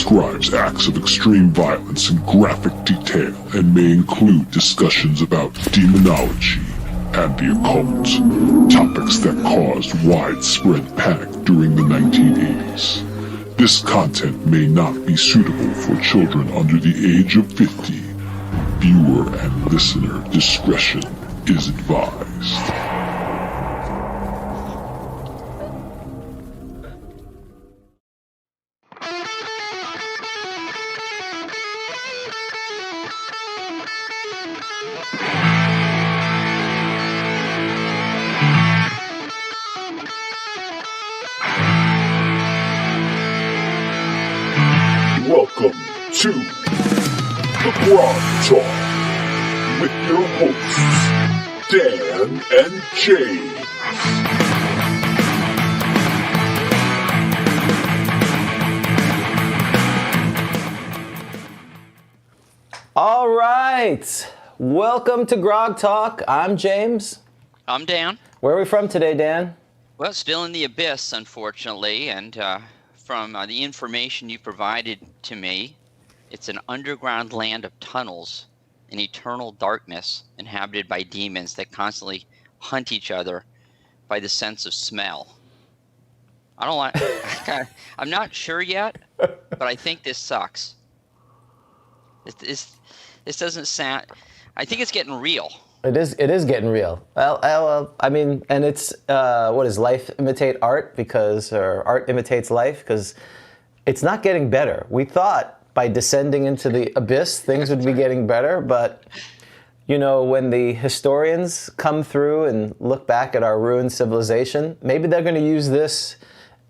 describes acts of extreme violence in graphic detail and may include discussions about demonology and the occult, topics that caused widespread panic during the 1980s. This content may not be suitable for children under the age of 50. Viewer and listener discretion is advised. Welcome to the GROGTALK with your hosts, Dan and James. All right, welcome to GROGTALK. I'm James. I'm Dan. Where are we from today, Dan? Well, still in the abyss, unfortunately, and from the information you provided to me, it's an underground land of tunnels in eternal darkness inhabited by demons that constantly hunt each other by the sense of smell. I don't like. I'm not sure yet, but I think this sucks. This doesn't sound. I think it's getting real. It is getting real. Well, I mean, and it's what does life imitate art or art imitates life? Because it's not getting better. We thought by descending into the abyss, things would be getting better, but you know, when the historians come through and look back at our ruined civilization, maybe they're going to use this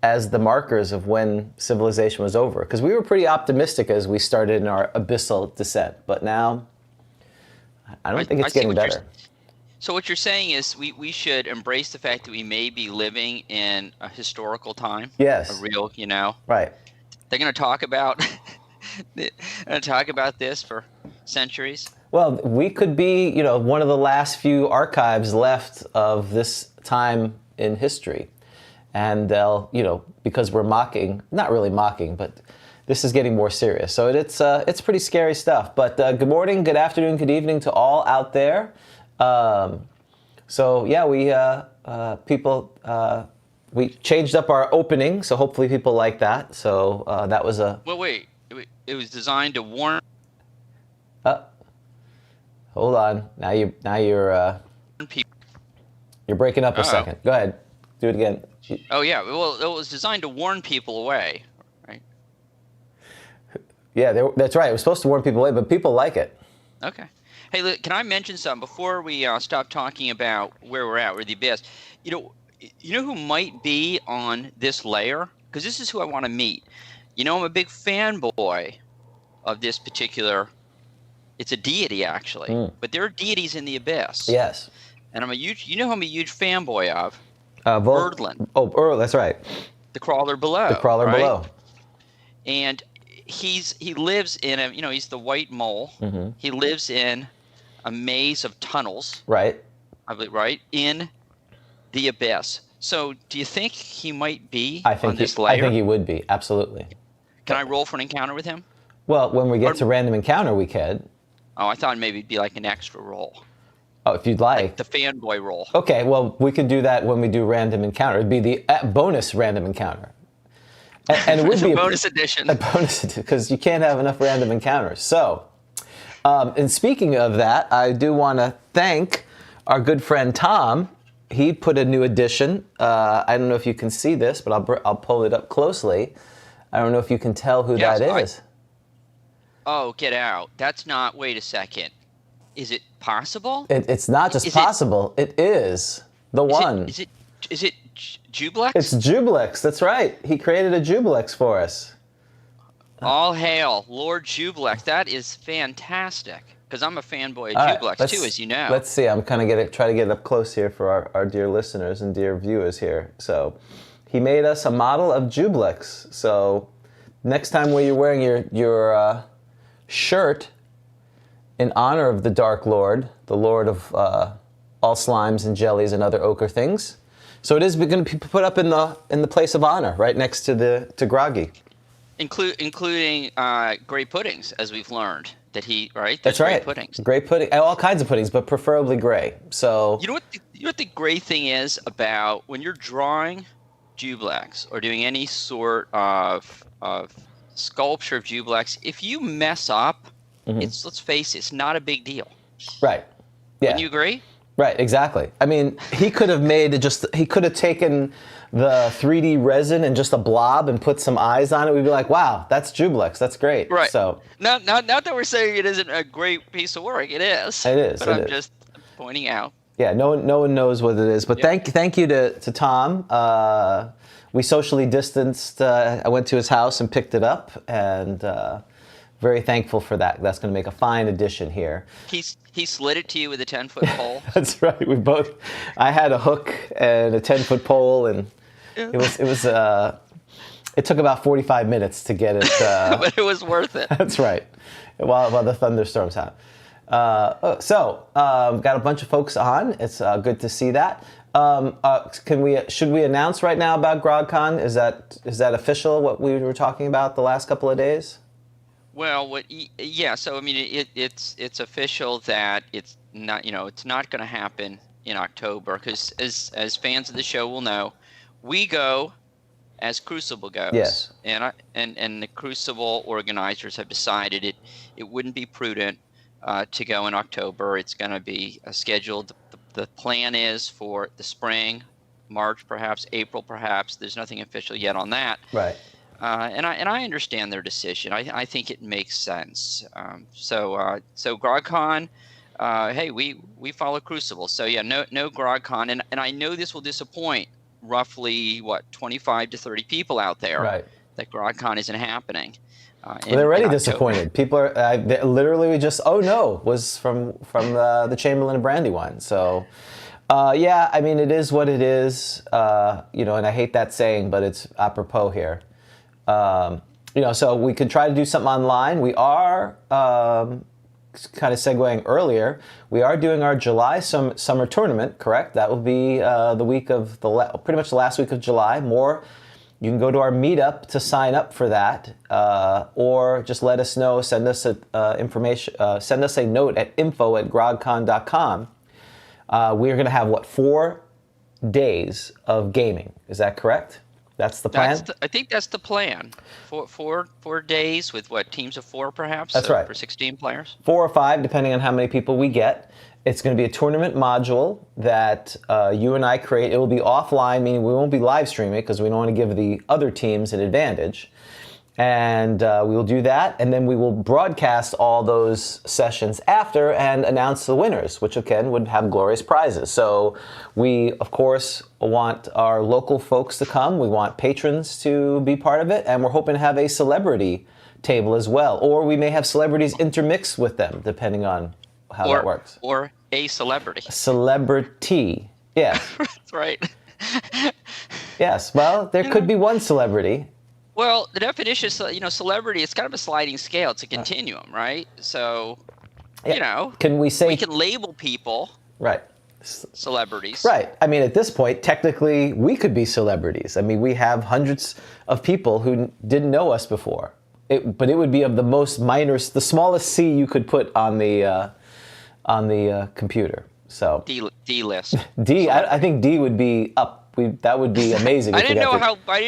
as the markers of when civilization was over. Because we were pretty optimistic as we started in our abyssal descent, but now I don't think it's getting better. So what you're saying is we should embrace the fact that we may be living in a historical time. Yes. A real, you know. Right. They're going to talk about this for centuries. Well, we could be, you know, one of the last few archives left of this time in history. And they'll, you know, because we're not really mocking, but this is getting more serious. So it's pretty scary stuff. But good morning, good afternoon, good evening to all out there. So yeah, we changed up our opening, so hopefully people like that. So that was a. Well, wait. It was designed to warn. Hold on. Now you're breaking up a second. Go ahead. Do it again. Oh yeah. Well, it was designed to warn people away, right? Yeah, that's right. It was supposed to warn people away, but people like it. Okay. Hey, look, can I mention something before we stop talking about where we're at, where the abyss? You know who might be on this layer? Because this is who I want to meet. You know, I'm a big fanboy of this particular. It's a deity, actually, but there are deities in the abyss. Yes. And I'm a huge. You know who I'm a huge fanboy of? Erdlin. Oh, that's right. The crawler below. The crawler below. And he lives in a. You know, he's the white mole. Mm-hmm. He lives in a maze of tunnels. Right. I believe, right, in the abyss. So, do you think he might be on this layer? I think he would be, absolutely. Can I roll for an encounter with him? Well, when we get to random encounter, we could. Oh, I thought maybe it'd be like an extra roll. Oh, if you'd like. The fanboy roll. Okay, well, we could do that when we do random encounter. It'd be the bonus random encounter. And it would be a bonus edition. A bonus edition, because you can't have enough random encounters. So, and speaking of that, I do want to thank our good friend Tom. He put a new edition. I don't know if you can see this, but I'll pull it up closely. I don't know if you can tell who that is. Oh, get out. That's not, wait a second. Is it possible? It's not just possible. It is the one. Is it Jublex? It's Jublex, that's right. He created a Jublex for us. All hail, Lord Jublex. That is fantastic. Because I'm a fanboy of Jublex too, as you know. Let's see. I'm kind of try to get it up close here for our dear listeners and dear viewers here. So, he made us a model of Jublex. So, next time when you're wearing your shirt in honor of the Dark Lord, the Lord of all slimes and jellies and other ochre things. So it is going to be put up in the place of honor, right next to Groggy. including great puddings, as we've learned that he right. That's There's right. Great puddings. Great pudding, all kinds of puddings, but preferably gray. So You know what the great thing is about when you're drawing Jublex or doing any sort of sculpture of Jublex, if you mess up, let's face it, it's not a big deal. right, yeah. Wouldn't you agree? Right, exactly. I mean, he could have he could have taken the 3D resin and just a blob and put some eyes on it. We'd be like, wow, that's Jublex. That's great. Right. So, Not that we're saying it isn't a great piece of work. It is. It is, But it I'm is. just pointing out. yeah, no one knows what it is. But thank you to Tom. We socially distanced. I went to his house and picked it up, and very thankful for that. That's going to make a fine addition here. He slid it to you with a 10-foot pole. That's right. I had a hook and a 10-foot pole, and it took about 45 minutes to get it. But it was worth it. That's right. While the thunderstorms happen. Got a bunch of folks on. It's good to see that. Should we announce right now about GrogCon? Is that official? What we were talking about the last couple of days? Well, yeah. So I mean, it's official that it's not going to happen in October because as fans of the show will know, we go as Crucible goes. Yes. And the Crucible organizers have decided it wouldn't be prudent to go in October. It's going to be scheduled. The plan is for the spring, March, perhaps April, perhaps. There's nothing official yet on that. Right. And I understand their decision. I think it makes sense. So GrogCon, hey, we follow Crucible. So yeah, no GrogCon, and I know this will disappoint roughly 25 to 30 people out there. Right. That GrogCon isn't happening. They're already disappointed. People are literally just was from the Chamberlain and Brandywine. So. Yeah, I mean, it is what it is, and I hate that saying, but it's apropos here. So we could try to do something online. We are, kind of segueing earlier, we are doing our July summer tournament, correct? That will be the week of pretty much the last week of July. You can go to our meetup to sign up for that, or just let us know, send us send us a note at info@grogcon.com. We're going to have 4 days of gaming. Is that correct? That's the plan? I think that's the plan. 4 days with teams of 4 perhaps? That's right. For 16 players? 4 or 5, depending on how many people we get. It's going to be a tournament module that you and I create. It will be offline, meaning we won't be live streaming because we don't want to give the other teams an advantage. And we will do that, and then we will broadcast all those sessions after and announce the winners, which again would have glorious prizes. So we, of course, want our local folks to come. We want patrons to be part of it, and we're hoping to have a celebrity table as well. Or we may have celebrities intermixed with them, depending on how that works. Or a celebrity. Celebrity, yes. That's right. Yes, well, there could be one celebrity. Well, the definition is, celebrity, it's kind of a sliding scale. It's a continuum, right? So, Can we say... We can label people right. Celebrities. Right. I mean, at this point, technically, we could be celebrities. I mean, we have hundreds of people who didn't know us before. But it would be of the most minor, the smallest C you could put on the computer. So D list. D. I think D would be up. That would be amazing. I didn't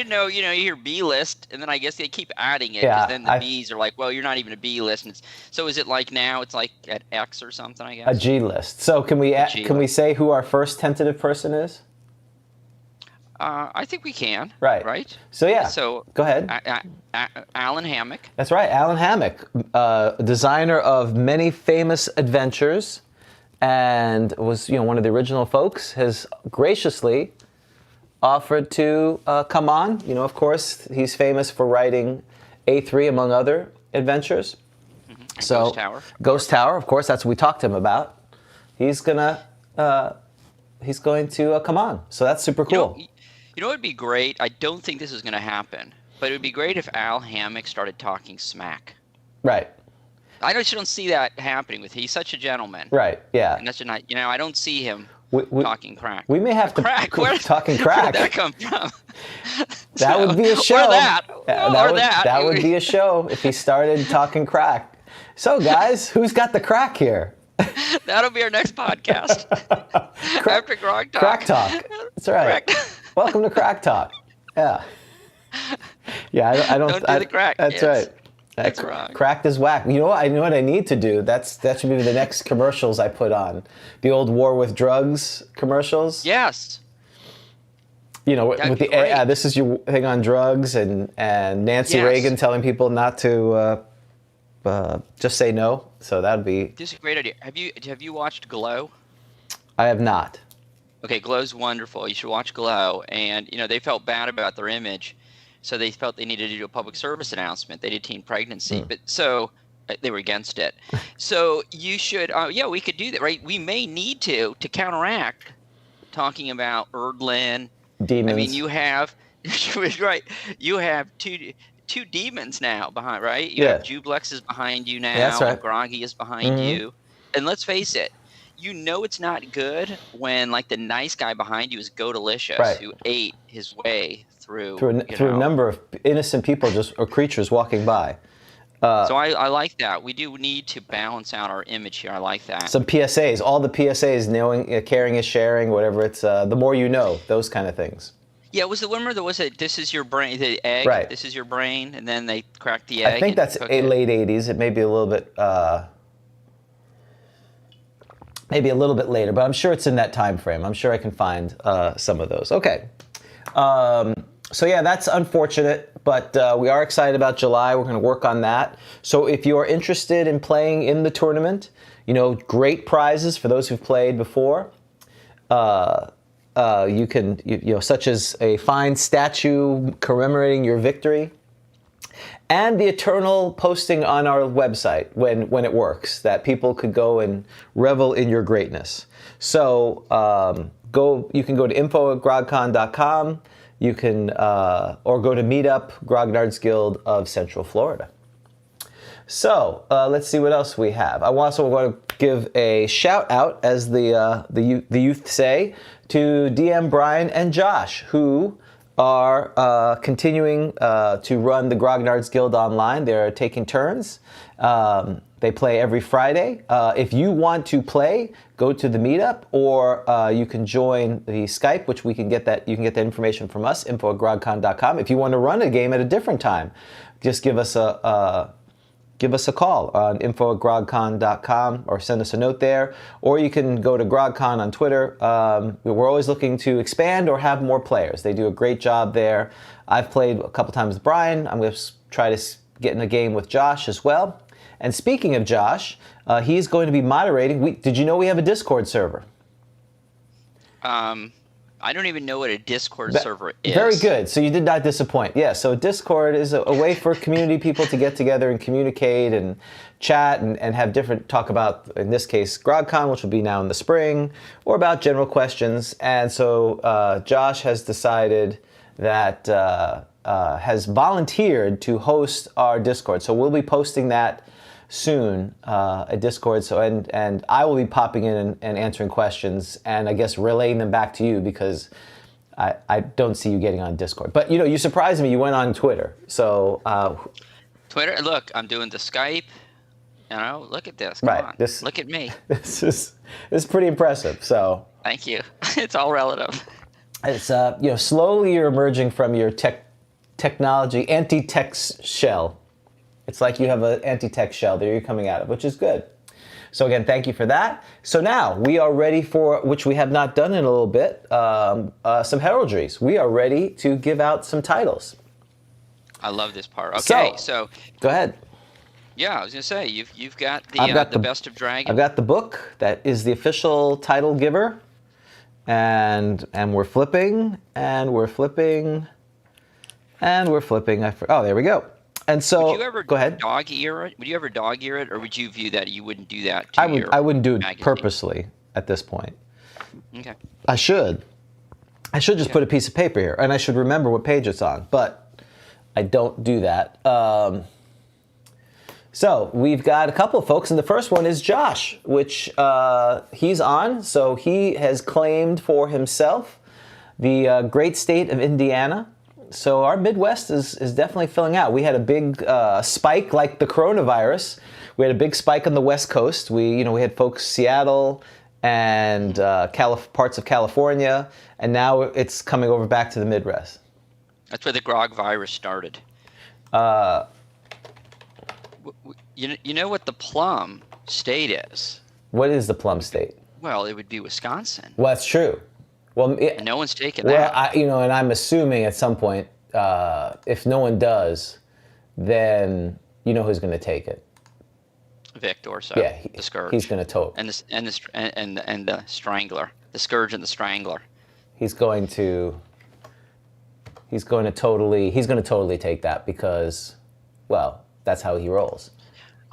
know. You hear B list, and then I guess they keep adding it. Yeah, then the Bs are like, well, you're not even a B list. And so is it like now? It's like at X or something, I guess. A G list. So can we say who our first tentative person is? I think we can. Right. Right. So yeah. So go ahead. Alan Hammock. That's right, Alan Hammock, designer of many famous adventures, and was one of the original folks. Has graciously offered to come on. Of course, he's famous for writing A3 among other adventures. Mm-hmm. So Ghost Tower. Ghost Tower, of course, that's what we talked to him about. He's going to come on. So that's super cool. It would be great. I don't think this is going to happen, but it would be great if Al Hammock started talking smack. Right. I just don't see that happening with. He's such a gentleman. Right. Yeah. And that's not. I don't see him talking crack. We may have to crack. Talking Where crack. did that come from? That would be a show. Or that. That would be a show if he started talking crack. So, guys, who's got the crack here? That'll be our next podcast. After GROGTALK. Crack Talk. That's right. Welcome to Crack Talk. Yeah. Yeah, I don't do the crack. That's kids. right. That's wrong. Cracked is whack. You know what? I know what I need to do. That should be the next commercials I put on. The old War with Drugs commercials. Yes. You know, That'd with be the great. this is your thing on drugs, and Nancy Yes. Reagan telling people not to just say no. So that'd be. This is a great idea. Have you watched Glow? I have not. Okay, Glow's wonderful. You should watch Glow. And they felt bad about their image, so they felt they needed to do a public service announcement. They did teen pregnancy, but so they were against it. So you should. We could do that, right? We may need to counteract talking about Erdlin. Demons. I mean, you have right. You have two demons now behind, right? You have Jublex is behind you now. That's right. And Groggy is behind you. And let's face it, it's not good when like the nice guy behind you is Godalicious, who ate his way through a number of innocent people or creatures walking by. So I like that. We do need to balance out our image here. I like that. Some PSAs, all the PSAs, knowing, caring is sharing, whatever it's, the more you know, those kind of things. Yeah, this is your brain, the egg, right. This is your brain, and then they crack the egg. I think that's late 80s. It may be a little bit, maybe a little bit later, but I'm sure it's in that time frame. I'm sure I can find some of those. Okay. So yeah, that's unfortunate, but we are excited about July. We're going to work on that. So if you are interested in playing in the tournament, great prizes for those who've played before. You can, such as a fine statue commemorating your victory, and the eternal posting on our website when it works, that people could go and revel in your greatness. So you can go to info@grogcon.com. You can, or go to Meetup, Grognard's Guild of Central Florida. So let's see what else we have. I also want to give a shout out, as the youth say, to DM Brian and Josh, who are continuing to run the Grognard's Guild online. They're taking turns. They play every Friday. If you want to play, go to the meetup, or you can join the Skype, which you can get that information from us, info@grogcon.com. If you want to run a game at a different time, just give us a call on info@grogcon.com, or send us a note there, or you can go to GrogCon on Twitter. We're always looking to expand or have more players. They do a great job there. I've played a couple times with Brian. I'm going to try to get in a game with Josh as well. And speaking of Josh, he's going to be moderating. Did you know we have a Discord server? I don't even know what a Discord server is. Very good. So you did not disappoint. Yeah, so Discord is a way for community people to get together and communicate and chat and have talk about, in this case, GrogCon, which will be now in the spring, or about general questions. And so Josh has decided that, has volunteered to host our Discord. So we'll be posting that soon, a Discord. So and I will be popping in and answering questions, and I guess relaying them back to you, because I don't see you getting on Discord. But you surprised me. You went on Twitter. So Twitter. Look, I'm doing the Skype. Look at this. Come on. Look at me. This is pretty impressive. So thank you. It's all relative. It's slowly you're emerging from your technology anti-tech shell. It's like you have an anti-tech shell that you're coming out of, which is good. So again, thank you for that. So now we are ready for, which we have not done in a little bit, some heraldries. We are ready to give out some titles. I love this part. Okay, so go ahead. Yeah, I was gonna say you've got the Best of Dragon. I've got the book that is the official title giver, and we're flipping, and we're flipping, and we're flipping. Oh, there we go. And so, would you ever go ahead. Dog-ear it? Would you ever dog-ear it, or would you view that you wouldn't do that? I wouldn't do it magazine? Purposely at this point. Okay. I should just put a piece of paper here, and I should remember what page it's on, but I don't do that. So we've got a couple of folks, and the first one is Josh, which he's on. So he has claimed for himself the great state of Indiana. So our Midwest is definitely filling out. We had a big spike, like the coronavirus. We had a big spike on the West Coast. We had folks Seattle and parts of California, and now it's coming over back to the Midwest. That's where the grog virus started. You know what the plum state is? What is the plum state? Well, it would be Wisconsin. Well, that's true. Well, And no one's taken that. Well, and I'm assuming at some point, if no one does, then you know who's going to take it. Victor, so Yeah, the scourge. he's going to tote. And the strangler, the scourge and the strangler. He's going to totally take that because, well, that's how he rolls.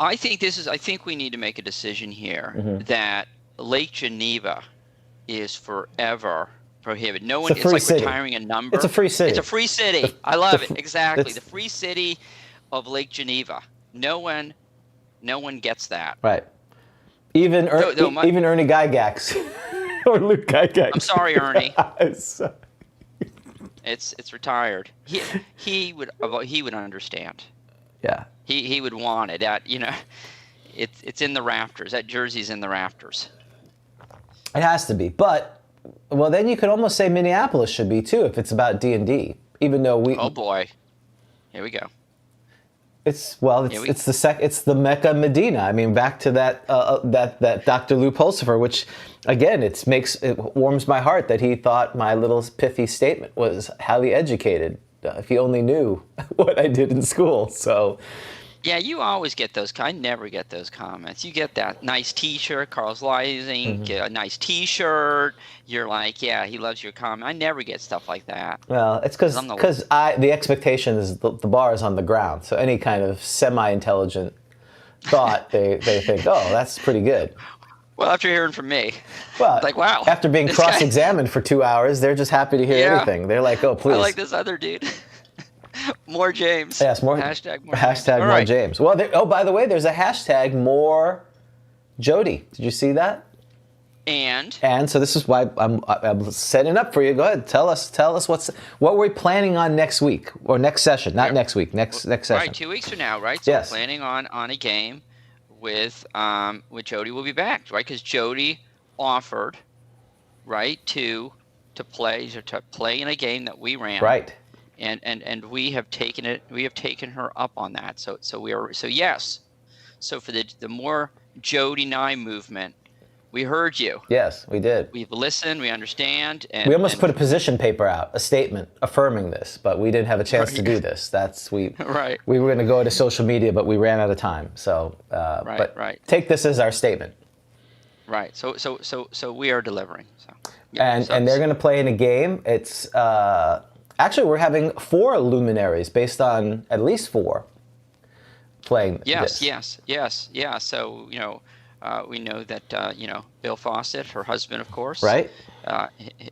I think we need to make a decision here that Lake Geneva is forever prohibited. No one. It's like city. Retiring a number. It's a free city. It's a free city. I love it. Exactly. The free city of Lake Geneva. No one gets that. Right. Even Ernie Gygax or Luke Gygax. I'm sorry, Ernie. It's retired. He would understand. Yeah. He would want it. It's in the rafters. That jersey's in the rafters. It has to be, but then you could almost say Minneapolis should be too if it's about D&D. Even though we. Oh boy, here we go. It's the Mecca Medina. I mean, back to that Dr. Lou Pulsifer, which again it warms my heart that he thought my little pithy statement was highly educated. If he only knew what I did in school, so. Yeah, you always get those. I never get those comments. You get that nice T-shirt, Carl's Rising, get a nice T-shirt. You're like, yeah, he loves your comment. I never get stuff like that. Well, it's because the expectation is the bar is on the ground. So any kind of semi-intelligent thought, they think, oh, that's pretty good. Well, after hearing from me, well, like, wow. After being cross-examined for 2 hours, they're just happy to hear anything. They're like, oh, please. I like this other dude. More James. Yes, more. Hashtag more hashtag James. more James. Well, by the way, there's a hashtag more Jody. Did you see that? And so this is why I'm setting up for you. Go ahead, tell us what we're planning on next week or next session. Not next week. Next session. Right, 2 weeks from now. Right. So yes. We're planning on a game with Jody will be back. Right, because Jody offered, right, to play in a game that we ran. Right. And we have taken it. We have taken her up on that. So yes. So for the more Jody and I movement, we heard you. Yes, we did. We've listened. We understand. We almost put a position paper out, a statement affirming this, but we didn't have a chance to do this. Right. We were going to go to social media, but we ran out of time. So right. Take this as our statement. Right. So we are delivering. So. Yeah, and they're going to play in a game. It's. Actually, we're having 4 luminaries based on at least 4 playing this. Yes. Yeah. So, we know that, Bill Fawcett, her husband, of course. Right.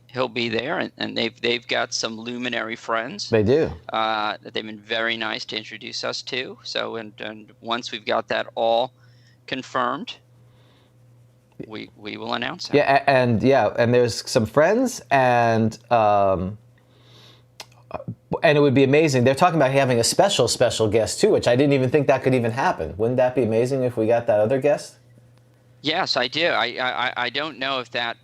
He'll be there, and they've got some luminary friends. They do. That they've been very nice to introduce us to. So, and once we've got that all confirmed, we will announce it. Yeah, and there's some friends and it would be amazing. They're talking about having a special guest too, which I didn't even think that could even happen. Wouldn't that be amazing if we got that other guest? Yes, I do. I don't know if that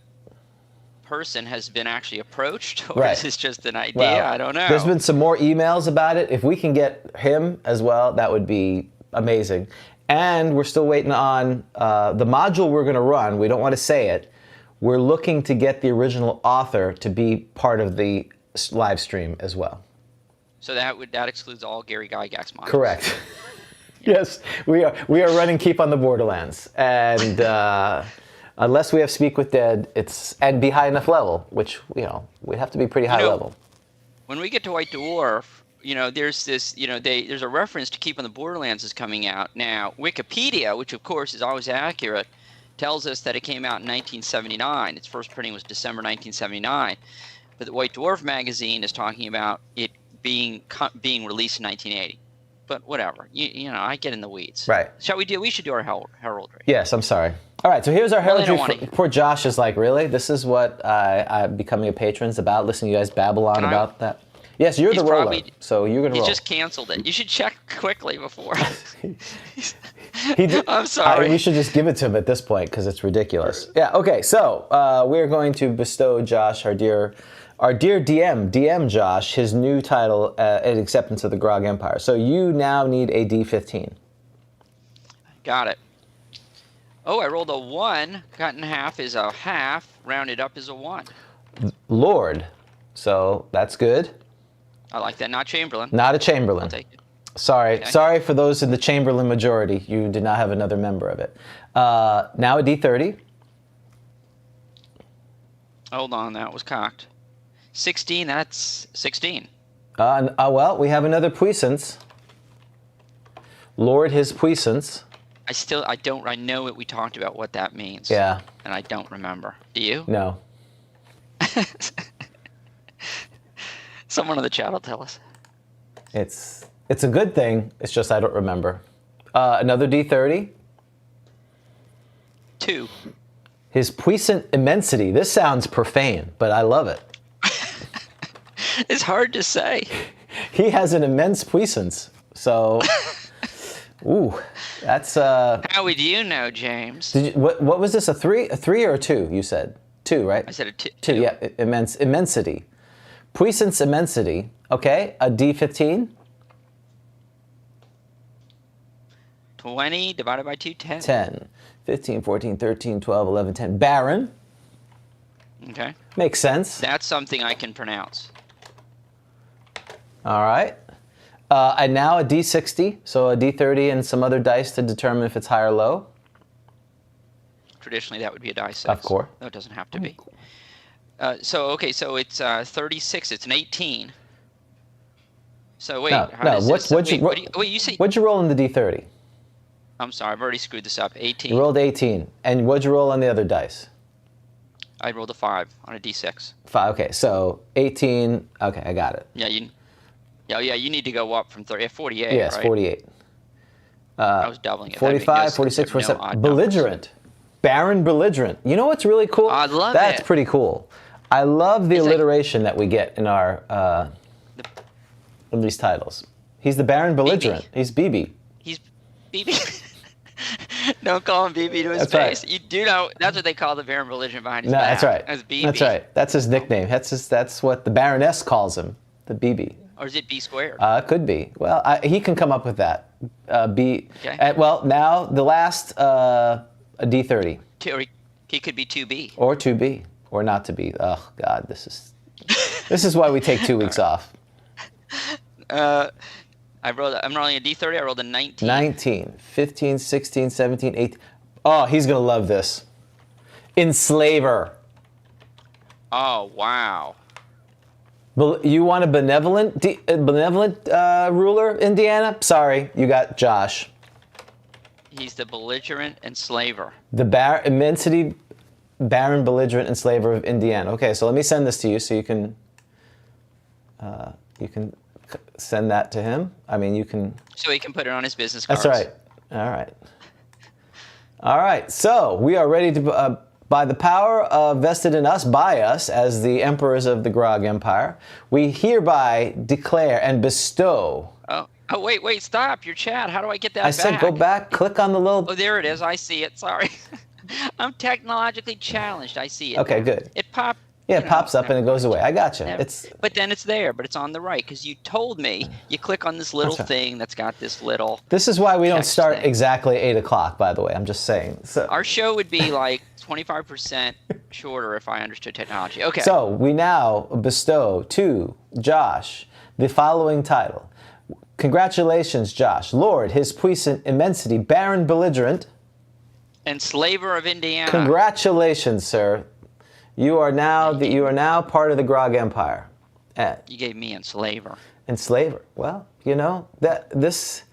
person has been actually approached or right. is this just an idea? Well, I don't know. There's been some more emails about it. If we can get him as well, that would be amazing. And we're still waiting on the module we're going to run. We don't want to say it. We're looking to get the original author to be part of the live stream as well. So that excludes all Gary Gygax modules. Correct. Yes, we are running Keep on the Borderlands, and unless we have Speak with Dead, and be high enough level, which we have to be pretty high level. When we get to White Dwarf, there's this, there's a reference to Keep on the Borderlands is coming out now. Wikipedia, which of course is always accurate, tells us that it came out in 1979. Its first printing was December 1979. But the White Dwarf magazine is talking about it being released in 1980. but whatever. You know, I get in the weeds. Right. We should do our heraldry. Yes, I'm sorry. All right, so here's our Well, I heraldry. don't Poor Josh is like, really? This is what I'm becoming a patron's about, listening to you guys babble on about that? Yes, you're the roller, so you're going to roll. He just canceled it. You should check quickly before. He I'm sorry. We should just give it to him at this point because it's ridiculous. Yeah, okay, so we're going to bestow Josh, our dear DM Josh, his new title at Acceptance of the Grog Empire. So you now need a D15. Got it. Oh, I rolled a 1. Cut in half is a half. Rounded up is a 1. Lord. So that's good. I like that. Not Chamberlain. Not a Chamberlain. I'll take it. Sorry. Okay. Sorry for those in the Chamberlain majority. You did not have another member of it. Now a D30. Hold on. That was cocked. 16. That's 16. Well, we have another puissance. Lord his puissance. I know what we talked about what that means. Yeah. And I don't remember. Do you? No. Someone in the chat will tell us. It's a good thing. It's just I don't remember. Another D30. 2. His puissant immensity. This sounds profane, but I love it. It's hard to say. He has an immense puissance. So, ooh, that's. How would you know, James? What was this? A 3 or a 2? You said 2, right? I said a 2. 2. Yeah, immensity. Puissance immensity. Okay, a D15. 20 divided by 2, 10. 10. 15, 14, 13, 12, 11, 10. Baron. Okay. Makes sense. That's something I can pronounce. All right. And now a D60, so a D30 and some other dice to determine if it's high or low. Traditionally, that would be a die 6. Of course. No, it doesn't have to be. So it's 36. It's an 18. So wait, what'd you roll in the D30? I'm sorry, I've already screwed this up. 18. You rolled 18. And what'd you roll on the other dice? I rolled a 5 on a D6. 5, okay, so 18, okay, I got it. Yeah, you need to go up from 30, 48, yes, right? 48. I was doubling it. 45, 46, 47. Belligerent. Baron Belligerent. You know what's really cool? I love That's it. pretty cool. I love the alliteration that we get in our in these titles. He's the Baron Belligerent. BB. He's BB. He's BB. Don't call him BB to his That's face. right. You do know that's what they call the Baron Belligerent behind his No, back. that's right. That's BB. That's right. That's his nickname. That's what the Baroness calls him, the BB. Or is it B squared? Could be. Well, he can come up with that. B. Okay. Well, now the last a D30. Or he could be 2B. Or 2B. Or not to be. Oh God, this is why we take 2 weeks off. I'm rolling a D30. I rolled a 19. 19, 15, 16, 17, 18. Oh, he's gonna love this. Enslaver. Oh wow. You want a benevolent ruler, Indiana? Sorry, you got Josh. He's the belligerent enslaver. The immensity Baron Belligerent Enslaver of Indiana. Okay, so let me send this to you so you can send that to him. I mean, you can. So he can put it on his business cards. That's right. All right. All right. So we are ready to, by the power vested in us by us as the emperors of the Grog Empire, we hereby declare and bestow. Oh, wait, stop. Your chat. How do I get that back? I said go back, click on the little. Oh, there it is. I see it. Sorry. I'm technologically challenged. I see it. Okay, now. good. It popped. Yeah, it pops up and it goes away. I gotcha. But then it's there, but it's on the right because you told me you click on this little thing that's got this little. This is why we don't start thing. Exactly 8 o'clock, by the way. I'm just saying. So, our show would be like 25% shorter if I understood technology. Okay. So we now bestow to Josh the following title. Congratulations, Josh. Lord, his puissant immensity, Baron Belligerent. Enslaver of Indiana. Congratulations, sir. You are now part of the Grog Empire. You gave me enslaver. Enslaver. Well, you know that this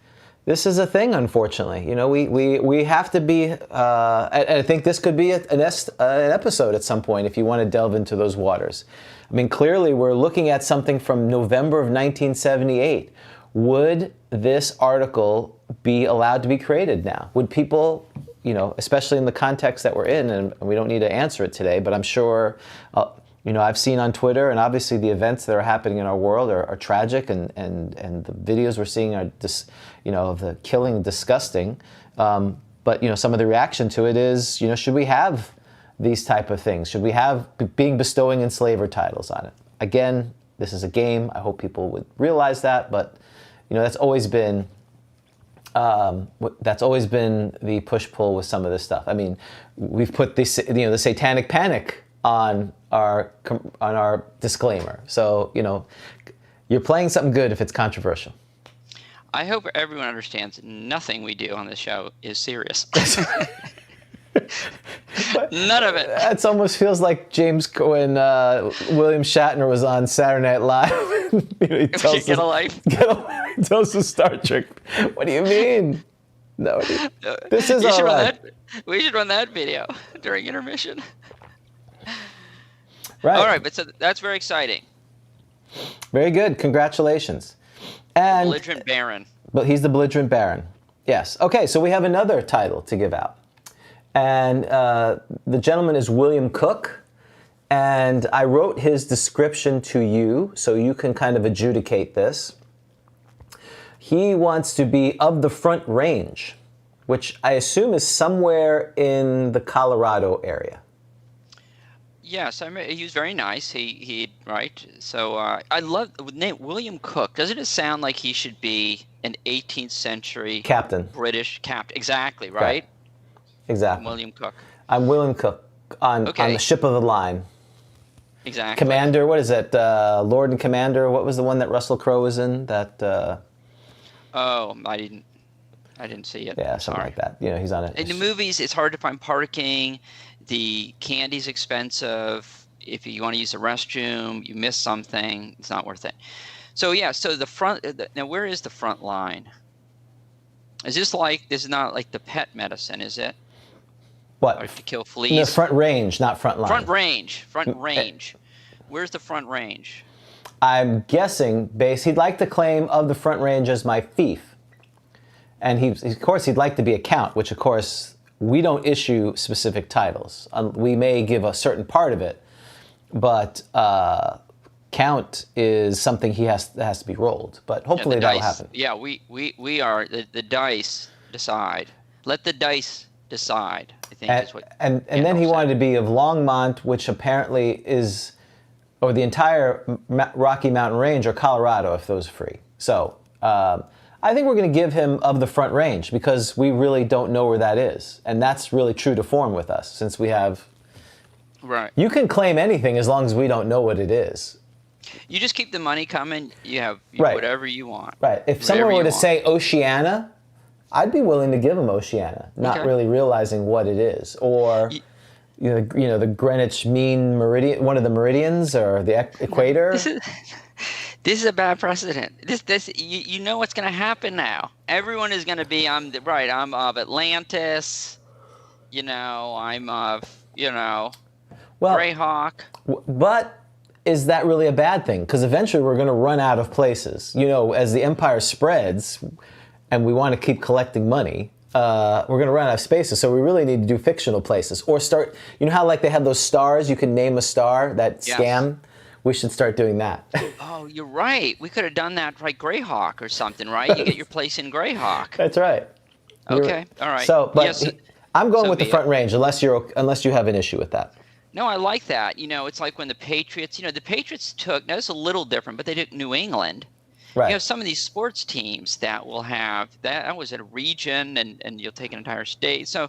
is a thing. Unfortunately, you know we have to be. And I think this could be an episode at some point if you want to delve into those waters. I mean, clearly we're looking at something from November of 1978, would this article be allowed to be created now? Would people, especially in the context that we're in, and we don't need to answer it today, but I'm sure, I've seen on Twitter, and obviously the events that are happening in our world are tragic, and the videos we're seeing are just, of the killing, disgusting. But some of the reaction to it is, should we have these type of things? Should we have being bestowing enslaver titles on it? Again, this is a game. I hope people would realize that, but that's always been the push-pull with some of this stuff. I mean, we've put this, the satanic panic on our disclaimer. So, you're playing something good if it's controversial. I hope everyone understands nothing we do on this show is serious. None of it. That almost feels like when William Shatner was on Saturday Night Live. He tells Get a life. He tells the Star Trek. What do you mean? No, this is all right. We should run that video during intermission. Right. All right, but so that's very exciting. Very good. Congratulations. And Belligerent Baron. But he's the Belligerent Baron. Yes. Okay, so we have another title to give out. And the gentleman is William Cook. And I wrote his description to you so you can kind of adjudicate this. He wants to be of the Front Range, which I assume is somewhere in the Colorado area. Yes, he was very nice. He right. So I love the name William Cook. Doesn't it sound like he should be an 18th century captain, British captain? Exactly, right? Exactly. William Cook. I'm William Cook on the ship of the line. Exactly. Commander, what is it? Lord and Commander. What was the one that Russell Crowe was in? That. Oh, I didn't see it. Yeah, something like that. He's on it. In the movies, it's hard to find parking. The candy's expensive. If you want to use the restroom, you miss something. It's not worth it. So yeah. So the front. Now, where is the front line? Is this not like the pet medicine? Is it? What? Or to kill fleas. No, front range, not front line. Front range. Front range. Where's the front range? I'm guessing he'd like to claim of the Front Range as my fief. And of course, he'd like to be a count, which of course, we don't issue specific titles. We may give a certain part of it, but count is something that has to be rolled. But hopefully that'll happen. Yeah, we are, the dice decide. Let the dice decide, I think is what. And then he wanted to be of Longmont, which apparently is, or the entire Rocky Mountain Range, or Colorado, if those are free. So I think we're going to give him of the Front Range because we really don't know where that is. And that's really true to form with us, since we have... Right. You can claim anything as long as we don't know what it is. You just keep the money coming. You have whatever you want. Right. If someone were to say Oceania, I'd be willing to give him Oceania, not really realizing what it is. Or... the Greenwich Mean Meridian, one of the meridians, or the equator. This is a bad precedent. You know what's going to happen now. Everyone is going to be I'm of Atlantis. I'm of Greyhawk. But is that really a bad thing? Because eventually we're going to run out of places. As the empire spreads, and we want to keep collecting money. We're going to run out of spaces, so we really need to do fictional places. Or start, how like they have those stars, you can name a star, that scam? We should start doing that. Oh, you're right. We could have done that like Greyhawk or something, right? You get your place in Greyhawk. That's right. Okay, all right. So, but I'm going with the Front Range, unless you have an issue with that. No, I like that. It's like when the Patriots, the Patriots took, now it's a little different, but they took New England. Right. You have some of these sports teams that will have that was at a region, and you'll take an entire state. So,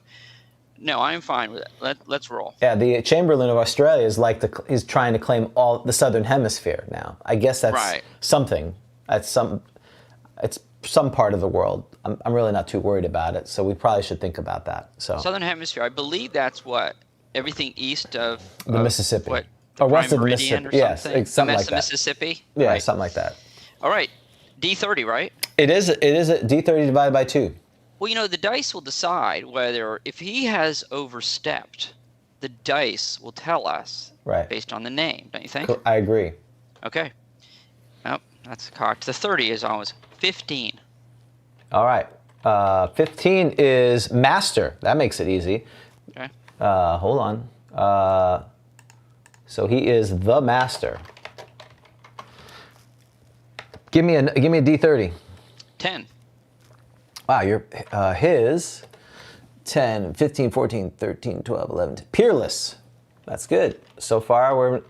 no, I'm fine with it. Let's roll. Yeah, the Chamberlain of Australia is trying to claim all the Southern Hemisphere now. I guess that's something. It's some part of the world. I'm really not too worried about it, so we probably should think about that. So Southern Hemisphere, I believe that's what everything east of the Mississippi, or west of the Mississippi. Yes, something like that. Mississippi. Yeah, right. Something like that. All right, D30, right? It is a D30 divided by 2. Well, the dice will decide whether, if he has overstepped, the dice will tell us based on the name, don't you think? I agree. Okay. Oh, that's cocked. The 30 is always 15. All right. 15 is master. That makes it easy. Okay. Hold on. So he is the master. Give me a D30. 10. Wow, you're his 10, 15, 14, 13, 12, 11. Peerless. That's good. So far, we're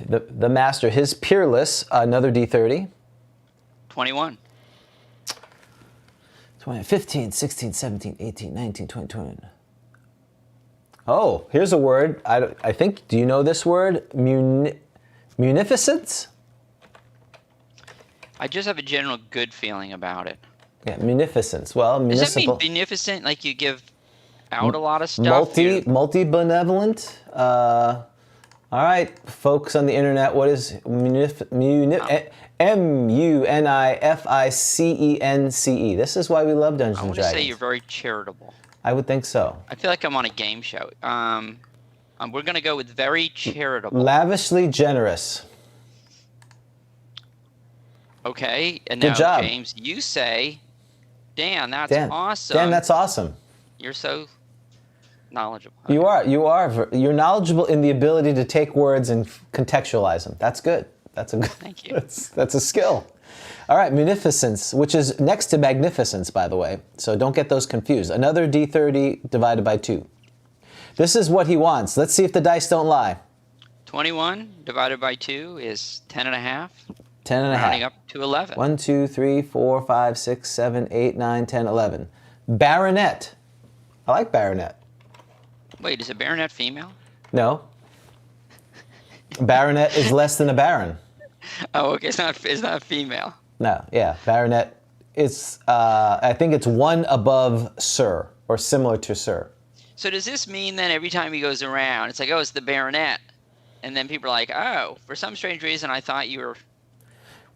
the master. His peerless. Another D30. 21. 20, 15, 16, 17, 18, 19, 20, 20. Oh, here's a word. I think, do you know this word? Munificence? I just have a general good feeling about it. Yeah, munificence. Well, Does that municipal. mean beneficent? Like you give out a lot of stuff? Multi-benevolent. All right, folks on the internet, what is M-U-N-I-F-I-C-E-N-C-E? This is why we love Dungeons I and want to Dragons. say you're very charitable. I would think so. I feel like I'm on a game show. We're going to go with very charitable. Lavishly generous. Okay, and Good now, job. James, you say, Dan, that's Dan. awesome. Dan, that's awesome. You're so knowledgeable. You are. You're knowledgeable in the ability to take words and contextualize them. That's good. That's a good. Thank you. That's a skill. All right, munificence, which is next to magnificence, by the way. So don't get those confused. Another D30 divided by 2. This is what he wants. Let's see if the dice don't lie. 21 divided by 2 is 10 and a half. 10 and a half. Rounding up to 11. 1, 2, 3, 4, 5, 6, 7, 8, 9, 10, 11. Baronet. I like baronet. Wait, is a baronet female? No. Baronet is less than a baron. Oh, okay. It's not female. No, yeah. Baronet is, I think it's one above sir, or similar to sir. So does this mean then every time he goes around, it's like, oh, it's the baronet. And then people are like, oh, for some strange reason, I thought you were...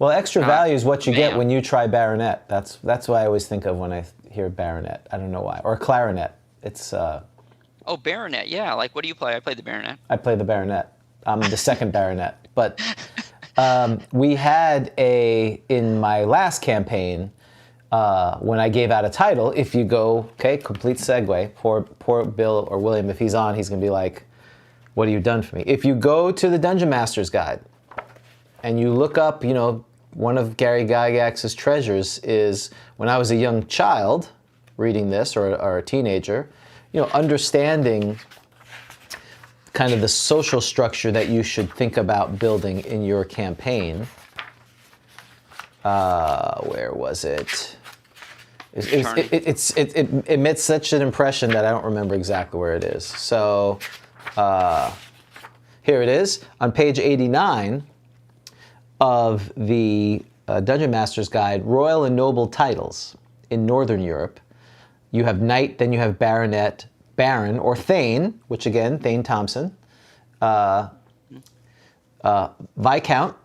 Well, extra value is what you get ma'am. when you try baronet. That's what I always think of when I hear baronet. I don't know why. Or clarinet. It's... Oh, baronet. Yeah. Like, what do you play? I play the baronet. I play the baronet. I'm the second baronet. But we had in my last campaign, when I gave out a title, if you go, okay, complete segue, poor Bill or William, if he's on, he's going to be like, what have you done for me? If you go to the Dungeon Master's Guide and you look up, one of Gary Gygax's treasures is when I was a young child reading this, or a teenager, understanding kind of the social structure that you should think about building in your campaign. Where was it? It emits such an impression that I don't remember exactly where it is. So here it is on page 89 of the Dungeon Master's Guide, Royal and Noble Titles in Northern Europe. You have Knight, then you have Baronet, Baron, or Thane, which again, Thane Thompson, Viscount,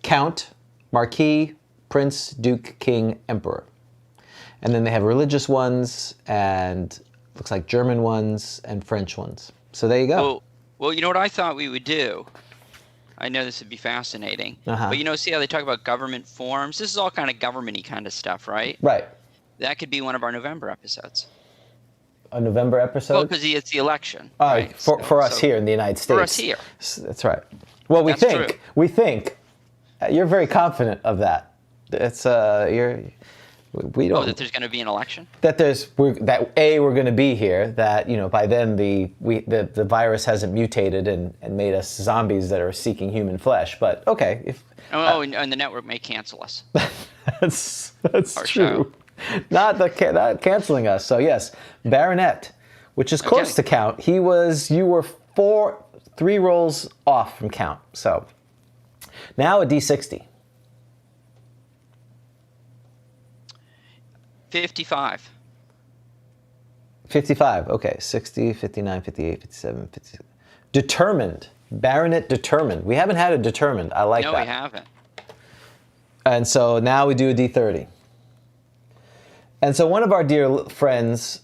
Count, Marquis, Prince, Duke, King, Emperor. And then they have religious ones, and looks like German ones, and French ones. So there you go. Well, you know what I thought we would do? I know this would be fascinating. Uh-huh. But see how they talk about government forms? This is all kind of government-y kind of stuff, right? Right. That could be one of our November episodes. A November episode? Well, because it's the election. Oh, right? for us here in the United States. For us here. That's right. Well, we That's think. You're very confident of that. It's we don't. Oh, that there's going to be an election? That we're going to be here. That by then the virus hasn't mutated and made us zombies that are seeking human flesh. But okay, and the network may cancel us. that's Our true. show. Not canceling us. So yes, Baronet, which is close to Count. You were 3 rolls off from Count. So now a D60. 55. 55, okay. 60, 59, 58, 57, 56. Determined. Baronet determined. We haven't had a determined. I like that. No, we haven't. And so now we do a D30. And so one of our dear friends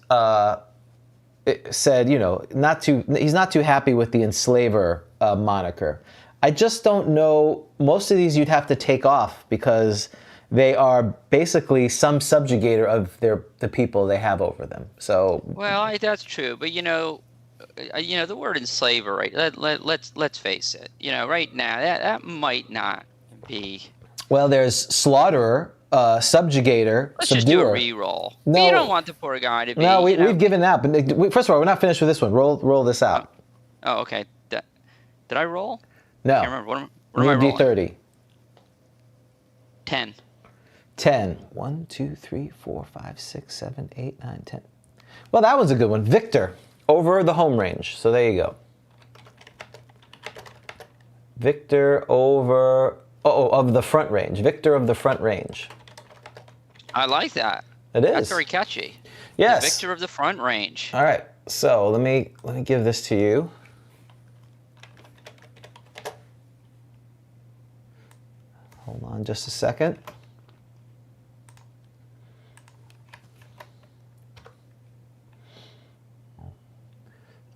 said, he's not too happy with the enslaver moniker. I just don't know. Most of these you'd have to take off because they are basically some subjugator of the people they have over them. So Well, that's true, but the word enslaver, right? Let's face it. Right now that might not be. well, there's slaughterer, subjugator, Let's subduer. just do a re-roll. No. You don't want the poor guy to be. No, we've given that. But first of all, we're not finished with this one. Roll this out. Oh, okay. Did I roll? No. I can't remember. What am I rolling? D30. 10. 10. 1, 2, 3, 4, 5, 6, 7, 8, 9, 10. Well, that was a good one. Victor, over the home range. So there you go. Victor over... of the front range. Victor of the front range. I like that. It is. That's very catchy. Yes. The Victor of the front range. All right. So let me give this to you. Hold on just a second.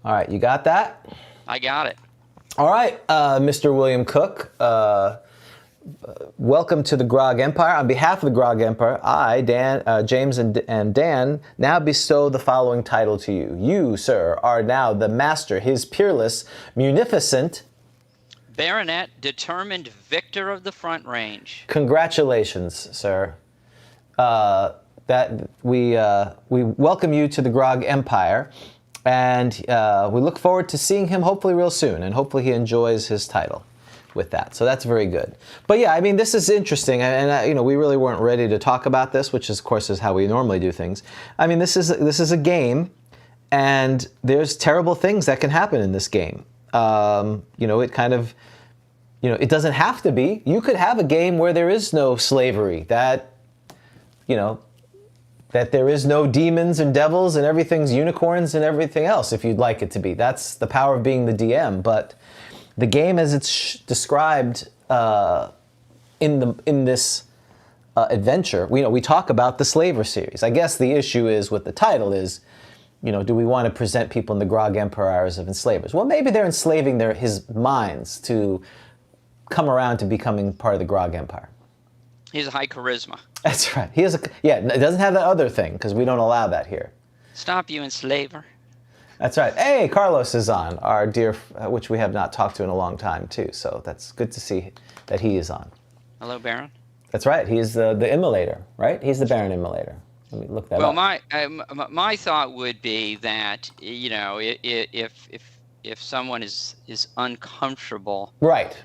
All right, you got that? I got it. All right, Mr. William Cook, welcome to the Grog Empire. On behalf of the Grog Empire, I, Dan, James, and Dan now bestow the following title to you. You, sir, are now the master, his peerless, munificent, Baronet, determined victor of the front range. Congratulations, sir. That we welcome you to the Grog Empire, and we look forward to seeing him hopefully real soon, and hopefully he enjoys his title with that. So that's very good. But yeah, I mean, this is interesting, and we really weren't ready to talk about this, which is, of course, is how we normally do things. I mean, this is a game, and there's terrible things that can happen in this game. It kind of, it doesn't have to be. You could have a game where there is no slavery, that there is no demons and devils and everything's unicorns and everything else, if you'd like it to be. That's the power of being the DM. But the game, as it's described in this adventure, we talk about the Slaver series. I guess the issue is with the title is, do we want to present people in the Grog Empire as of enslavers? Well, maybe they're enslaving his minds to come around to becoming part of the Grog Empire. He has a high charisma. That's right. It doesn't have that other thing, because we don't allow that here. Stop you, enslaver. That's right. Hey, Carlos is on, our dear, which we have not talked to in a long time, too. So that's good to see that he is on. Hello, Baron. That's right. He's the immolator, right? He's the Baron Immolator. Let me look that up. Well, my thought would be that, if someone is uncomfortable. Right.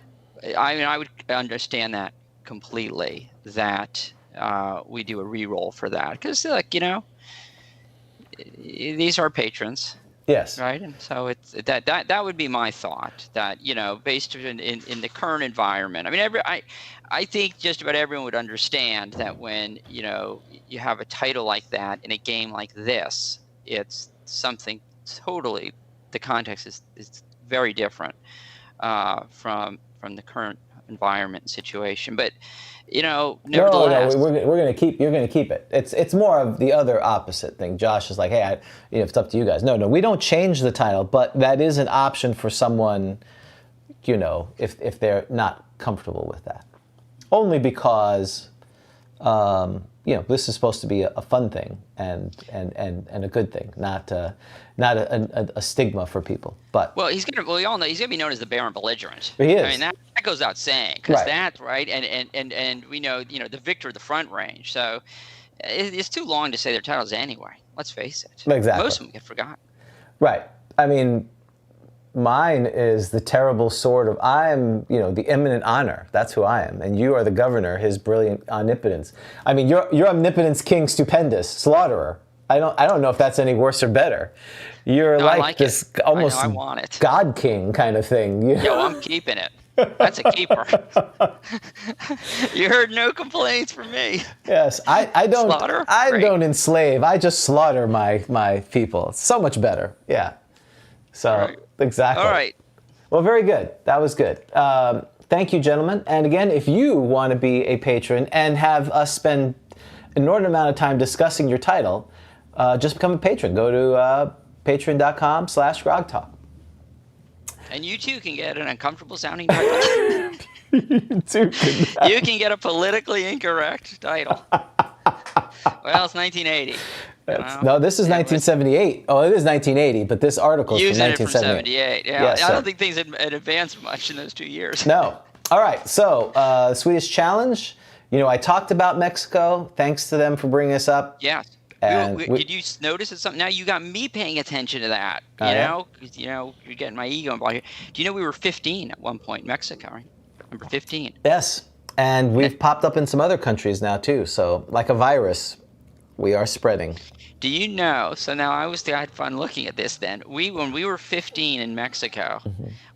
I mean, I would understand that completely, that we do a re-roll for that, because these are patrons. Yes. Right, and so it's that would be my thought, that based in the current environment. I mean, I think just about everyone would understand that when you have a title like that in a game like this, it's something totally. The context is very different from the current environment and situation. But nevertheless, no, we're going to keep. You're going to keep it. It's more of the other opposite thing. Josh is like, hey, it's up to you guys. No, we don't change the title, but that is an option for someone, if they're not comfortable with that. Only because, this is supposed to be a fun thing and a good thing, not a stigma for people. But we all know he's gonna be known as the Baron Belligerent. He is. I mean, that goes out saying, because Right. that's right, and we know the victor of the front range. So it's too long to say their titles anyway. Let's face it. Exactly. Most of them get forgotten. Right. I mean, mine is the terrible sword of, I am, the eminent honor. That's who I am. And you are the governor, his brilliant omnipotence. I mean, you're omnipotence king stupendous, slaughterer. I don't know if that's any worse or better. You're like this almost I want it. God king kind of thing. Yo, I'm keeping it. That's a keeper. You heard no complaints from me. Yes, I don't. Slaughter? I Great. don't enslave. I just slaughter my people. It's so much better. Yeah. So Right. exactly. All right. Well, very good. That was good. Thank you, gentlemen. And again, if you want to be a patron and have us spend an inordinate amount of time discussing your title, just become a patron. Go to patreon.com/GROGTALK. And you too can get an uncomfortable sounding title. too could You can get a politically incorrect title. Well, it's 1980. No, this is 1978. Oh, it is 1980, but this article is from Using it from 1978. 78. Yeah, Yes, I sir. don't think things had advanced much in those 2 years. No. All right, so Swedish Challenge. You know, I talked about Mexico. Thanks to them for bringing us up. Yes. And Did you notice it? Something now you got me paying attention to that. You yeah? know, 'cause, you know, you're getting my ego involved here. Do you know we were 15 at one point in Mexico? Right? Number 15. Yes, and we've popped up in some other countries now too. So, like a virus, we are spreading. Do you know? So now I had fun looking at this. Then when we were 15 in Mexico,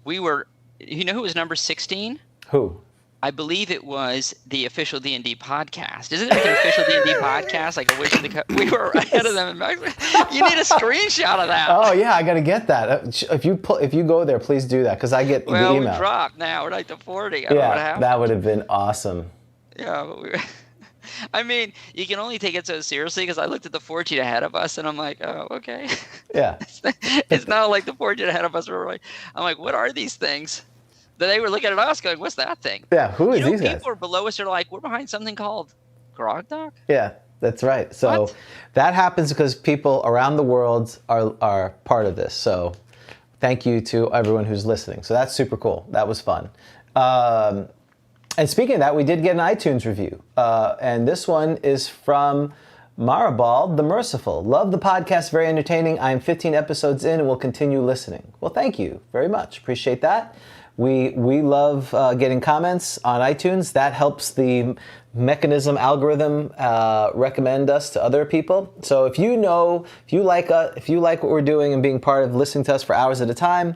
we were. You know who was number 16? Who? I believe it was the official D&D podcast. Isn't it like an official D&D podcast? Like a Wizard of the We were ahead of them in Mexico. You need a screenshot of that. Oh yeah, I got to get that. If you go there, please do that because I get the email. Well, we dropped now. We're like to 40. I don't know what happened. That would have been awesome. Yeah, but I mean, you can only take it so seriously because I looked at the 14 ahead of us and I'm like, oh, okay. Yeah. It's not like the 14 ahead of us were like, I'm like, what are these things? They were looking at us going, what's that thing? Yeah, who is these guys? People are below us are like, we're behind something called GROGTALK? Yeah, that's right. So What? that happens because people around the world are part of this. So thank you to everyone who's listening. So that's super cool. That was fun. And speaking of that, we did get an iTunes review. And this one is from Maribald the Merciful. Love the podcast, very entertaining. I am 15 episodes in and will continue listening. Well, thank you very much. Appreciate that. We love getting comments on iTunes. That helps the mechanism algorithm recommend us to other people. So if you like what we're doing and being part of listening to us for hours at a time,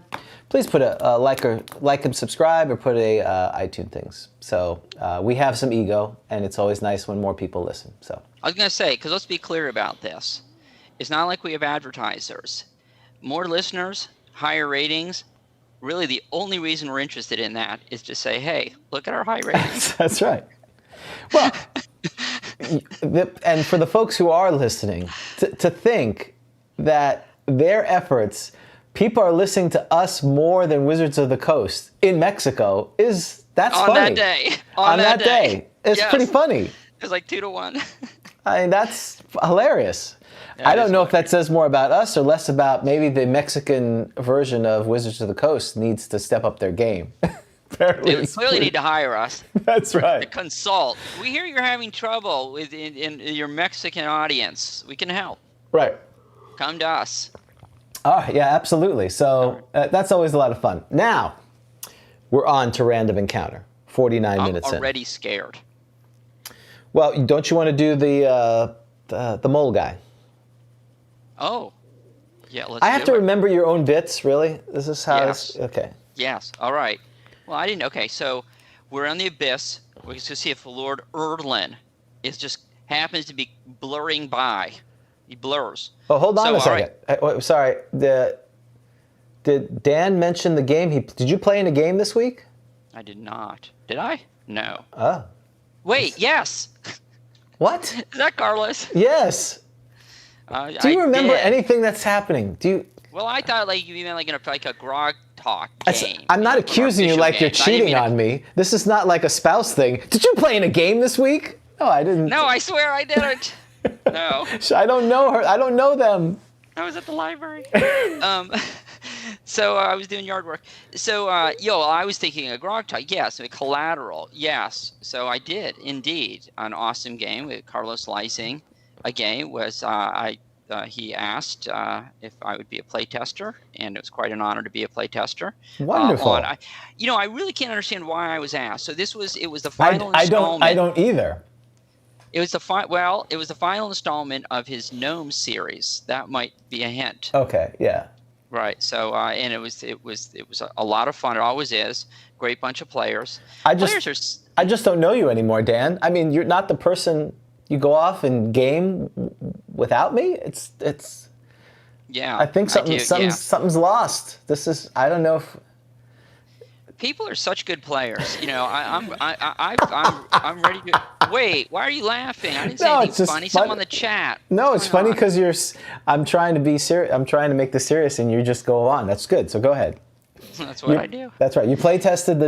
please put a like and subscribe or put a iTunes things. So we have some ego, and it's always nice when more people listen. So I was going to say, because let's be clear about this. It's not like we have advertisers. More listeners, higher ratings. Really, the only reason we're interested in that is to say, hey, look at our high ratings. That's right. Well, and for the folks who are listening, to think that their efforts, people are listening to us more than Wizards of the Coast in Mexico, that's on funny. That day. On that day. It's Yes. pretty funny. It's like 2-1. I mean, that's hilarious. I don't know if that says more about us or less about maybe the Mexican version of Wizards of the Coast needs to step up their game. Apparently They clearly need to hire us. That's To right. consult. We hear you're having trouble in your Mexican audience. We can help. Right. Come to us. Oh, yeah, absolutely. So that's always a lot of fun. Now, we're on to Random Encounter, 49 I'm minutes in. already scared. Well, don't you want to do the mole guy? Oh. Yeah, let's I have do to it. remember your own bits, really? This is how Yes. okay. Yes. All right. Well, I didn't. Okay, so we're on the abyss. We're going to see if Lord Erdlin happens to be blurring by. He blurs. Oh, hold on So, a all second. right. Sorry. Did Dan mention the game? Did you play in a game this week? I did not. Did I? No. Oh. Wait. Yes. What? Is that Carlos? Yes. Do you remember did. anything that's happening? Well, I thought like you meant like a GROGTALK game. I'm not you know, accusing you official like you're games. I didn't cheating mean on me. This is not like a spouse thing. Did you play in a game this week? No, I didn't. No, I swear I didn't. No. I don't know her. I don't know them. I was at the library. So I was doing yard work. So, I was thinking of GROGTALK. Yes, a Collateral. Yes. So I did, indeed. An awesome game with Carlos Lysing. A game was, he asked if I would be a playtester, and it was quite an honor to be a playtester. Wonderful. I really can't understand why I was asked. So it was the final I installment. don't either. It was the final installment of his Gnome series. That might be a hint. Okay, yeah. Right. So, and it was a lot of fun. It always is. Great bunch of players. I just don't know you anymore, Dan. I mean, you're not the person you go off and game without me. It's. Yeah. I think something's lost. I don't know if. People are such good players. I'm ready to. Wait, why are you laughing? I didn't say anything funny. Someone in the chat. No, it's funny because I'm trying to be serious. I'm trying to make this serious, and you just go on. That's good. So go ahead. That's what I do. That's right. You play tested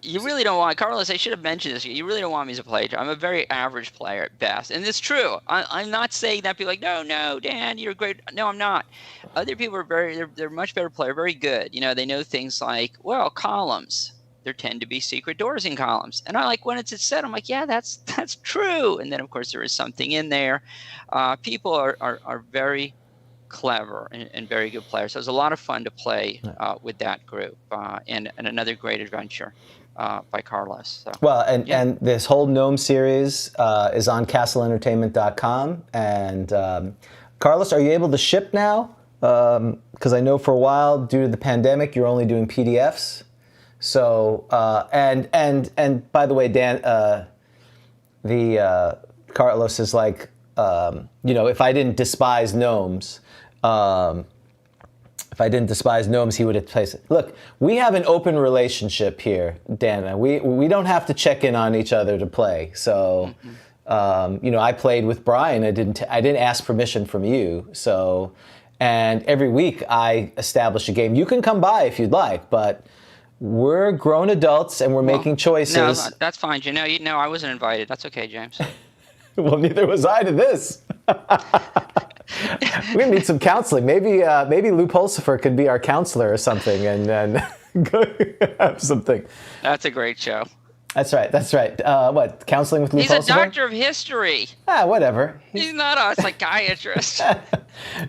You really don't want Carlos. I should have mentioned this. You really don't want me as a player. I'm a very average player at best, and it's true. I'm not saying that. People are like, no, Dan, you're great. No, I'm not. Other people are they're much better player, very good. You know, they know things like, well, columns. There tend to be secret doors in columns, and I like when it's set. I'm like, yeah, that's true. And then of course there is something in there. People are very clever and very good players. So it was a lot of fun to play with that group, and another great adventure by Carlos. So, well, and this whole Gnome series is on castleentertainment.com. And Carlos, are you able to ship now? Because I know for a while, due to the pandemic, you're only doing PDFs. So and by the way, Dan, Carlos is like, if I didn't despise gnomes. If I didn't despise gnomes, he would have placed it. Look, we have an open relationship here, Dana. We don't have to check in on each other to play. So, I played with Brian. I didn't ask permission from you. So, and every week I establish a game. You can come by if you'd like, but we're grown adults and we're making choices. No, that's fine. No, I wasn't invited. That's okay, James. Well, neither was I to this. We need some counseling. Maybe Lou Pulsifer could be our counselor or something, and go have something. That's a great show. That's right. What, counseling with Lou Pulsifer? He's a doctor of history. Whatever. He's not a psychiatrist.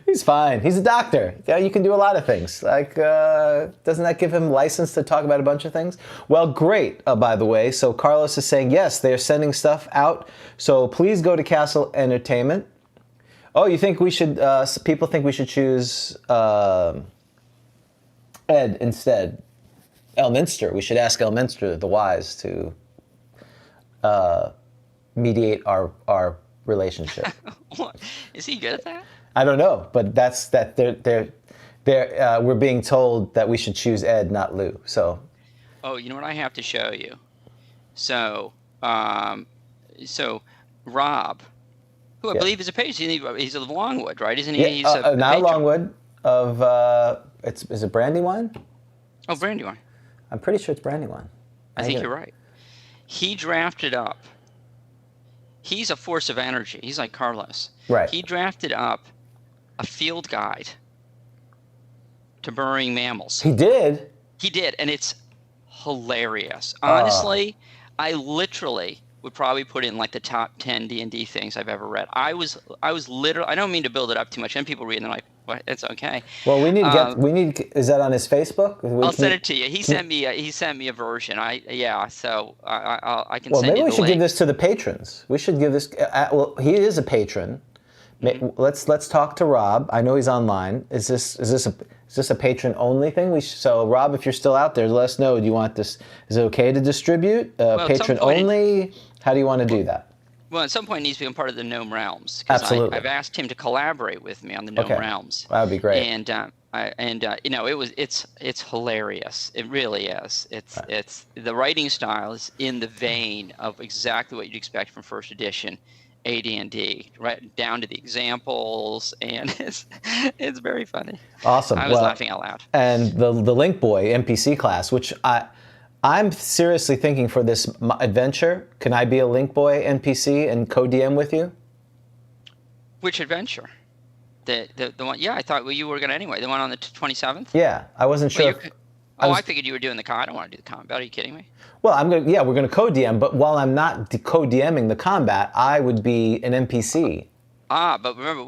He's fine. He's a doctor. Yeah, you can do a lot of things. Like, doesn't that give him license to talk about a bunch of things? Well, great, by the way. So Carlos is saying, yes, they're sending stuff out. So please go to Castle Entertainment. Oh, you think we should, people think we should choose Ed instead. Elminster. We should ask Elminster, the wise, to mediate our relationship. Is he good at that? I don't know, but we're being told that we should choose Ed, not Lou. So. Oh, you know what I have to show you? So Rob, who I believe is a patron, he's of Longwood, right? Isn't he? Yeah, He's a now patron. Longwood of is it Brandywine? Oh, Brandywine. I'm pretty sure it's Brandywine. I think you're right. He drafted up. He's a force of energy. He's like Carlos. Right. He drafted up a field guide to burying mammals. He did? He did, and it's hilarious. Honestly, I literally would probably put in like the top 10 D&D things I've ever read. I was literally, I don't mean to build it up too much, and people read and they're like, well, it's okay. Well, is that on his Facebook? I'll send it to you. He sent me a version. So I can send you the link. Well, maybe we should give this to the patrons. We should give this, well, he is a patron. Let's talk to Rob. I know he's online. Is this a patron only thing? So Rob, if you're still out there, let us know. Do you want this? Is it okay to distribute patron only? How do you want to do that? Well, at some point, it needs to become part of the Gnome Realms. Absolutely. I've asked him to collaborate with me on the Gnome Realms. That would be great. And it's hilarious. It really is. It's the writing style is in the vein of exactly what you'd expect from first edition AD&D, right down to the examples, and it's very funny. Awesome. I was laughing out loud. And the Link Boy NPC class, which I'm seriously thinking for this adventure, can I be a Link Boy NPC and co-DM with you? Which adventure? The one? Yeah, I thought you were going to anyway. The one on the 27th? Yeah, I wasn't sure. I figured you were doing the con. I don't want to do the combat. Are you kidding me? Well, we're going to co-DM, but while I'm not co-DMing the combat, I would be an NPC. But remember,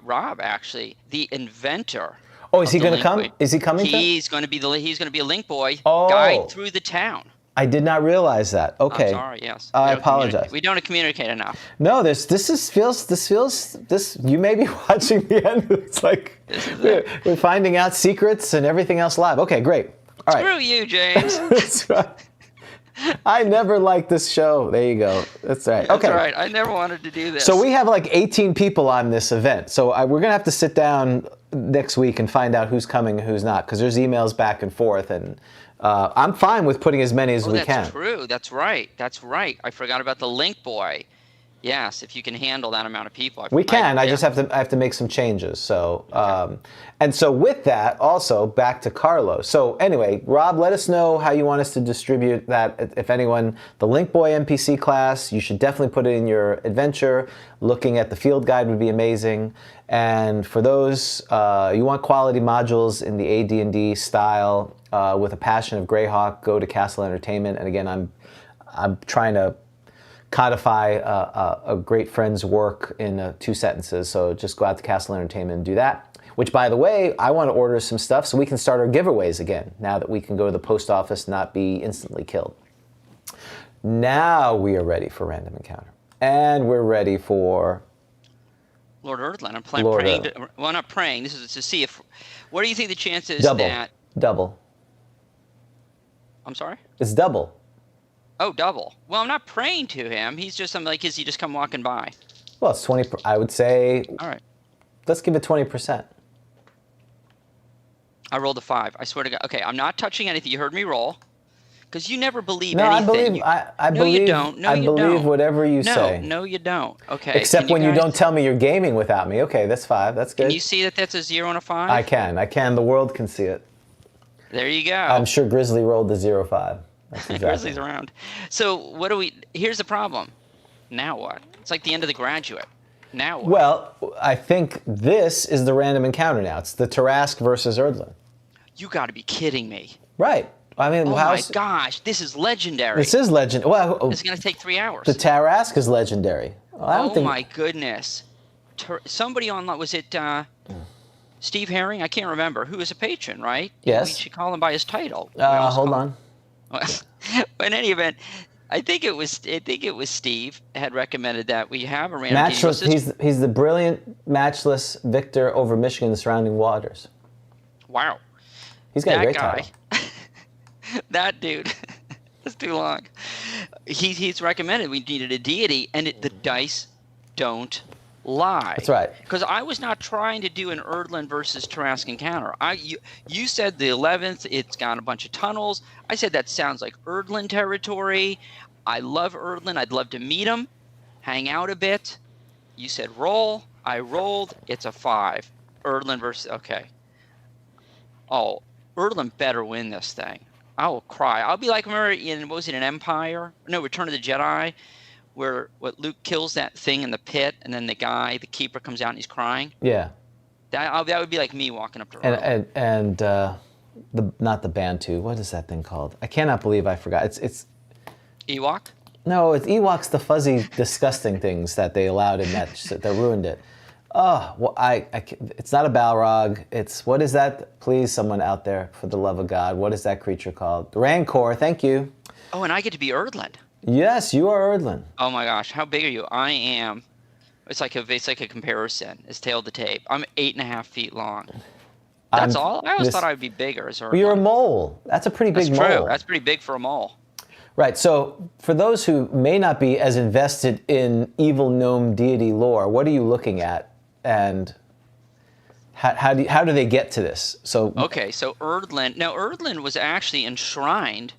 Rob actually, the inventor. Oh, is he going to come? Is he coming? He's going to be a Link Boy guide through the town. I did not realize that. Okay. I'm sorry. Yes. I apologize. We don't communicate enough. No, this feels. You may be watching the end. It's like we're finding out secrets and everything else live. Okay, great. All right. Screw you, James. That's right. I never liked this show. There you go. That's right. Okay. That's right. I never wanted to do this. So we have like 18 people on this event. So we're going to have to sit down next week and find out who's coming and who's not, because there's emails back and forth, and I'm fine with putting as many as we can. That's true. That's right. I forgot about the Link Boy. Yes, if you can handle that amount of people. We can. I just have to make some changes. So, and so with that, also back to Carlos. So anyway, Rob, let us know how you want us to distribute that. If anyone, the Link Boy NPC class, you should definitely put it in your adventure. Looking at the field guide would be amazing. And for those, you want quality modules in the AD&D style with a passion of Greyhawk, go to Castle Entertainment. And again, I'm trying to codify a great friend's work in 2 sentences. So just go out to Castle Entertainment and do that. Which, by the way, I want to order some stuff so we can start our giveaways again, now that we can go to the post office and not be instantly killed. Now we are ready for Random Encounter. And we're ready for Lord Erdlin. I'm praying. Well, not praying. This is to see if. What do you think the chances that? Double. I'm sorry? It's double. Oh, double. Well, I'm not praying to him. He's just something like, is he just come walking by? Well, it's 20. I would say. All right. Let's give it 20%. I rolled a 5. I swear to God. Okay, I'm not touching anything. You heard me roll. Because you never believe anything. I believe. You don't. No, I you believe don't. whatever you say. No, you don't. Okay. Except when you don't tell me you're gaming without me. Okay, that's 5. That's good. Can you see that that's a 0 and a 5? I can. The world can see it. There you go. I'm sure Grizzly rolled the 0-5. That's exactly. Grizzly's around. So what do we? Here's the problem. Now what? It's like the end of The Graduate. Now what? Well, I think this is the random encounter now. It's the Tarask versus Erdlin. You got to be kidding me. Right. I mean, oh my gosh, this is legendary. This is legendary. Well, it's going to take 3 hours. The Tarask is legendary. Well, my goodness. Somebody online, was it Steve Herring? I can't remember. Who is a patron, right? Yes. We should call him by his title. Hold on. In any event, I think it was Steve had recommended that we have a random matchless. He's the brilliant matchless victor over Michigan and the surrounding waters. Wow. He's got a great title. That dude. That's too long. He's recommended we needed a deity, and the dice don't lie. That's right. Because I was not trying to do an Erdlin versus Tarask encounter. You said the 11th, it's got a bunch of tunnels. I said that sounds like Erdlin territory. I love Erdlin. I'd love to meet him, hang out a bit. You said roll. I rolled. It's a 5. Erdlin versus. Okay. Oh, Erdlin better win this thing. I will cry. I'll be like, remember in, what was it, an Empire? No, Return of the Jedi, where Luke kills that thing in the pit, and then the keeper comes out and he's crying. Yeah. That would be like me walking up to Erdlin. And not the Bantu. What is that thing called? I cannot believe I forgot. It's Ewok? No, it's Ewoks, the fuzzy, disgusting things that they allowed in that ruined it. Oh, well, it's not a Balrog. What is that? Please, someone out there, for the love of God, what is that creature called? The Rancor, thank you. Oh, and I get to be Erdlin. Yes, you are Erdlin. Oh my gosh, how big are you? I am. It's like a comparison. It's tail to tape. I'm 8.5 feet long. That's all? I always thought I would be bigger as Erdlin. Well, you're a mole. That's a pretty big mole. That's true. That's pretty big for a mole. Right, so for those who may not be as invested in evil gnome deity lore, what are you looking at? And how do they get to this? Okay, so Erdlin was actually enshrined,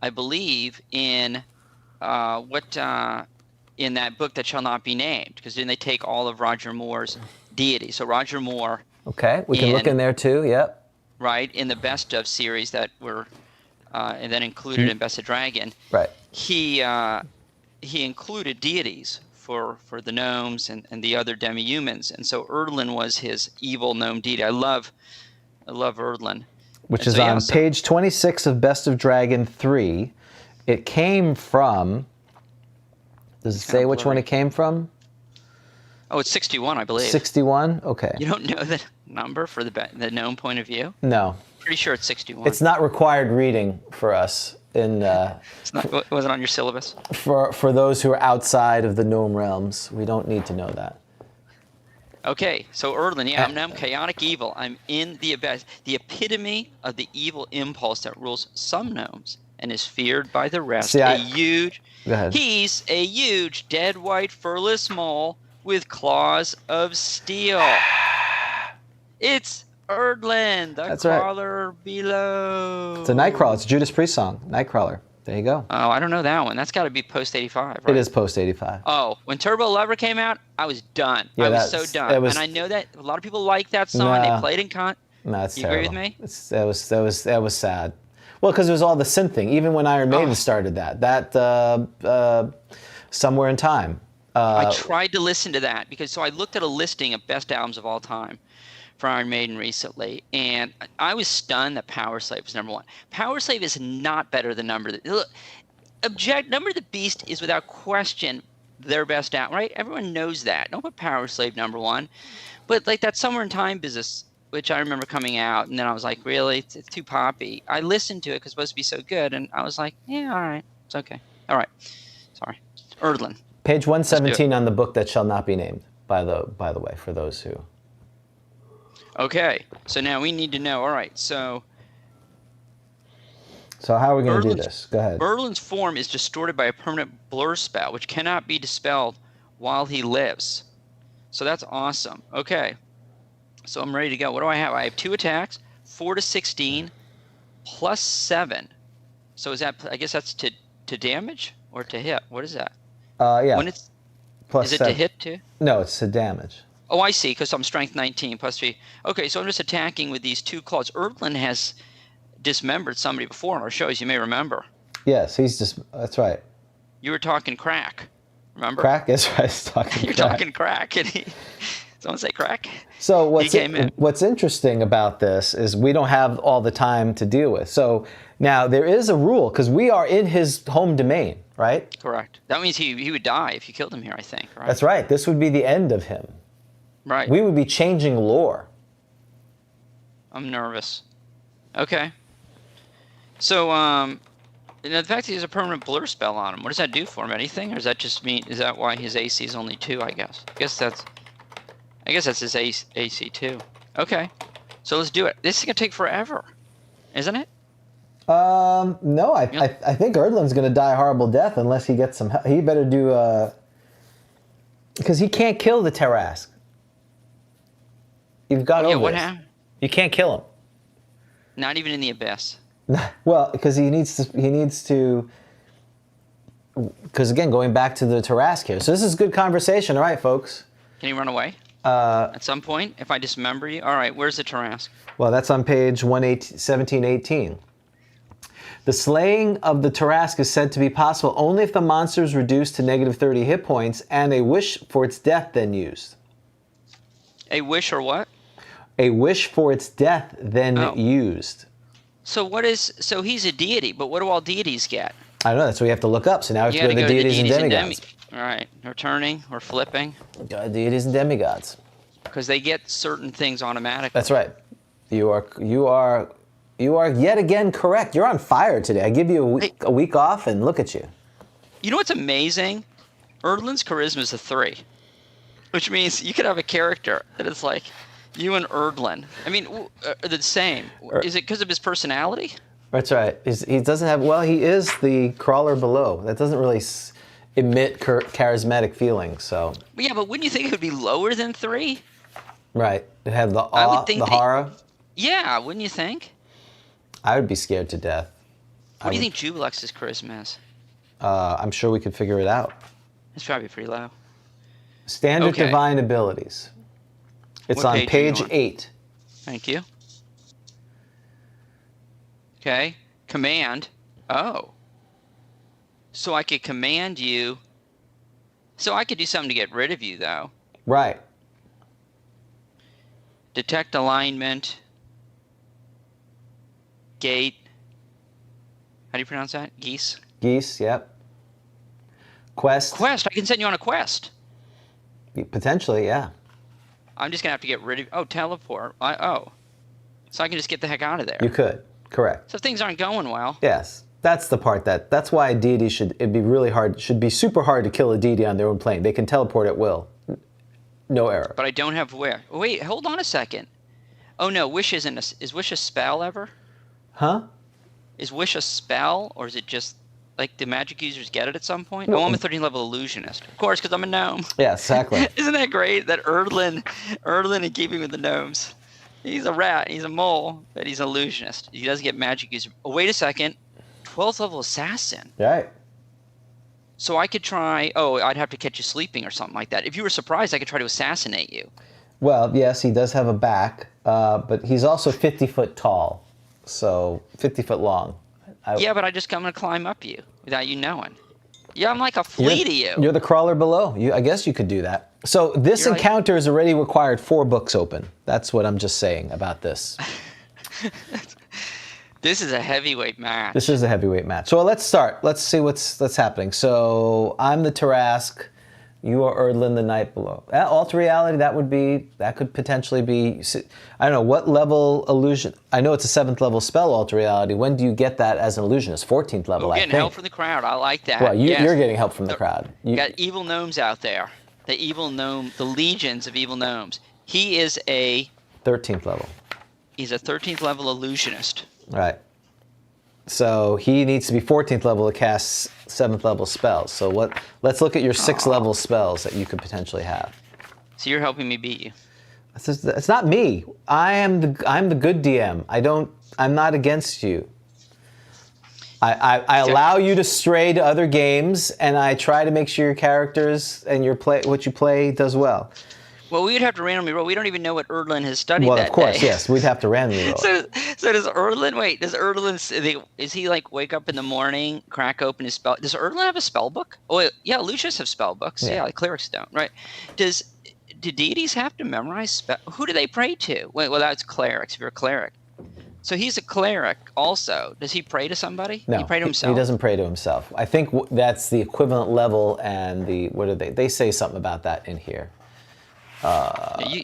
I believe, in in that book that shall not be named, because then they take all of Roger Moore's deities. So Roger Moore. Okay, we can look in there too. Yep. Right, in the Best of series that were and then included in Best of Dragon. Right. He included deities for the gnomes and the other demi-humans, and so Erdlin was his evil gnome deity. I love Erdlin. Which is on page 26 of Best of Dragon 3. It came from. Does it say which one it came from? Oh, it's 61, I believe. 61? Okay. You don't know the number for the gnome point of view? No. Pretty sure it's 61. It's not required reading for us. It wasn't on your syllabus? For those who are outside of the gnome realms, we don't need to know that. Okay, so Erdlin, I'm chaotic evil. I'm in the abyss, the epitome of the evil impulse that rules some gnomes and is feared by the rest. Go ahead. He's a huge, dead white furless mole with claws of steel. It's Erdlin, the crawler below. It's a Nightcrawler. It's a Judas Priest song, Nightcrawler. There you go. Oh, I don't know that one. That's got to be post 85, right? It is post 85. Oh, when Turbo Lover came out, I was done. Yeah, I was so done. And I know that a lot of people like that song. Nah. They played in No, it's You terrible. agree with me? That was sad. Well, because it was all the synthing. Even when Iron Maiden started that Somewhere in Time. I tried to listen to that because I looked at a listing of best albums of all time for Iron Maiden recently, and I was stunned that Power Slave was number one. Power Slave is not better than Number of the Beast is without question their best album, right? Everyone knows that. Don't put Power Slave number one. But like that Somewhere in Time business, which I remember coming out, and then I was like, really? It's too poppy. I listened to it because it's supposed to be so good, and I was like, yeah, all right. It's okay. All right. Sorry. Erdlin. Page 117 on the book that shall not be named, by the way, for those who... Okay. So now we need to know. All right. So how are we going to do this? Go ahead. Erdlin's form is distorted by a permanent blur spell, which cannot be dispelled while he lives. So that's awesome. Okay. So I'm ready to go. What do I have? I have 2 attacks, 4 to 16, plus 7. So is that? I guess that's to damage or to hit. What is that? Yeah. When it's plus is it 7. to hit too? No, it's to damage. Oh, I see. Because I'm strength 19 plus 3. Okay, so I'm just attacking with these 2 claws. Erdlin has dismembered somebody before in our shows. You may remember. Yes, that's right. You were talking crack. Remember? Crack is right. He's talking You're crack. talking crack, and someone say crack. So what's interesting about this is we don't have all the time to deal with. So now there is a rule because we are in his home domain, right? Correct. That means he would die if you killed him here, I think. Right? That's right. This would be the end of him. Right. We would be changing lore. I'm nervous. Okay. So the fact that he has a permanent blur spell on him, what does that do for him? Anything, or does that just mean? Is that why his AC is only 2? I guess that's his AC 2. Okay. So let's do it. This is gonna take forever, isn't it? No, I think Erdlin's going to die a horrible death unless he gets some help. He better do, because he can't kill the Tarrasque. You've got over what this. happened? You can't kill him. Not even in the abyss. Well, because he needs to, because again, going back to the Tarrasque here. So this is good conversation. All right, folks. Can he run away? At some point, if I dismember you? All right, where's the Tarrasque? Well, that's on page 1718. The slaying of the Tarrasque is said to be possible only if the monster is reduced to negative 30 hit points and a wish for its death then used. A wish or what? A wish for its death then used. So he's a deity, but what do all deities get? I don't know, that's what we have to look up. So now we have to go to the deities and demigods. All right, we're turning, we're flipping. Deities and demigods. Because they get certain things automatically. That's right. You are yet again correct. You're on fire today. I give you a week off, and look at you. You know what's amazing? Erdlin's charisma is a 3, which means you could have a character that is like you and Erdlin. I mean, the same. Is it because of his personality? That's right. He doesn't have. Well, he is the crawler below. That doesn't really emit charismatic feelings. So. Yeah, but wouldn't you think it would be lower than 3? Right. It had the awe, the horror. Yeah, wouldn't you think? I would be scared to death. What do you think Jubilex's charisma is? I'm sure we could figure it out. It's probably pretty low. Standard divine abilities. It's on page 8. Thank you. Okay. Command. Oh. So I could command you. So I could do something to get rid of you, though. Right. Detect alignment. Gate. How do you pronounce that? Geese? Geese, yep. Quest. Quest. I can send you on a quest. Potentially, yeah. I'm just going to have to get rid of... Oh, teleport. So I can just get the heck out of there. You could. Correct. So things aren't going well. Yes. That's the part that's why a deity it'd be really hard, should be super hard to kill a deity on their own plane. They can teleport at will. No error. But I don't have where. Wait, hold on a second. Oh no, Wish isn't is Wish a spell ever? Huh? Is Wish a spell, or is it just like the magic users get it at some point? No. Oh, I'm a 13th level illusionist. Of course, because I'm a gnome. Yeah, exactly. Isn't that great that Erdlin in keeping with the gnomes? He's a rat, he's a mole, but he's an illusionist. He doesn't get magic users. Oh, wait a second. 12th level assassin. Right. So I could try. Oh, I'd have to catch you sleeping or something like that. If you were surprised, I could try to assassinate you. Well, yes, he does have a back, but he's also 50 foot tall, so 50 foot long. Yeah, but I just come and climb up you without you knowing. Yeah, I'm like a flea to you. You're the crawler below. I guess you could do that. So this encounter has already required 4 books open. That's what I'm just saying about this. This is a heavyweight match. This is a heavyweight match. So let's start. Let's see what's happening. So I'm the Tarask. You are Erdlin, the Night Below. Alter reality, that could potentially be, I don't know, what level illusion? I know it's a 7th level spell, alter reality. When do you get that as an illusionist? 14th level, I think. Getting help from the crowd. I like that. Well, you're getting help from the crowd. You got evil gnomes out there. The legions of evil gnomes. He is a 13th level. He's a 13th level illusionist. Right. So he needs to be 14th level to cast 7th level spells. So let's look at your 6th level spells that you could potentially have. So you're helping me beat you. It's not me. I'm the good DM. I'm not against you. I allow you to stray to other games, and I try to make sure your characters and what you play does well. Well, we would have to randomly roll. We don't even know what Erdlin has studied that day. Well, of course, yes. We'd have to randomly roll. So does Erdlin, does he like wake up in the morning, crack open his spell? Does Erdlin have a spell book? Oh, yeah, Lucius have spell books. Yeah, like clerics don't, right? Do deities have to memorize spell? Who do they pray to? Well, that's clerics, if you're a cleric. So he's a cleric also. Does he pray to somebody? No, he pray to himself? He doesn't pray to himself. I think that's the equivalent level, and they say something about that in here.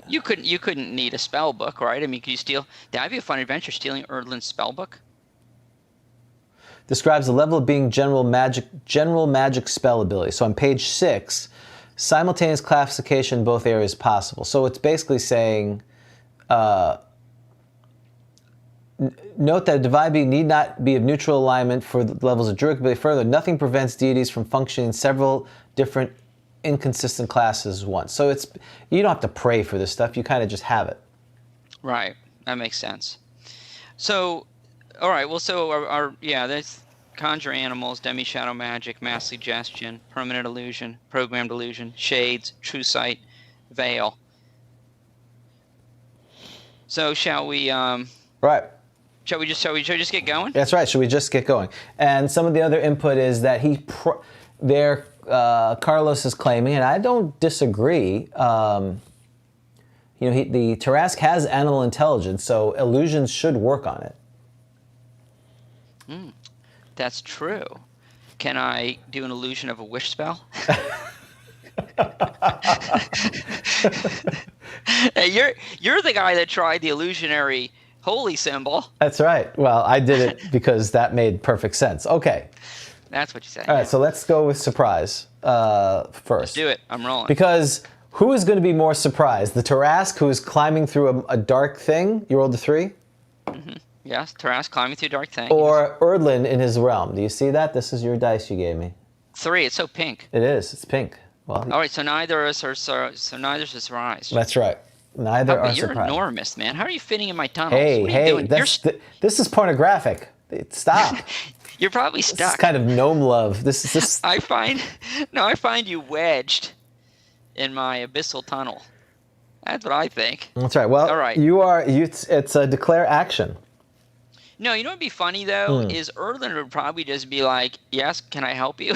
You couldn't need a spell book, right? I mean, could you steal? That'd be a fun adventure, stealing Erdlin's spell book. Describes the level of being general magic spell ability. So on page 6, simultaneous classification in both areas possible. So it's basically saying, note that a divine being need not be of neutral alignment for the levels of druidic ability. Further, nothing prevents deities from functioning in several different inconsistent classes once. So you don't have to pray for this stuff. You kind of just have it. Right. That makes sense. So, all right. Well, so there's conjure animals, demi-shadow magic, mass suggestion, permanent illusion, programmed illusion, shades, true sight, veil. So shall we? Right. Shall we just get going? That's right. Should we just get going? And some of the other input is that Carlos is claiming, and I don't disagree. The Tarask has animal intelligence, so illusions should work on it. That's true. Can I do an illusion of a wish spell? Hey, you're the guy that tried the illusionary holy symbol. That's right. Well, I did it because that made perfect sense. Okay. That's what you said. All right, so let's go with surprise first. Let's do it. I'm rolling. Because who is going to be more surprised? The Tarask, who is climbing through a dark thing? You rolled a 3? Mm-hmm. Yes, Tarask climbing through a dark thing. Or Erdlin in his realm. Do you see that? This is your dice you gave me. 3. It's so pink. It is. It's pink. Well. All right, so neither's surprised. That's right. Neither are you're surprised. enormous, man. How are you fitting in my tunnels? Hey, what are you doing? This is pornographic. Stop. You're probably stuck. This is kind of gnome love. This. I find you wedged in my abyssal tunnel. That's what I think. That's right. Well, all right. It's a declare action. No, you know what'd be funny though is Erdlin would probably just be like, "Yes, can I help you?"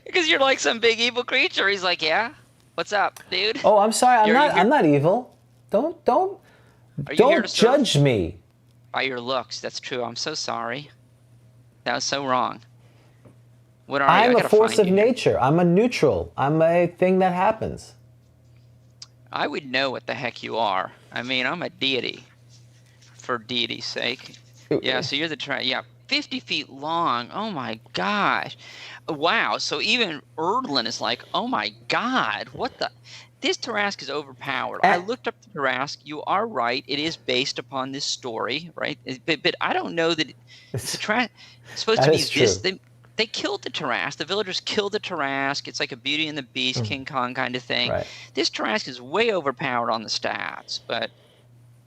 Because you're like some big evil creature. He's like, "Yeah, what's up, dude?" Oh, I'm sorry. I'm not evil. Don't judge me. By your looks, that's true. I'm so sorry. That was so wrong. What are you? I'm a force of nature. I'm a neutral. I'm a thing that happens. I would know what the heck you are. I mean, I'm a deity. For deity's sake. Yeah, so you're the 50 feet long. Oh my gosh. Wow. So even Erdlin is like, oh my God, what the? This Tarask is overpowered. I looked up the Tarask. You are right. It is based upon this story, right? But I don't know that it's supposed to be this. They killed the Tarask. The villagers killed the Tarask. It's like a Beauty and the Beast, King Kong kind of thing. Right. This Tarask is way overpowered on the stats, but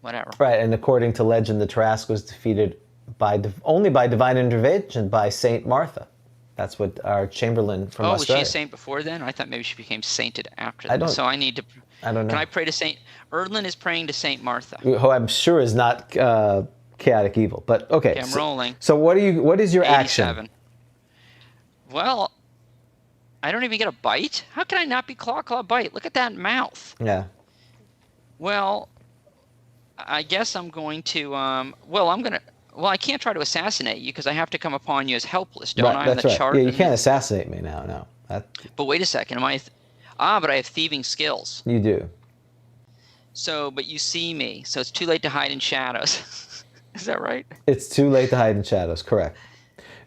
whatever. Right, and according to legend, the Tarask was defeated only by divine intervention by Saint Martha. That's what our Chamberlain from Australia. Was she a saint before then? I thought maybe she became sainted after I that. So I need to. I don't know. Can I pray to Saint? Erdlin is praying to Saint Martha. Who I'm sure is not chaotic evil, but okay. I'm rolling. So what is your 87. action? Well, I don't even get a bite. How can I not be claw bite? Look at that mouth. Yeah. Well, I guess I'm going to. Well, I can't try to assassinate you because I have to come upon you as helpless, don't I? That's on the right. chart. Yeah, you can't assassinate me now. No. But wait a second. But I have thieving skills. You do. So, but you see me, so it's too late to hide in shadows. Is that right? It's too late to hide in shadows. Correct.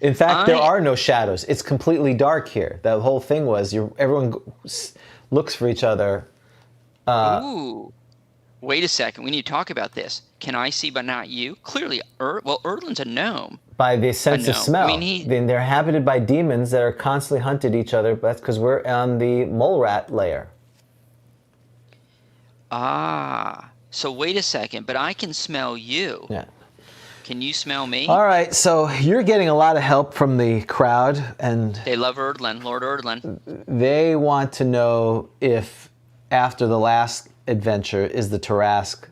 In fact, there are no shadows. It's completely dark here. The whole thing was everyone looks for each other. Ooh. Wait a second. We need to talk about this. Can I see but not you? Clearly, Erdlin's a gnome. By the sense of smell. I mean, they're inhabited by demons that are constantly hunted each other. But that's because we're on the mole rat layer. So wait a second. But I can smell you. Yeah. Can you smell me? All right, so you're getting a lot of help from the crowd, and they love Erdlin, Lord Erdlin. They want to know if, after the last adventure, is the Tarrasque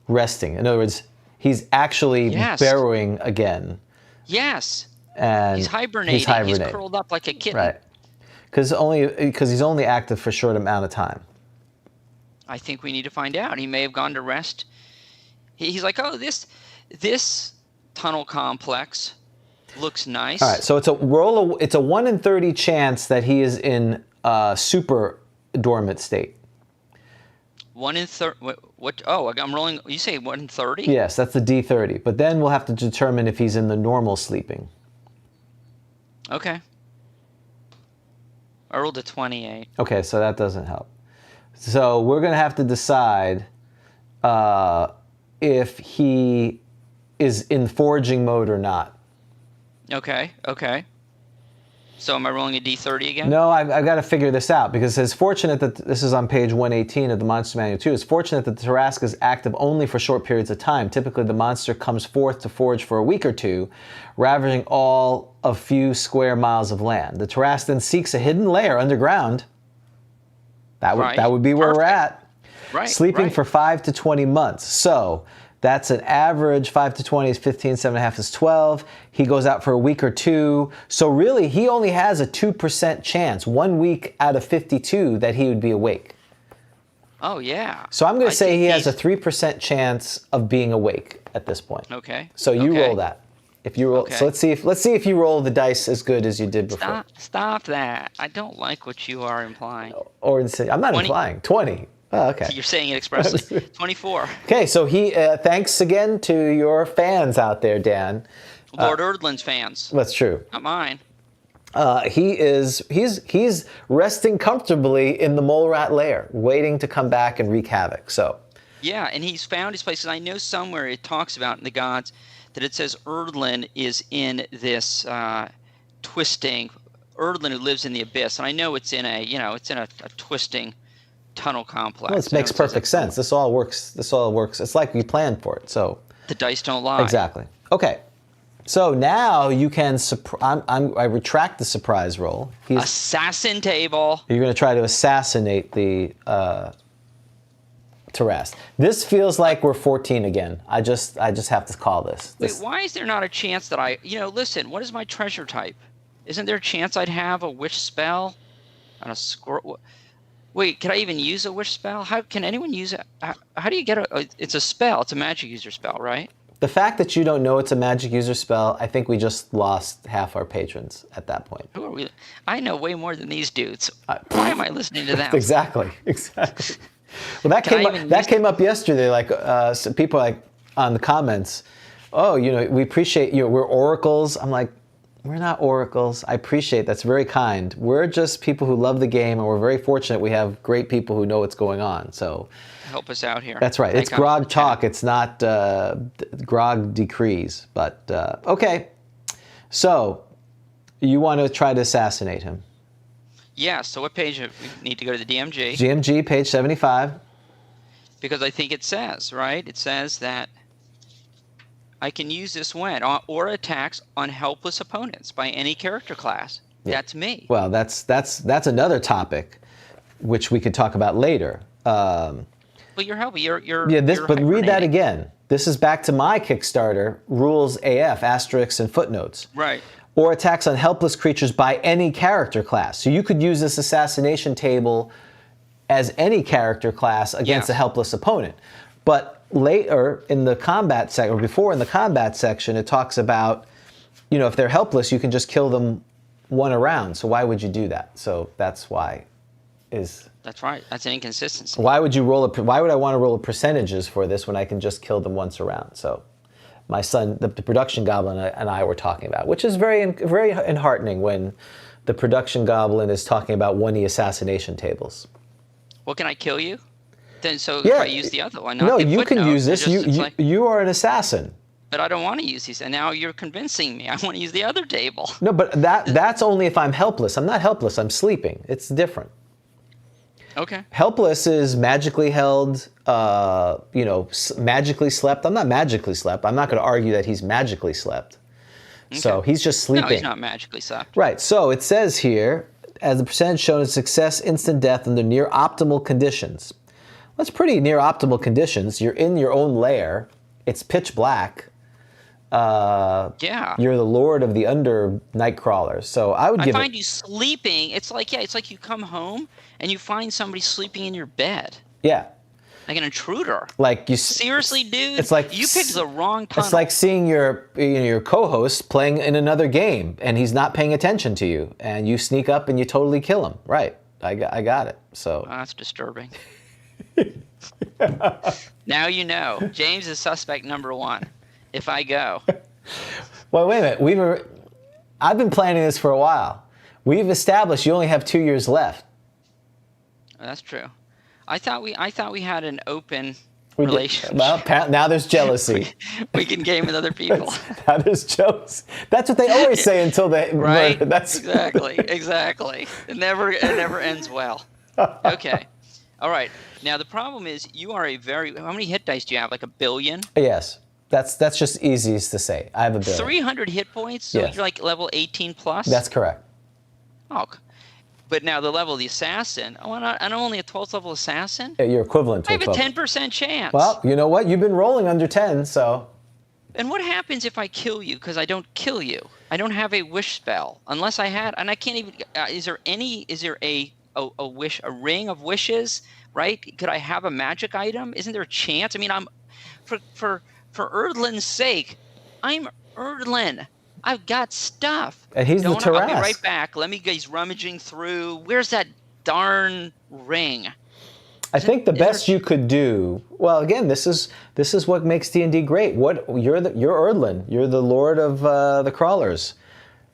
resting. In other words, he's actually burrowing again. Yes. And he's hibernating. He's curled up like a kitten. Right. Because he's only active for a short amount of time. I think we need to find out. He may have gone to rest. He's like, oh, this tunnel complex looks nice. All right, so it's a 1 in 30 chance that he is in a super dormant state. 1 in 30. What? Oh, I'm rolling. You say 1 in 30? Yes, that's the D30. But then we'll have to determine if he's in the normal sleeping. Okay. I rolled a 28. Okay, so that doesn't help. So we're going to have to decide if he is in foraging mode or not. Okay. So am I rolling a D30 again? No, I've got to figure this out because it's fortunate that this is on page 118 of the Monster Manual 2. It's fortunate that the Tarrasque is active only for short periods of time. Typically, the monster comes forth to forage for a week or two, ravaging all of few square miles of land. The Tarrasque then seeks a hidden lair underground. That would be where we're at. Right. Sleeping for 5 to 20 months. So that's an average. 5 to 20 is 15, 7.5 is 12. He goes out for a week or two. So really, he only has a 2% chance, 1 week out of 52, that he would be awake. Oh, yeah. So I'm going to say he has a 3% chance of being awake at this point. Okay. So you roll that. If you roll, okay. So let's see if you roll the dice as good as you did before. Stop that. I don't like what you are implying. Or I'm not 20. Implying. 20. Oh, okay. You're saying it expressly. 24. Okay, so thanks again to your fans out there, Dan. Lord Erdlin's fans. That's true. Not mine. He's resting comfortably in the mole rat lair, waiting to come back and wreak havoc. So. Yeah, and he's found his place. And I know somewhere it talks about in the gods that it says Erdlin is in this twisting. Erdlin who lives in the abyss, and I know it's in a twisting tunnel complex. Well, this makes perfect sense. This all works. It's like we planned for it. So the dice don't lie. Exactly. Okay. So now you can. I retract the surprise roll. Assassin table. You're going to try to assassinate the Tarrasque. This feels like we're 14 again. I just have to call this. Wait, why is there not a chance that listen? What is my treasure type? Isn't there a chance I'd have a wish spell on a squirrel? Wait, could I even use a wish spell? How can anyone use it? How do you get it's a spell. It's a magic user spell, right? The fact that you don't know it's a magic user spell, I think we just lost half our patrons at that point. Who are we? I know way more than these dudes. Why am I listening to them? Exactly. Well, that came up yesterday. Like some people on the comments, oh, we appreciate you. We're oracles. I'm like, we're not oracles. I appreciate that's very kind. We're just people who love the game, and we're very fortunate we have great people who know what's going on. So help us out here. That's right. It's GROGTALK. It's not Grog Decrees. But okay. So you want to try to assassinate him? Yeah. So what page? We need to go to the DMG. DMG, page 75. Because I think it says, right? It says that I can use this when or attacks on helpless opponents by any character class. Yeah. That's me. Well, that's another topic, which we could talk about later. But you're helping. You're but read that again. This is back to my Kickstarter rules AF asterisks and footnotes. Right. Or attacks on helpless creatures by any character class. So you could use this assassination table as any character class against a helpless opponent. But later in the combat section, or before in the combat section, it talks about, if they're helpless, you can just kill them one a round. So why would you do that? So that's why That's right. That's an inconsistency. Why would I want to roll percentages for this when I can just kill them once a round? So my son, the production goblin and I were talking about, which is very enheartening when the production goblin is talking about 1E assassination tables. Well, can I kill you? Then if I use the other one. No, you can use this. You are an assassin. But I don't want to use these. And now you're convincing me. I want to use the other table. No, but that's only if I'm helpless. I'm not helpless. I'm sleeping. It's different. Okay. Helpless is magically held, magically slept. I'm not magically slept. I'm not going to argue that he's magically slept. Okay. So he's just sleeping. No, he's not magically slept. Right. So it says here, as the percentage shown is success, instant death under near optimal conditions. That's pretty near optimal conditions. You're in your own lair. It's pitch black. You're the lord of the under night crawlers. So I find you sleeping. It's like you come home and you find somebody sleeping in your bed. Yeah. Like an intruder. Like you seriously, dude. It's like you picked the wrong tunnel. It's like seeing your co-host playing in another game and he's not paying attention to you, and you sneak up and you totally kill him. Right. I got it. So that's disturbing. Now you know. James is suspect number 1. If I go. Well, wait a minute. I've been planning this for a while. We've established you only have 2 years left. That's true. I thought we had an open relationship. Well, now there's jealousy. we can game with other people. Now there's jealousy. That's what they always say until they right. Murder. That's exactly. It never ends well. Okay. All right. Now the problem is you are how many hit dice do you have? Like 1 billion? Yes. That's just easiest to say. I have 1 billion. 300 hit points? So you're like level 18 plus? That's correct. Oh. But now the level of the assassin, and I'm only a 12th level assassin? Yeah, you're equivalent to I have a 10% chance. Well, you know what? You've been rolling under 10, so. And what happens if I kill you? Because I don't kill you. I don't have a wish spell. Unless I had, and I can't even, is there a wish, a ring of wishes, right? Could I have a magic item? Isn't there a chance? I mean, for Erdlin's sake, I'm Erdlin. I've got stuff. And he's the Tarrasque. I'll be right back. He's rummaging through. Where's that darn ring? I think the best you could do. Well, again, this is what makes D&D great. You're Erdlin. You're the lord of the crawlers.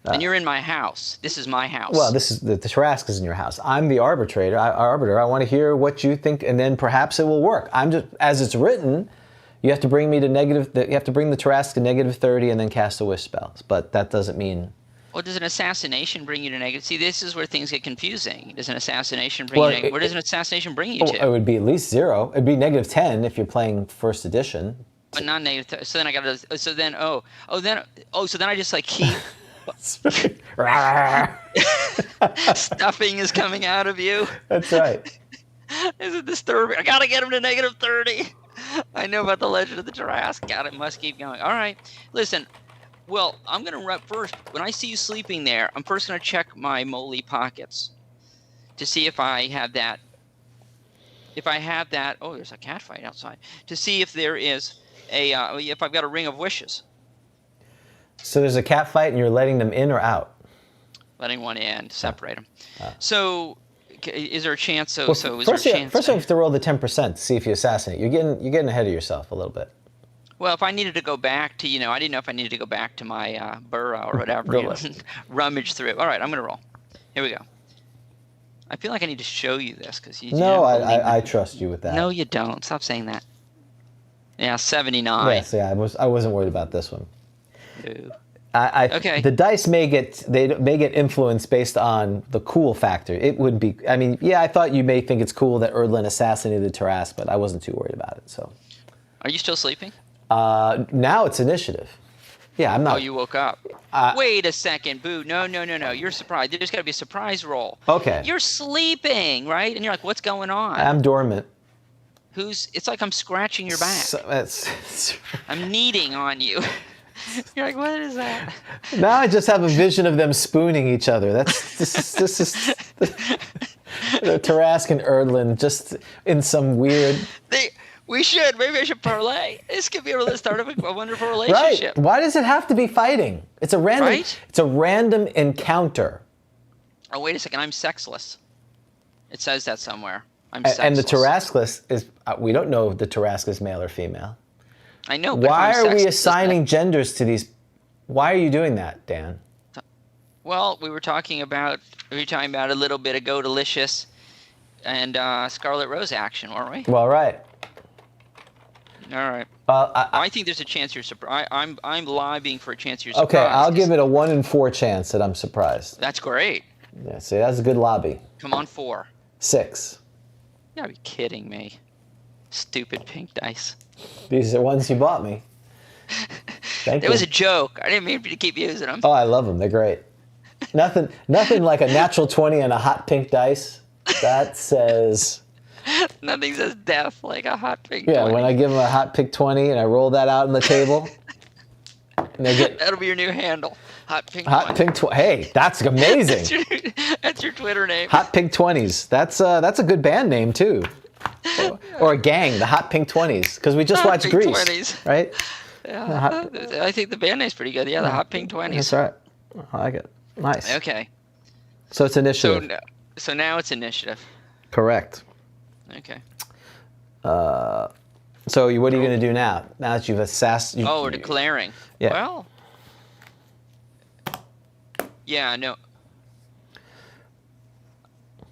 And you're in my house. This is my house. Well, this is the Tarrasque is in your house. I'm the arbiter. I want to hear what you think, and then perhaps it will work. I'm just as it's written. You have to bring me to you have to bring the Tarrasque to -30 and then cast a wish spell. But that doesn't mean. Well, does an assassination bring you to negative? See, this is where things get confusing. Does an assassination bring you negative? Where does an assassination bring you to? It would be at least 0. It'd be -10 if you're playing first edition. But not negative. So then I got to. So then So then I just keep. Stuffing is coming out of you. That's right. Is it disturbing? I gotta get him to -30. I know about the Legend of the Tarrasque. God, it must keep going. All right. Listen, well, I'm going to run first. When I see you sleeping there, I'm first going to check my moly pockets to see if I have that. Oh, there's a cat fight outside. To see if there is if I've got a ring of wishes. So there's a cat fight and you're letting them in or out? Letting one in, separate them. So... Is there a chance? First you have to roll the 10% to see if you assassinate. You're getting ahead of yourself a little bit. Well, if I needed to go back to, I didn't know if I needed to go back to my burrow or whatever, rummage through. All right, I'm going to roll. Here we go. I feel like I need to show you this because you. No, I trust you with that. No, you don't. Stop saying that. Yeah, 79. Yes, yeah, I wasn't worried about this one. No. Okay. The dice may get influenced based on the cool factor. It wouldn't be. I mean, yeah, I thought you may think it's cool that Erdlin assassinated Tarrasque, but I wasn't too worried about it. So, are you still sleeping? Now it's initiative. Yeah, I'm not. Oh, you woke up. Wait a second, Boo. No. You're surprised. There's got to be a surprise roll. Okay. You're sleeping, right? And you're like, what's going on? I'm dormant. It's like I'm scratching your back. So, I'm kneading on you. You're like, what is that? now I just have a vision of them spooning each other. This is Tarask and Erdlin just in some weird. Maybe I should parlay. This could be the start of a wonderful relationship. Right. Why does it have to be fighting? It's a random. Right? It's a random encounter. Oh, wait a second. I'm sexless. It says that somewhere. I'm sexless. And the Taraskless is. We don't know if the Tarask is male or female. I know. But why are we sexless, assigning genders to these? Why are you doing that, Dan? Well, we were talking about a little bit of Go Delicious and Scarlet Rose action, weren't we? Well, right. All right. I think there's a chance you're surprised. I'm lobbying for a chance you're surprised. Okay, I'll give it a 1 in 4 chance that I'm surprised. That's great. Yeah, see, that's a good lobby. Come on, 4. 6. You gotta be kidding me. Stupid pink dice. These are ones you bought me. Thank you. It was a joke. I didn't mean to keep using them. Oh, I love them. They're great. Nothing like a natural 20 and a hot pink dice. That says... Nothing says death like a hot pink 20. when I give them a hot pink 20 and I roll that out on the table. And they get That'll be your new handle. Hot pink 20. Hey, that's amazing. That's your Twitter name. Hot Pink 20s. That's a good band name too. Or a gang, the Hot Pink 20s, because we just watched Grease, 20s. right? Yeah, I think the band name's pretty good. Yeah, the Hot Pink 20s. That's right. I like it. Nice. Okay. So it's initiative. So now it's initiative. Correct. Okay. So what are you going to do now? Now that you've assessed... we're declaring. Yeah. Well... Yeah, no.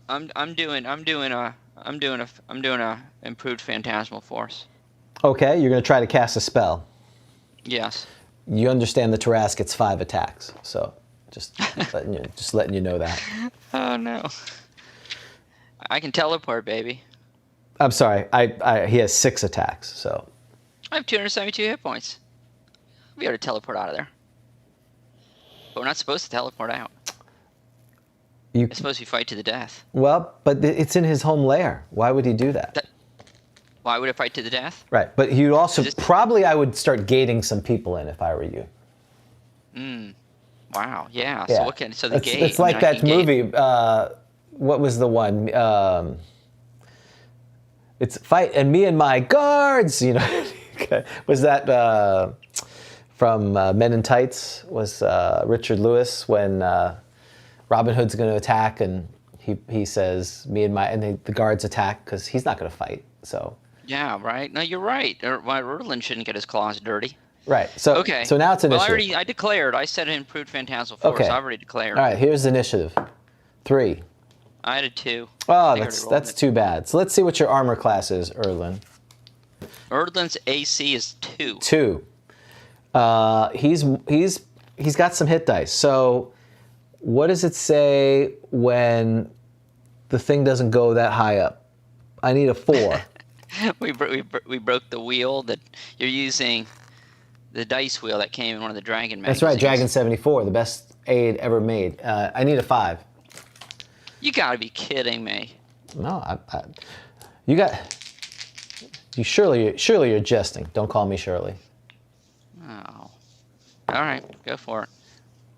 I'm doing a improved phantasmal force. Okay, you're going to try to cast a spell. Yes. You understand the Tarask gets 5 attacks, so just letting you know that. Oh no. I can teleport, baby. I'm sorry. He has 6 attacks, so. I have 272 hit points. I'll be able to teleport out of there. But we're not supposed to teleport out. It's supposed to be fight to the death. Well, but it's in his home lair. Why would he do that? Why would it fight to the death? Right, but he'd also probably I would start gating some people in if I were you. Wow. Yeah. Yeah. So the gate. It's like that movie. What was the one? It's fight and me and my guards. You know, was that from Men in Tights? Was Richard Lewis when Robin Hood's going to attack and he says me and my and the guards attack because he's not going to fight. So. Yeah. Right. No, you're right. Erlen shouldn't get his claws dirty. Right. So okay. So now it's initiative. Well, I declared. I said improved phantasmal force. Okay. I've already declared. All right. Here's initiative. 3. I had a 2. Oh, that's too bad. So let's see what your armor class is, Erdlin. Erdlin's AC is 2. 2. He's got some hit dice. So what does it say when the thing doesn't go that high up? I need a 4. we broke the wheel that you're using. The dice wheel that came in one of the Dragon magazines. That's right, Dragon 74, the best aid ever made. I need a 5. You gotta be kidding me. No, surely you're jesting. Don't call me Shirley. Oh. All right, go for it.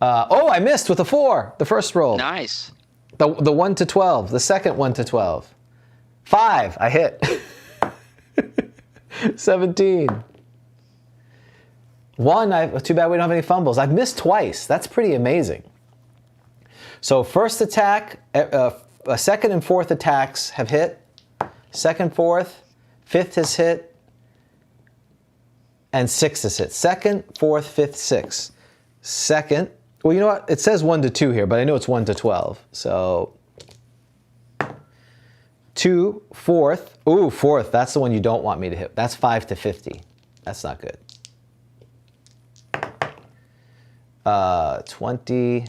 I missed with a 4, the first roll. Nice. The 1 to 12, the second 1 to 12. 5, I hit. 17. 1, too bad we don't have any fumbles. I've missed twice. That's pretty amazing. So first attack, second and fourth attacks have hit. Second, fourth, fifth has hit. And 6 has hit. Second, fourth, fifth, 6. Second, well, you know what? It says 1 to 2 here, but I know it's 1 to 12. So 2, fourth. Ooh, fourth. That's the one you don't want me to hit. That's 5 to 50. That's not good. 20,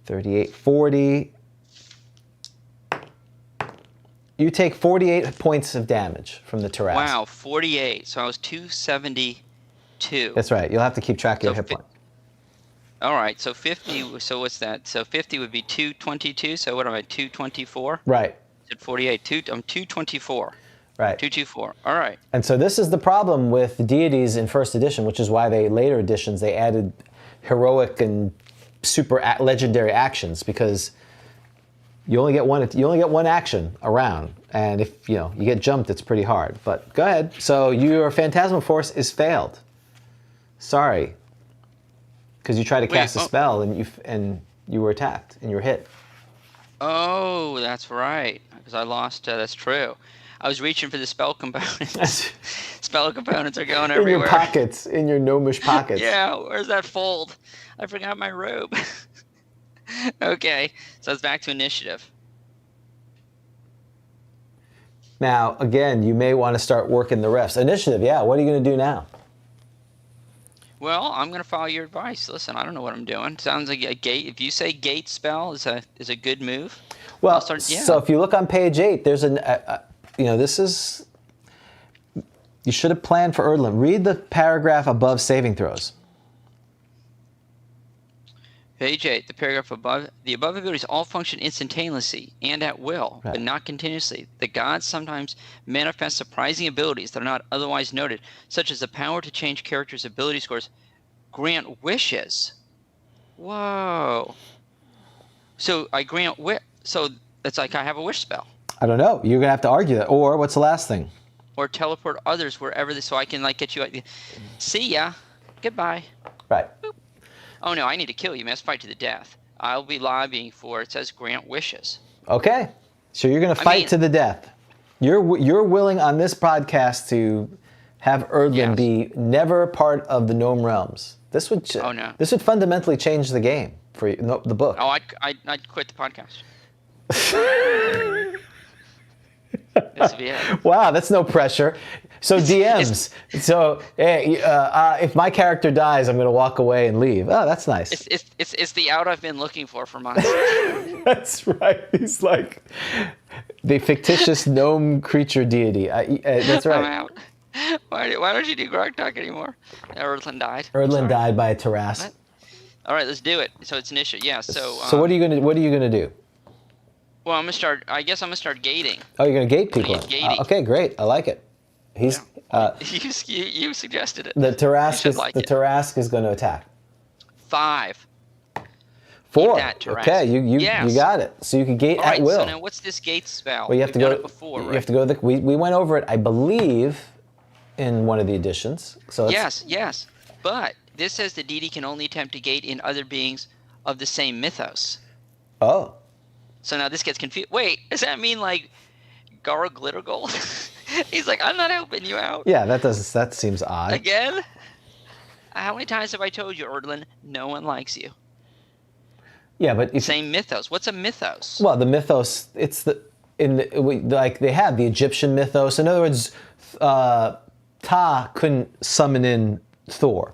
38, 40, You take 48 points of damage from the Tarrasque. Wow, 48. So I was 272. That's right. You'll have to keep track of your So hit point. All right, so 50, so what's that? So 50 would be 222, so what am I, 224? Right. At 48, I'm 224. Right. 224, all right. And so this is the problem with the Deities in first edition, which is why later editions they added heroic and super legendary actions, because you only get one action around, and if you get jumped, it's pretty hard. But go ahead. So your Phantasmal Force is failed. Sorry. Because you tried to cast a spell and you were attacked and you were hit. Oh, that's right. Because I lost. That's true. I was reaching for the spell components. Spell components are going everywhere. In your pockets, in your gnomish pockets. Yeah, where's that fold? I forgot my robe. Okay, so it's back to initiative. Now, again, you may want to start working the refs. Initiative, yeah. What are you going to do now? Well, I'm going to follow your advice. Listen, I don't know what I'm doing. Sounds like a gate. If you say gate spell is a good move. Well, so if you look on page 8, there's this is, you should have planned for Erdlin. Read the paragraph above saving throws. Page 8, the paragraph above. The above abilities all function instantaneously and at will, but not continuously. The gods sometimes manifest surprising abilities that are not otherwise noted, such as the power to change characters' ability scores, grant wishes. Whoa. So I grant so it's like I have a wish spell. I don't know. You're going to have to argue that. Or what's the last thing? Or teleport others wherever, so I can get you. See ya. Goodbye. Right. Boop. Oh no, I need to kill you. Must fight to the death. I'll be lobbying for, it says grant wishes. Okay. So you're going to fight to the death. You're willing on this podcast to have Erdlin be never part of the Gnome Realms. This would This would fundamentally change the game for you, the book. Oh, I'd quit the podcast. This would be it. Wow, that's no pressure. So DMs. If my character dies, I'm going to walk away and leave. Oh, that's nice. It's the out I've been looking for months. That's right. He's like the fictitious gnome creature deity. That's right. I'm out. Why don't you do GROGTALK anymore? Erdlin died. Erdlin died by a Tarrasque. All right, let's do it. So it's initiative. Yeah. So what are you gonna do? Well, I guess I'm gonna start gating. Oh, you're gonna gate people. Okay, great. I like it. He's you suggested it. The Tarrasque is going to attack. 5. 4. Okay, you got it. So you can gate at will. So now what's this gate spell? Well, you have to go before, right? You have to go. We went over it, I believe, in one of the editions. So yes. But this says the deity can only attempt to gate in other beings of the same mythos. Oh. So now this gets confused. Wait, does that mean like Garglittergold? He's like, I'm not helping you out. Yeah, that seems odd. Again? How many times have I told you, Erdlin, no one likes you? Yeah, but same mythos. What's a mythos? Well, the mythos, it's they have the Egyptian mythos. In other words, Ta couldn't summon in Thor.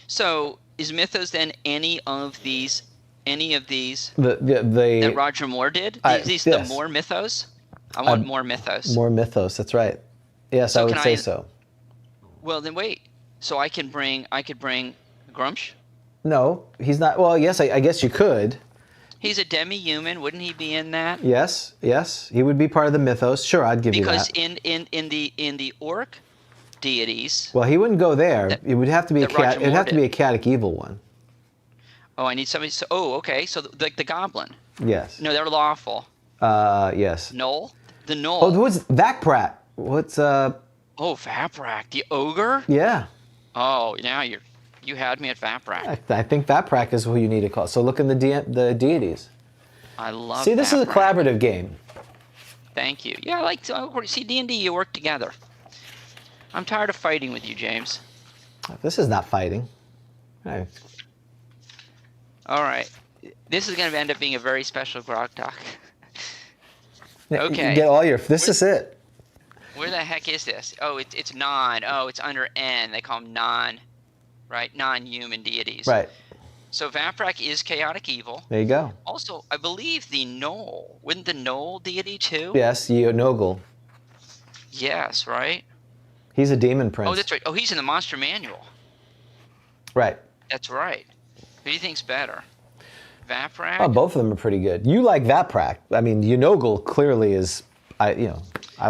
So is mythos then any of these that Roger Moore did? The Moore mythos? I want more mythos. More mythos, that's right. Yes, so I would say so. Well, then wait. So I could bring Grumsh? No, he's not. Well, yes, I guess you could. He's a demi-human. Wouldn't he be in that? Yes. He would be part of the mythos. Sure, I'd give you that. Because in the orc deities. Well, he wouldn't go there. It would have to be a chaotic evil one. Oh, I need somebody. Okay. So like the goblin. Yes. No, they're lawful. Yes. Knoll? The Knoll. Oh, what's Vakprat? What's Oh, Vaprak, the ogre? Yeah. Oh, now you had me at Vaprak. I think Vaprak is who you need to call. So look in the deities. I love. See, this is a collaborative game. Thank you. Yeah, I like to see D&D. You work together. I'm tired of fighting with you, James. This is not fighting. All right. This is going to end up being a very special GROGTALK. Okay. You get all your. This is it. Where the heck is this? Oh, it's non. Oh, it's under N. They call them non, right? Non-human deities. Right. So Vaprak is chaotic evil. There you go. Also, I believe the Knoll. Wouldn't the Knoll deity too? Yes, Yonogul. Yes, right? He's a demon prince. Oh, that's right. Oh, he's in the Monster Manual. Right. That's right. Who do you think's better? Vaprak? Oh, both of them are pretty good. You like Vaprak. I mean, Yonogul clearly is, I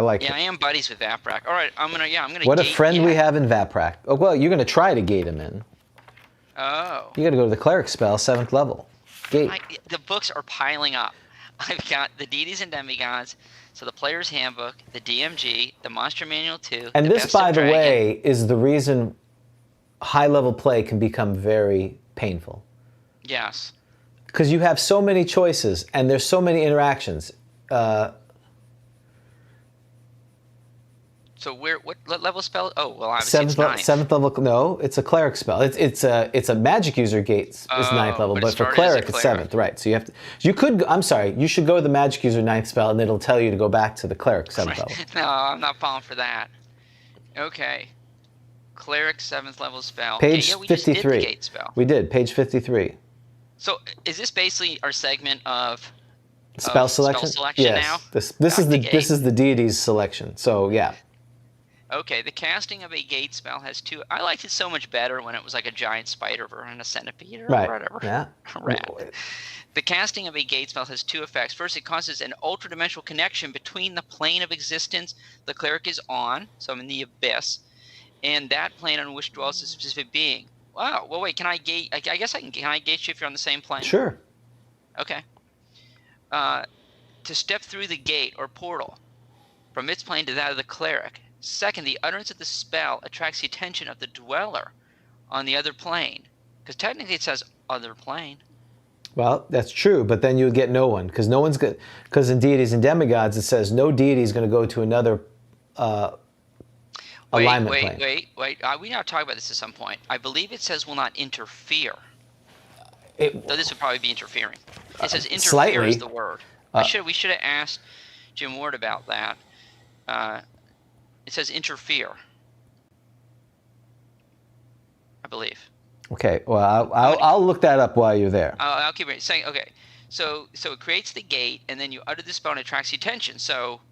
like Yeah, him. I am buddies with Vaprak. All right, I'm gonna What a gate friend we Yak. have in Vaprak. Oh, well, you're going to try to gate him in. Oh. You got to go to the cleric spell, 7th level. Gate. The books are piling up. I've got the Deities and Demigods, so the Player's Handbook, the DMG, the Monster Manual 2. And the this, Best by of the Dragon. way, is the reason high-level play can become very painful. Yes. Because you have so many choices, and there's so many interactions. So what level spell? Oh, well, obviously it's Seventh level. No, it's a cleric spell. It's a magic user gate is 9th level, but it but for started as a cleric it's cleric. 7th. Right. So you have to. You could. I'm sorry. You should go to the magic user 9th spell, and it'll tell you to go back to the cleric 7th level. No, I'm not falling for that. Okay. Cleric 7th level spell. Page Okay, yeah, we just did 53. the gate spell. We did page 53. So is this basically our segment of Spell selection. Yes. now? This Got is the this gate. is the deities selection. So yeah. Okay, the casting of a gate spell has two. I liked it so much better when it was like a giant spider and a centipede or Right. whatever. Yeah. Rat. The casting of a gate spell has two effects. First, it causes an ultra-dimensional connection between the plane of existence the cleric is on, so I'm in the abyss, and that plane on which dwells a specific being. Wow. Well, wait. Can I gate? I guess I can. Can I gate you if you're on the same plane? Sure. Okay. To step through the gate or portal from its plane to that of the cleric. Second, the utterance of the spell attracts the attention of the dweller on the other plane, because technically it says other plane. Well, that's true, but then you would get no one, because no one's good. Because in deities and demigods, it says no deity is going to go to another alignment plane. Wait. We now talk about this at some point. I believe it says will not interfere. So this would probably be interfering. It says interfere slightly. is the word. We should have asked Jim Ward about that. It says interfere, I believe. Okay, well, I'll look that up while you're there. I'll keep saying, okay. So it creates the gate, and then you utter the spell and it attracts the attention. So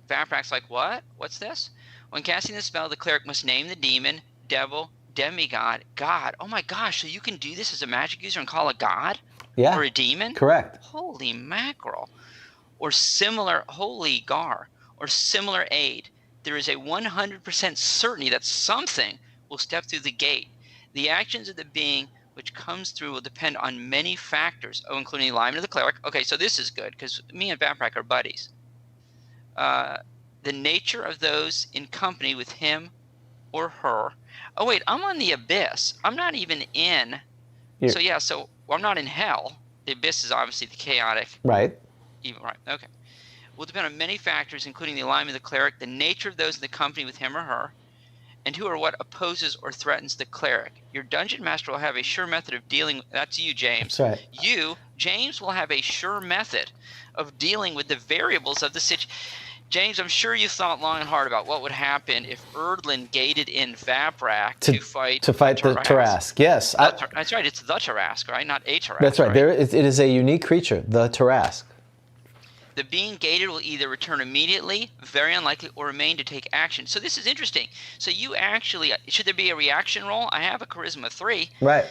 Vaprak's like, what? What's this? When casting the spell, the cleric must name the demon, devil, demigod, god. Oh my gosh, so you can do this as a magic user and call a god? Yeah. Or a demon? Correct. Holy mackerel. Or similar, holy gar, or similar aid. There is a 100% certainty that something will step through the gate. The actions of the being which comes through will depend on many factors, including the alignment of the cleric. Okay, so this is good, because me and Vaprak are buddies. The nature of those in company with him or her. Oh, wait, I'm on the abyss. I'm not even in. So I'm not in hell. The abyss is obviously the chaotic. Right. Evil, right, okay. Will depend on many factors, including the alignment of the cleric, the nature of those in the company with him or her, and who or what opposes or threatens the cleric. Your dungeon master will have a sure method of dealing. That's you, James. That's right. You, James, will have a sure method of dealing with the variables of the situation. James, I'm sure you thought long and hard about what would happen if Erdlin gated in Vaprak to fight the Tarask. Yes. That's right. It's the Tarask, right? Not a Tarask. That's right. It is a unique creature, the Tarask. The being gated will either return immediately, very unlikely, or remain to take action. So this is interesting. So you actually, should there be a reaction roll? I have a charisma 3. Right.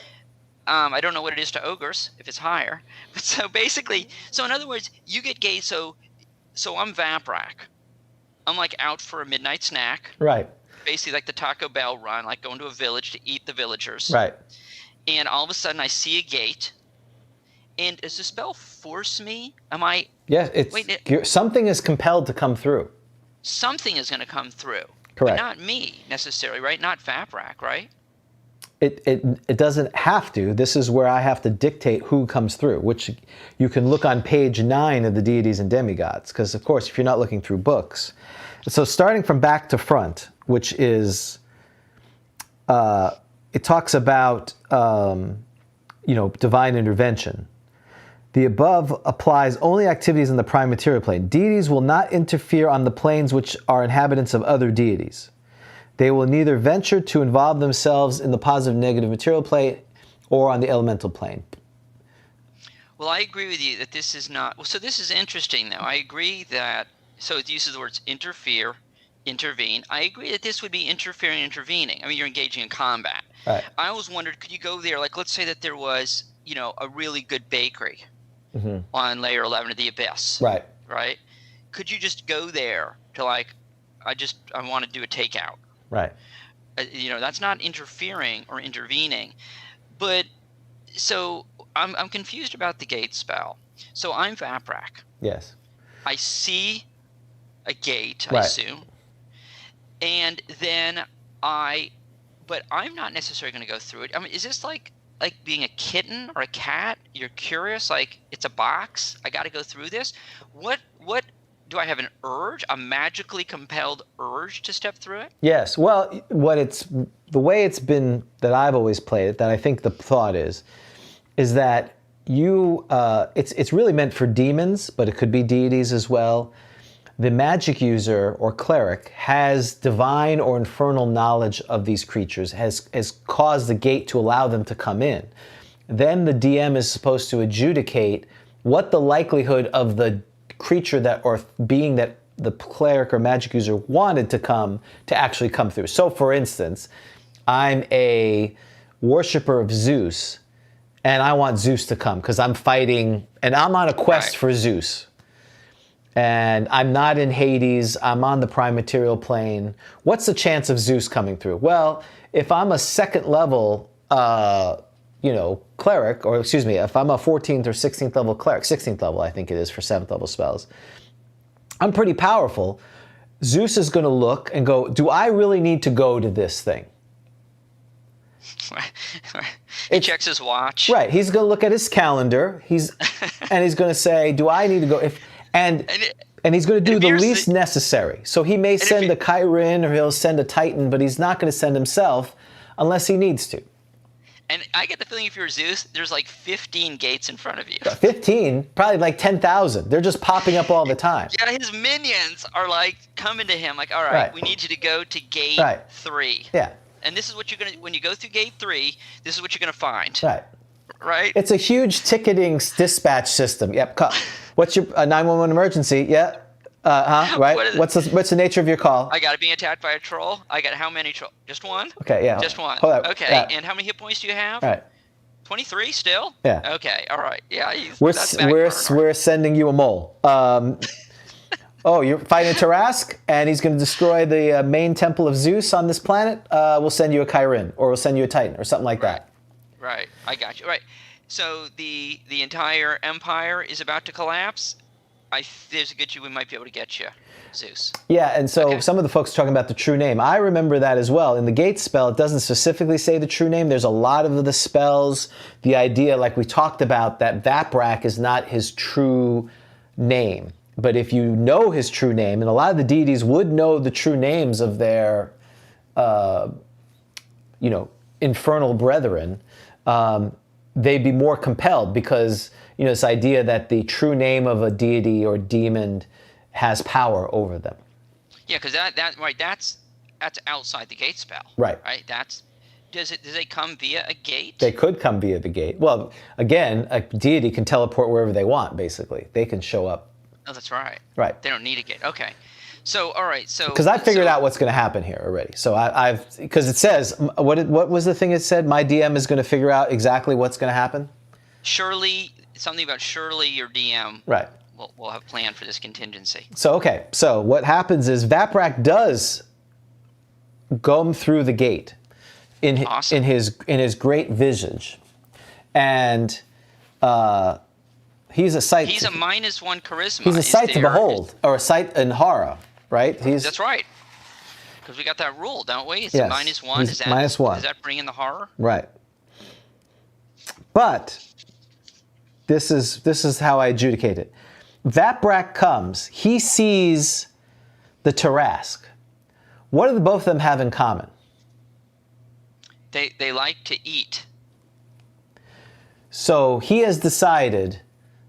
I don't know what it is to ogres, if it's higher. But so basically, so in other words, you get gated, so I'm Vaprak. I'm like out for a midnight snack. Right. Basically like the Taco Bell run, like going to a village to eat the villagers. Right. And all of a sudden I see a gate. And does the spell force me? Am I... Yes, something is compelled to come through. Something is going to come through. Correct. But not me, necessarily, right? Not Vaprak, right? It doesn't have to. This is where I have to dictate who comes through, which you can look on page 9 of the Deities and Demigods, because, of course, if you're not looking through books. So starting from back to front, which is... it talks about, divine intervention. The above applies only activities in the prime material plane. Deities will not interfere on the planes which are inhabitants of other deities. They will neither venture to involve themselves in the positive and negative material plane or on the elemental plane. Well, I agree with you that this is not. Well, so this is interesting, though. I agree that. So it uses the words interfere, intervene. I agree that this would be interfering, intervening. I mean, you're engaging in combat. Right. I always wondered, could you go there? Like, let's say that there was, a really good bakery on layer 11 of the Abyss. Right. Right. Could you just go there to I want to do a takeout. Right. That's not interfering or intervening. But so I'm confused about the gate spell. So I'm Vaprak. Yes. I see a gate, I Right. assume. And then but I'm not necessarily going to go through it. I mean, is this like being a kitten or a cat? You're curious, like it's a box. I got to go through this. What do I have an urge, a magically compelled urge to step through it? Yes. Well, the way it's been that I've always played it, that I think the thought is that it's really meant for demons, but it could be deities as well. The magic user or cleric has divine or infernal knowledge of these creatures, has caused the gate to allow them to come in. Then the DM is supposed to adjudicate what the likelihood of the creature or being that the cleric or magic user wanted to actually come through. So for instance, I'm a worshiper of Zeus and I want Zeus to come because I'm fighting and I'm on a quest for Zeus. And I'm not in Hades, I'm on the prime material plane. What's the chance of Zeus coming through? Well, if I'm a second level, cleric, or excuse me, if I'm a 14th or 16th level cleric, 16th level I think it is for 7th level spells, I'm pretty powerful. Zeus is going to look and go, do I really need to go to this thing? He checks his watch. Right, he's going to look at his calendar, and he's going to say, do I need to go? And he's going to do the least necessary. So he may send a Chiron or he'll send a Titan, but he's not going to send himself unless he needs to. And I get the feeling if you're Zeus, there's like 15 gates in front of you. 15? Probably like 10,000. They're just popping up all the time. Yeah, his minions are like coming to him like, all right, we need you to go to gate 3. Yeah. And this is what you're going to, when you go through gate 3, this is what you're going to find. Right. Right? It's a huge ticketing dispatch system. Yep. What's your 911 emergency? Yeah. Right. What's the nature of your call? I got it being attacked by a troll. I got how many trolls? Just one? Okay. Yeah. Just one. Hold up. Okay. Yeah. And how many hit points do you have? All right. 23 still? Yeah. Okay. All right. Yeah. We're sending you a mole. Oh, you're fighting a Tarask, and he's going to destroy the main temple of Zeus on this planet. We'll send you a Chiron, or we'll send you a Titan, or something like that. Right. I got you. Right. So the entire empire is about to collapse. There's a good chance we might be able to get you, Zeus. Yeah, and so some of the folks are talking about the true name. I remember that as well. In the gate spell, it doesn't specifically say the true name. There's a lot of the spells, the idea, like we talked about, that Vaprak is not his true name. But if you know his true name, and a lot of the deities would know the true names of their, infernal brethren, they'd be more compelled because, this idea that the true name of a deity or demon has power over them. Yeah, because that's outside the gate spell. Right. Right. Does they come via a gate? They could come via the gate. Well, again, a deity can teleport wherever they want. Basically, they can show up. Oh, that's right. Right. They don't need a gate. Okay. So, all right. So because I figured out what's going to happen here already. So because it says what was the thing it said? My DM is going to figure out exactly what's going to happen. Surely something about surely your DM. Right. We'll have planned for this contingency. So what happens is Vaprak does go through the gate in his great visage, and he's a sight. He's a -1 charisma. He's a sight to behold, or a sight in horror, right? That's right. Because we got that rule, don't we? It's yes. a -1. Is that -1? Does that bring in the horror? Right. But this is how I adjudicate it. Vaprak comes. He sees the Tarask. What do the both of them have in common? They like to eat. So he has decided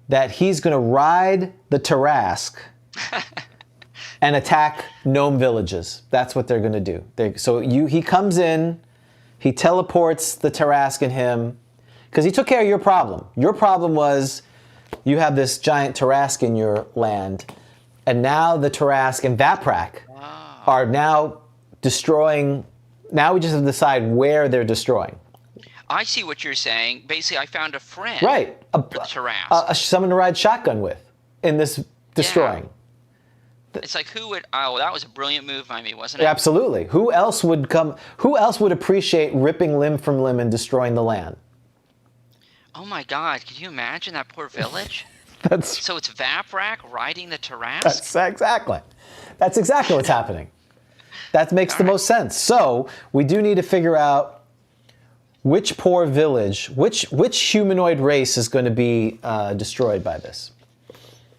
that he's going to ride the Tarask and attack gnome villages. That's what they're going to do. He comes in, he teleports the Tarask in him, Because he took care of your problem. Your problem was you have this giant Tarrasque in your land, and now the Tarrasque and Vaprak are now destroying. Now we just have to decide where they're destroying. I see what you're saying. Basically, I found a friend. Right. With Tarrasque. Someone to ride shotgun with in this destroying. Yeah. It's like who would? Oh, that was a brilliant move by me, wasn't it? Absolutely. Who else would come? Who else would appreciate ripping limb from limb and destroying the land? Oh my God! Could you imagine that poor village? That's So it's Vaprak riding the Tarrasque. That's exactly what's happening. That makes the most sense. So we do need to figure out which poor village, which humanoid race is going to be destroyed by this.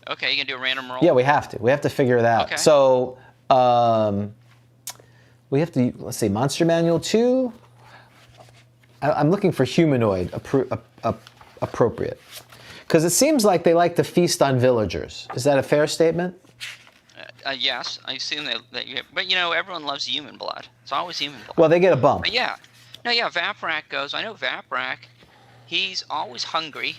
Okay, you can do a random roll. Yeah, we have to. We have to figure it out. Okay. So we have to. Let's see, Monster Manual 2. I'm looking for humanoid appropriate, because it seems like they like to feast on villagers. Is that a fair statement? Yes, I assume that you. But you know, everyone loves human blood. It's always human blood. Well, they get a bump. But yeah, no, yeah. Vaprak goes. I know Vaprak. He's always hungry.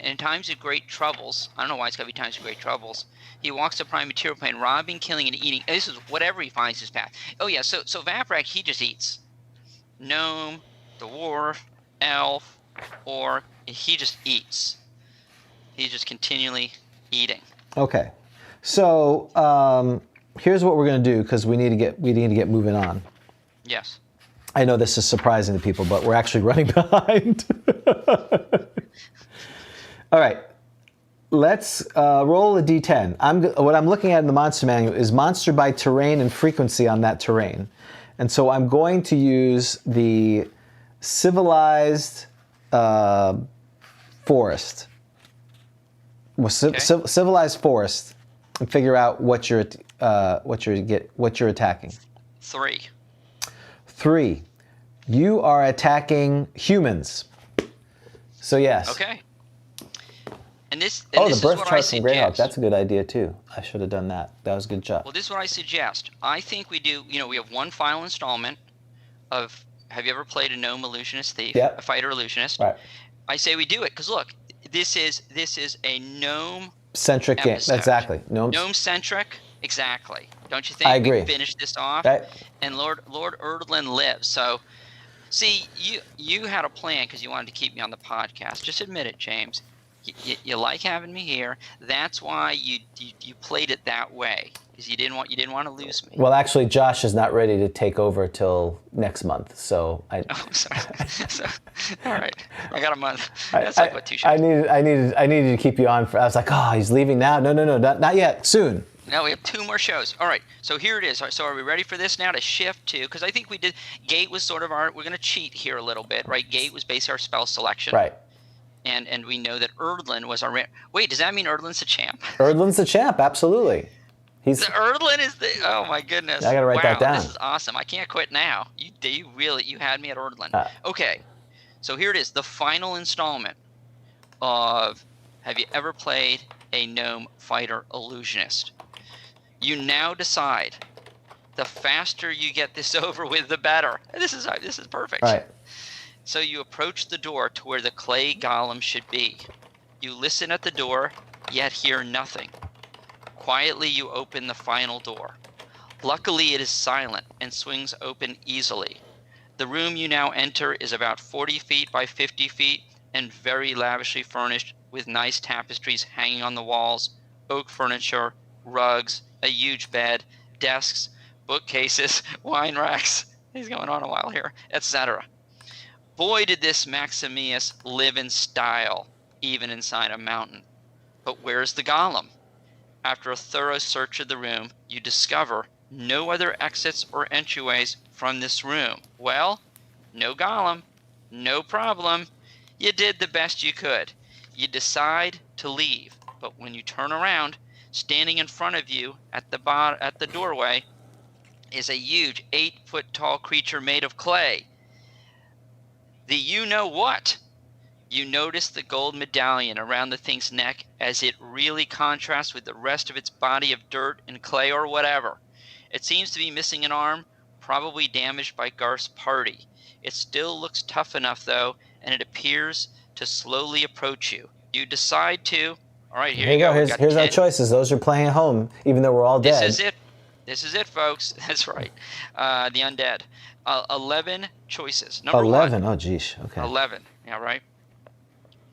In times of great troubles, I don't know why it's got to be times of great troubles, he walks the prime material plane, robbing, killing, and eating. This is whatever he finds his path. Oh, yeah, so Vaprak, he just eats. Gnome, dwarf, elf, orc, he just eats. He's just continually eating. Okay. So here's what we're going to do, because we need to get moving on. Yes. I know this is surprising to people, but we're actually running behind. All right, let's roll a d10. What I'm looking at in the monster manual is monster by terrain and frequency on that terrain. And so I'm going to use the civilized forest. Well, civilized forest, and figure out what you're attacking. 3. You are attacking humans. So yes. Okay. And this the is birth what chart I from suggest. Greyhawk. That's a good idea too. I should have done that. That was a good job. Well, this is what I suggest. I think we do. You know, we have one final installment of. Have you ever played a gnome illusionist thief? Yep. A fighter illusionist. Right. I say we do it because look, this is a gnome Centric game. episode. Exactly. Gnome centric. Exactly. Don't you think? I agree. We finish this off. Right. And Lord Erdlin lives. So, see, you had a plan because you wanted to keep me on the podcast. Just admit it, James. You like having me here. That's why you played it that way, because you didn't want to lose me. Well, actually, Josh is not ready to take over till next month, so I. Oh, sorry. All right, I got a month. That's like what 2 shows. I needed to keep you on. I was like, oh, he's leaving now. No, not yet. Soon. No, we have 2 more shows. All right, so here it is. So are we ready for this now to shift to? Because I think we did. Gate was sort of our. We're going to cheat here a little bit, right? Gate was basically our spell selection. Right. And we know that Erdlin was our. Wait, does that mean Erdlin's the champ? Erdlin's the champ, absolutely. The Erdlin is the. Oh my goodness! I gotta write that down. This is awesome. I can't quit now. You had me at Erdlin. Okay, so here it is, the final installment of. Have you ever played a gnome fighter illusionist? You now decide. The faster you get this over with, the better. This is perfect. Right. So you approach the door to where the clay golem should be. You listen at the door, yet hear nothing. Quietly you open the final door. Luckily it is silent and swings open easily. The room you now enter is about 40 feet by 50 feet and very lavishly furnished with nice tapestries hanging on the walls, oak furniture, rugs, a huge bed, desks, bookcases, wine racks. He's going on a while here, etc. Boy, did this Maximus live in style, even inside a mountain. But where's the golem? After a thorough search of the room, you discover no other exits or entryways from this room. Well, no golem, no problem. You did the best you could. You decide to leave, but when you turn around, standing in front of you at the doorway is a huge 8-foot-tall creature made of clay. The you-know-what? You notice the gold medallion around the thing's neck as it really contrasts with the rest of its body of dirt and clay or whatever. It seems to be missing an arm, probably damaged by Garth's party. It still looks tough enough, though, and it appears to slowly approach you. You decide to. All right, here Here you go. Here's our choices. Those are playing at home, even though we're all dead. This is it. This is it, folks. That's right. The undead. 11 choices. Number 11. 1. Oh, geez. Okay. 11. Yeah, right.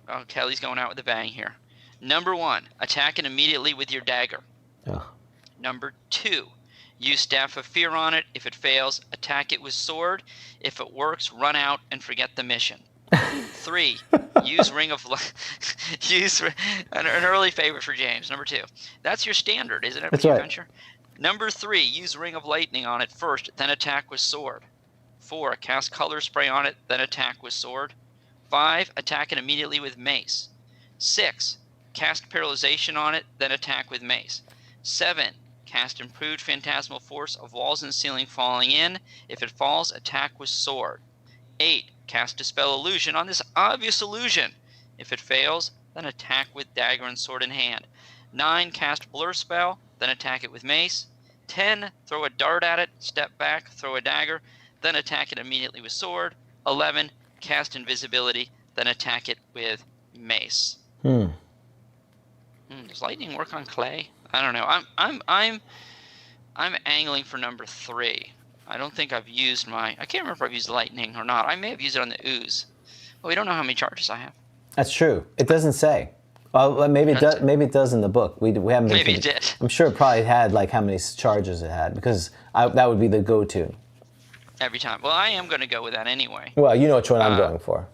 Oh, Kelly's going out with a bang here. Number 1, attack it immediately with your dagger. Oh. Number 2, use Staff of Fear on it. If it fails, attack it with sword. If it works, run out and forget the mission. 3, use Ring of use an early favorite for James. Number 2, that's your standard, isn't it? That's for right. Adventure? Number 3, use Ring of Lightning on it first, then attack with sword. 4, cast Color Spray on it, then attack with sword. 5, attack it immediately with mace. 6, cast Paralyzation on it, then attack with mace. 7, cast Improved Phantasmal Force of walls and ceiling falling in. If it falls, attack with sword. 8, cast Dispel Illusion on this obvious illusion. If it fails, then attack with dagger and sword in hand. 9, cast Blur Spell, then attack it with mace. 10, throw a dart at it, step back, throw a dagger, then attack it immediately with sword. 11, cast Invisibility, then attack it with mace. Does lightning work on clay? I don't know. I'm angling for number 3. I don't think I've used I can't remember if I've used lightning or not. I may have used it on the ooze. But we don't know how many charges I have. That's true. It doesn't say. Well, maybe it does. Maybe it does in the book. We haven't. Maybe it did. I'm sure it probably had like how many charges it had, because that would be the go-to. Every time. Well, I am going to go with that anyway. Well, you know which one I'm going for.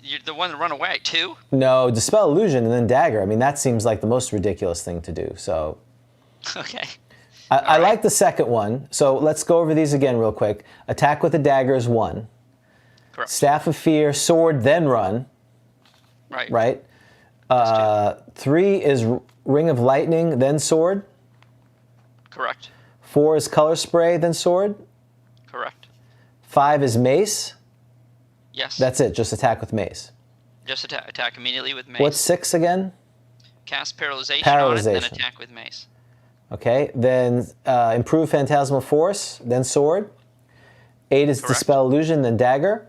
You're the one that run away, 2? No, Dispel Illusion and then dagger. I mean, that seems like the most ridiculous thing to do. So. Okay. I like the second one. So let's go over these again real quick. Attack with a dagger is 1. Correct. Staff of Fear, sword, then run. Right. Right. 3 is Ring of Lightning, then sword. Correct. 4 is Color Spray, then sword. Correct. 5 is Mace. Yes. That's it, just attack with Mace. Just attack immediately with mace. What's 6 again? Cast Paralyzation on it, then attack with mace. Okay, then Improve Phantasmal Force, then sword. 8 is Correct. Dispel Illusion, then dagger.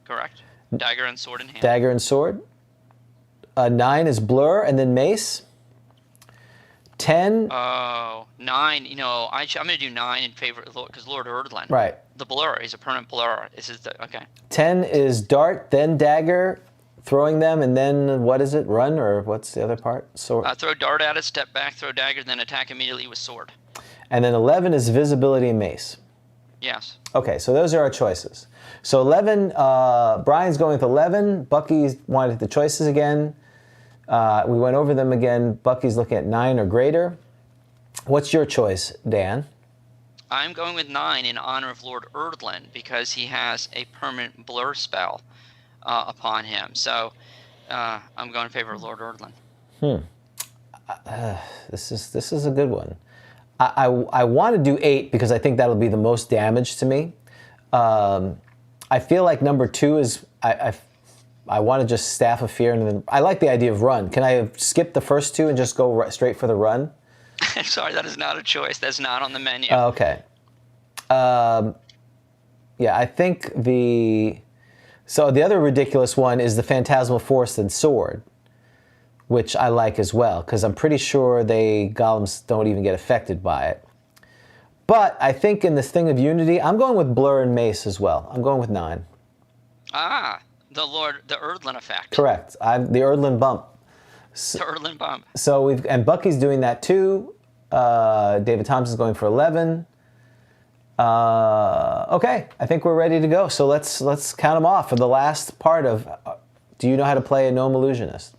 Correct. Dagger and sword in hand. Dagger and sword. 9 is Blur, and then Mace. 10. Oh, 9. You know, I'm going to do 9 in favor of because Lord Erdlin. Right. The blur is a permanent blur. This is okay. 10 is Dart, then dagger, throwing them, and then what is it? Run, or what's the other part? Sword. Throw dart at it, step back, throw dagger, then attack immediately with sword. And then 11 is Visibility and Mace. Yes. Okay, so those are our choices. So 11, Brian's going with 11. Bucky's wanted the choices again. We went over them again. Bucky's looking at 9 or greater. What's your choice, Dan? I'm going with 9 in honor of Lord Erdlin because he has a permanent blur spell upon him. So I'm going in favor of Lord Erdlin. This is a good one. I want to do 8 because I think that'll be the most damage to me. I feel like number 2 is I want to just Staff of Fear, and then I like the idea of run. Can I skip the first 2 and just go straight for the run? Sorry, that is not a choice. That's not on the menu. Okay. Yeah, I think the other ridiculous one is the Phantasmal Force and Sword, which I like as well, because I'm pretty sure golems don't even get affected by it. But I think in this thing of Unity, I'm going with Blur and Mace as well. I'm going with 9. The Erdlin effect. Correct. The Erdlin bump. The Erdlin bump. So and Bucky's doing that too. David Thompson's going for 11. Okay, I think we're ready to go. So let's count them off for the last part of. Do you know how to play a Gnome Illusionist?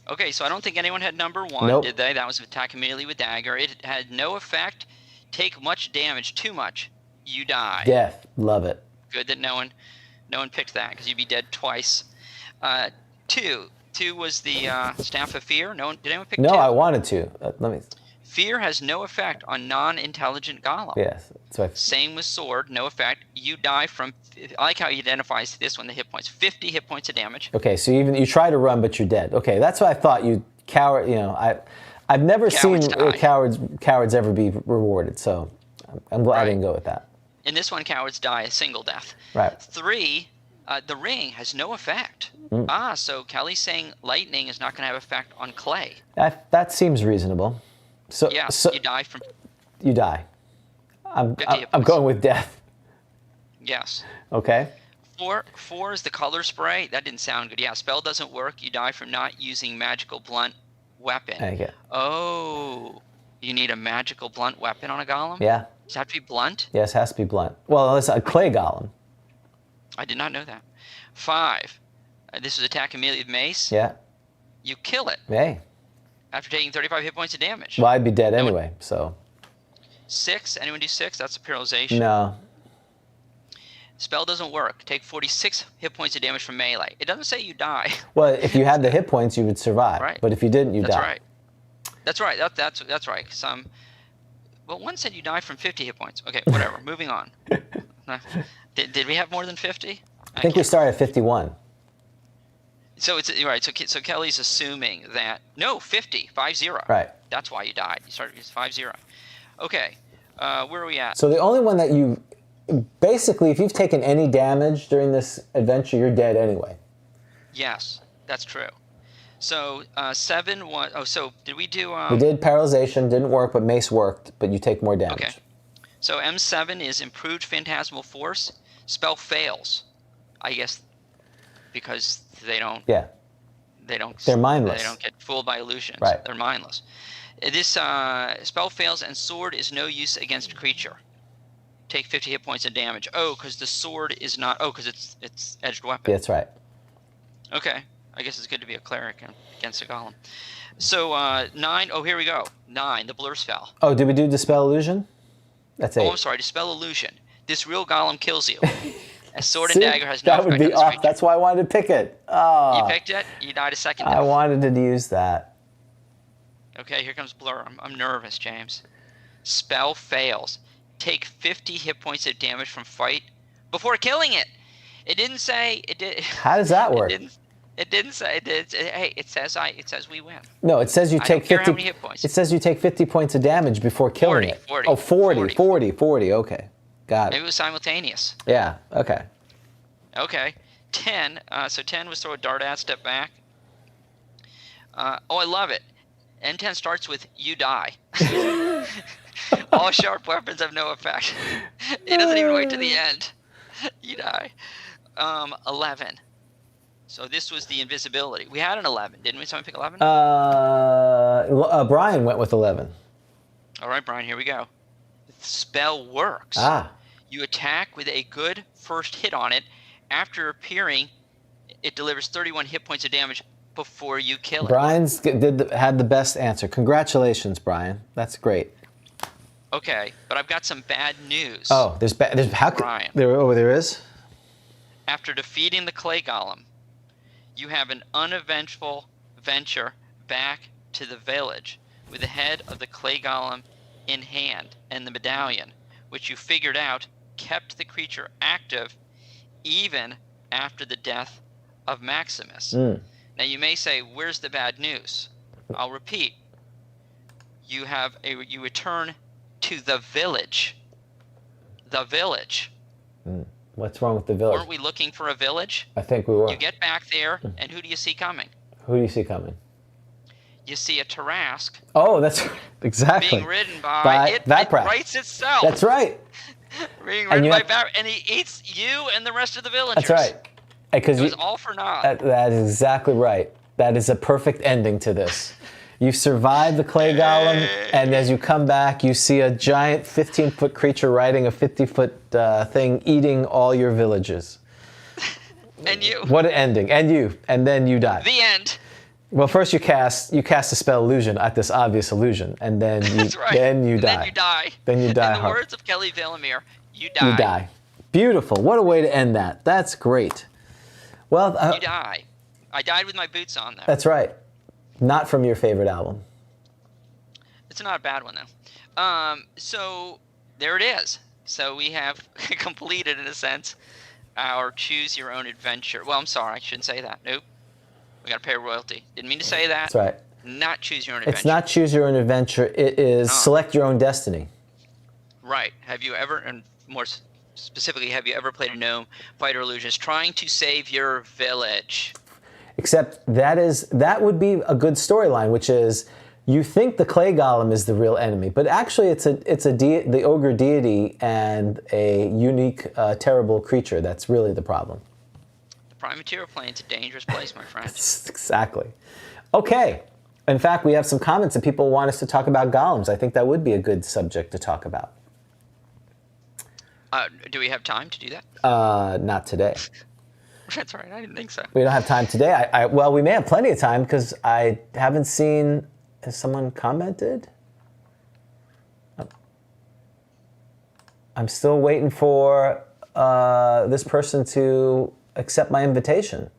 Okay, so I don't think anyone had number 1, Nope. did they? That was attack immediately with dagger. It had no effect. Take much damage, too much, you die. Death, love it. Good that no one picked that because you'd be dead twice. 2 was the Staff of Fear. Did anyone pick 2? No, I wanted to. Let me. Fear has no effect on non-intelligent golem. Yes. Same with sword, no effect. You die from. I like how he identifies this one. The hit points, 50 hit points of damage. Okay, so you try to run, but you're dead. Okay, that's what I thought. You coward. I've never Cowards seen die. cowards ever be rewarded. So I'm glad I didn't go with that. In this one, cowards die a single death. Right. 3, the ring has no effect. So Kelly's saying lightning is not going to have effect on clay. That seems reasonable. So Yeah, so you die from you die. I'm 50 hit I'm points. going with death. Yes. Okay. 4 is the color spray. That didn't sound good. Yeah, spell doesn't work. You die from not using magical blunt weapon. Okay. Oh, you need a magical blunt weapon on a golem? Yeah. Does it have to be blunt? Yes, has to be blunt. Well, it's a clay golem. I did not know that. 5, this is attack immediately with mace. Yeah. You kill it Hey. after taking 35 hit points of damage. Well, I'd be dead anyway. So. 6, anyone do 6? That's a paralyzation. No. Spell doesn't work. Take 46 hit points of damage from melee. It doesn't say you die. Well, if you had the hit points, you would survive. Right. But if you didn't, you That's die. right. That's right. That's right. Well, one said you die from 50 hit points. Okay, whatever. Moving on. Did we have more than 50? I think we started at 51. So it's right. So Kelly's assuming that no 50. Right. That's why you died. You started with 50. Okay. Where are we at? So the only one that you, basically, if you've taken any damage during this adventure, you're dead anyway. Yes, that's true. So 7 was. Oh, so did we do? We did paralyzation, didn't work, but mace worked, but you take more damage. Okay. So M7 is improved phantasmal force. Spell fails, I guess, because they don't. Yeah. They're mindless. They don't get fooled by illusions. Right. They're mindless. This spell fails, and sword is no use against creature. Take 50 hit points of damage. Oh, because the sword is not. Oh, because it's edged weapon. Yeah, that's right. Okay. I guess it's good to be a cleric against a golem. So 9. Oh, here we go. 9. The blur spell. Oh, did we do Dispel Illusion? That's 8. Oh, I'm sorry. Dispel illusion. This real golem kills you. A sword See? and dagger has no that effect would be on this off. creature. That's why I wanted to pick it. Oh, You picked it. You died a second I death. wanted to use that. Okay, here comes blur. I'm nervous, James. Spell fails. Take 50 hit points of damage from fight before killing it. It didn't say it did. How does that work? It didn't say it did. Hey, it says we win. No, it says you I take don't care 50. how many hit points. It says you take 50 points of damage before killing 40, it. 40, Oh, 40. Okay, got Maybe it. it was simultaneous. Yeah. Okay. Okay. 10. So 10 was throw a dart at, step back. Oh, I love it. N10 starts with you die. All sharp weapons have no effect. It doesn't even wait to the end. You die. 11. So this was the invisibility. We had an 11, didn't we? Someone pick 11? Brian went with 11. All right, Brian, here we go. The spell works. Ah. You attack with a good first hit on it. After appearing, it delivers 31 hit points of damage before you kill it. Brian's had the best answer. Congratulations, Brian. That's great. Okay, but I've got some bad news. Oh, there's how Brian. there is? After defeating the clay golem, you have an uneventful venture back to the village with the head of the clay golem in hand and the medallion, which you figured out kept the creature active even after the death of Maximus. Now you may say, where's the bad news? I'll repeat. You return to the village. The village. What's wrong with the village? Weren't we looking for a village? I think we were. You get back there, and who do you see coming? Who do you see coming? You see a Tarrasque Oh, that's exactly. being ridden by it Vaprak. writes itself. That's right. Being And ridden you by have- Vaprak, and he eats you and the rest of the villagers. That's right. Because It was all for naught. that is exactly right. That is a perfect ending to this. You survive the clay golem, and as you come back, you see a giant 15-foot creature riding a 50-foot thing, eating all your villages. And you. What an ending! And then you die. The end. Well, first you cast a spell illusion at this obvious illusion, and then you That's right. then you And die. Then you die. Then you die In the hard. words of Kelly Villamere, you die. You die. Beautiful. What a way to end that. That's great. Well, You die. I died with my boots on, though. that's right. Not from your favorite album. It's not a bad one, though. So there it is. So we have completed, in a sense, our choose your own adventure. Well, I'm sorry, I shouldn't say that. Nope. We got to pay a royalty. Didn't mean to say that. That's right. Not choose your own adventure. It's not choose your own adventure. It is select your own destiny. Right. Have you ever, and more specifically, have you ever played a gnome fighter illusionist trying to save your village? Except that would be a good storyline, which is you think the clay golem is the real enemy, but actually it's the ogre deity and a unique, terrible creature that's really the problem. The prime material plane's a dangerous place, my friend. Exactly. Okay. In fact, we have some comments that people want us to talk about golems. I think that would be a good subject to talk about. Do we have time to do that? Not today. That's all right. I didn't think so. We don't have time today. Well, we may have plenty of time because I haven't seen. Has someone commented? I'm still waiting for this person to accept my invitation.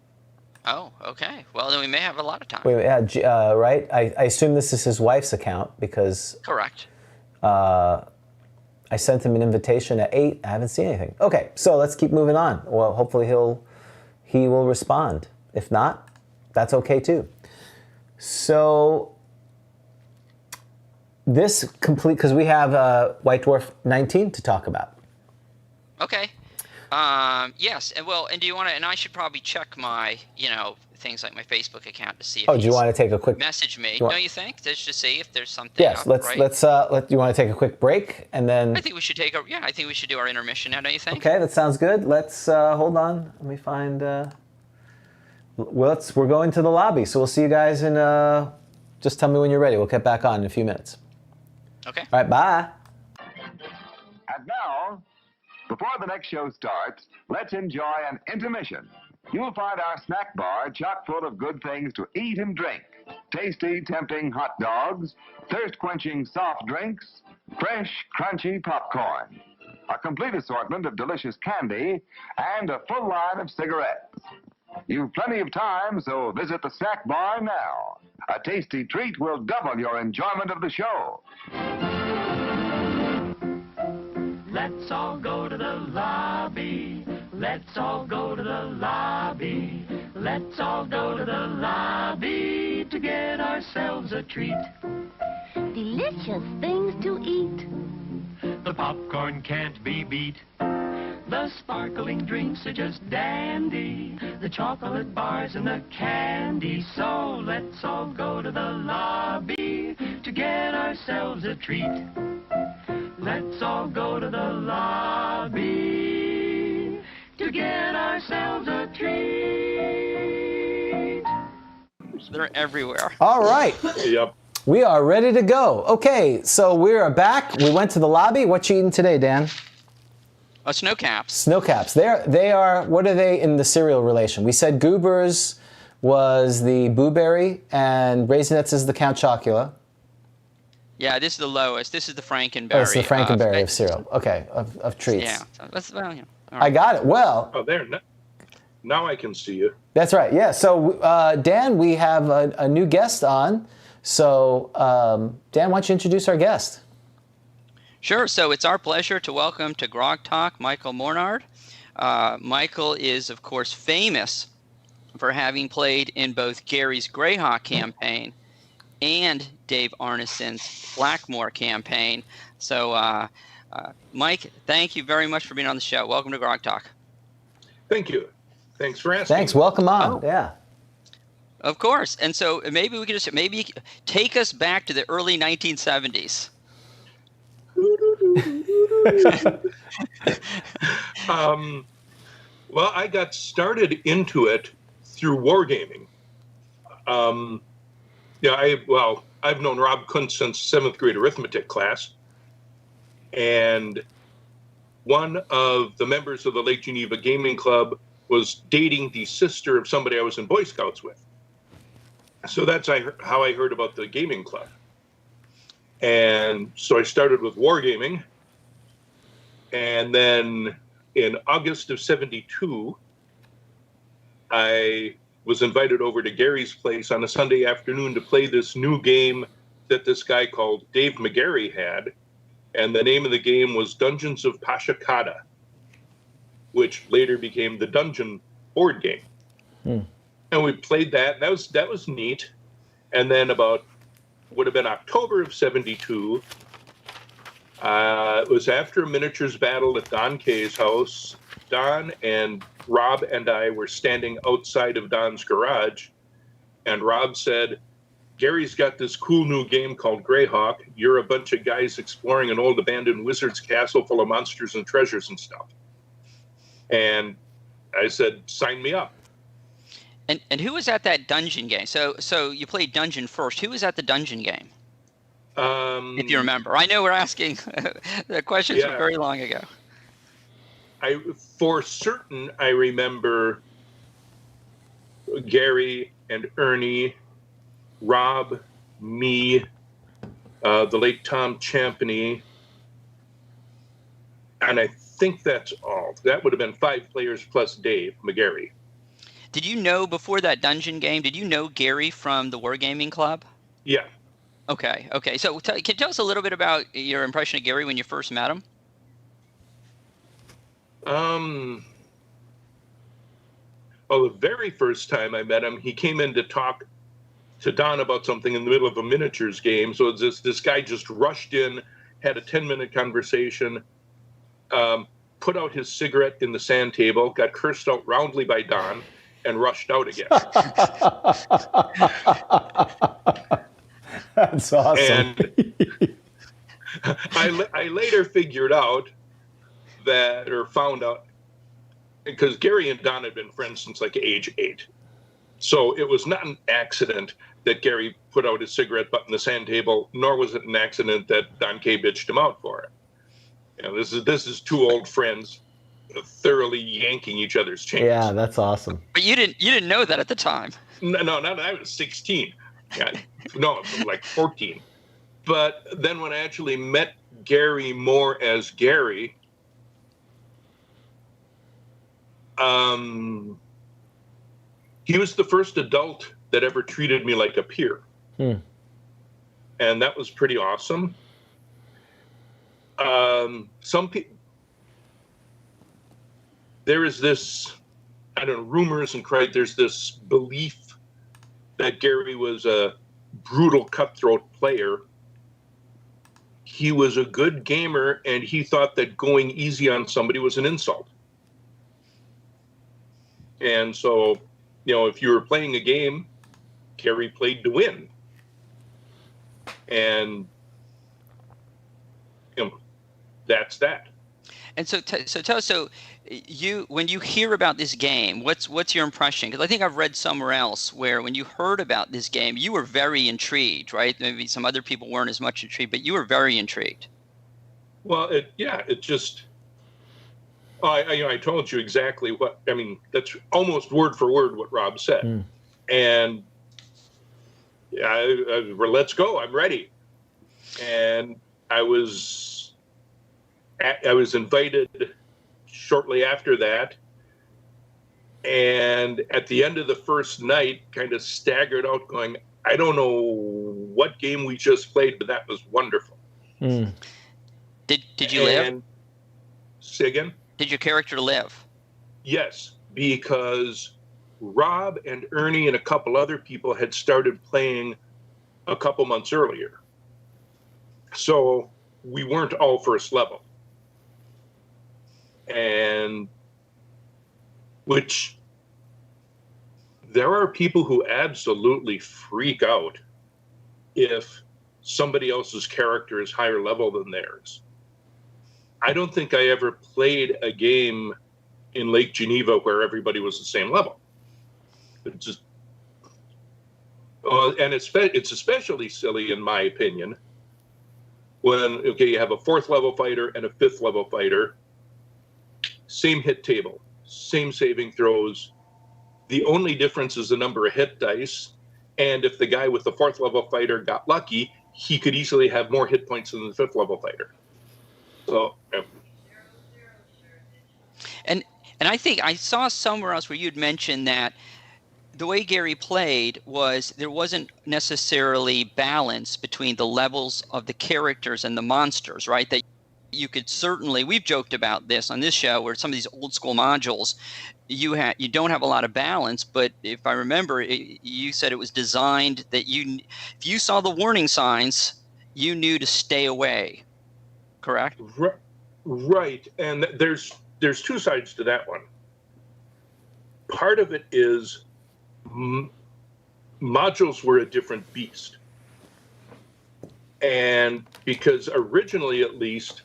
Oh, okay. Well, then we may have a lot of time. Right? I assume this is his wife's account because. Correct. I sent him an invitation at 8. I haven't seen anything. Okay, so let's keep moving on. Well, hopefully he will respond. If not, that's okay too. So this complete, because we have White Dwarf 19 to talk about. Okay. Yes, and do you want to? And I should probably check my, things like my Facebook account to see if do you want to take a quick message me? Don't you think? Just to see if there's something. Yes, up, let's right? you want to take a quick break and then. I think we should I think we should do our intermission now. Don't you think? Okay, that sounds good. Let's hold on. Let me find. We're going to the lobby, so we'll see you guys in. Just tell me when you're ready. We'll get back on in a few minutes. Okay. All right. Bye. And now, before the next show starts, let's enjoy an intermission. You'll find our snack bar chock full of good things to eat and drink. Tasty, tempting hot dogs, thirst-quenching soft drinks, fresh, crunchy popcorn, a complete assortment of delicious candy, and a full line of cigarettes. You've plenty of time, so visit the snack bar now. A tasty treat will double your enjoyment of the show. Let's all go to the lobby. Let's all go to the lobby. Let's all go to the lobby to get ourselves a treat. Delicious things to eat. The popcorn can't be beat. The sparkling drinks are just dandy. The chocolate bars and the candy. So let's all go to the lobby to get ourselves a treat. Let's all go to the lobby to get ourselves a treat. They're everywhere. All right. Yep. We are ready to go. Okay, so we are back. We went to the lobby. What you eating today, Dan? Snow caps. Snow caps. They are. What are they in the cereal relation? We said Goobers was the Blueberry and Raisinets is the Count Chocula. Yeah, this is the lowest. This is the Frankenberry. Oh, it's the Frankenberry of cereal. Okay, of treats. Yeah. That's, all right. I got it. Well. Oh, there. Now I can see you. That's right. Yeah. So, Dan, we have a new guest on. So, Dan, why don't you introduce our guest? Sure. So it's our pleasure to welcome to GROGTALK Michael Mornard. Michael is, of course, famous for having played in both Gary's Greyhawk campaign and Dave Arneson's Blackmore campaign. So, Mike, thank you very much for being on the show. Welcome to GROGTALK. Thanks for asking. Thanks. Welcome on. Yeah. Of course. And so maybe we could just take us back to the early 1970s. Well, I got started into it through wargaming. I've known Rob Kuntz since 7th grade arithmetic class. And one of the members of the Lake Geneva Gaming Club was dating the sister of somebody I was in Boy Scouts with. So that's how I heard about the gaming club. And so I started with wargaming. And then in August of 72, I was invited over to Gary's place on a Sunday afternoon to play this new game that this guy called Dave McGarry had. And the name of the game was Dungeons of Pashakada, which later became the Dungeon board game. And we played that. That was neat. And then would have been October of 72, It was after a miniatures battle at Don Kay's house. Don and Rob and I were standing outside of Don's garage, and Rob said, Gary's got this cool new game called Greyhawk. You're a bunch of guys exploring an old abandoned wizard's castle full of monsters and treasures and stuff. And I said, sign me up. And who was at that dungeon game? So you played dungeon first. Who was at the dungeon game? If you remember. I know we're asking the questions from very long ago. For certain, I remember Gary and Ernie, Rob, me, the late Tom Champney, and I think that's all. That would have been 5 players plus Dave McGarry. Did you know before that dungeon game, did you know Gary from the Wargaming Club? Yeah. Okay. So can you tell us a little bit about your impression of Gary when you first met him? Well, the very first time I met him, he came in to talk to Don about something in the middle of a miniatures game. So this guy just rushed in, had a 10-minute conversation, put out his cigarette in the sand table, got cursed out roundly by Don, and rushed out again. That's awesome. And I later figured out that, or found out, because Gary and Don had been friends since like age 8. So it was not an accident that Gary put out his cigarette butt in the sand table, nor was it an accident that Don Kay bitched him out for it. You know, this is 2 old friends thoroughly yanking each other's chains. Yeah, that's awesome. But you didn't know that at the time. No, not I was 16. Yeah, no, like 14. But then when I actually met Gary more as Gary, he was the first adult that ever treated me like a peer. And that was pretty awesome. Some people, there is this, I don't know, rumors and cry, there's this belief that Gary was a brutal cutthroat player. He was a good gamer, and he thought that going easy on somebody was an insult. And so, you know, if you were playing a game, Gary played to win. And, you know, that's that. And so tell us, so you, when you hear about this game, what's your impression? Because I think I've read somewhere else where when you heard about this game, you were very intrigued, right? Maybe some other people weren't as much intrigued, but you were very intrigued. Well, it just, I told you exactly what, I mean, that's almost word for word what Rob said. And let's go, I'm ready. And I was invited shortly after that, and at the end of the first night, kind of staggered out going, I don't know what game we just played, but that was wonderful. Did you live? Say again? Did your character live? Yes, because Rob and Ernie and a couple other people had started playing a couple months earlier. So we weren't all first level. And which there are people who absolutely freak out if somebody else's character is higher level than theirs. I don't think I ever played a game in Lake Geneva where everybody was the same level. It's just, and it's especially silly, in my opinion, when, you have a 4th level fighter and a 5th level fighter, same hit table, same saving throws. The only difference is the number of hit dice. And if the guy with the 4th level fighter got lucky, he could easily have more hit points than the 5th level fighter. So, yeah. And I think I saw somewhere else where you'd mentioned that the way Gary played was there wasn't necessarily balance between the levels of the characters and the monsters, right? That you could certainly, we've joked about this on this show, where some of these old school modules, you don't have a lot of balance, but if I remember, you said it was designed that if you saw the warning signs, you knew to stay away. correct? Right, and there's two sides to that one. Part of it is modules were a different beast. And because originally, at least,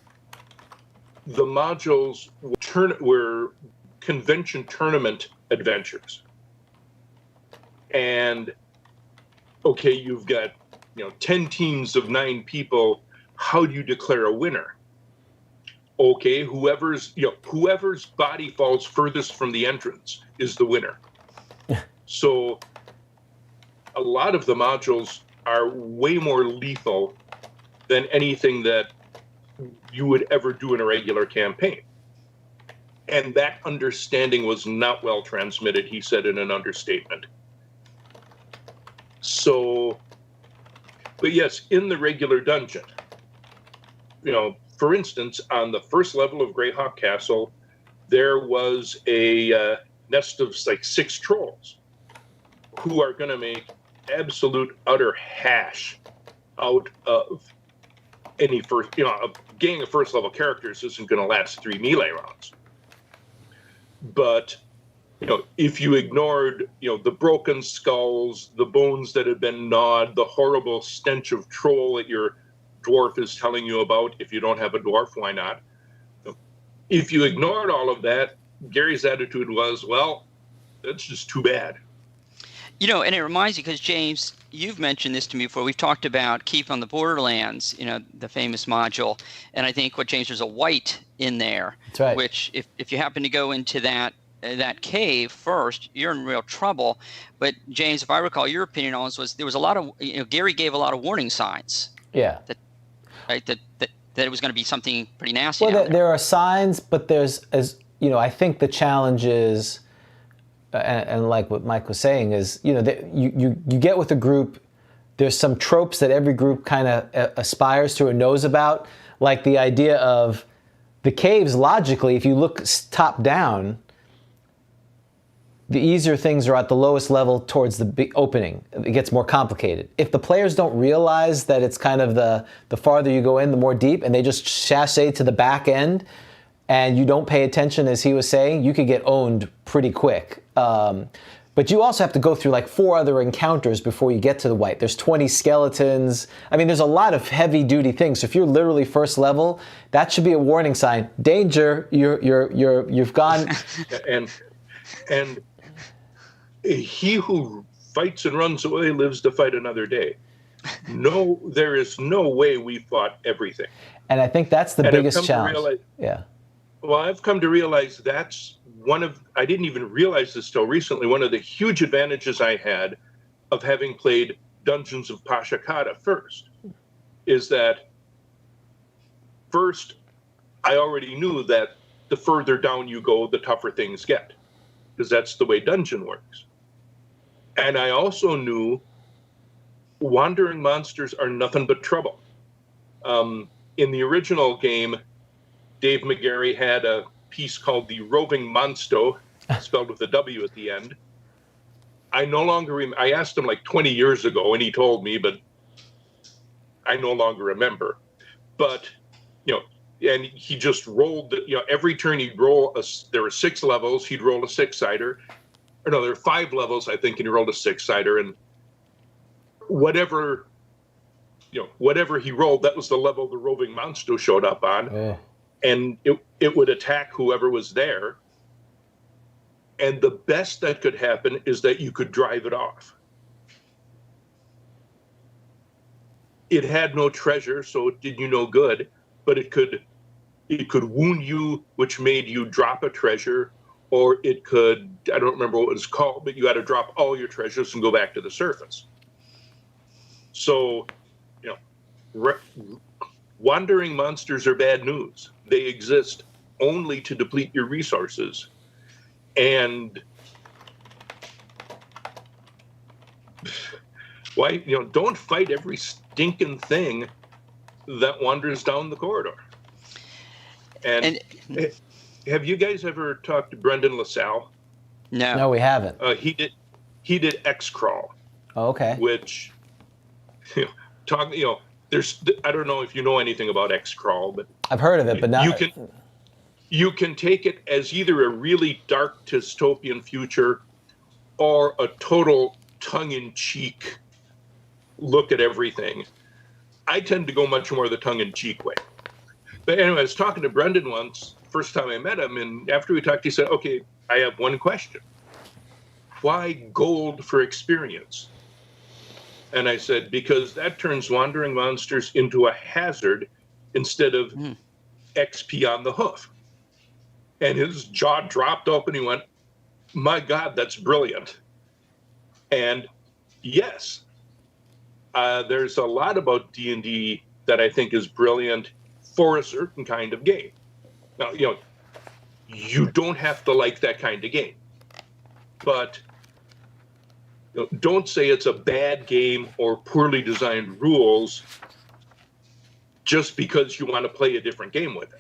the modules were convention tournament adventures. And, okay, you've got 10 teams of 9 people. How do you declare a winner? Okay, whoever's body falls furthest from the entrance is the winner. So a lot of the modules are way more lethal than anything that you would ever do in a regular campaign. And that understanding was not well transmitted, he said in an understatement. So, but yes, in the regular dungeon, for instance, on the first level of Greyhawk Castle, there was a nest of like 6 trolls who are going to make absolute utter hash out of any a gang of first level characters isn't going to last 3 melee rounds. But if you ignored the broken skulls, the bones that have been gnawed, the horrible stench of troll that your dwarf is telling you about, if you don't have a dwarf, why not? If you ignored all of that, Gary's attitude was, well, that's just too bad. And it reminds me, because James, you've mentioned this to me before. We've talked about Keep on the Borderlands, the famous module. And I think, James, there's a white in there. That's right. Which, if you happen to go into that cave first, you're in real trouble. But James, if I recall, your opinion on this was there was a lot of, Gary gave a lot of warning signs. Yeah. That it was going to be something pretty nasty. Well, there are signs, but there's, I think the challenge is, and like what Mike was saying is, you get with a group, there's some tropes that every group kind of aspires to or knows about, like the idea of the caves. Logically, if you look top down, the easier things are at the lowest level towards the big opening. It gets more complicated. If the players don't realize that it's kind of the farther you go in, the more deep, and they just sashay to the back end, and you don't pay attention, as he was saying, you could get owned pretty quick. But you also have to go through like 4 other encounters before you get to the white. There's 20 skeletons. I mean, there's a lot of heavy-duty things. So if you're literally first level, that should be a warning sign. Danger! You've gone. and he who fights and runs away lives to fight another day. No, there is no way we fought everything. And I think that's the biggest challenge. Well, I've come to realize that's I didn't even realize this till recently, one of the huge advantages I had of having played Dungeons of Pashakata first, is that first, I already knew that the further down you go, the tougher things get, because that's the way dungeon works. And I also knew wandering monsters are nothing but trouble. In the original game, Dave McGarry had a piece called the Roving Monsto, spelled with a W at the end. I no longer I asked him like 20 years ago, and he told me, but I no longer remember. But, and he just rolled, every turn he'd roll, there were 6 levels, he'd roll a 6-sider. Or no, there were 5 levels, I think, and he rolled a 6-sider, and whatever he rolled, that was the level the Roving Monster showed up on. Yeah. And it would attack whoever was there. And the best that could happen is that you could drive it off. It had no treasure, so it did you no good, but it could wound you, which made you drop a treasure, or it could, I don't remember what it was called, but you had to drop all your treasures and go back to the surface. So, wandering monsters are bad news. They exist only to deplete your resources. And why, don't fight every stinking thing that wanders down the corridor. And have you guys ever talked to Brendan LaSalle? No. No, we haven't. He did X-Crawl. Oh, okay. Which, there's, I don't know if you know anything about X-Crawl, but I've heard of it, but not. You can take it as either a really dark dystopian future or a total tongue-in-cheek look at everything. I tend to go much more the tongue-in-cheek way. But anyway, I was talking to Brendan once, first time I met him, and after we talked, he said, okay, I have one question. Why gold for experience? And I said, because that turns wandering monsters into a hazard instead of XP on the hoof. And his jaw dropped open. He went, my God, that's brilliant. And yes, there's a lot about D&D that I think is brilliant for a certain kind of game. Now, you don't have to like that kind of game. But don't say it's a bad game or poorly designed rules just because you want to play a different game with it.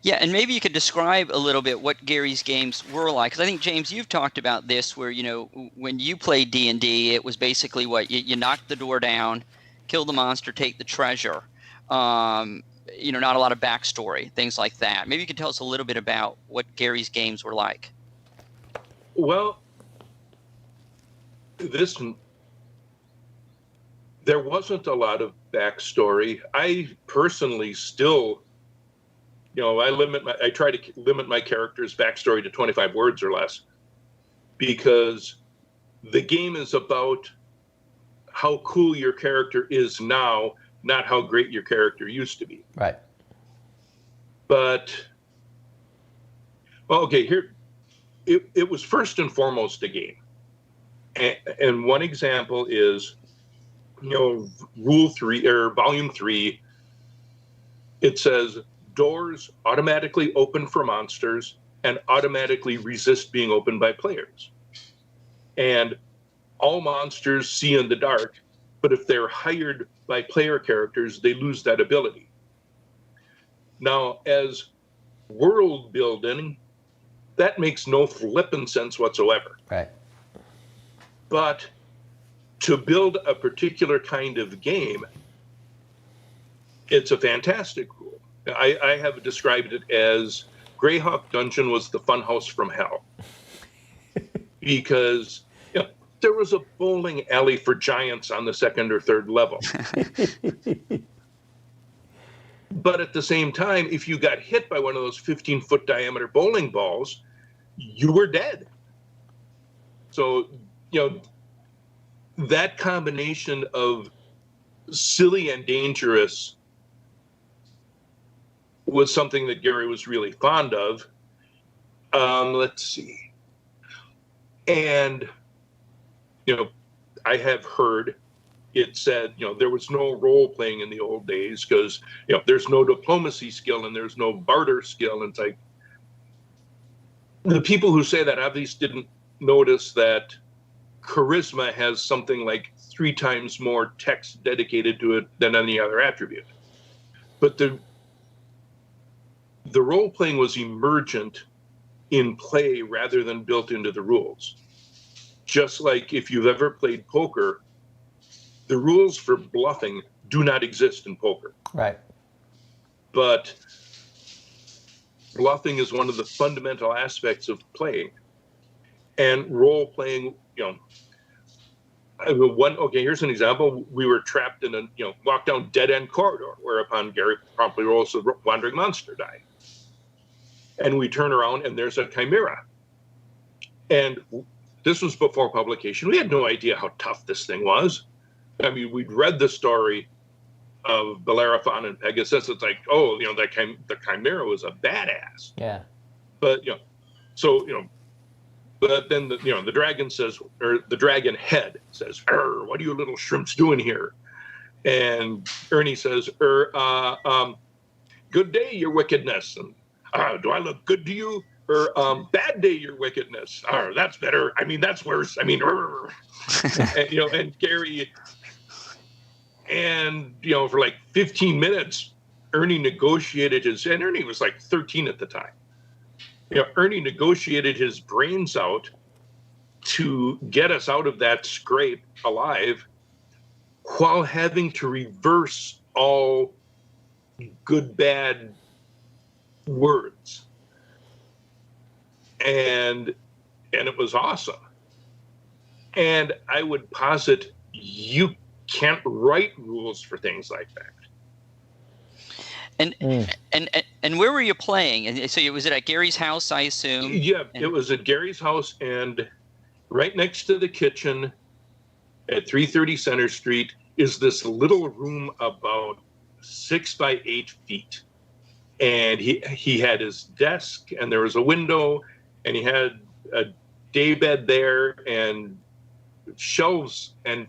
Yeah, and maybe you could describe a little bit what Gary's games were like, because I think, James, you've talked about this where, when you played D&D, it was basically what? You knock the door down, kill the monster, take the treasure. Not a lot of backstory, things like that. Maybe you could tell us a little bit about what Gary's games were like. Well, there wasn't a lot of backstory. I personally still, I try to limit my character's backstory to 25 words or less, because the game is about how cool your character is now, not how great your character used to be. Right. But, well, okay, here, it was first and foremost a game. And one example is, Rule 3 or Volume 3, it says doors automatically open for monsters and automatically resist being opened by players. And all monsters see in the dark, but if they're hired by player characters, they lose that ability. Now, as world building, that makes no flippin' sense whatsoever. Right. But to build a particular kind of game, it's a fantastic rule. I have described it as Greyhawk Dungeon was the funhouse from hell. Because there was a bowling alley for giants on the second or third level. But at the same time, if you got hit by one of those 15-foot diameter bowling balls, you were dead. So, that combination of silly and dangerous was something that Gary was really fond of. Let's see. And, I have heard it said, there was no role playing in the old days because, there's no diplomacy skill and there's no barter skill. And it's like, the people who say that obviously didn't notice that charisma has something like 3 times more text dedicated to it than any other attribute. But the role playing was emergent in play rather than built into the rules. Just like if you've ever played poker, the rules for bluffing do not exist in poker. Right. But bluffing is one of the fundamental aspects of playing. And role playing, here's an example. We were trapped in walked down dead end corridor, whereupon Gary promptly rolls the wandering monster die. And we turn around and there's a chimera. And this was before publication. We had no idea how tough this thing was. I mean, we'd read the story of Bellerophon and Pegasus. It's like, the chimera was a badass. Yeah. But, but then the dragon says, or the dragon head says, what are you little shrimps doing here? And Ernie says, good day, your wickedness. And do I look good to you? Or bad day, your wickedness. That's better. I mean, that's worse. I mean, and Gary, and for like 15 minutes, Ernie negotiated and Ernie was like 13 at the time. Ernie negotiated his brains out to get us out of that scrape alive while having to reverse all good, bad words. And it was awesome. And I would posit you can't write rules for things like that. And where were you playing? And so was it at Gary's house, I assume? Yeah, it was at Gary's house, and right next to the kitchen at 330 Center Street is this little room about 6 by 8 feet. And he had his desk, and there was a window, and he had a day bed there, and shelves and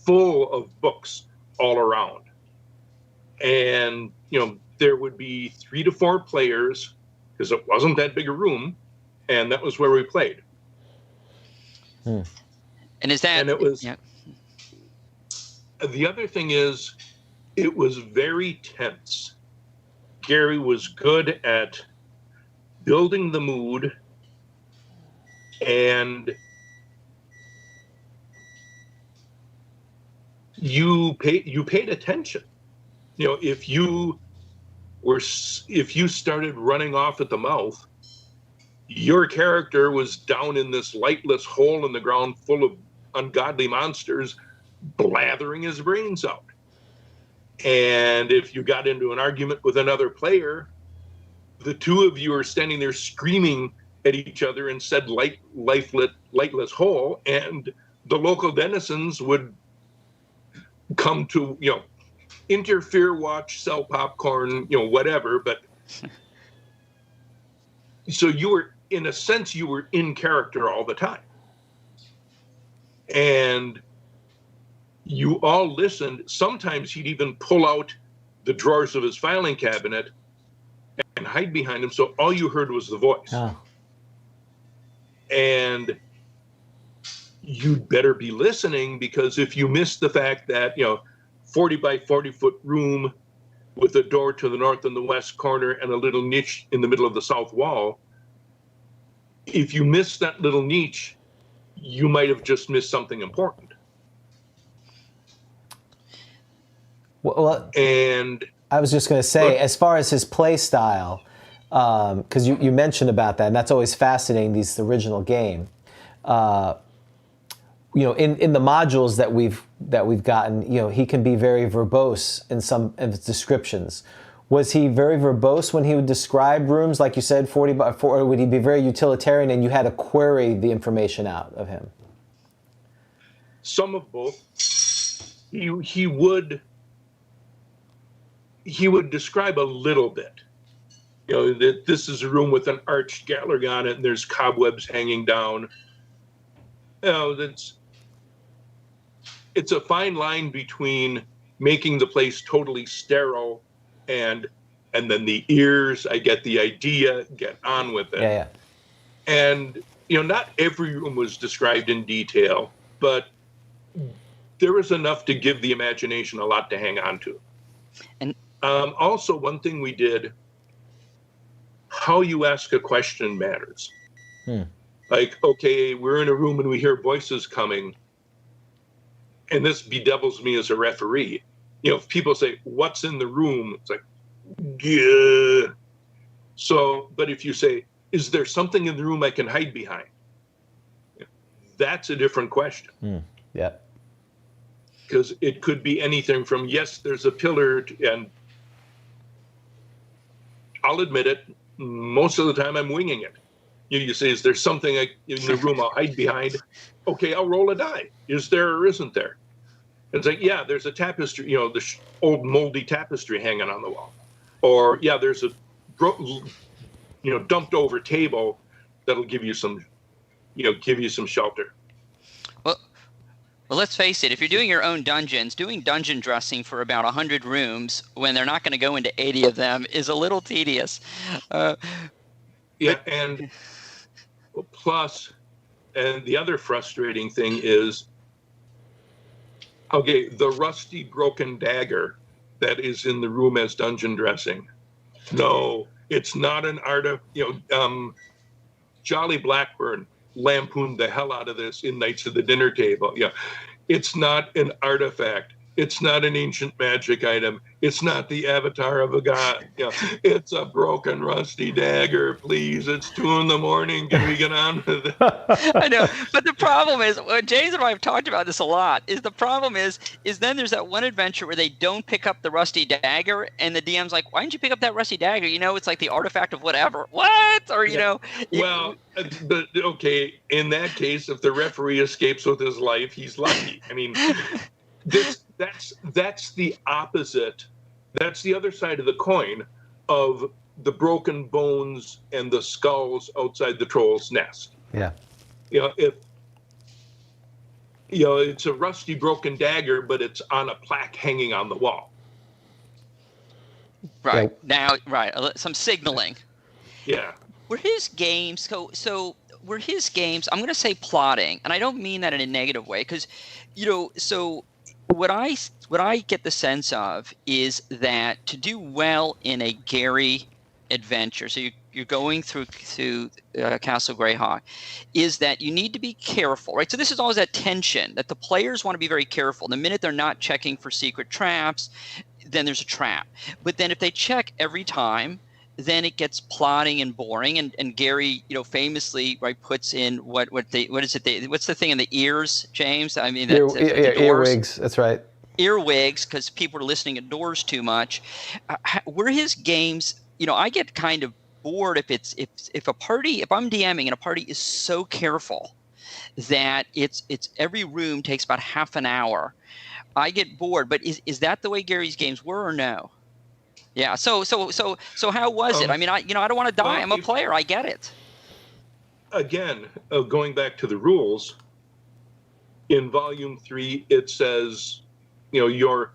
full of books all around. And, there would be 3 to 4 players, because it wasn't that big a room, and that was where we played. And is that... And it was... Yeah. The other thing is, it was very tense. Gary was good at building the mood, and you paid attention. If you started running off at the mouth, your character was down in this lightless hole in the ground full of ungodly monsters, blathering his brains out. And if you got into an argument with another player, the two of you are standing there screaming at each other in said lightless hole, and the local denizens would come to, interfere, watch, sell popcorn, whatever. But so in a sense, you were in character all the time. And you all listened. Sometimes he'd even pull out the drawers of his filing cabinet and hide behind them, so all you heard was the voice. Oh. And you'd better be listening, because if you missed the fact that, 40 by 40 foot room with a door to the north and the west corner and a little niche in the middle of the south wall, if you missed that little niche, you might have just missed something important. Well, and I was just going to say, as far as his play style, because you mentioned about that, and that's always fascinating, the original game. In the modules that we've gotten, he can be very verbose in some of his descriptions. Was he very verbose when he would describe rooms, like you said, 40 by 4, or would he be very utilitarian and you had to query the information out of him? Some of both. He would describe a little bit. That this is a room with an arched gallery on it, and there's cobwebs hanging down. It's a fine line between making the place totally sterile and then the ears, I get the idea, get on with it. Yeah. And, not every room was described in detail, but there was enough to give the imagination a lot to hang on to. And also, one thing we did, how you ask a question matters. Like, okay, we're in a room and we hear voices coming, and this bedevils me as a referee. If people say, "What's in the room?" It's like, yeah. So, but if you say, "Is there something in the room I can hide behind?" That's a different question. Yeah. Because it could be anything from, yes, there's a pillar, and I'll admit it, most of the time I'm winging it. You say, "Is there something in the room I'll hide behind?" Okay, I'll roll a die. Is there or isn't there? And it's like, yeah, there's a tapestry, the old moldy tapestry hanging on the wall. Or, yeah, there's a, dumped over table that'll give you some, shelter. Well, let's face it. If you're doing your own dungeons, doing dungeon dressing for about 100 rooms when they're not going to go into 80 of them is a little tedious. Yeah, and plus, and the other frustrating thing is, okay, the rusty broken dagger that is in the room as dungeon dressing. No, it's not an Jolly Blackburn lampooned the hell out of this in Knights of the Dinner Table. Yeah, it's not an artifact. It's not an ancient magic item. It's not the avatar of a god. It's a broken, rusty dagger. Please, it's 2 a.m. Can we get on with it? I know, but the problem is, James and I have talked about this a lot. Is then there's that one adventure where they don't pick up the rusty dagger, and the DM's like, "Why didn't you pick up that rusty dagger? It's like the artifact of whatever." What? Or Well, but okay. In that case, if the referee escapes with his life, he's lucky. I mean, that's the opposite. That's the other side of the coin of the broken bones and the skulls outside the troll's nest. Yeah. If it's a rusty broken dagger, but it's on a plaque hanging on the wall. Right. Now, some signaling. Yeah. Were his games were his games, I'm going to say plotting, and I don't mean that in a negative way, because so what I get the sense of is that to do well in a Gary adventure, so you're going through Castle Greyhawk, is that you need to be careful, right? So this is always that tension that the players want to be very careful. The minute they're not checking for secret traps, then there's a trap. But then if they check every time, then it gets plotting and boring. And Gary, famously, right, puts in what's the thing in the ears, James? I mean, earwigs. That's right. Earwigs, because people are listening at doors too much. Were his games? I get kind of bored if I'm DMing and a party is so careful that it's every room takes about half an hour. I get bored. But is that the way Gary's games were, or no? Yeah. So how was it? I mean, I don't want to die. I'm a player. I get it. Again, going back to the rules, in Volume 3, it says, you're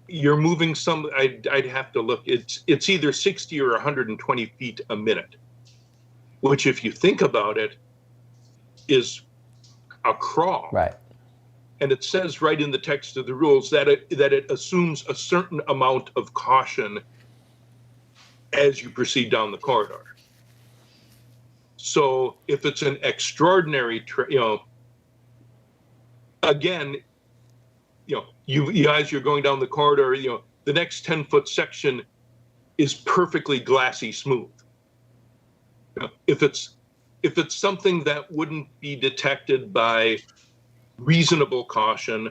moving some. I'd have to look. It's either 60 or 120 feet a minute, which, if you think about it, is a crawl. Right. And it says right in the text of the rules that it assumes a certain amount of caution as you proceed down the corridor. So if it's an extraordinary, again, you as you're going down the corridor, the next 10-foot section is perfectly glassy smooth. If it's something that wouldn't be detected by reasonable caution,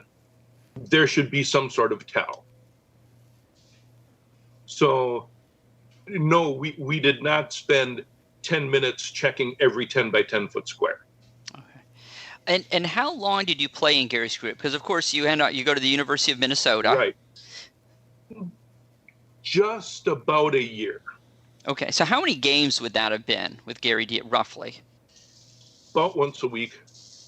there should be some sort of tell. So, no, we did not spend 10 minutes checking every 10 by 10 foot square. Okay. And how long did you play in Gary's group? Because of course you go to the University of Minnesota. Right. Just about a year. Okay. So how many games would that have been with Gary roughly? About once a week.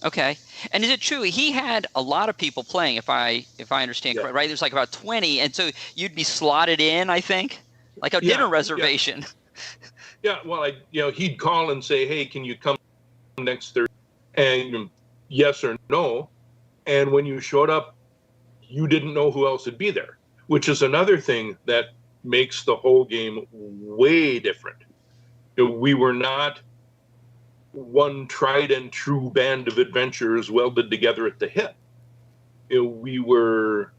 Okay. And is it true he had a lot of people playing, if I understand correctly, right? There's like about 20, and so you'd be slotted in, I think, like a dinner reservation. Yeah. Well, he'd call and say, "Hey, can you come next Thursday?" And yes or no. And when you showed up, you didn't know who else would be there, which is another thing that makes the whole game way different. We were not one tried and true band of adventurers welded together at the hip. We were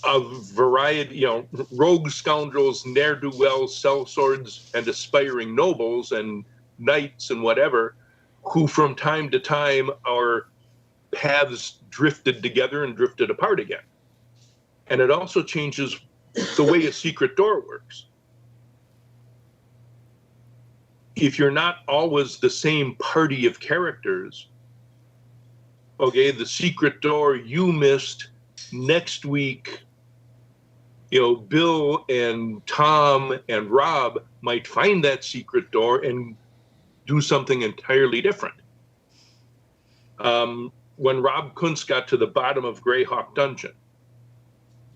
a variety, rogue scoundrels, ne'er-do-wells, sellswords, and aspiring nobles and knights and whatever, who from time to time our paths drifted together and drifted apart again. And it also changes the way a secret door works. If you're not always the same party of characters, okay, the secret door you missed next week, Bill and Tom and Rob might find that secret door and do something entirely different. When Rob Kuntz got to the bottom of Greyhawk Dungeon,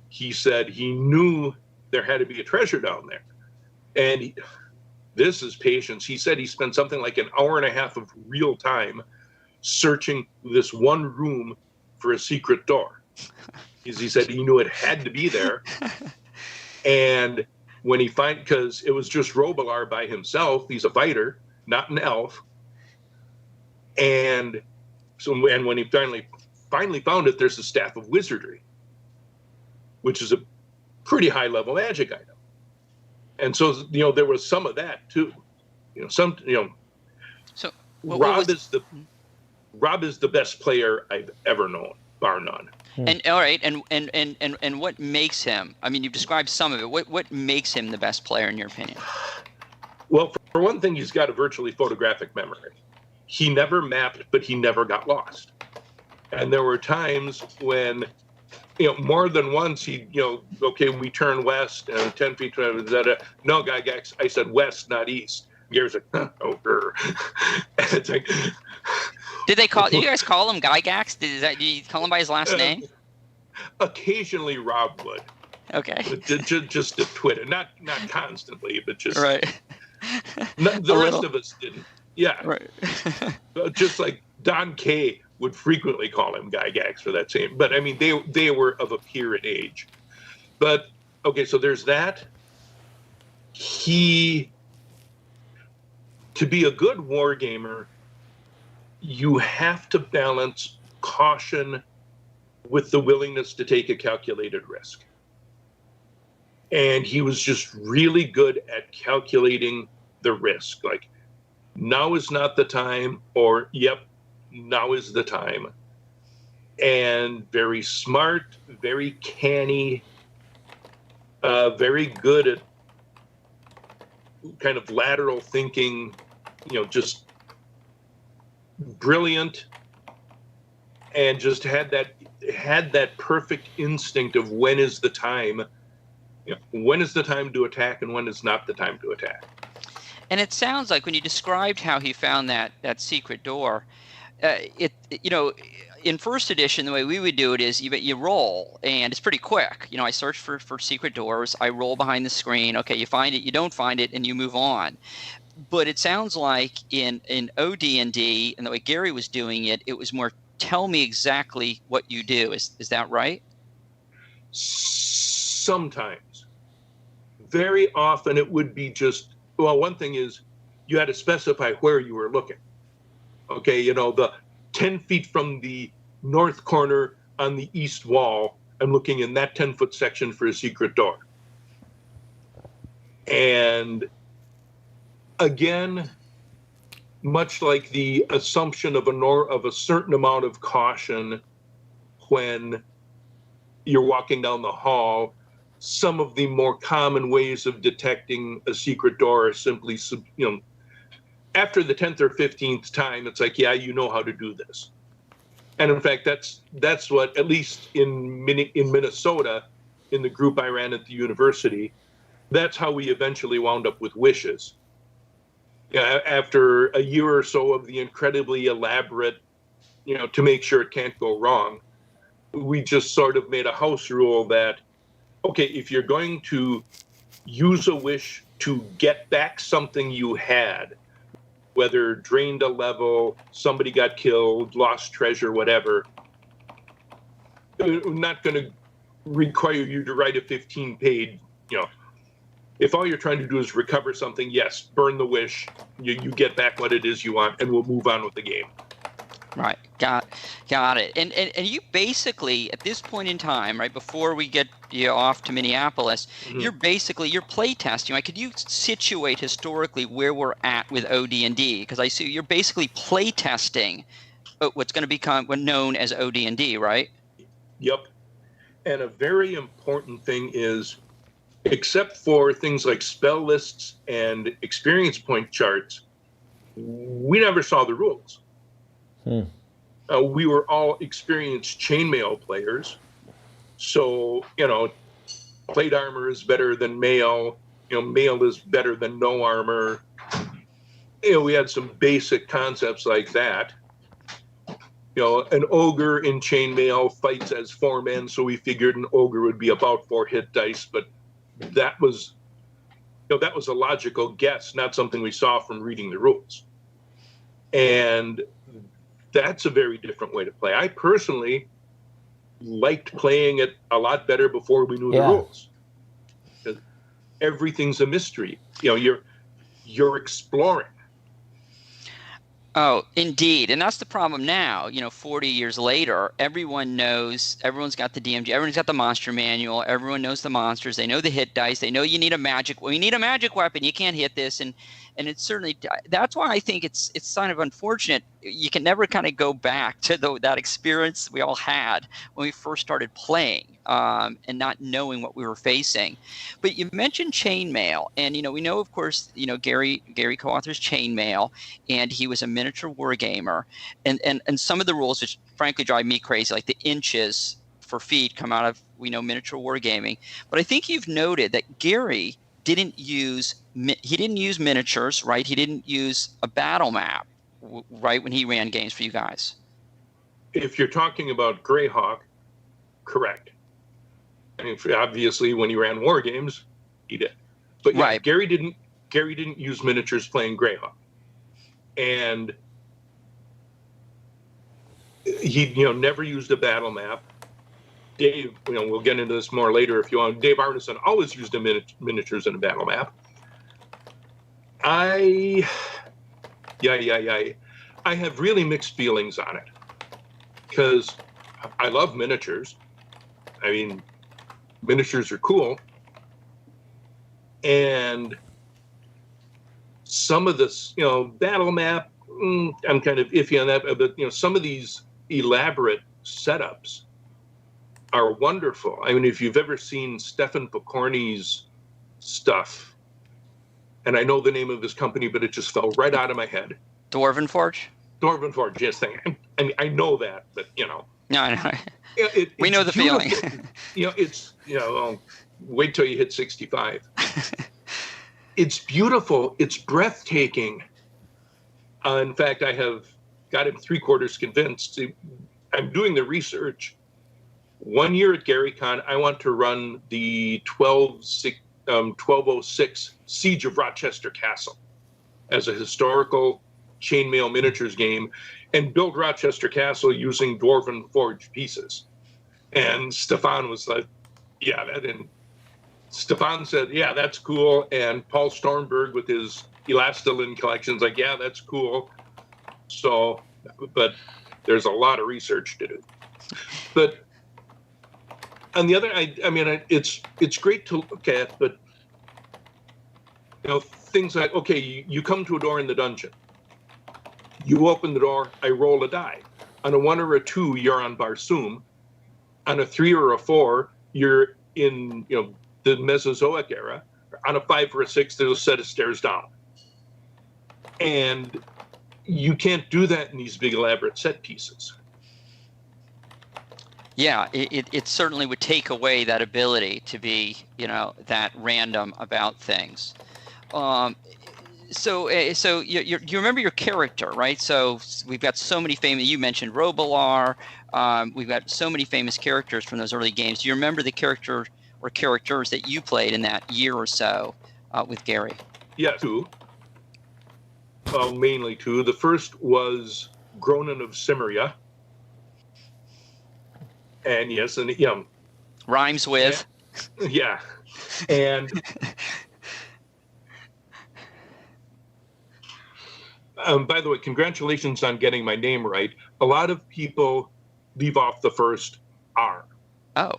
he said he knew there had to be a treasure down there. And this is patience. He said he spent something like an hour and a half of real time searching this one room for a secret door. Because he said he knew it had to be there. And when because it was just Robilar by himself, he's a fighter, not an elf. And so, and when he finally finally found that there's a staff of wizardry, which is a pretty high level magic item. And so, there was some of that too. So Rob is the best player I've ever known, bar none. And all right, and what makes him? I mean, you've described some of it. What makes him the best player in your opinion? Well, for one thing, he's got a virtually photographic memory. He never mapped, but he never got lost. And there were times when, more than once he, okay, we turn west and 10 feet. No, Gygax, I said west, not east. Gary's like, oh, and it's like. Did you guys call him Gygax? Did you call him by his last name? Occasionally, Rob would. Okay. Just to Twitter, not constantly, but just right. The rest of us didn't. Yeah. Right. Just like Don K would frequently call him Gygax for that same. But I mean, they were of a peer in age. But okay, so there's that. To be a good war gamer, you have to balance caution with the willingness to take a calculated risk. And he was just really good at calculating the risk. Like, now is not the time, or, yep, now is the time. And very smart, very canny, very good at kind of lateral thinking, just brilliant, and just had that perfect instinct of when is the time. When is the time to attack and when is not the time to attack. And it sounds like when you described how he found that secret door, in first edition, the way we would do it is you roll, and it's pretty quick. I search for secret doors. I roll behind the screen. Okay, you find it, you don't find it, and you move on. But it sounds like in OD&D, and the way Gary was doing it, it was more tell me exactly what you do. Is that right? Sometimes. Very often it would be just, well, one thing is you had to specify where you were looking. Okay, the 10 feet from the north corner on the east wall, I'm looking in that 10-foot section for a secret door. And again, much like the assumption of a certain amount of caution when you're walking down the hall, some of the more common ways of detecting a secret door are simply, after the 10th or 15th time, it's like, yeah, you know how to do this. And in fact, that's what, at least in Minnesota, in the group I ran at the university, that's how we eventually wound up with wishes. After a year or so of the incredibly elaborate, to make sure it can't go wrong, we just sort of made a house rule that, okay, if you're going to use a wish to get back something you had, whether drained a level, somebody got killed, lost treasure, whatever, I'm not going to require you to write a 15-page, if all you're trying to do is recover something, yes, burn the wish, you get back what it is you want, and we'll move on with the game. Right, got it. And you basically, at this point in time, right before we get you off to Minneapolis, mm-hmm. you're play testing. Right? Could you situate historically where we're at with OD&D? Because I see you're basically play testing what's going to become known as OD&D, right? Yep. And a very important thing is, except for things like spell lists and experience point charts, we never saw the rules. We were all experienced chainmail players. So, plate armor is better than mail. Mail is better than no armor. We had some basic concepts like that. An ogre in chainmail fights as 4 men, so we figured an ogre would be about 4 hit dice, but that was a logical guess, not something we saw from reading the rules. And that's a very different way to play. I personally liked playing it a lot better before we knew the rules. Because everything's a mystery. You're exploring. Oh, indeed. And that's the problem now. 40 years later, everyone knows, everyone's got the DMG, everyone's got the monster manual, everyone knows the monsters, they know the hit dice, they know you need a magic, well, you need a magic weapon, you can't hit this. And it's certainly, that's why I think it's kind of unfortunate. You can never kind of go back to that experience we all had when we first started playing, and not knowing what we were facing. But you mentioned chainmail, and we know, of course, Gary co-authors chainmail, and he was a miniature wargamer, and some of the rules, which frankly drive me crazy, like the inches for feet, come out of miniature wargaming. But I think you've noted that Gary didn't use miniatures, right? He didn't use a battle map, right, when he ran games for you guys. If you're talking about Greyhawk, correct. I mean, obviously, when he ran war games, he did. But yeah, right. Gary didn't use miniatures playing Greyhawk, and he never used a battle map. Dave, we'll get into this more later if you want. Dave Arneson always used a miniatures in a battle map. I have really mixed feelings on it, because I love miniatures. I mean, miniatures are cool, and some of this, battle map, I'm kind of iffy on that. But some of these elaborate setups are wonderful. I mean, if you've ever seen Stefan Pokorny's stuff, and I know the name of his company, but it just fell right out of my head. Dwarven Forge, yes, thing. I mean, I know that, but No, I know. We know the feeling. It's wait till you hit 65. It's beautiful. It's breathtaking. In fact, I have got him 3/4 convinced. I'm doing the research. 1 year at GaryCon, I want to run the 1206 Siege of Rochester Castle as a historical chainmail miniatures game, and build Rochester Castle using Dwarven Forge pieces. And Stefan was like, yeah, that didn't. Stefan said, yeah, that's cool. And Paul Stormberg with his Elastilin collections, like, yeah, that's cool. So, but there's a lot of research to do. But on the other, I mean, it's great to look at, but things like, okay, you come to a door in the dungeon. You open the door, I roll a die. On a 1 or a 2, you're on Barsoom. On a 3 or a 4, you're in the Mesozoic era. On a 5 or a 6, there's a set of stairs down. And you can't do that in these big elaborate set pieces. Yeah, it certainly would take away that ability to be, that random about things. So you remember your character, right? So we've got so many famous. You mentioned Robilar. We've got so many famous characters from those early games. Do you remember the character or characters that you played in that year or so with Gary? Yeah, 2. Well, mainly 2. The first was Gronin of Cimmeria. And yes, and rhymes with. Yeah. And by the way, congratulations on getting my name right. A lot of people leave off the first R. Oh.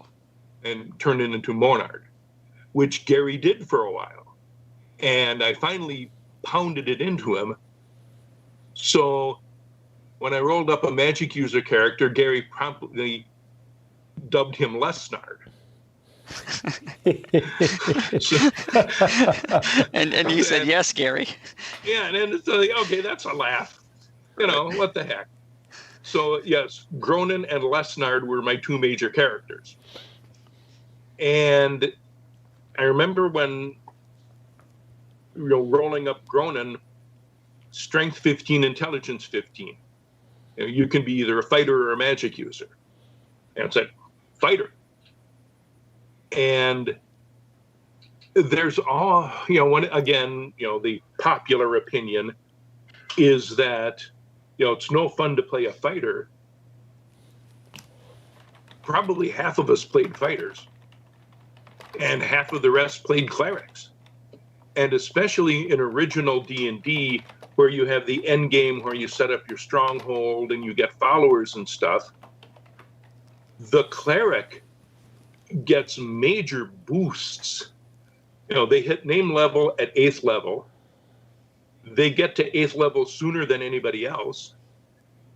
And turn it into Mornard, which Gary did for a while. And I finally pounded it into him. So when I rolled up a magic user character, Gary promptly dubbed him Lesnard. and he said, yes, Gary. Yeah, and then it's like, okay, that's a laugh. What the heck? So, yes, Gronin and Lesnard were my 2 major characters. And I remember when, rolling up Gronin, strength 15, intelligence 15. You can be either a fighter or a magic user. And it's like, fighter. And there's the popular opinion is that, it's no fun to play a fighter. Probably half of us played fighters, and half of the rest played clerics. And especially in original D&D, where you have the end game where you set up your stronghold and you get followers and stuff, the cleric gets major boosts. You know, they hit name level at 8th level. They get to 8th level sooner than anybody else.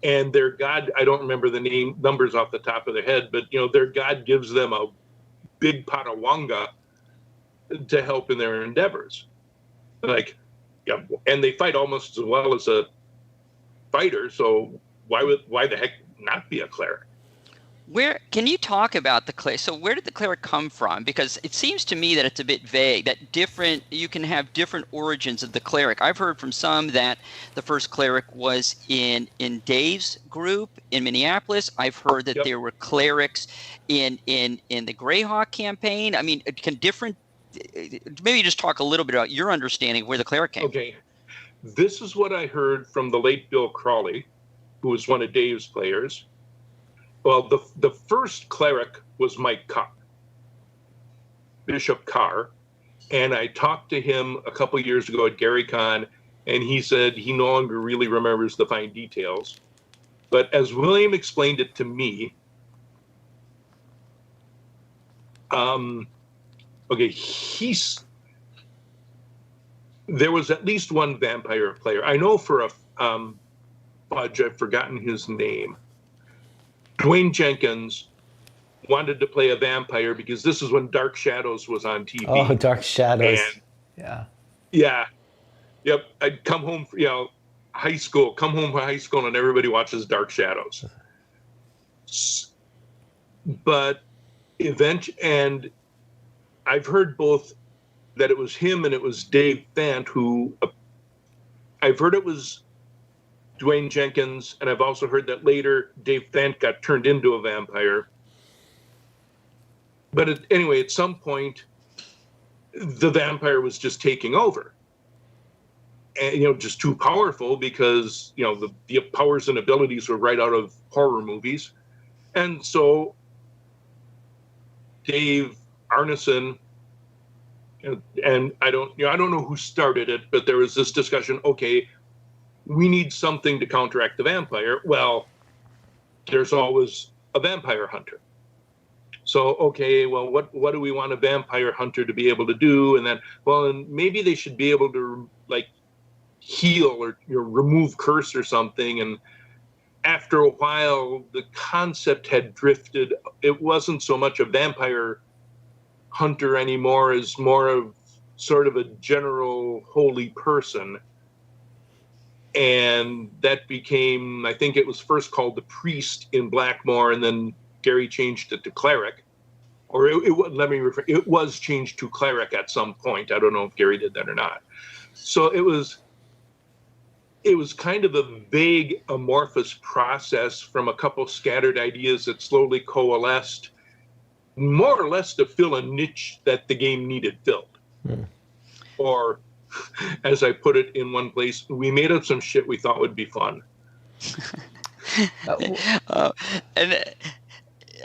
And their god, I don't remember the numbers off the top of their head, but you know, their god gives them a big pot of wanga to help in their endeavors. Like, yeah, and they fight almost as well as a fighter, so why the heck not be a cleric? Where can you talk about the cleric? So where did the cleric come from? Because it seems to me that it's a bit vague, that you can have different origins of the cleric. I've heard from some that the first cleric was in Dave's group in Minneapolis. I've heard that there were clerics in the Greyhawk campaign. I mean, maybe just talk a little bit about your understanding of where the cleric came. Okay. This is what I heard from the late Bill Crawley, who was one of Dave's players. Well, the first cleric was Mike Carr, Bishop Carr, and I talked to him a couple years ago at GaryCon, and he said he no longer really remembers the fine details. But as William explained it to me, there was at least one vampire player. I know for a fudge, I've forgotten his name. Dwayne Jenkins wanted to play a vampire because this is when Dark Shadows was on TV. Oh, Dark Shadows. And yep. I'd come home, come home from high school and everybody watches Dark Shadows. But and I've heard both that it was him and it was Dave Thant who, I've heard it was Dwayne Jenkins, and I've also heard that later Dave Thant got turned into a vampire. But anyway, at some point, the vampire was just taking over. And, just too powerful because, the powers and abilities were right out of horror movies. And so Dave Arneson, and I don't know who started it, but there was this discussion, okay, we need something to counteract the vampire. Well, there's always a vampire hunter. So, okay, well, what do we want a vampire hunter to be able to do? And then, and maybe they should be able to, like, heal or remove curse or something. And after a while, the concept had drifted. It wasn't so much a vampire hunter anymore as more of sort of a general holy person. And that became, I think it was first called the priest in Blackmore, and then Gary changed it to cleric. Or it was changed to cleric at some point. I don't know if Gary did that or not. So it was kind of a vague, amorphous process from a couple scattered ideas that slowly coalesced, more or less to fill a niche that the game needed filled. Or, as I put it in one place, we made up some shit we thought would be fun.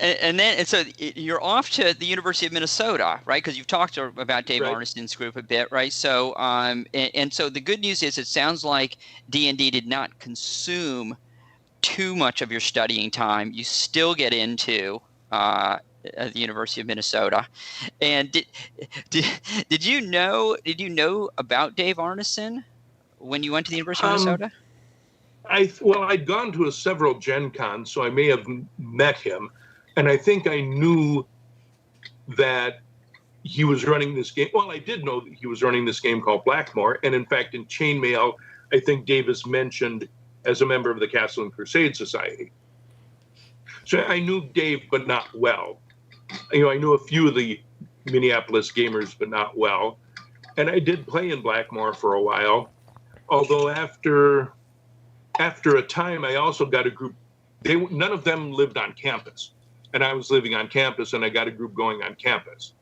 And so you're off to the University of Minnesota, right? Because you've talked about Dave Arneson's group a bit, right? So, and so the good news is it sounds like D&D did not consume too much of your studying time. You still get into at the University of Minnesota. And did you know about Dave Arneson when you went to the University of Minnesota? I'd gone to several Gen Cons, so I may have met him. And I think I knew that he was running this game. Well, I did know that he was running this game called Blackmore. And in fact, in Chainmail, I think Dave is mentioned as a member of the Castle and Crusade Society. So I knew Dave, but not well. I knew a few of the Minneapolis gamers, but not well. And I did play in Blackmore for a while. Although after a time, I also got a group. None of them lived on campus. And I was living on campus, and I got a group going on campus.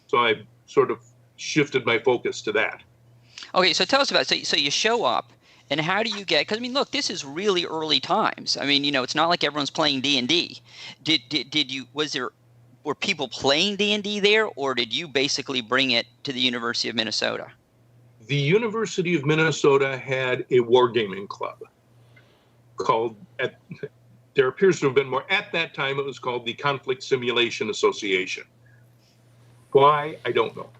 So I sort of shifted my focus to that. Okay, so tell us about it. So you show up, and how do you get? Because look, this is really early times. It's not like everyone's playing D&D. Were people playing D&D there, or did you basically bring it to the University of Minnesota? the University of Minnesota had a wargaming club called, there appears to have been more, at that time it was called the Conflict Simulation Association. Why? I don't know.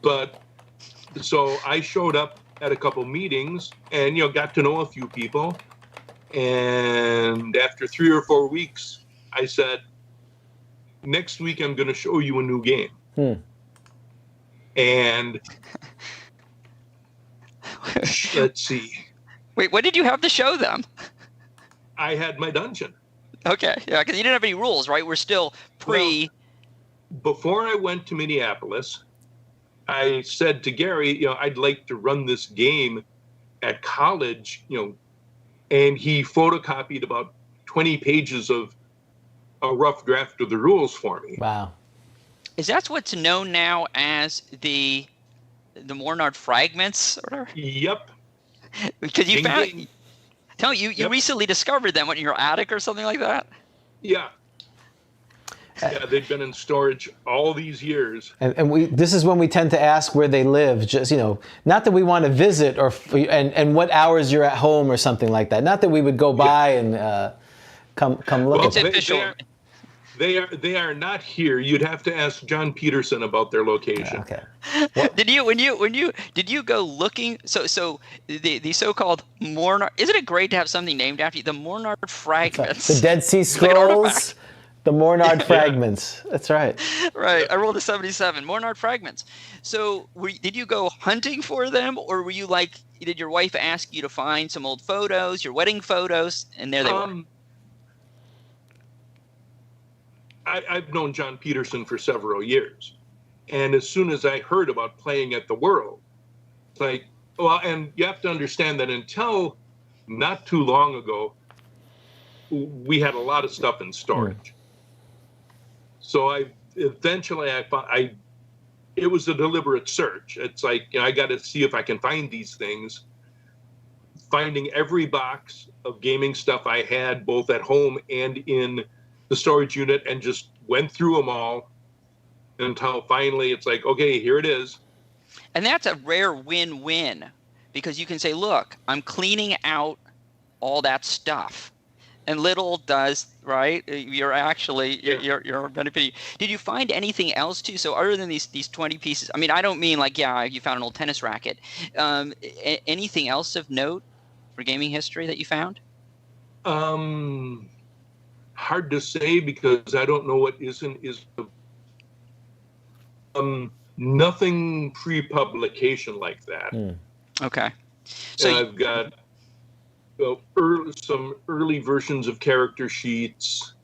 But so I showed up at a couple meetings and, got to know a few people. And after 3 or 4 weeks, I said, next week I'm going to show you a new game. And let's see. Wait, what did you have to show them? I had my dungeon. Okay, yeah, because you didn't have any rules, right? We're still pre. Well, before I went to Minneapolis, I said to Gary, I'd like to run this game at college, and he photocopied about 20 pages of a rough draft of the rules for me. Wow. Is that what's known now as the Mornard fragments? Or? Yep. Because you found, tell me, you recently discovered them in your attic or something like that? Yeah. Yeah, they've been in storage all these years. And this is when we tend to ask where they live. Just not that we want to visit and what hours you're at home or something like that. Not that we would go by and come look at them. They are not here. You'd have to ask John Peterson about their location. Okay. Did you go looking? So the so-called Mornard. Isn't it great to have something named after you? The Mornard fragments. The Dead Sea Scrolls. The Mornard fragments. That's right. Right. I rolled a 77. Mornard fragments. So did you go hunting for them, or were you did your wife ask you to find some old photos, your wedding photos, and there they were? I've known John Peterson for several years. And as soon as I heard about playing at the World, it's and you have to understand that until not too long ago, we had a lot of stuff in storage. So it was a deliberate search. It's I got to see if I can find these things. Finding every box of gaming stuff I had, both at home and in the storage unit, and just went through them all until finally it's okay, here it is. And that's a rare win-win, because you can say, look, I'm cleaning out all that stuff. And little does, right? You're actually you're benefiting. Did you find anything else too? So other than these 20 pieces, I mean, I don't mean you found an old tennis racket. Anything else of note for gaming history that you found? Hard to say, because I don't know what is nothing pre-publication like that. Okay. So I've got some early versions of character sheets.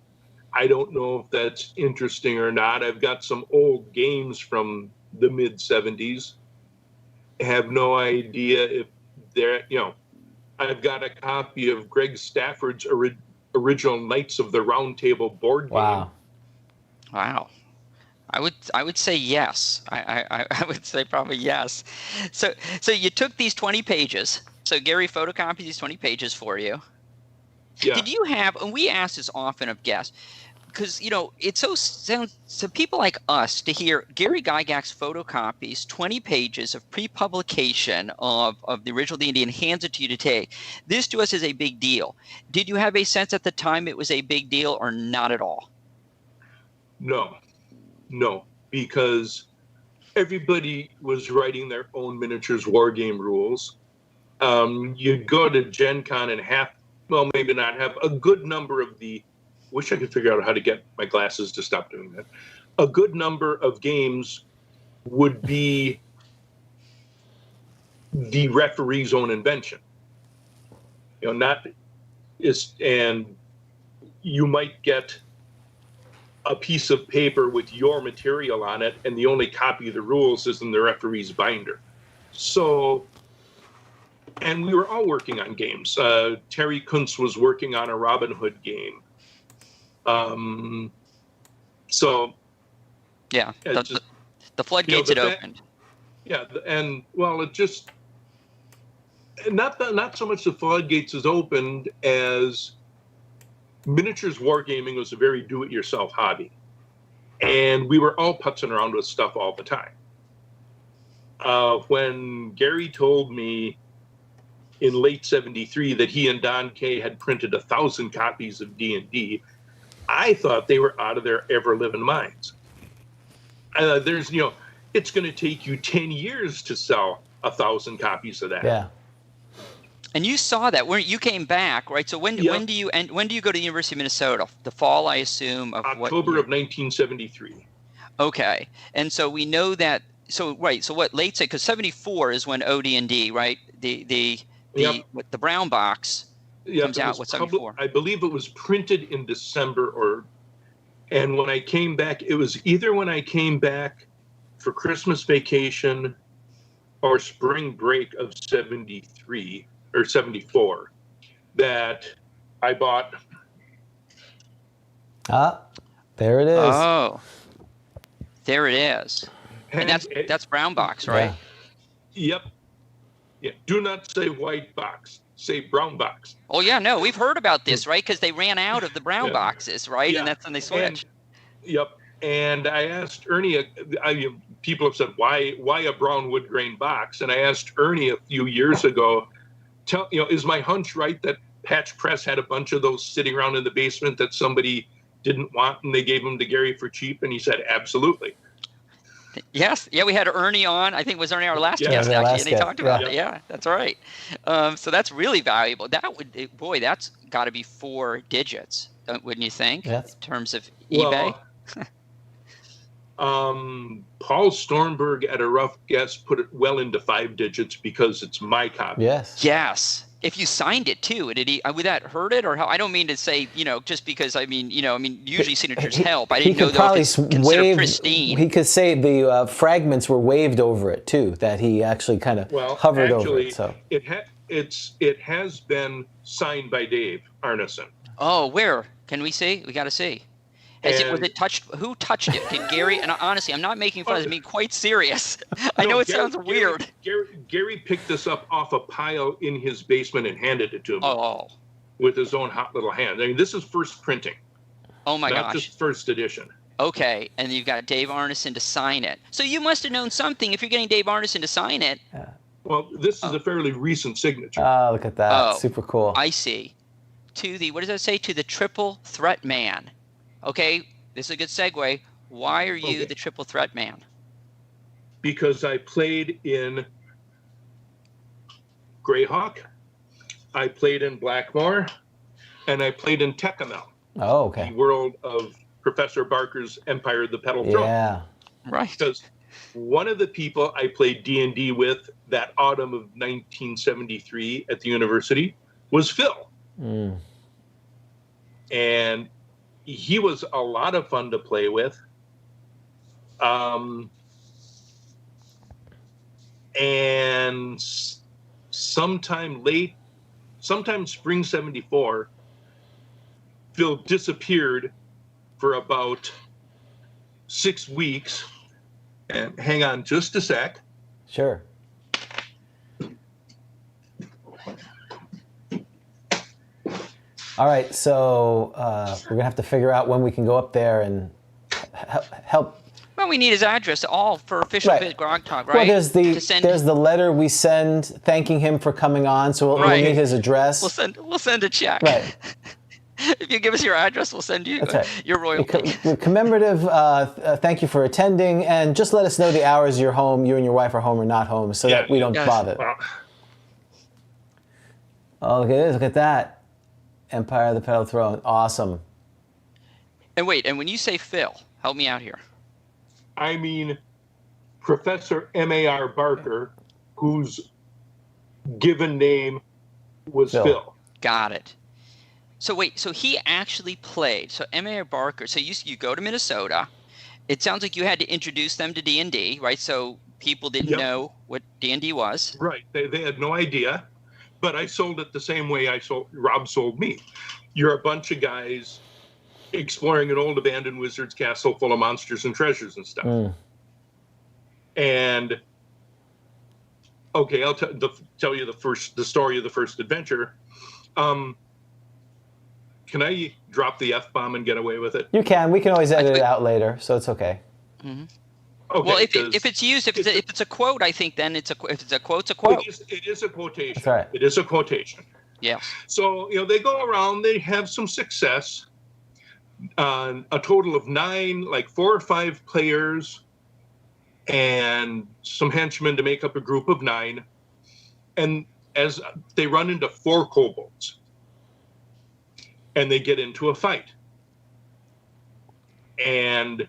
I don't know if that's interesting or not. I've got some old games from the mid 70s. I have no idea if they're, I've got a copy of Greg Stafford's original Knights of the Round Table board game. Wow. I would say yes. I would say probably yes. So you took these 20 pages. So Gary photocopied these 20 pages for you. Yeah. Did you have, and we ask this often of guests, because it's so people like us to hear Gary Gygax photocopies 20 pages of pre-publication of the original D&D and hands it to you to take. This to us is a big deal. Did you have a sense at the time it was a big deal, or not at all? No, because everybody was writing their own miniatures war game rules. You'd go to Gen Con and maybe not have a good number of wish I could figure out how to get my glasses to stop doing that. A good number of games would be the referee's own invention. And you might get a piece of paper with your material on it, and the only copy of the rules is in the referee's binder. So, and we were all working on games. Terry Kuntz was working on a Robin Hood game. Yeah, the floodgates had opened. Yeah, and it just not so much the floodgates has opened as miniatures wargaming was a very do-it-yourself hobby, and we were all putzing around with stuff all the time. when Gary told me in late '73 that he and Don Kay had printed 1,000 copies of D&D, I thought they were out of their ever-living minds. It's going to take you 10 years to sell 1,000 copies of that. Yeah. And you saw that when you came back, right? So when do you go to the University of Minnesota? The fall, I assume, of October of 1973. Okay, and so we know that. So right, so what late say? Because '74 is when OD&D, right? The brown box comes out with '74. I believe it was printed in December, and when I came back, it was either when I came back for Christmas vacation or spring break of '73 or '74 that I bought. There it is. Oh, there it is. And that's brown box, right? Yeah. Yep. Yeah. Do not say white box. Say brown box. Oh yeah, no, we've heard about this, right? Because they ran out of the brown boxes, right? Yeah. And that's when they switched. Yep. And I asked Ernie. People have said, why a brown wood grain box? And I asked Ernie a few years ago. Is my hunch right that Patch Press had a bunch of those sitting around in the basement that somebody didn't want and they gave them to Gary for cheap? And he said, absolutely. Yes. Yeah, we had Ernie on. I think it was Ernie our last guest, Yeah, actually, and he talked about it. Yeah, that's right. So that's really valuable. That's got to be 4 digits, wouldn't you think, in terms of eBay? Paul Stormberg, at a rough guess, put it well into 5 digits because it's my copy. Yes. If you signed it too, would that hurt it, or how? I don't mean to say, just because usually signatures help. I didn't know that it's considered pristine. He could say the fragments were waved over it too, that he actually kind of hovered over it. So it has been signed by Dave Arneson. Oh, where can we see? We got to see. Was it touched? Who touched it? Did Gary? And honestly, I'm not making fun. I'm being quite serious. I know it sounds weird. Gary picked this up off a pile in his basement and handed it to me. With his own hot little hand. I mean, this is first printing. Oh my gosh! Not just first edition. Okay, and you've got Dave Arneson to sign it. So you must have known something if you're getting Dave Arneson to sign it. Well, this is a fairly recent signature. Oh, look at that! Super cool. I see. What does that say? To the Triple Threat Man. Okay, this is a good segue. Why are you the Triple Threat Man? Because I played in Greyhawk, I played in Blackmore, and I played in Tecumseh. Oh, okay. The world of Professor Barker's Empire of the Petal Throne. Yeah. Right. Because one of the people I played D&D with that autumn of 1973 at the university was Phil. And he was a lot of fun to play with. And sometime spring '74, Phil disappeared for about 6 weeks. And hang on just a sec. Sure. All right, so we're going to have to figure out when we can go up there and help. Well, we need his address all for official GROGTALK, right? Well, there's the letter we send thanking him for coming on, so we'll need his address. We'll send a check. Right. If you give us your address, we'll send you your royalty. Commemorative thank you for attending, and just let us know the hours you're home, you and your wife are home or not home, so that we don't bother. Well, oh, look at this! Look at that. Empire of the Petal Throne. Awesome. And wait, and when you say Phil, help me out here. I mean Professor M.A.R. Barker, whose given name was Phil. Got it. So wait, so he actually played. So M.A.R. Barker, so you go to Minnesota. It sounds like you had to introduce them to D&D, right? So people didn't know what D&D was. Right. They had no idea. But I sold it the same way Rob sold me. You're a bunch of guys exploring an old abandoned wizard's castle full of monsters and treasures and stuff. And I'll tell you the story of the first adventure. Can I drop the F-bomb and get away with it? You can. We can always edit it out later, so it's okay. Okay, Well, 'cause if it's used, if it's a quote, I think then if it's a quote, it's a quote. it is a quotation. That's right. It is a quotation. Yes. So, they go around, they have some success. A total of 9, like 4 or 5 players and some henchmen to make up a group of 9. And as they run into 4 kobolds and they get into a fight. And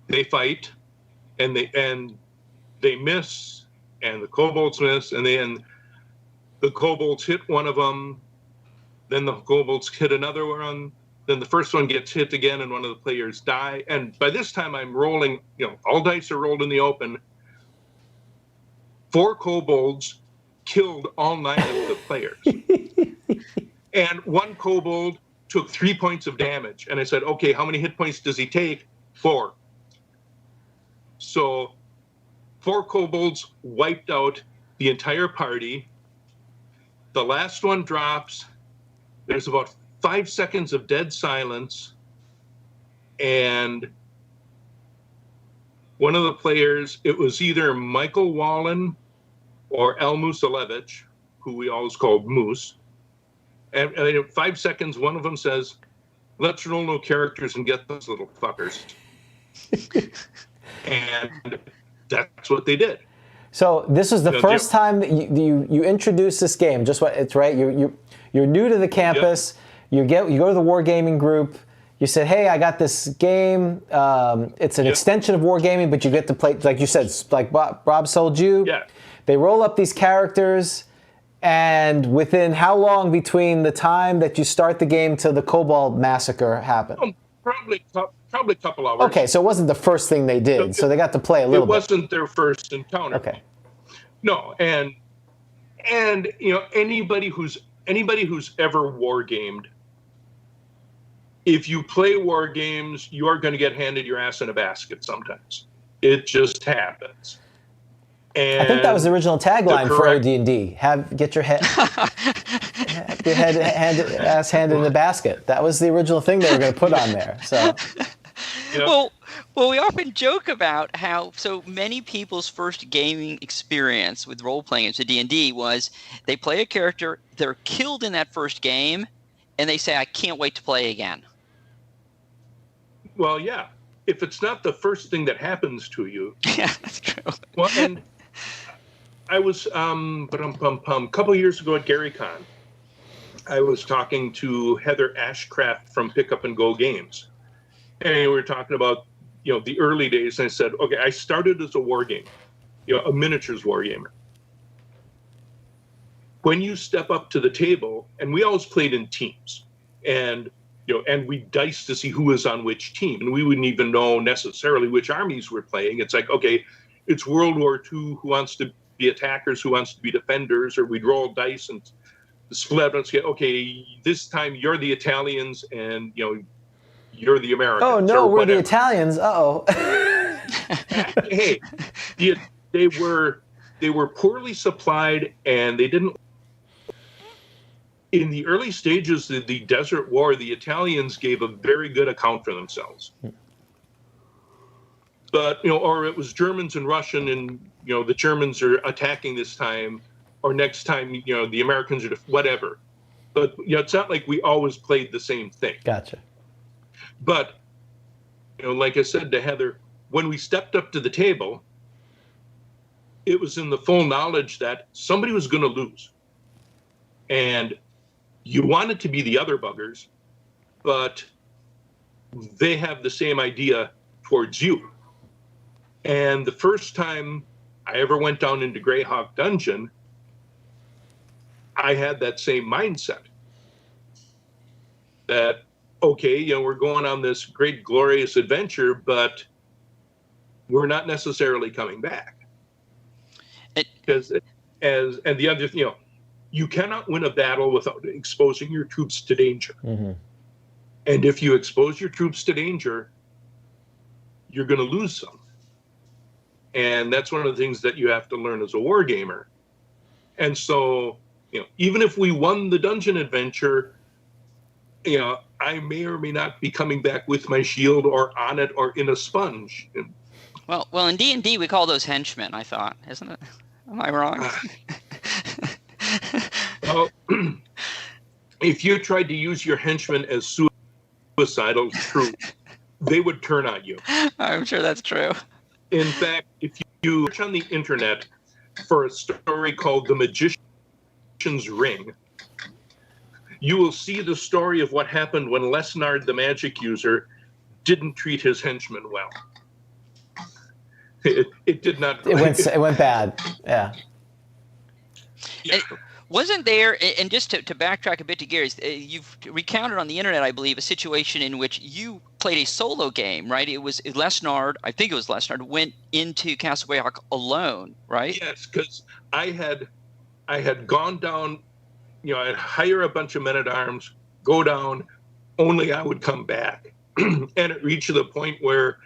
they fight and they miss, and the kobolds miss, and then the kobolds hit one of them, then the kobolds hit another one, then the first one gets hit again and one of the players die. And by this time I'm rolling, all dice are rolled in the open. 4 kobolds killed all 9 of the players. And 1 kobold took 3 points of damage. And I said, okay, how many hit points does he take? 4. So 4 kobolds wiped out the entire party. The last one drops. There's about 5 seconds of dead silence. And one of the players, it was either Michael Wallen or El Musalevich, who we always called Moose. And in 5 seconds, one of them says, let's roll no characters and get those little fuckers. And that's what they did. So this was the first time that you introduced this game. Just what it's right. You're new to the campus. Yep. You go to the wargaming group. You said, hey, I got this game. It's an extension of wargaming, but you get to play, like you said, like Rob sold you. Yeah. They roll up these characters, and within how long between the time that you start the game to the Kobold massacre happened? Probably a couple hours. Okay, so it wasn't the first thing they did, so they got to play a little bit. It wasn't their first encounter. Okay. No, and anybody who's ever wargamed, if you play war games, you are going to get handed your ass in a basket sometimes. It just happens. And I think that was the original tagline for OD&D. Get your ass handed in the basket. That was the original thing they were going to put on there. So, well, we often joke about how so many people's first gaming experience with role-playing games, D&D, was they play a character, they're killed in that first game, and they say, I can't wait to play again. Well, yeah. If it's not the first thing that happens to you. Yeah, that's true. Well, and I was, a couple of years ago at GaryCon, I was talking to Heather Ashcraft from Pick Up and Go Games. And we were talking about, the early days. And I said, okay, I started as a war game, a miniatures war gamer. When you step up to the table, and we always played in teams, and we diced to see who was on which team, and we wouldn't even know necessarily which armies we're playing. It's like, okay, it's World War II, who wants to be attackers, who wants to be defenders, or we'd roll dice and split up and say, okay, this time you're the Italians and, you're the Americans. Oh, no, we're the Italians. Uh-oh. Hey, they were poorly supplied, and they didn't. In the early stages of the Desert War, the Italians gave a very good account for themselves. But, or it was Germans and Russian, and, the Germans are attacking this time, or next time, the Americans are whatever. But, it's not like we always played the same thing. Gotcha. But, like I said to Heather, when we stepped up to the table, it was in the full knowledge that somebody was going to lose. And you want it to be the other buggers, but they have the same idea towards you. And the first time I ever went down into Greyhawk Dungeon, I had that same mindset. That, okay, we're going on this great, glorious adventure, but we're not necessarily coming back. Because you cannot win a battle without exposing your troops to danger. Mm-hmm. And if you expose your troops to danger, you're going to lose some. And that's one of the things that you have to learn as a war gamer. And so, even if we won the dungeon adventure, I may or may not be coming back with my shield or on it or in a sponge. Well, in D&D we call those henchmen, I thought, isn't it? Am I wrong? Well, if you tried to use your henchmen as suicidal troops, they would turn on you. I'm sure that's true. In fact, if you search on the internet for a story called The Magician's Ring, you will see the story of what happened when Lesnard, the magic user, didn't treat his henchmen well. It did not. It went bad. Yeah. Yeah. Wasn't there, and just to backtrack a bit to Gary's, you've recounted on the internet, I believe, a situation in which you played a solo game, right? It was Lesnard, I think it was Lesnard, went into Castle Greyhawk alone, right? Yes, because I had gone down, I'd hire a bunch of men-at-arms, go down, only I would come back. And it reached the point where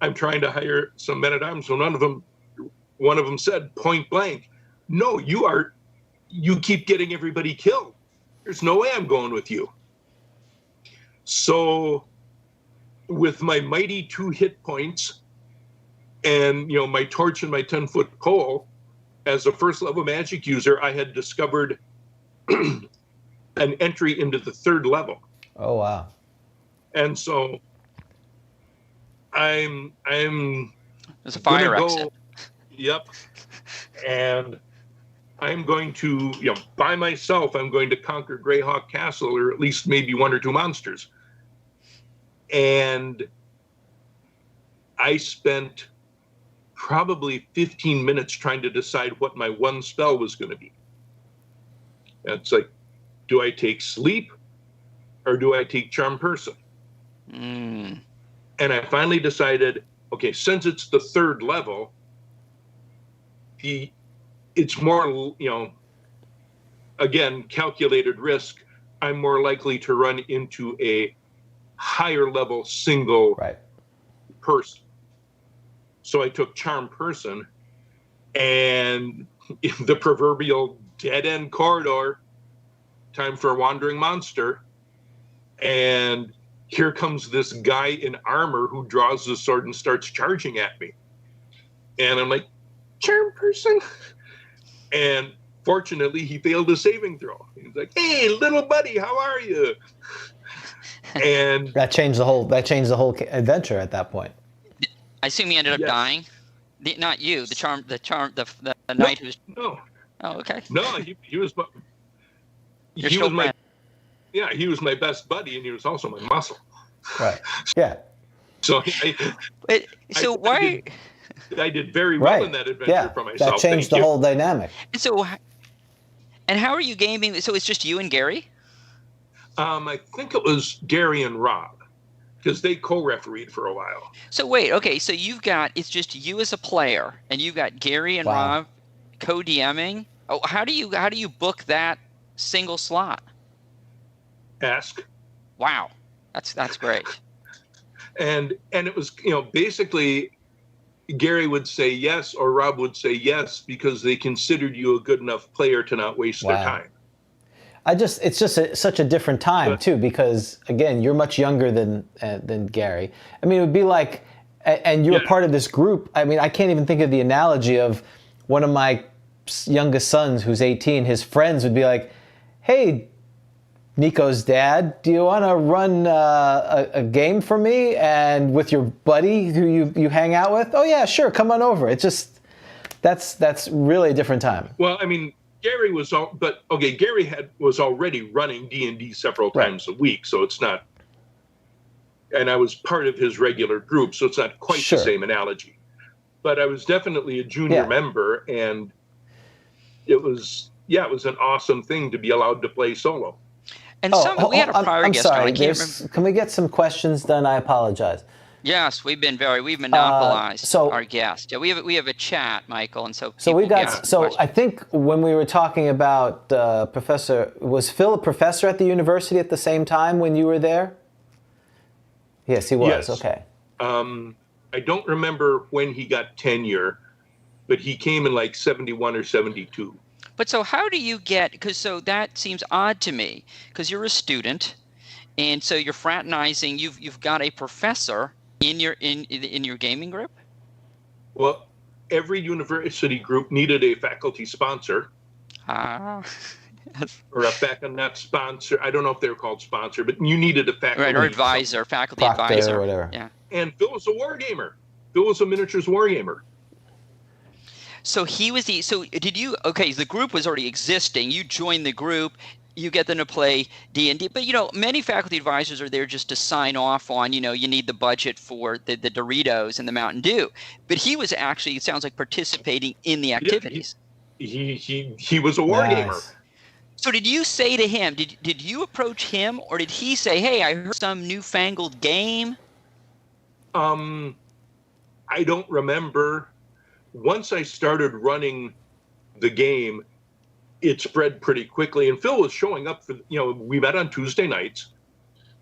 I'm trying to hire some men-at-arms, so one of them said point blank, no, you keep getting everybody killed. There's no way I'm going with you. So with my mighty 2 hit points and, my torch and my 10-foot pole, as a first level magic user, I had discovered an entry into the 3rd level. Oh, wow. And so I'm There's a fire gonna exit. Yep. And I'm going to, by myself, I'm going to conquer Greyhawk Castle, or at least maybe 1 or 2 monsters. And I spent probably 15 minutes trying to decide what my one spell was going to be. And it's like, do I take sleep or do I take charm person? Mm. And I finally decided, okay, since it's the 3rd level, it's more, again, calculated risk. I'm more likely to run into a higher level single person. So I took charm person, and the proverbial dead end corridor, time for a wandering monster. And here comes this guy in armor who draws the sword and starts charging at me. And I'm like, charm person? And fortunately, he failed a saving throw. He's like, "Hey, little buddy, how are you?" And that changed the whole adventure at that point. I assume he ended up Yes. dying. Not you, the knight who's. No. Oh, okay. No, he was. You're He still was my. friends. Yeah, he was my best buddy, and he was also my muscle. Right. Yeah. So Why? I did very well in that adventure for myself. That changed the whole dynamic. And how are you gaming? So it's just you and Gary? I think it was Gary and Rob, because they co-refereed for a while. So wait, okay, so it's just you as a player, and you've got Gary and Rob co-DMing. Oh, how do you book that single slot? Ask. Wow, that's great. And it was, basically Gary would say yes or Rob would say yes because they considered you a good enough player to not waste their time. It's just such a different time too, because again, you're much younger than Gary. I mean, it would be like, and you're part of this group. I mean, I can't even think of the analogy of one of my youngest sons who's 18. His friends would be like, "Hey, Nico's dad, do you want to run a game for me and with your buddy who you hang out with?" "Oh yeah, sure, come on over." It's just that's really a different time. Well, I mean, Gary was was already running D&D several times a week, so it's not. And I was part of his regular group, so it's not quite the same analogy. But I was definitely a junior member, and it was an awesome thing to be allowed to play solo. And we had a prior guest on. I can't remember. Can we get some questions done? I apologize. Yes, we've monopolized our guest. Yeah, we have a chat, Michael, and so we got. questions. I think when we were talking about was Phil a professor at the university at the same time when you were there? Yes, he was. Yes. Okay. I don't remember when he got tenure, but he came in like 71 or 72. But so how do you get, so that seems odd to me, because you're a student, And so you're fraternizing. You've got a professor in your gaming group. Well, every university group needed a faculty sponsor. Or not sponsor. I don't know if they were called sponsor, but you needed a faculty. Right, or advisor, faculty Proctor, advisor. or whatever. Yeah. And Phil was a wargamer. Phil was a miniatures wargamer. So he was did you, okay, the group was already existing. You joined the group. You get them to play D&D. But, many faculty advisors are there just to sign off on, you need the budget for the Doritos and the Mountain Dew. But he was actually, it sounds like, participating in the activities. Yeah, he was a wargamer. Nice. So did you say to him, did you approach him, or did he say, hey, I heard some newfangled game? I don't remember. Once I started running the game, it spread pretty quickly. And Phil was showing up for, we met on Tuesday nights,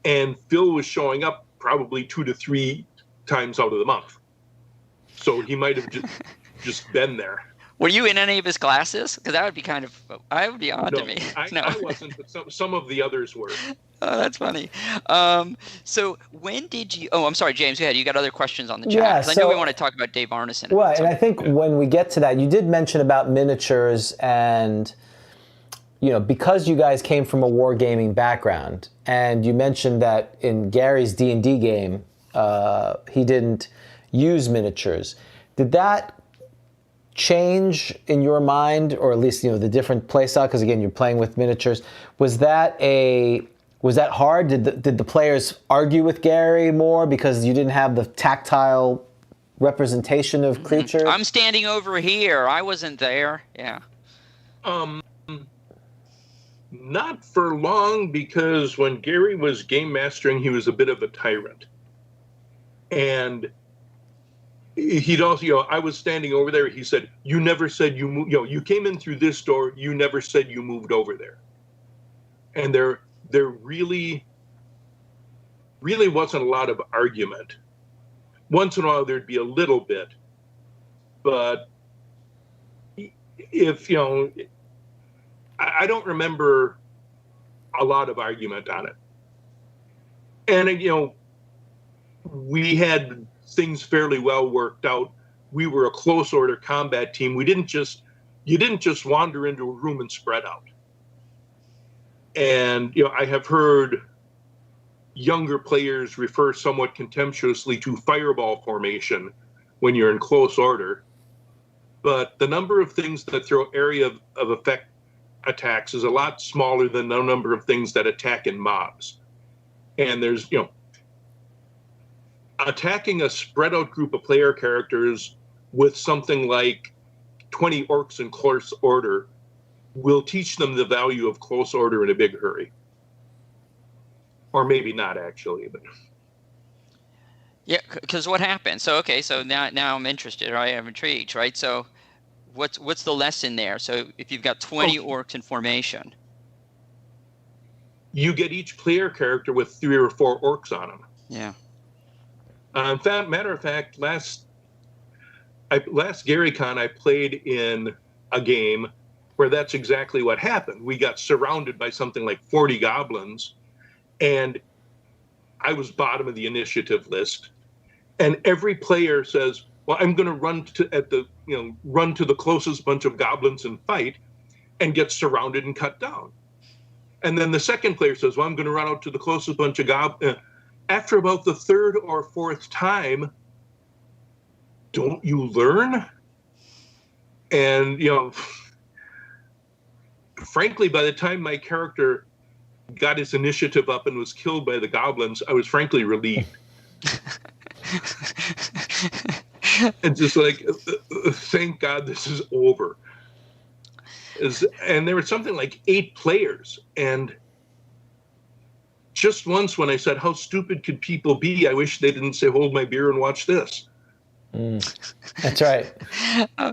and Phil was showing up probably 2 to 3 times out of the month. So he might have just been there. Were you in any of his classes? Because that would be odd to me. I wasn't, but some of the others were. Oh, that's funny. So when did you? Oh, I'm sorry, James. Go ahead. You got other questions on the chat? Yeah, I know we want to talk about Dave Arneson. Right, and I think when we get to that, you did mention about miniatures, and because you guys came from a wargaming background, and you mentioned that in Gary's D&D game, he didn't use miniatures. Did that change in your mind, or at least the different play style? Because again, you're playing with miniatures. Was that hard? Did the players argue with Gary more because you didn't have the tactile representation of creatures? I'm standing over here. I wasn't there. Yeah. Not for long, because when Gary was game mastering, he was a bit of a tyrant, and he'd also, I was standing over there. He said, "You never said you moved. You came in through this door. You never said you moved over there." And there really wasn't a lot of argument. Once in a while, there'd be a little bit, but if I don't remember a lot of argument on it. And we had things fairly well worked out. We were a close order combat team. You didn't just wander into a room and spread out. And I have heard younger players refer somewhat contemptuously to fireball formation when you're in close order. But the number of things that throw area of effect attacks is a lot smaller than the number of things that attack in mobs. And there's, attacking a spread out group of player characters with something like 20 orcs in close order will teach them the value of close order in a big hurry. Or maybe not, actually, but. Yeah, because what happened? So now I'm interested, right? I'm intrigued, right? So what's the lesson there? So if you've got 20 orcs in formation, you get each player character with 3 or 4 orcs on them. Yeah. Matter of fact, last GaryCon, I played in a game where that's exactly what happened. We got surrounded by something like 40 goblins, and I was bottom of the initiative list. And every player says, "Well, I'm going to run to the closest bunch of goblins and fight," and get surrounded and cut down. And then the second player says, "Well, I'm going to run out to the closest bunch of goblins." After about the 3rd or 4th time, don't you learn? And frankly, by the time my character got his initiative up and was killed by the goblins, I was frankly relieved. And just like, thank God this is over. And there were something like 8 players. And just once when I said, "How stupid could people be? I wish they didn't say, 'Hold my beer and watch this.'" That's right. All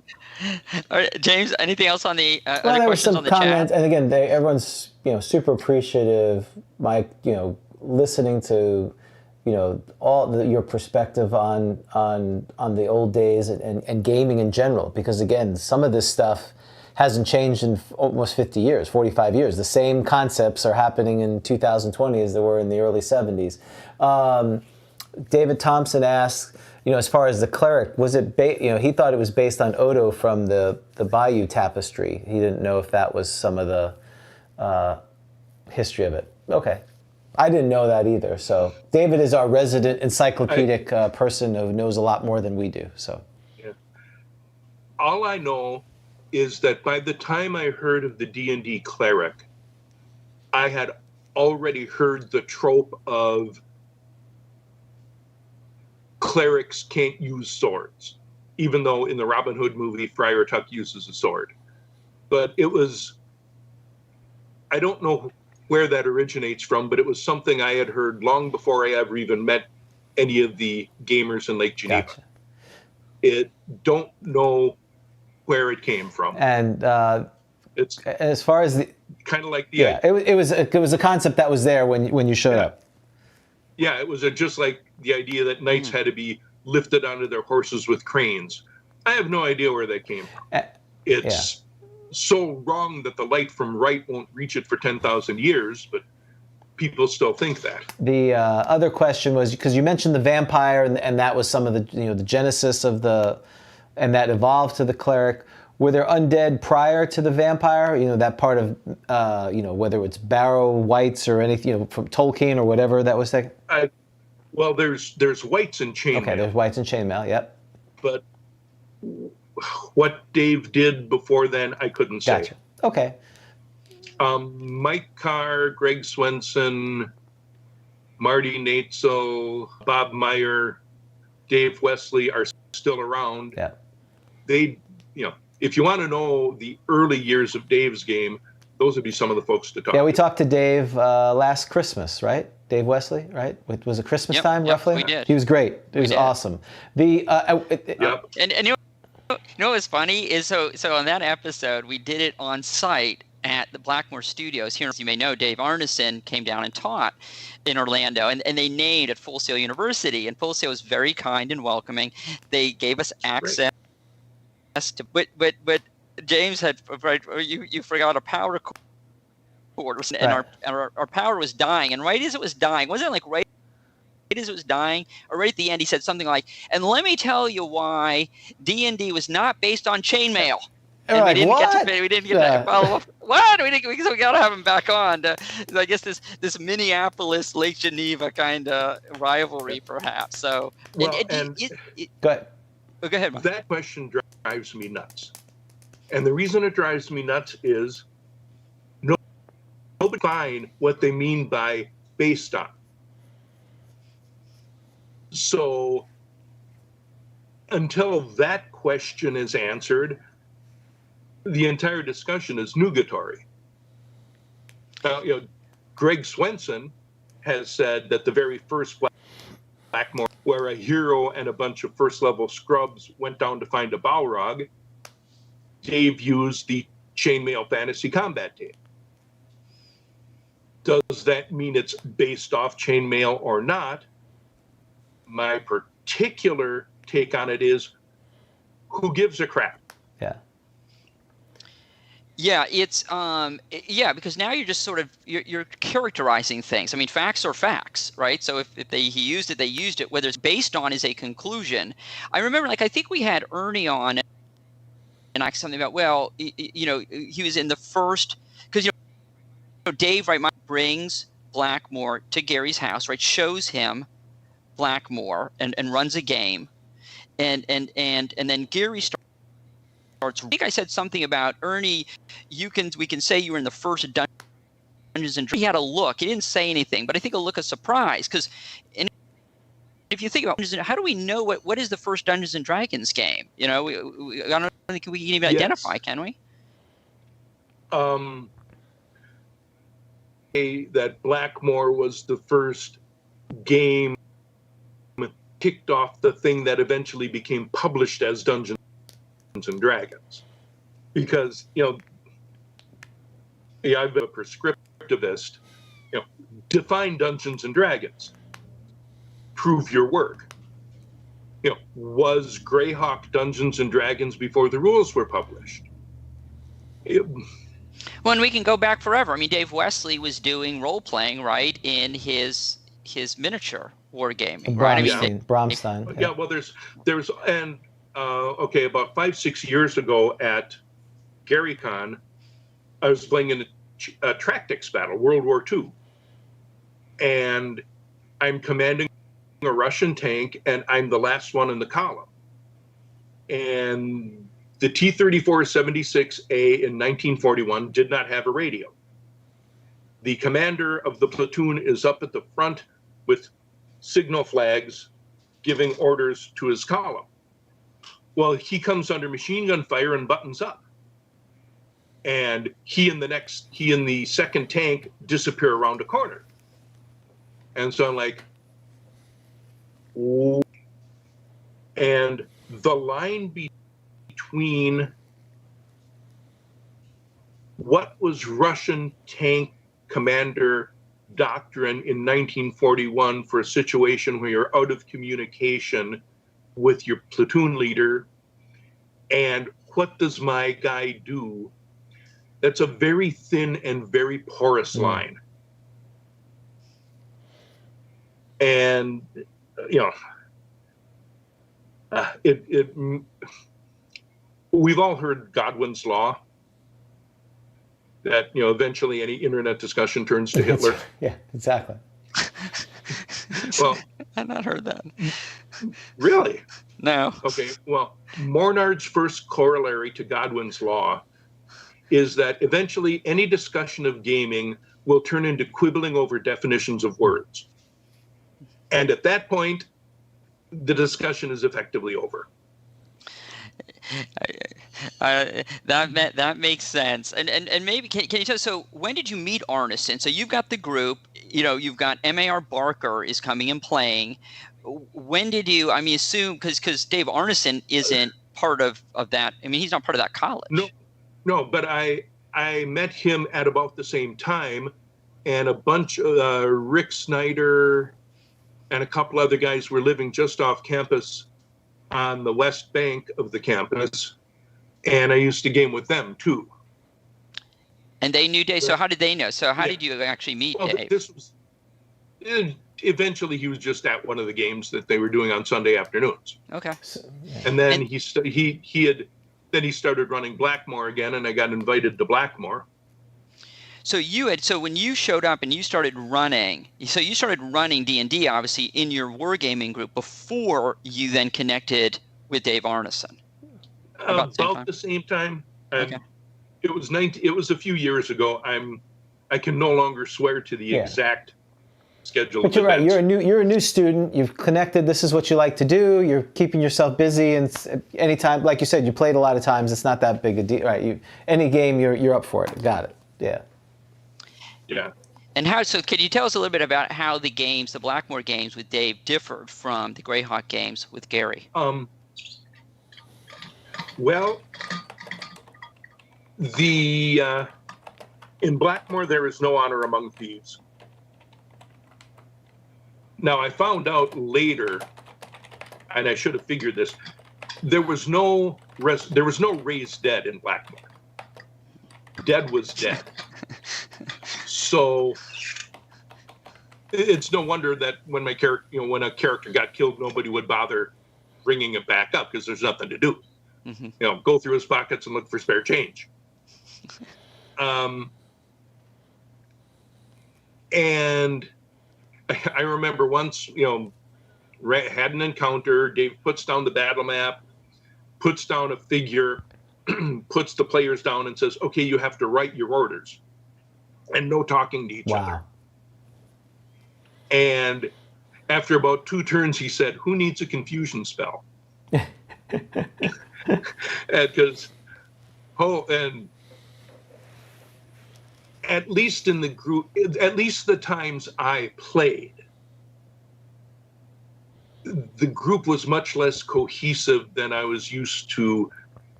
right, James, anything else on the Well, other there were questions some on the comments, chat? and again, everyone's super appreciative, Mike. Listening to all your perspective on the old days and gaming in general, because again, some of this stuff hasn't changed in almost 50 years, 45 years. The same concepts are happening in 2020 as they were in the early 70s. David Thompson asks, as far as the cleric, was it, he thought it was based on Odo from the Bayeux Tapestry. He didn't know if that was some of the history of it. Okay. I didn't know that either. So David is our resident encyclopedic person who knows a lot more than we do. So, yeah. All I know is that by the time I heard of the D&D cleric, I had already heard the trope of clerics can't use swords, even though in the Robin Hood movie, Friar Tuck uses a sword. But it was, I don't know where that originates from, but it was something I had heard long before I ever even met any of the gamers in Lake Geneva. Gotcha. It don't know where it came from. And it's as far as the kind of like the it was a concept that was there when you showed up. Yeah, it was just like the idea that knights had to be lifted onto their horses with cranes. I have no idea where that came from. It's so wrong that the light from right won't reach it for 10,000 years, but people still think that. The other question was, because you mentioned the vampire, and that was some of the the genesis of and that evolved to the cleric. Were there undead prior to the vampire? That part of whether it's Barrow Wights or anything, from Tolkien or whatever that was taken. Well, there's Wights and chainmail. Okay, there's Wights and chainmail. Yep. But what Dave did before then, I couldn't say. Gotcha. Okay. Mike Carr, Greg Swenson, Marty Naetzel, Bob Meyer, Dave Wesley are still around. Yeah. They, if you want to know the early years of Dave's game, those would be some of the folks to talk to. Yeah, we talked to Dave last Christmas, right? Dave Wesley, right? Was it Christmas time, roughly? We did. He was great. He was awesome. And what's funny is so on that episode, we did it on site at the Blackmore Studios here. As you may know, Dave Arneson came down and taught in Orlando, and they named at Full Sail University, and Full Sail was very kind and welcoming. They gave us access to, but James had, you forgot a power cord, and our power was dying, and right as it was dying, wasn't it like right as it was dying, or right at the end, he said something like, "And let me tell you why D&D was not based on chainmail." And we didn't get to follow up. What? So we got to have him back on. I guess this Minneapolis Lake Geneva kind of rivalry, perhaps. So, go ahead. Go ahead, Mike. That question drives me nuts, and the reason it drives me nuts is nobody define what they mean by based on. So, until that question is answered, the entire discussion is nugatory. Now, Greg Swenson has said that the very first Blackmore, where a hero and a bunch of first-level scrubs went down to find a Balrog, Dave used the chainmail fantasy combat game. Does that mean it's based off chainmail or not? My particular take on it is, who gives a crap? Yeah. Yeah, it's because now you're just sort of you're characterizing things. I mean, facts are facts, right? So if he used it, they used it. Whether it's based on is a conclusion. I remember, I think we had Ernie on, and something about he was in the first, because Dave, right, brings Blackmore to Gary's house, right, shows him Blackmore and runs a game, and then Gary starts. I think I said something about Ernie. We can say you were in the first Dungeons and Dragons. He had a look. He didn't say anything, but I think a look of surprise, because if you think about how do we know what is the first Dungeons and Dragons game? I don't think we can even identify, can we? That Blackmore was the first game kicked off the thing that eventually became published as Dungeons and Dragons, because I've been a prescriptivist. Define Dungeons and Dragons. Prove your work. Was Greyhawk Dungeons and Dragons before the rules were published? Well, and we can go back forever. I mean, Dave Wesley was doing role playing, right, in his miniature wargaming, right? I mean, Bromstein. Yeah. Well, there's and okay, about 5-6 years ago at GaryCon, I was playing in a tactics battle, World War II, and I'm commanding a Russian tank, and I'm the last one in the column. And the T-34-76A in 1941 did not have a radio. The commander of the platoon is up at the front with signal flags giving orders to his column. Well, he comes under machine gun fire and buttons up. And he and the second tank disappear around a corner. And so I'm like, "Ooh." And the line between what was Russian tank commander doctrine in 1941 for a situation where you're out of communication with your platoon leader and what does my guy do, that's a very thin and very porous line. And we've all heard Godwin's law, that eventually any internet discussion turns to Hitler. Yeah, exactly. Well, I've not heard that. Really? No. Okay. Well, Mornard's first corollary to Godwin's law is that eventually any discussion of gaming will turn into quibbling over definitions of words. And at that point, the discussion is effectively over. That makes sense. And maybe can you tell us, so when did you meet Arneson? So you've got the group, you've got M.A.R. Barker is coming and playing. When did you, I mean, assume, because Dave Arneson isn't part of that. I mean, he's not part of that college. No, but I met him at about the same time, and a bunch of Rick Snyder and a couple other guys were living just off campus on the west bank of the campus, and I used to game with them too. And they knew Dave. So how did they know? So how did you actually meet Dave? Eventually he was just at one of the games that they were doing on Sunday afternoons. Okay. And then he started running Blackmore again, and I got invited to Blackmore. So when you showed up and you started running D&D obviously in your wargaming group before you then connected with Dave Arneson. About the same time. Okay. It was a few years ago. I can no longer swear to the exact schedule. But you're right. You're a new student. You've connected. This is what you like to do. You're keeping yourself busy, and anytime, like you said, you played a lot of times. It's not that big a deal, right? Any game, you're up for it. Got it. Yeah. Yeah. And could you tell us a little bit about how the Blackmore games with Dave differed from the Greyhawk games with Gary? Well, in Blackmore there is no honor among thieves. Now I found out later, and I should have figured this, there was no raised dead in Blackmore. Dead was dead. So it's no wonder that when a character got killed, nobody would bother bringing it back up because there's nothing to do. Mm-hmm. Go through his pockets and look for spare change. And I remember once, had an encounter. Dave puts down the battle map, puts down a figure, puts the players down and says, okay, you have to write your orders. And no talking to each other. And after about 2 turns, he said, who needs a confusion spell? Because, and at least in the group, at least the times I played, the group was much less cohesive than I was used to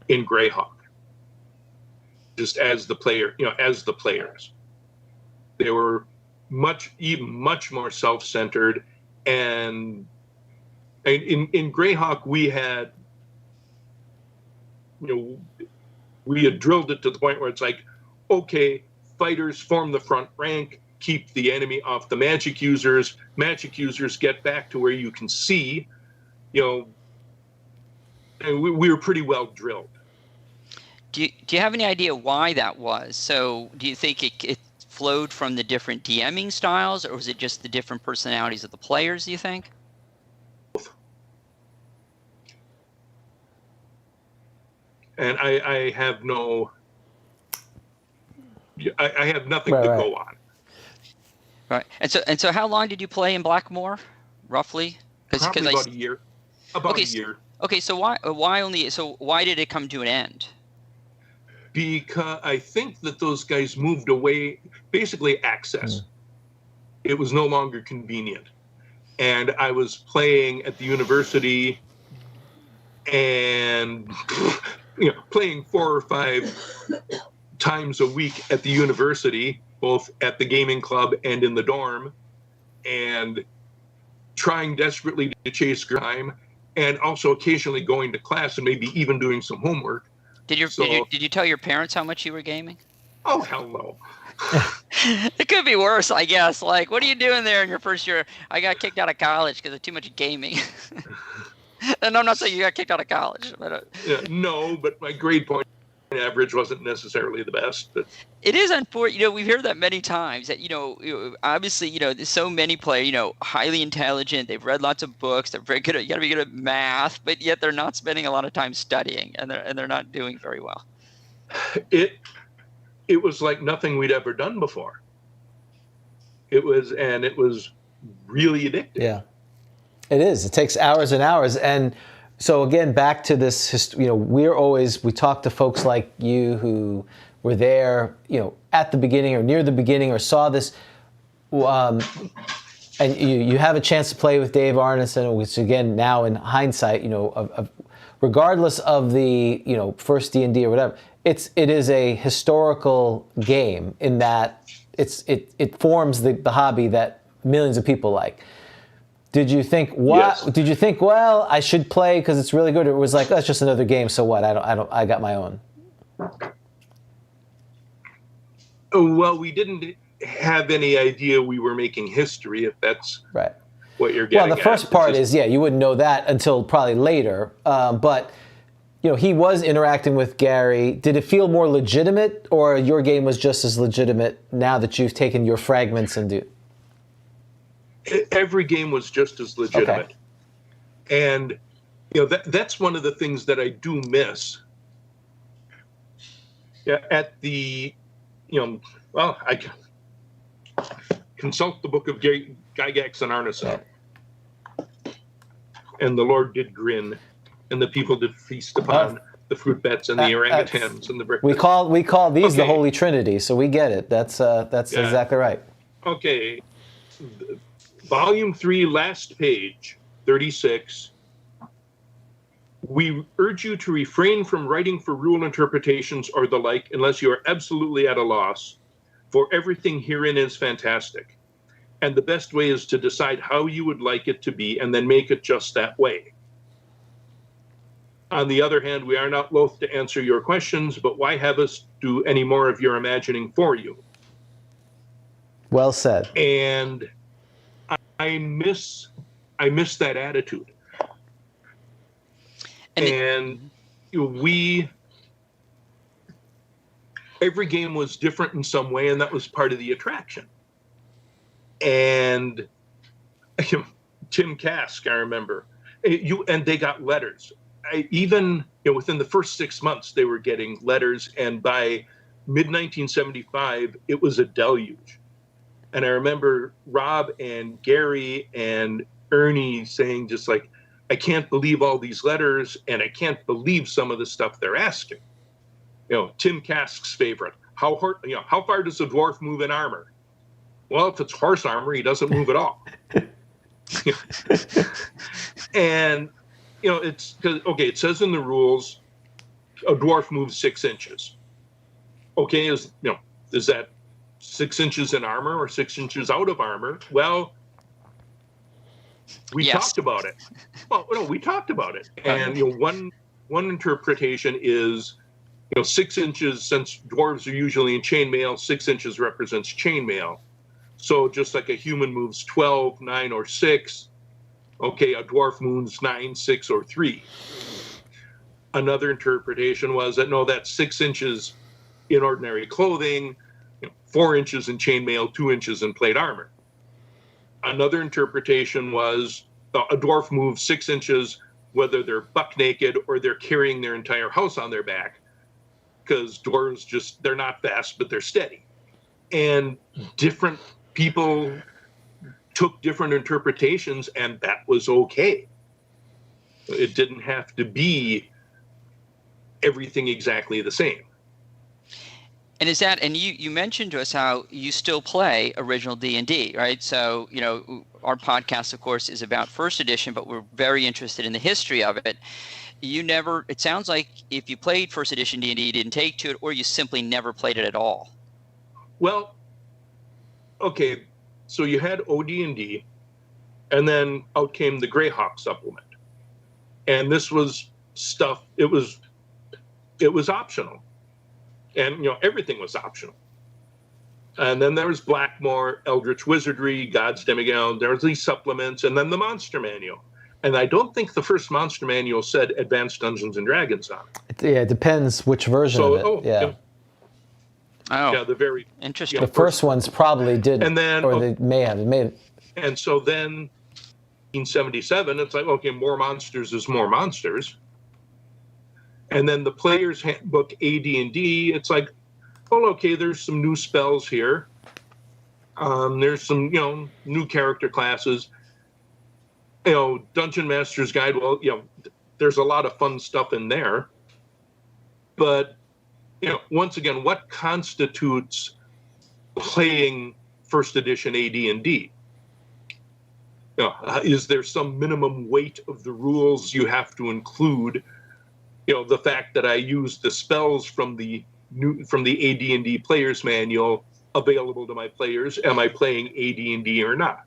in Greyhawk. Just as the player, as the players. They were much more self-centered, and in Greyhawk we had, we had drilled it to the point where it's like, okay, fighters form the front rank, keep the enemy off the magic users. Magic users get back to where you can see, and we were pretty well drilled. Do you have any idea why that was? So do you think it flowed from the different DMing styles, or was it just the different personalities of the players, do you think? And I have I have nothing to go on. Right. And so how long did you play in Blackmore, roughly? Probably about a year. About a year. Okay, so why did it come to an end? Because I think that those guys moved away, basically access. It was no longer convenient. And I was playing at the university and playing 4 or 5 times a week at the university, both at the gaming club and in the dorm, and trying desperately to chase time, and also occasionally going to class and maybe even doing some homework. Did you tell your parents how much you were gaming? Oh, hell no. It could be worse, I guess. Like, what are you doing there in your first year? I got kicked out of college because of too much gaming. And I'm not saying you got kicked out of college. But, no, but my grade point average wasn't necessarily the best. But it is unfortunate. We've heard that many times that, obviously, there's so many players, highly intelligent. They've read lots of books. They're very good at, you got to be good at math, but yet they're not spending a lot of time studying, and they're not doing very well. It was like nothing we'd ever done before. It was really addictive. Yeah, it is. It takes hours and hours. And so again, back to this, we talk to folks like you who were there, at the beginning or near the beginning or saw this, and you have a chance to play with Dave Arneson, which again, now in hindsight, regardless of the, first D&D or whatever, it is a historical game in that it forms the hobby that millions of people like. Did you think Yes. Did you think, well, I should play because it's really good? Or it was like, oh, it's just another game, so what? I got my own. Well, we didn't have any idea we were making history, if that's right. What you're getting at. Well, the first part is, you wouldn't know that until probably later. But, he was interacting with Gary. Did it feel more legitimate, or your game was just as legitimate now that you've taken your fragments and do? Every game was just as legitimate. Okay. And, that's one of the things that I do miss. At the, I consult the book of Gary Gygax and Arneson. And the Lord did grin, and the people did feast upon the fruit bats and the orangutans and the brick. We call these the Holy Trinity, so we get it. That's exactly right. Okay. Volume 3, last page, 36. We urge you to refrain from writing for rule interpretations or the like unless you are absolutely at a loss, for everything herein is fantastic. And the best way is to decide how you would like it to be and then make it just that way. On the other hand, we are not loath to answer your questions, but why have us do any more of your imagining for you? Well said. And I miss that attitude. And every game was different in some way, and that was part of the attraction. And Tim Kask, I remember, and they got letters. Even within the first 6 months, they were getting letters, and by mid-1975, it was a deluge. And I remember Rob and Gary and Ernie saying just like, I can't believe all these letters, and I can't believe some of the stuff they're asking. Tim Kask's favorite. How far does a dwarf move in armor? Well, if it's horse armor, he doesn't move at all. And it's okay. It says in the rules, a dwarf moves 6 inches. Okay, is that 6 inches in armor or 6 inches out of armor? Well, we talked about it. Well, no, we talked about it. And one interpretation is 6 inches, since dwarves are usually in chainmail, 6 inches represents chainmail. So just like a human moves 12, 9, or 6, okay, a dwarf moves 9, 6, or 3. Another interpretation was that, no, that's 6 inches in ordinary clothing, 4 inches in chainmail, 2 inches in plate armor. Another interpretation was a dwarf moves 6 inches whether they're buck naked or they're carrying their entire house on their back, because dwarves they're not fast, but they're steady. And different people took different interpretations, and that was okay. It didn't have to be everything exactly the same. And you mentioned to us how you still play original D&D, right? So, our podcast, of course, is about first edition, but we're very interested in the history of it. It sounds like if you played first edition D&D, you didn't take to it, or you simply never played it at all. Well, okay, so you had OD&D, and then out came the Greyhawk supplement. And this was stuff, it was optional. And, everything was optional. And then there was Blackmore, Eldritch Wizardry, God's Demigod, there was these supplements, and then the Monster Manual. And I don't think the first Monster Manual said Advanced Dungeons & Dragons on it. Yeah, it depends which version of it. Yeah. Oh, the very interesting. The first ones probably did, and then, or they may have made it. And so then, 1977, it's like, okay, more monsters is more monsters. And then the Player's Handbook AD&D, it's like, well, okay, there's some new spells here. There's some, new character classes. Dungeon Master's Guide, well, there's a lot of fun stuff in there. But, once again, what constitutes playing first edition AD&D? Is there some minimum weight of the rules you have to include? The fact that I use the spells from the AD&D Player's Manual available to my players. Am I playing AD&D or not?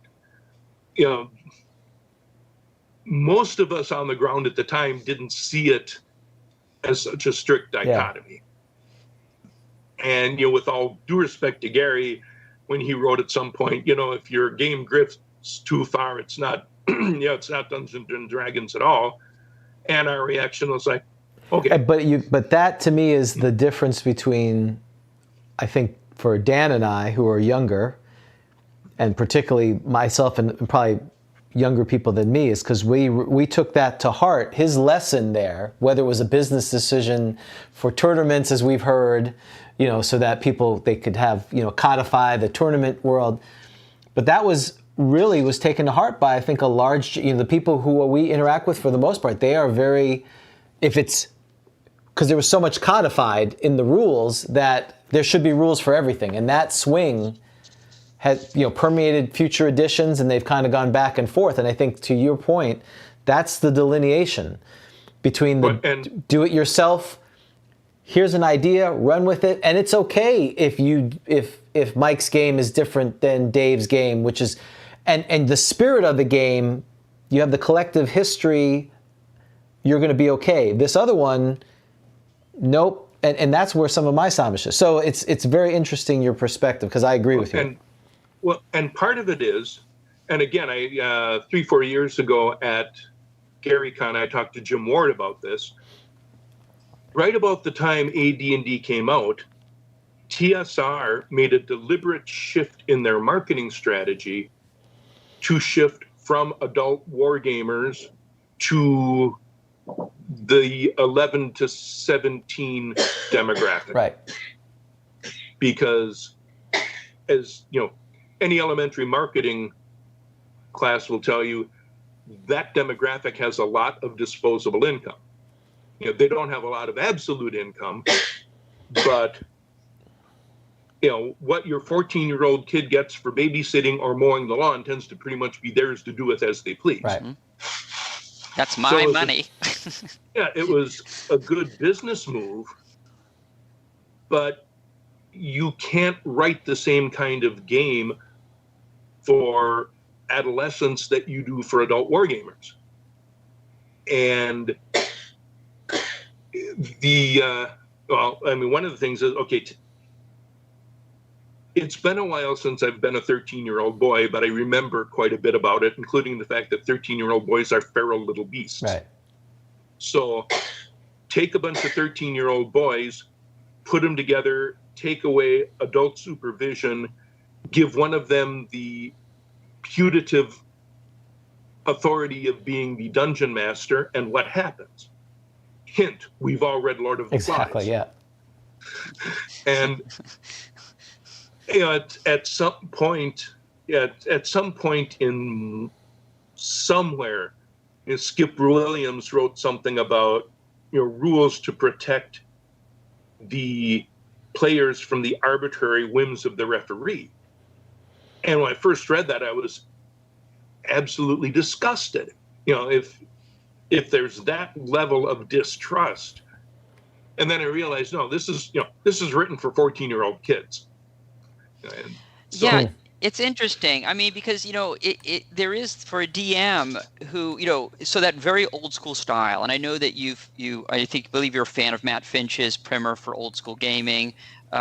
Most of us on the ground at the time didn't see it as such a strict dichotomy. Yeah. And, with all due respect to Gary, when he wrote at some point, if your game drifts too far, it's not, it's not Dungeons and Dragons at all. And our reaction was like, okay. But that to me is the difference between, I think, for Dan and I, who are younger, and particularly myself and probably younger people than me, is because we took that to heart. His lesson there, whether it was a business decision for tournaments, as we've heard, so that they could have, codify the tournament world. But that was taken to heart by, I think, a large, the people who we interact with for the most part. They are very, because there was so much codified in the rules that there should be rules for everything. And that swing had, permeated future editions, and they've kind of gone back and forth. And I think, to your point, that's the delineation between the do-it-yourself, here's an idea, run with it, and it's okay if Mike's game is different than Dave's game, which is, and the spirit of the game, you have the collective history, you're going to be okay. This other one, nope. And that's where some of my samish is. So it's very interesting, your perspective, because I agree with you. And part of it is, and again, 3-4 years ago at GaryCon, I talked to Jim Ward about this. Right about the time AD&D came out, TSR made a deliberate shift in their marketing strategy to shift from adult wargamers to the 11 to 17 demographic. Right. Because, as any elementary marketing class will tell you, that demographic has a lot of disposable income. They don't have a lot of absolute income, but what your 14-year-old kid gets for babysitting or mowing the lawn tends to pretty much be theirs to do with as they please. Right. That's my money. It was a good business move, but you can't write the same kind of game for adolescents that you do for adult wargamers. And Well, I mean, one of the things is, okay, it's been a while since I've been a 13-year-old boy, but I remember quite a bit about it, including the fact that 13-year-old boys are feral little beasts. Right. So take a bunch of 13-year-old boys, put them together, take away adult supervision, give one of them the putative authority of being the dungeon master, and what happens? Hint, we've all read Lord of the Flies. Exactly, yeah. And you know, at some point in somewhere, you know, Skip Williams wrote something about, you know, rules to protect the players from the arbitrary whims of the referee. And when I first read that, I was absolutely disgusted. You know, if there's that level of distrust, and then I realized, no, this is written for 14-year-old kids. And so, Yeah, it's interesting. I mean, because, you know, there is, for a DM who, you know, so that very old school style, and I know that I believe you're a fan of Matt Finch's primer for old school gaming,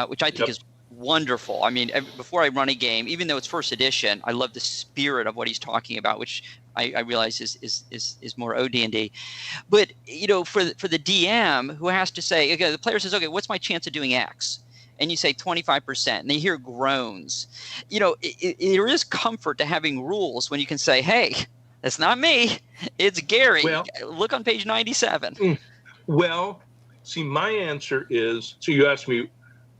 which I think is wonderful. I mean, before I run a game, even though it's first edition, I love the spirit of what he's talking about, which I realize is more OD&D. But, you know, for the DM who has to say, okay, the player says, okay, what's my chance of doing X? And you say 25%, and they hear groans. You know, there is comfort to having rules when you can say, hey, that's not me, it's Gary. Well, look on page 97. Well, see, my answer is, so you ask me,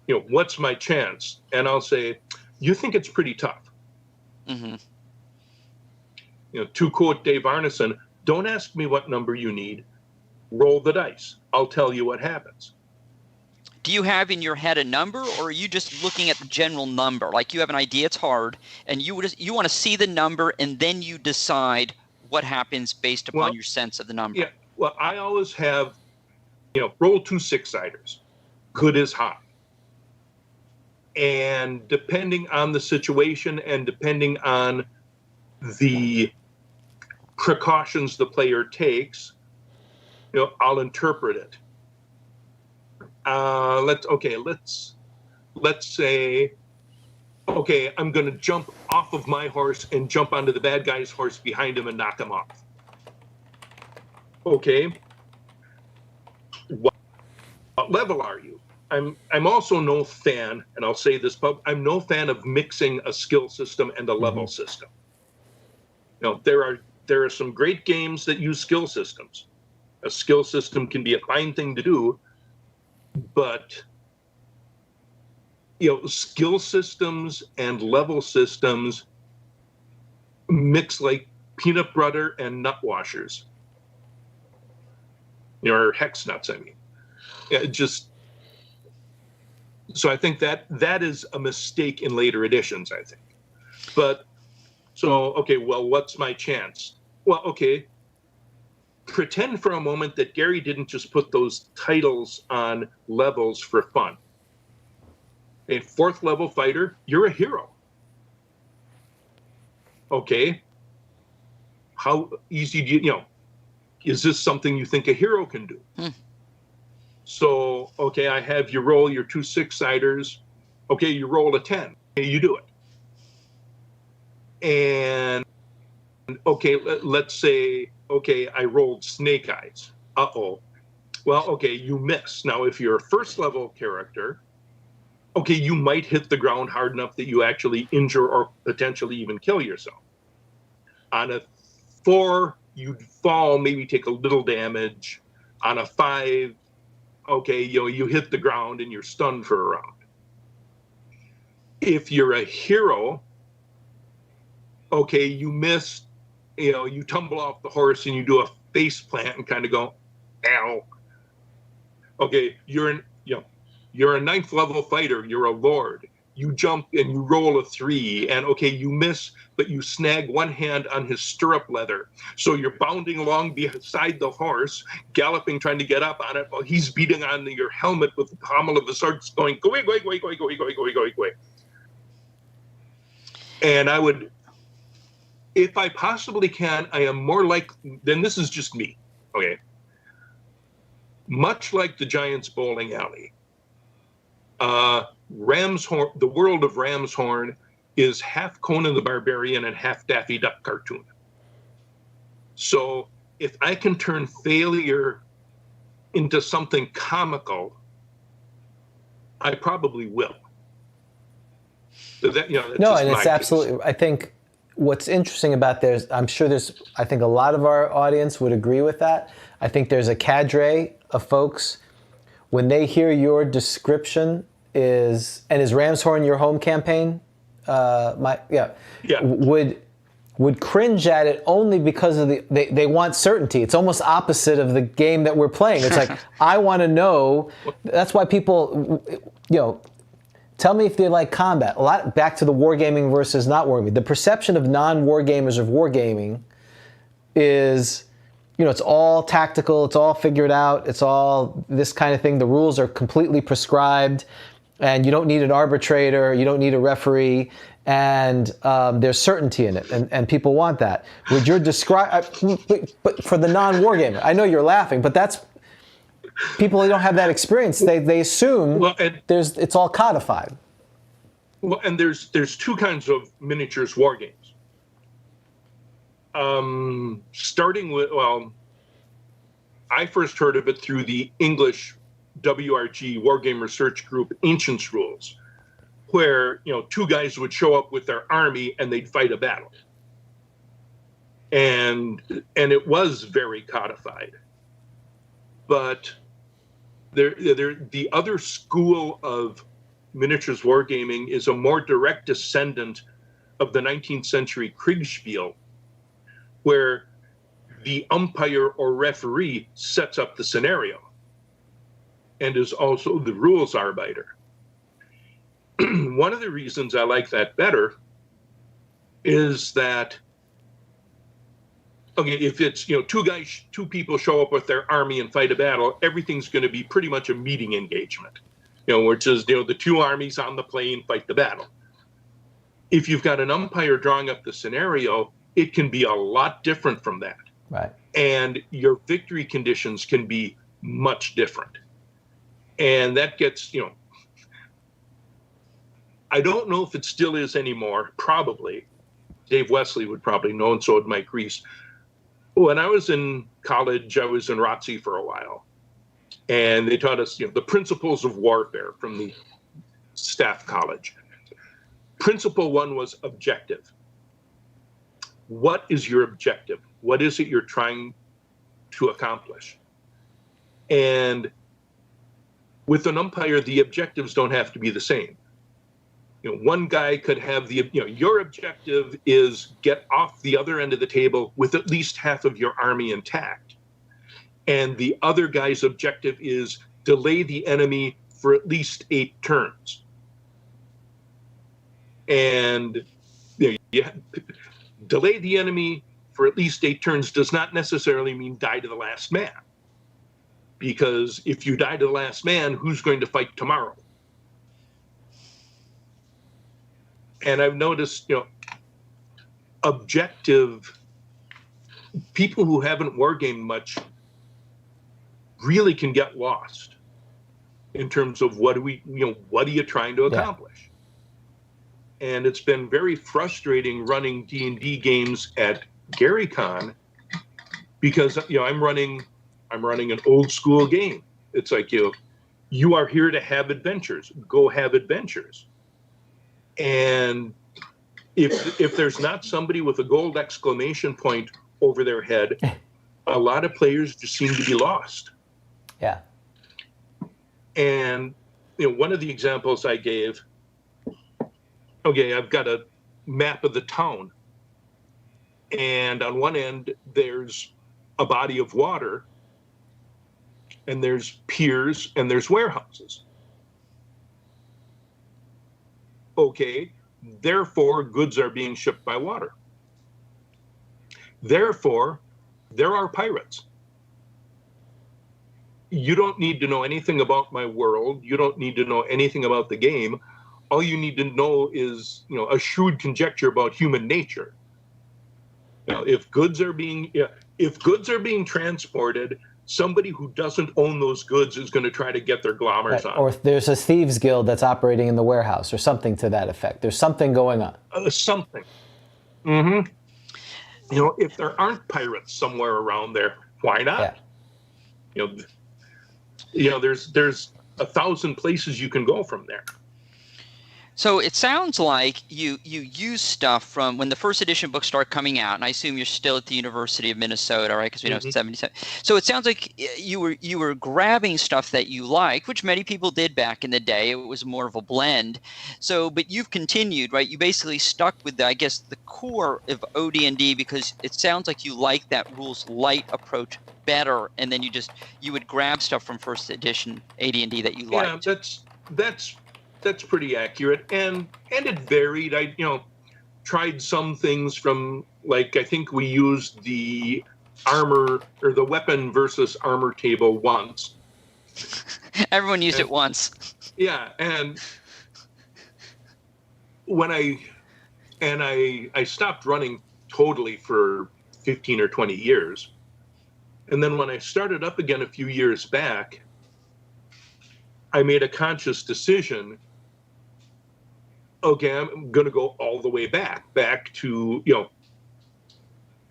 you know, what's my chance? And I'll say, you think it's pretty tough. Mm-hmm. You know, to quote Dave Arneson, don't ask me what number you need, roll the dice. I'll tell you what happens. Do you have in your head a number, or are you just looking at the general number? Like, you have an idea, it's hard, and you want to see the number, and then you decide what happens based upon your sense of the number. Yeah, well, I always have, you know, roll 2 6-siders. Good is high. And depending on the situation and depending on the precautions the player takes, you know, I'll interpret it. Let's say, okay, I'm going to jump off of my horse and jump onto the bad guy's horse behind him and knock him off. Okay, what level are you? I'm also no fan, and I'll say this, I'm no fan of mixing a skill system and a level system. You know, there are some great games that use skill systems. A skill system can be a fine thing to do, but, you know, skill systems and level systems mix like peanut butter and nut washers. You know, or hex nuts, I mean. Yeah, so I think that is a mistake in later editions, I think. But, so, okay, well, what's my chance? Well, okay, pretend for a moment that Gary didn't just put those titles on levels for fun. A 4th level fighter, you're a hero. Okay, how easy do you know, is this something you think a hero can do? So, okay, I have you roll your 2 6-siders. Okay, you roll a 10. Okay, you do it. And, okay, let's say, okay, I rolled snake eyes. Uh-oh. Well, okay, you miss. Now, if you're a 1st level character, okay, you might hit the ground hard enough that you actually injure or potentially even kill yourself. On a 4, you'd fall, maybe take a little damage. On a 5, okay, you know, you hit the ground and you're stunned for a round. If you're a hero, okay, you miss, you know, you tumble off the horse and you do a face plant and kind of go, ow. Okay, you're a 9th level fighter, you're a lord. You jump and you roll a 3, and okay, you miss, but you snag one hand on his stirrup leather. So you're bounding along beside the horse, galloping, trying to get up on it, while he's beating on your helmet with the pommel of the sword, going, go away, go away, go away, go away, go away, go away, go away, go away. And I would, if I possibly can, I am more like, then this is just me, okay? much like the Giants bowling alley, Ramshorn, the world of Ramshorn is half Conan the Barbarian and half Daffy Duck cartoon. So if I can turn failure into something comical, I probably will. So that, that's no, just and my it's case. absolutely. I think what's interesting about this, I think a lot of our audience would agree with that. I think there's a cadre of folks, when they hear your description is Ramshorn your home campaign? Yeah. Would cringe at it only because of they want certainty. It's almost opposite of the game that we're playing. It's like, I want to know. That's why people, tell me if they like combat. A lot back to the wargaming versus not wargaming. The perception of non-wargamers of wargaming is, it's all tactical, it's all figured out, it's all this kind of thing. The rules are completely prescribed, and you don't need an arbitrator, you don't need a referee, and there's certainty in it, and people want that. Would you describe, but for the non-wargamer, I know you're laughing, but that's, people who don't have that experience, they assume it's all codified. Well, and there's two kinds of miniatures war games. Starting with, I first heard of it through the English WRG Wargame Research Group Ancients Rules, where two guys would show up with their army and they'd fight a battle, and it was very codified. But the other school of miniatures wargaming is a more direct descendant of the 19th century Kriegspiel, where the umpire or referee sets up the scenario and is also the rules arbiter. One of the reasons I like that better is that, if it's, two people show up with their army and fight a battle, everything's going to be pretty much a meeting engagement, which is, the two armies on the plane fight the battle. If you've got an umpire drawing up the scenario, it can be a lot different from that. Right. And your victory conditions can be much different. And that gets, I don't know if it still is anymore, probably. Dave Wesley would probably know, and so would Mike Reese. When I was in college, I was in ROTC for a while. And they taught us, the principles of warfare from the staff college. Principle one was objective. What is your objective? What is it you're trying to accomplish? And with an umpire, the objectives don't have to be the same. One guy could have your objective is get off the other end of the table with at least half of your army intact. And the other guy's objective is delay the enemy for at least 8 turns. And delay the enemy for at least 8 turns does not necessarily mean die to the last man. Because if you die to the last man, who's going to fight tomorrow? And I've noticed, objective people who haven't wargamed much really can get lost in terms of what are you trying to accomplish? Yeah. And it's been very frustrating running D&D games at GaryCon because I'm running an old school game. It's like you are here to have adventures. Go have adventures. And if there's not somebody with a gold exclamation point over their head, a lot of players just seem to be lost. Yeah. And one of the examples I gave, I've got a map of the town, and on one end there's a body of water, and there's piers, and there's warehouses. Okay, therefore goods are being shipped by water. Therefore, there are pirates. You don't need to know anything about my world. You don't need to know anything about the game. All you need to know is, a shrewd conjecture about human nature. If goods are being transported, somebody who doesn't own those goods is going to try to get their glommers on. Or if there's a thieves guild that's operating in the warehouse or something to that effect. There's something going on. Something. Mm-hmm. You know, if there aren't pirates somewhere around there, why not? Yeah. You know, there's 1,000 places you can go from there. So it sounds like you use stuff from when the first edition books start coming out, and I assume you're still at the University of Minnesota, right? Because we know it's 77. So it sounds like you were grabbing stuff that you liked, which many people did back in the day. It was more of a blend. So, but you've continued, right? You basically stuck with, I guess, the core of OD&D because it sounds like you like that rules light approach better, and then you would grab stuff from first edition AD&D that you liked. Yeah, that's pretty accurate, and it varied. I tried some things from, like, I think we used the armor or the weapon versus armor table once. Everyone used it once. Yeah, and when I stopped running totally for 15 or 20 years, and then when I started up again a few years back, I made a conscious decision. Okay, I'm going to go all the way back to,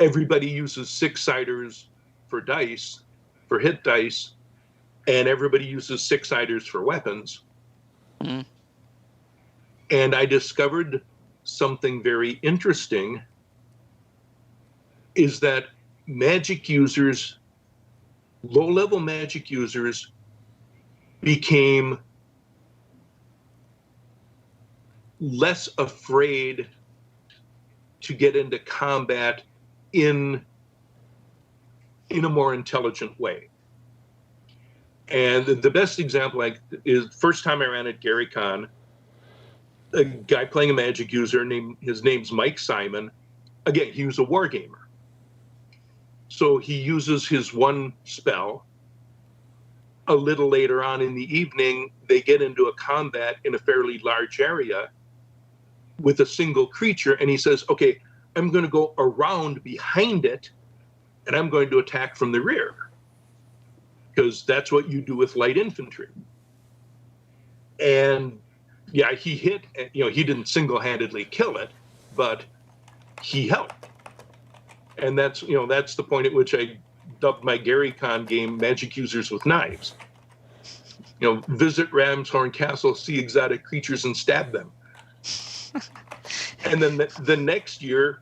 everybody uses 6-siders for dice, for hit dice, and everybody uses 6-siders for weapons. Mm-hmm. And I discovered something very interesting, is that magic users, low-level magic users, became less afraid to get into combat in a more intelligent way. And the best example is first time I ran at GaryCon, a guy playing a magic user his name's Mike Simon. Again, he was a wargamer. So he uses his one spell. A little later on in the evening, they get into a combat in a fairly large area with a single creature, and he says, okay, I'm going to go around behind it, and I'm going to attack from the rear, because that's what you do with light infantry. And yeah, he hit, he didn't single-handedly kill it, but he helped. And that's the point at which I dubbed my GaryCon game Magic Users with Knives. Visit Ramshorn Castle, see exotic creatures, and stab them. And then the next year,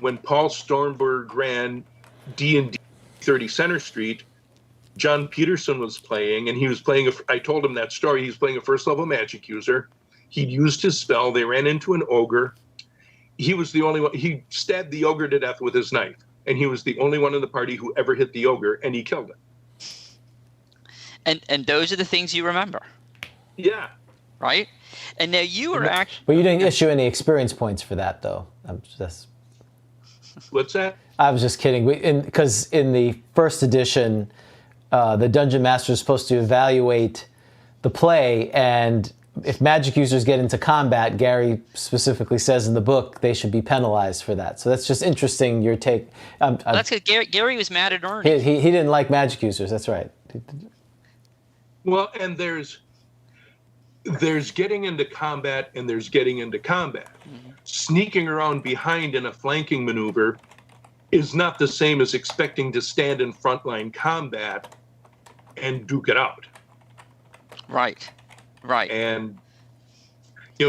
when Paul Stormberg ran D&D 30 Center Street, John Peterson was playing, and he was playing, I told him that story, he was playing a first-level magic user. He'd used his spell, they ran into an ogre. He was the only one, he stabbed the ogre to death with his knife, and he was the only one in the party who ever hit the ogre, and he killed him. And those are the things you remember. Yeah. Right? And now you were actually... But you didn't issue any experience points for that, though. What's that? I was just kidding. Because in the first edition, the Dungeon Master is supposed to evaluate the play, and if magic users get into combat, Gary specifically says in the book they should be penalized for that. So that's just interesting, your take. That's because Gary was mad at Ernie. He didn't like magic users, that's right. Well, and there's getting into combat and there's getting into combat. Mm-hmm. Sneaking around behind in a flanking maneuver is not the same as expecting to stand in frontline combat and duke it out. Right. And,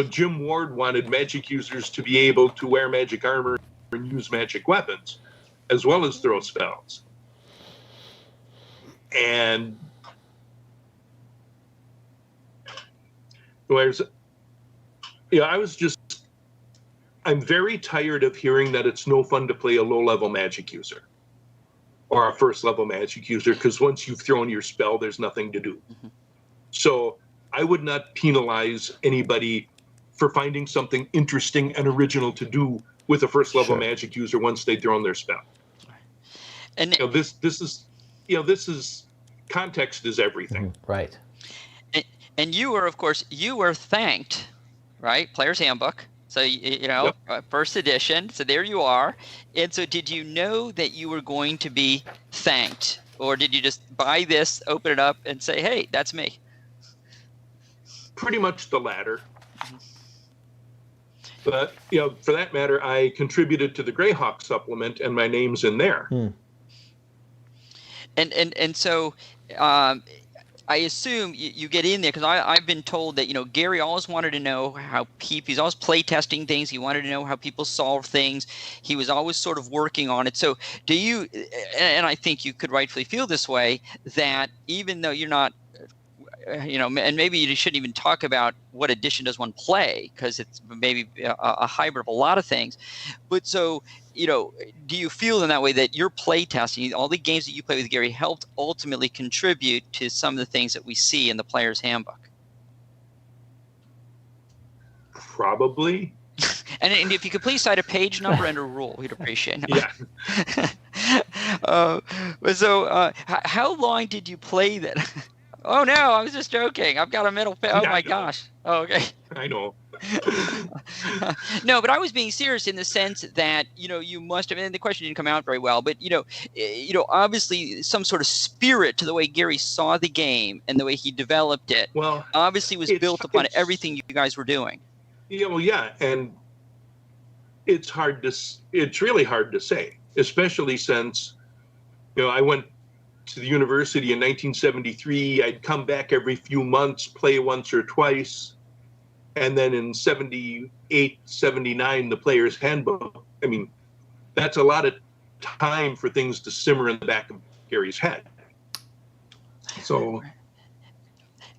Jim Ward wanted magic users to be able to wear magic armor and use magic weapons, as well as throw spells. And I'm very tired of hearing that it's no fun to play a low-level magic user or a first-level magic user, because once you've thrown your spell, there's nothing to do. Mm-hmm. So I would not penalize anybody for finding something interesting and original to do with a first-level magic user once they've thrown their spell. And this is context is everything. Right. And you were thanked, right? Player's Handbook. So, Yep. First edition. So there you are. And so did you know that you were going to be thanked, or did you just buy this, open it up, and say, "Hey, that's me"? Pretty much the latter. But for that matter, I contributed to the Greyhawk supplement, and my name's in there. And so I assume you get in there, because I've been told that Gary always wanted to know how he's always play testing things. He wanted to know how people solve things. He was always sort of working on it. So do you? And I think you could rightfully feel this way, that even though you're not, and maybe you shouldn't even talk about what edition does one play, because it's maybe a hybrid of a lot of things. But so, do you feel in that way that your play testing, all the games that you play with Gary, helped ultimately contribute to some of the things that we see in the player's handbook? Probably. And if you could please cite a page number and a rule, we'd appreciate it. Yeah. So how long did you play that? Oh, no, I was just joking. I've got a middle. Oh, my gosh. Oh, okay. I know. No, but I was being serious in the sense that, you must have, and the question didn't come out very well, but, obviously some sort of spirit to the way Gary saw the game and the way he developed it, well, obviously was built upon everything you guys were doing. Yeah, well, yeah. And it's really hard to say, especially since, I went to the university in 1973. I'd come back every few months, play once or twice. And then in 78, 79, the player's handbook. I mean, that's a lot of time for things to simmer in the back of Gary's head. So.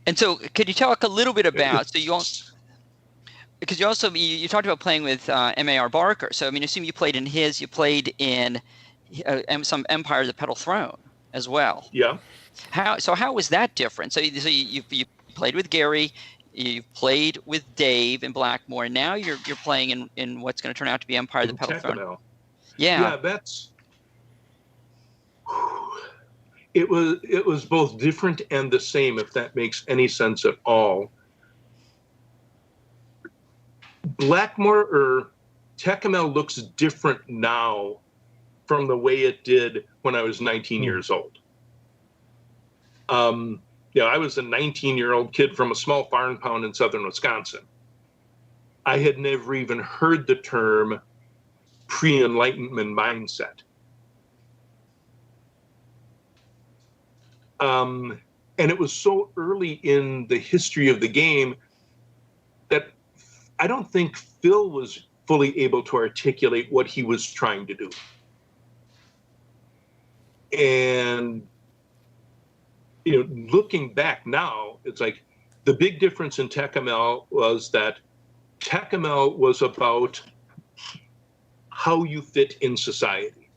And so could you talk a little bit about, because you talked about playing with M.A.R. Barker. So, I mean, assume you played in you played in some Empire of the Petal Throne as well. Yeah. How was that different? So you played with Gary, you played with Dave and Blackmore, and now you're playing in what's going to turn out to be Empire of the Petal Throne. Yeah. Yeah, it was both different and the same, if that makes any sense at all. Blackmore or Tecumseh looks different now from the way it did when I was 19 years old. I was a 19-year-old kid from a small farm town in southern Wisconsin. I had never even heard the term pre-Enlightenment mindset. And it was so early in the history of the game that I don't think Phil was fully able to articulate what he was trying to do. And, looking back now, it's like the big difference in Tecumseh was that Tecumseh was about how you fit in society.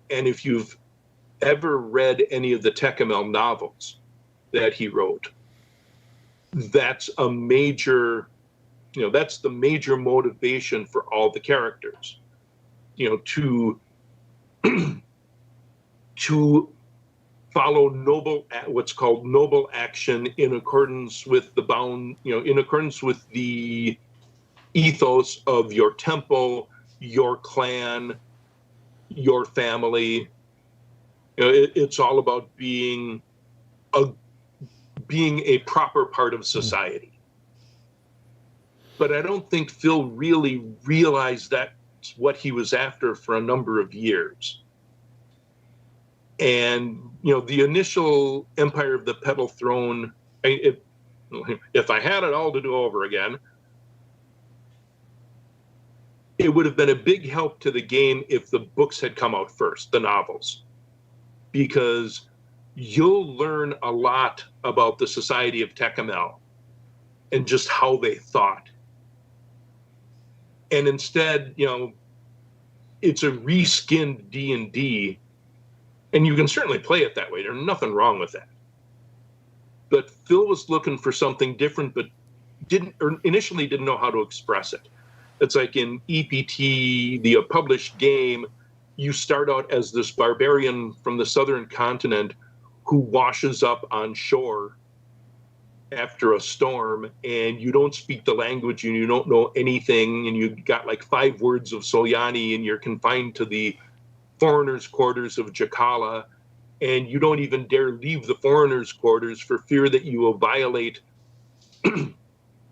And if you've ever read any of the Tecumseh novels that he wrote, that's a major, that's the major motivation for all the characters, to follow what's called noble action in accordance with in accordance with the ethos of your temple, your clan, your family. It's all about being a proper part of society. But I don't think Phil really realized that's what he was after for a number of years. And, the initial Empire of the Petal Throne, if I had it all to do over again, it would have been a big help to the game if the books had come out first, the novels. Because you'll learn a lot about the society of Tecumseh and just how they thought. And instead, it's a reskinned D&D, and you can certainly play it that way. There's nothing wrong with that. But Phil was looking for something different, but initially didn't know how to express it. It's like in EPT, the published game, you start out as this barbarian from the southern continent who washes up on shore after a storm, and you don't speak the language and you don't know anything, and you got like 5 words of Solyani, and you're confined to the foreigners' quarters of Jacala, and you don't even dare leave the foreigners' quarters for fear that you will violate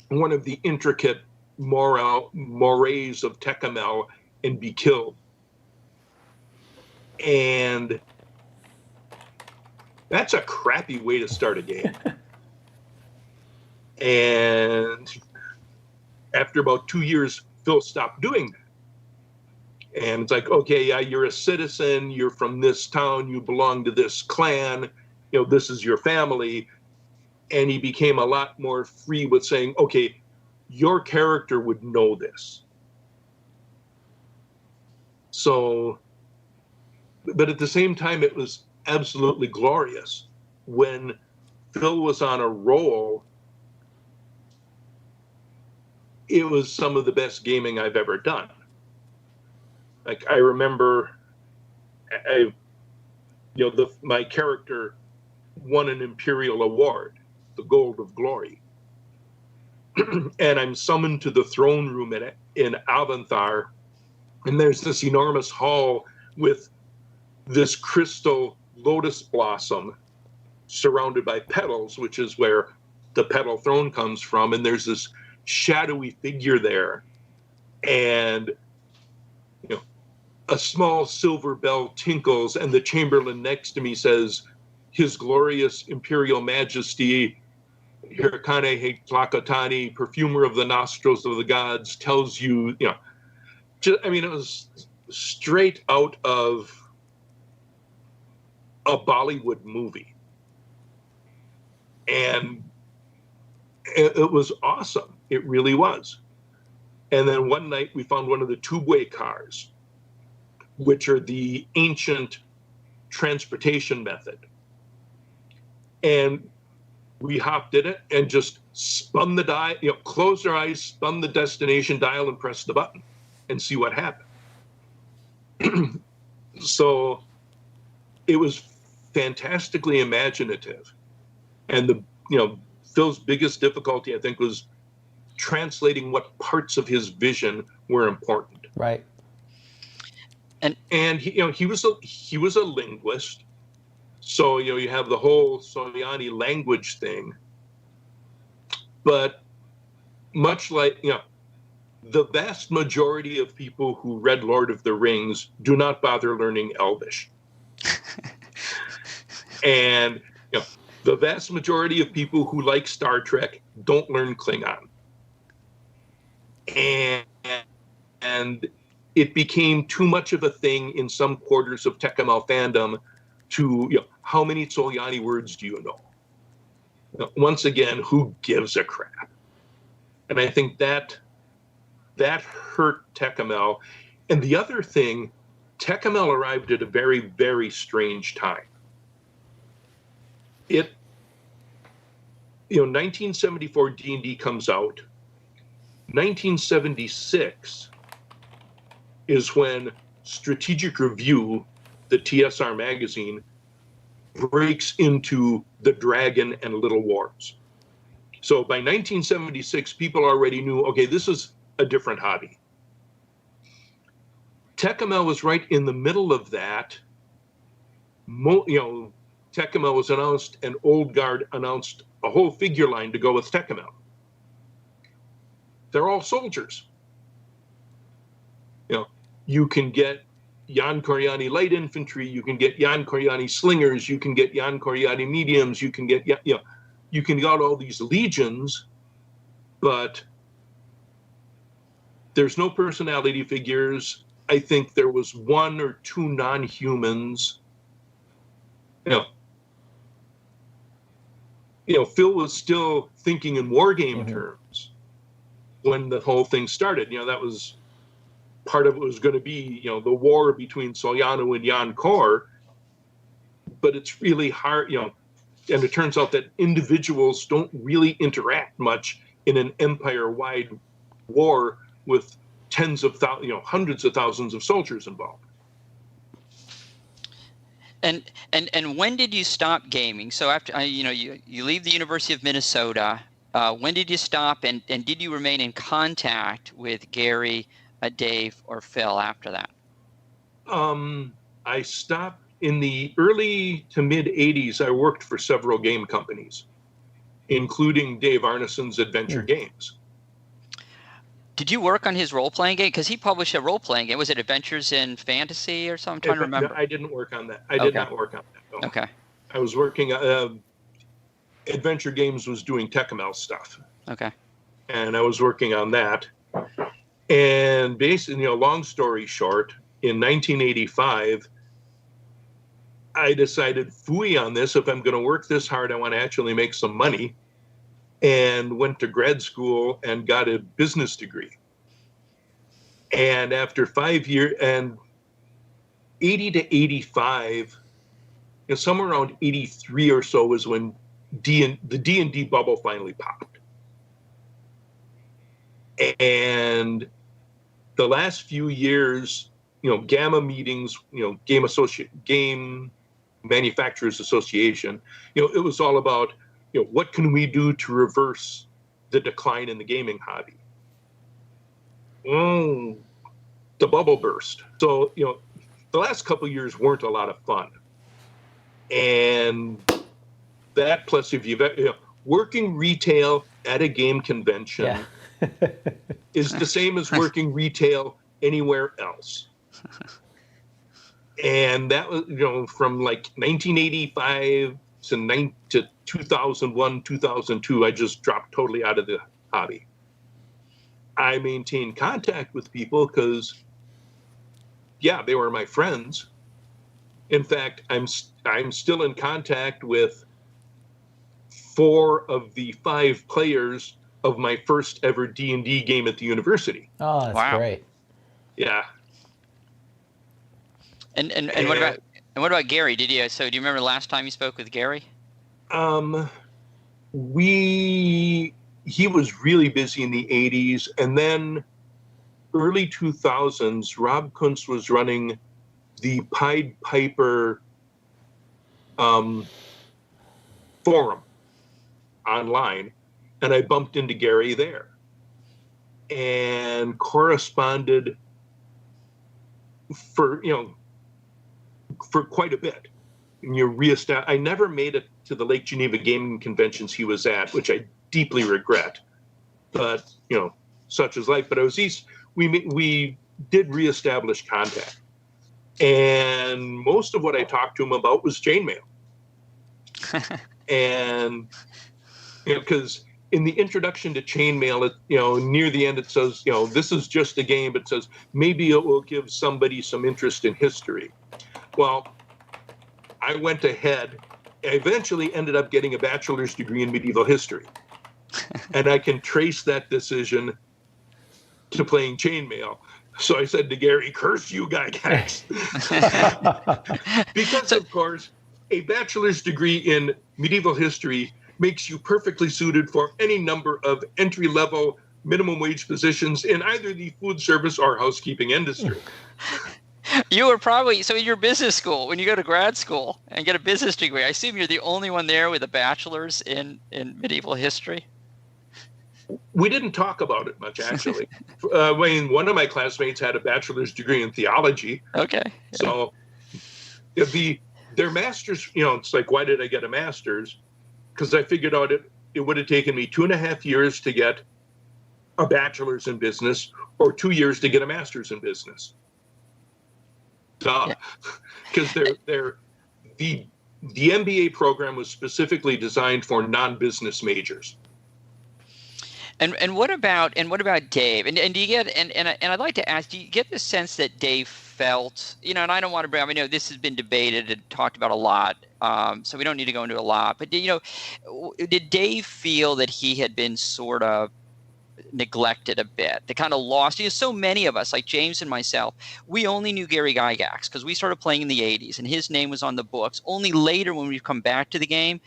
one of the intricate mores of Tecumseh and be killed. And that's a crappy way to start a game. And after about 2 years, Phil stopped doing that. And it's like, okay, yeah, you're a citizen, you're from this town, you belong to this clan, this is your family. And he became a lot more free with saying, okay, your character would know this. So, but at the same time, it was absolutely glorious. When Phil was on a roll, it was some of the best gaming I've ever done. Like, I remember, my character won an Imperial Award, the Gold of Glory. And I'm summoned to the throne room in Avanthar, and there's this enormous hall with this crystal lotus blossom surrounded by petals, which is where the petal throne comes from. And there's this shadowy figure there, and a small silver bell tinkles, and the chamberlain next to me says, "His glorious Imperial Majesty Hirkane Tlakatani, perfumer of the nostrils of the gods, tells you," it was straight out of a Bollywood movie. And it was awesome. It really was. And then one night we found one of the two-way cars, which are the ancient transportation method. And we hopped in it and just spun the dial, closed our eyes, spun the destination dial, and pressed the button and see what happened. So it was fantastically imaginative. And Phil's biggest difficulty, I think, was translating what parts of his vision were important. Right. And he was a linguist. So, you have the whole Soyani language thing. But much like, the vast majority of people who read Lord of the Rings do not bother learning Elvish. And, the vast majority of people who like Star Trek don't learn Klingon. And it became too much of a thing in some quarters of Tecumseh fandom to, how many Soyani words do you know? Once again, who gives a crap? And I think that hurt Tecumseh. And the other thing, Tecumseh arrived at a very, very strange time. 1974 D&D comes out. 1976 is when Strategic Review, the TSR magazine, breaks into the Dragon and Little Wars. So by 1976, people already knew, okay, this is a different hobby. Tecumseh was right in the middle of that. Tecumseh was announced, and Old Guard announced a whole figure line to go with Tecumseh. They're all soldiers. You can get Yan Koryani light infantry, you can get Yan Koryani slingers, you can get Yan Koryani mediums, you can get all these legions, but there's no personality figures. I think there was one or two non-humans. Phil was still thinking in war game terms when the whole thing started. That was part of it was going to be, the war between Soyanu and Yan Kor. But it's really hard, and it turns out that individuals don't really interact much in an empire-wide war with tens of thousands, hundreds of thousands of soldiers involved. And when did you stop gaming? So after you leave the University of Minnesota, when did you stop, and did you remain in contact with Gary, Dave, or Phil after that? I stopped in the early to mid 80s. I worked for several game companies, including Dave Arneson's Adventure Games. Did you work on his role-playing game? Because he published a role-playing game. Was it Adventures in Fantasy or something? I'm trying to remember. No, I didn't work on that. I did not work on that. No. Okay. I was working. Adventure Games was doing Tecumel stuff. Okay. And I was working on that. And basically, long story short, in 1985, I decided, phooey on this. If I'm going to work this hard, I want to actually make some money. And went to grad school and got a business degree. And after 5 years, and 80 to 85, somewhere around 83 or so was when the D&D bubble finally popped. And the last few years, Gamma meetings, Game Manufacturers Association, it was all about, what can we do to reverse the decline in the gaming hobby? The bubble burst. So, the last couple of years weren't a lot of fun. And that plus if you've, working retail at a game convention is the same as working retail anywhere else. And that was, from like 1985 to 2001, 2002, I just dropped totally out of the hobby. I maintained contact with people because, they were my friends. In fact, I'm still in contact with 4 of the 5 players of my first ever D&D game at the university. Oh, that's great. Yeah. And what about Gary? Do you remember the last time you spoke with Gary? He was really busy in the 80s, and then early 2000s, Rob Kuntz was running the Pied Piper forum online, and I bumped into Gary there and corresponded for quite a bit. And I never made it to the Lake Geneva gaming conventions he was at, which I deeply regret. But such is life. But we did reestablish contact, and most of what I talked to him about was chainmail. And because in the introduction to chainmail, near the end it says, this is just a game, but it says maybe it will give somebody some interest in history. Well, I went ahead. I eventually ended up getting a bachelor's degree in medieval history. And I can trace that decision to playing chainmail. So I said to Gary, curse you, Gygax. Because, of course, a bachelor's degree in medieval history makes you perfectly suited for any number of entry-level minimum wage positions in either the food service or housekeeping industry. You were probably, so in your business school, when you go to grad school and get a business degree, I assume you're the only one there with a bachelor's in medieval history? We didn't talk about it much, actually. One of my classmates had a bachelor's degree in theology. Okay. Yeah. So their master's, it's like, why did I get a master's? Because I figured out it would have taken me 2.5 years to get a bachelor's in business or 2 years to get a master's in business. Because the MBA program was specifically designed for non-business majors. And what about Dave? And do you get and I'd like to ask, do you get the sense that Dave felt, and I don't want to, I mean, this has been debated and talked about a lot, so we don't need to go into a lot. But did Dave feel that he had been sort of neglected a bit, they kind of lost? So many of us, like James and myself, we only knew Gary Gygax because we started playing in the 80s and his name was on the books. Only later, when we've come back to the game,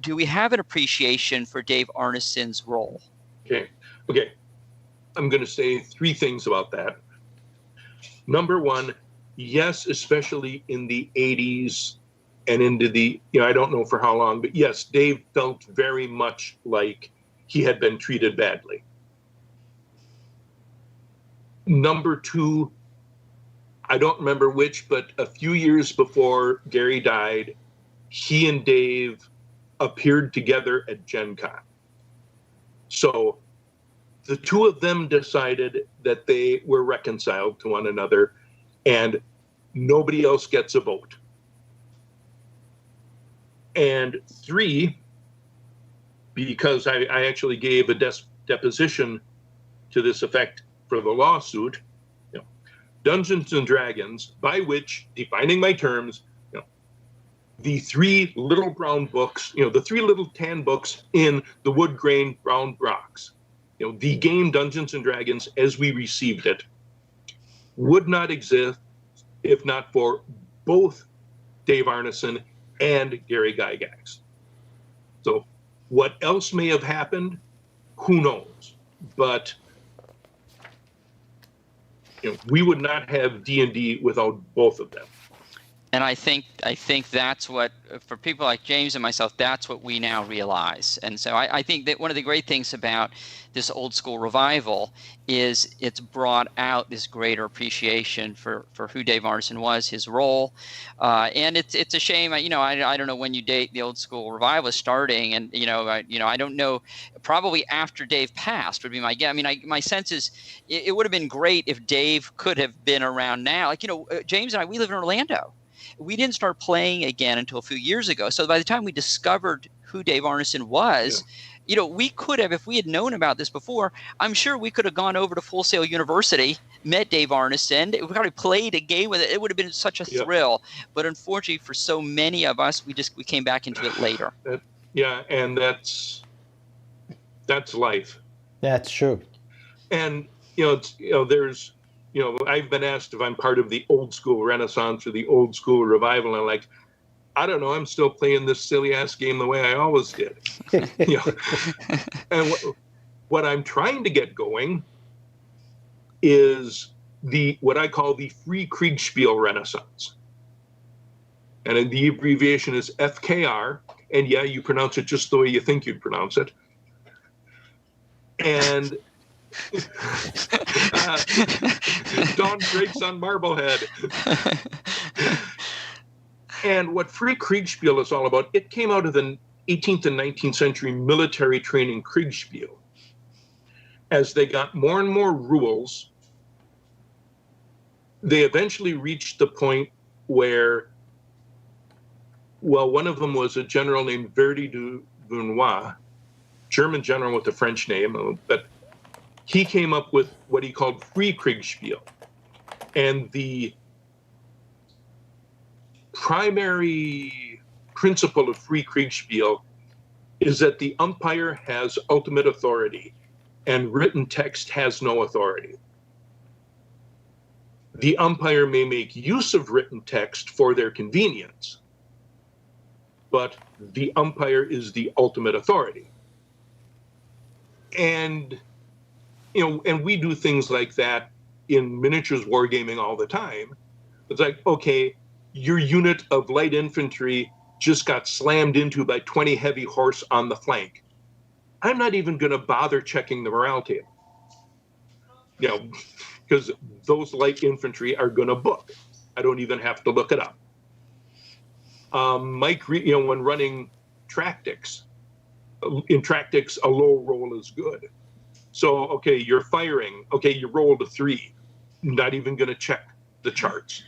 do we have an appreciation for Dave Arneson's role? Okay. I'm going to say 3 things about that. Number 1, yes, especially in the 80s and into the, I don't know for how long, but yes, Dave felt very much like he had been treated badly. Number 2, I don't remember which, but a few years before Gary died, he and Dave appeared together at Gen Con. So the two of them decided that they were reconciled to one another, and nobody else gets a vote. And 3, because I actually gave a deposition to this effect for the lawsuit, Dungeons and Dragons, by which, defining my terms, the 3 little brown books, the 3 little tan books in the wood grain brown box, the game Dungeons and Dragons as we received it, would not exist if not for both Dave Arneson and Gary Gygax. So what else may have happened, who knows? But we would not have D&D without both of them. And I think that's what, for people like James and myself, that's what we now realize. And so I think that one of the great things about this old school revival is it's brought out this greater appreciation for who Dave Arneson was, his role. And it's a shame, I don't know when you date the old school revival is starting, and I don't know, probably after Dave passed would be my guess. I mean, my sense is it would have been great if Dave could have been around now. Like, James and I, we live in Orlando. We didn't start playing again until a few years ago. So by the time we discovered who Dave Arneson was, we could have, if we had known about this before, I'm sure we could have gone over to Full Sail University, met Dave Arneson, we probably played a game with it. It would have been such a thrill. But unfortunately, for so many of us, we came back into it later. And that's life. That's true. And there's. I've been asked if I'm part of the old school renaissance or the old school revival. And I'm like, I don't know. I'm still playing this silly ass game the way I always did. And what I'm trying to get going is what I call the free Kriegspiel renaissance. And the abbreviation is FKR. And yeah, you pronounce it just the way you think you'd pronounce it. And Dawn breaks on Marblehead. And what free Kriegspiel is all about, it came out of the 18th and 19th century military training Kriegspiel. As they got more and more rules, they eventually reached the point where, one of them was a general named Verdi du Vinois, German general with a French name, but he came up with what he called free Kriegspiel. And the primary principle of free Kriegspiel is that the umpire has ultimate authority and written text has no authority. The umpire may make use of written text for their convenience, but the umpire is the ultimate authority. And and we do things like that in miniatures wargaming all the time. It's like, okay, your unit of light infantry just got slammed into by 20 heavy horse on the flank. I'm not even going to bother checking the morale table. Because those light infantry are going to book. I don't even have to look it up. Mike, when running Tractics, in Tractics, a low roll is good. So, okay, you're firing. Okay, you rolled a 3. Not even going to check the charts.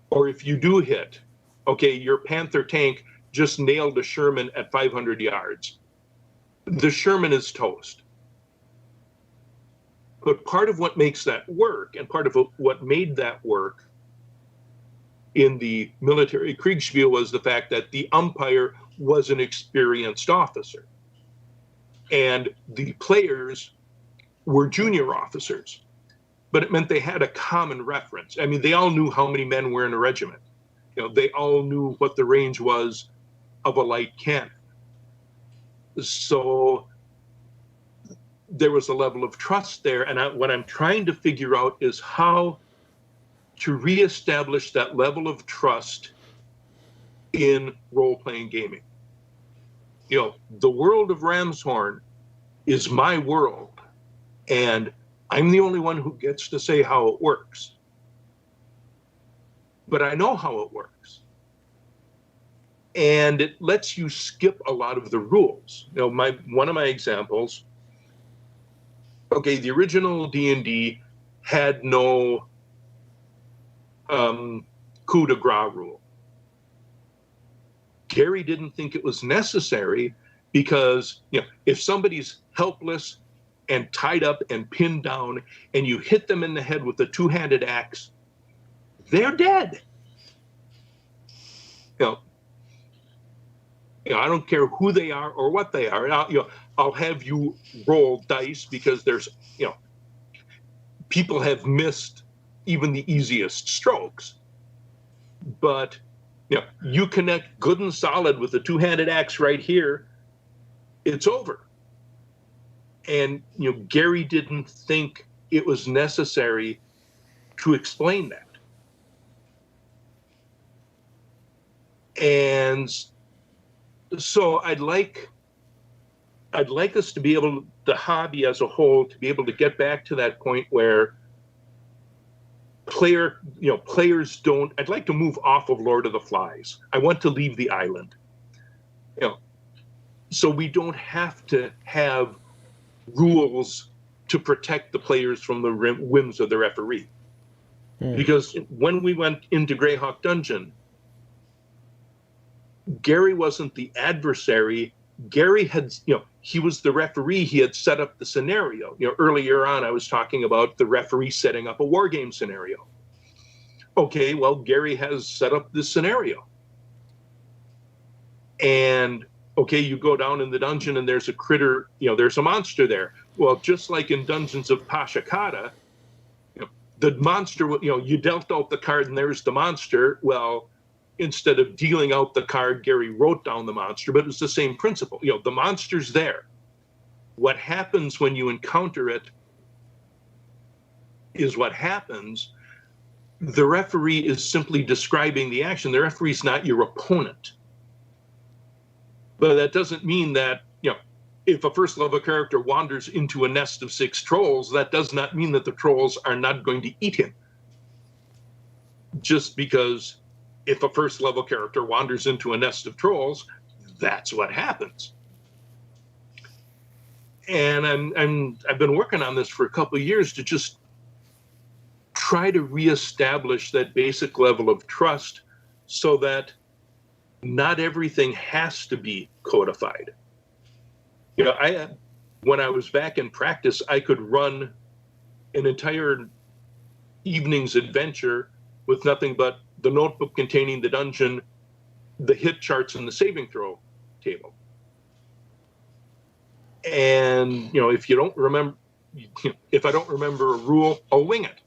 Or if you do hit, okay, your Panther tank just nailed a Sherman at 500 yards. The Sherman is toast. But part of what makes that work, and part of what made that work in the military Kriegspiel, was the fact that the umpire was an experienced officer. And the players were junior officers, but it meant they had a common reference. I mean, they all knew how many men were in a regiment. They all knew what the range was of a light cannon. So there was a level of trust there. And what I'm trying to figure out is how to reestablish that level of trust in role-playing gaming. The world of Ramshorn is my world, and I'm the only one who gets to say how it works. but I know how it works. And it lets you skip a lot of the rules. You know, one of my examples, okay, the original D&D had no coup de grace rule. Gary didn't think it was necessary because, you know, if somebody's helpless and tied up and pinned down and you hit them in the head with a two-handed axe, they're dead. You know, I don't care who they are or what they are. And I'll have you roll dice because there's, you know, people have missed even the easiest strokes. But, you know, you connect good and solid with a two-handed axe right here, it's over. And, you know, Gary didn't think it was necessary to explain that. And so I'd like us to be able, the hobby as a whole, to be able to get back to that point where players don't, I'd like to move off of Lord of the Flies. I want to leave the island. You know, so we don't have to have rules to protect the players from the whims of the referee. Because when we went into Greyhawk Dungeon, Gary wasn't the adversary. Gary had, you know, he was the referee. He had set up the scenario. You know, earlier on, I was talking about the referee setting up a war game scenario. Okay, well, Gary has set up this scenario. And, okay, you go down in the dungeon and there's a critter, you know, there's a monster there. Well, just like in Dungeons of Pashakata, you know, the monster, you know, you dealt out the card and there's the monster. Well, instead of dealing out the card, Gary wrote down the monster, but it's the same principle. You know, the monster's there. What happens when you encounter it is what happens. The referee is simply describing the action. The referee's not your opponent. But that doesn't mean that, you know, if a first level character wanders into a nest of 6 trolls, that does not mean that the trolls are not going to eat him. Just because if a first level character wanders into a nest of trolls, that's what happens. And I've been working on this for a couple of years to just try to reestablish that basic level of trust so that not everything has to be codified. You know, when I was back in practice, I could run an entire evening's adventure with nothing but the notebook containing the dungeon, the hit charts, and the saving throw table. And, you know, if I don't remember a rule, I'll wing it.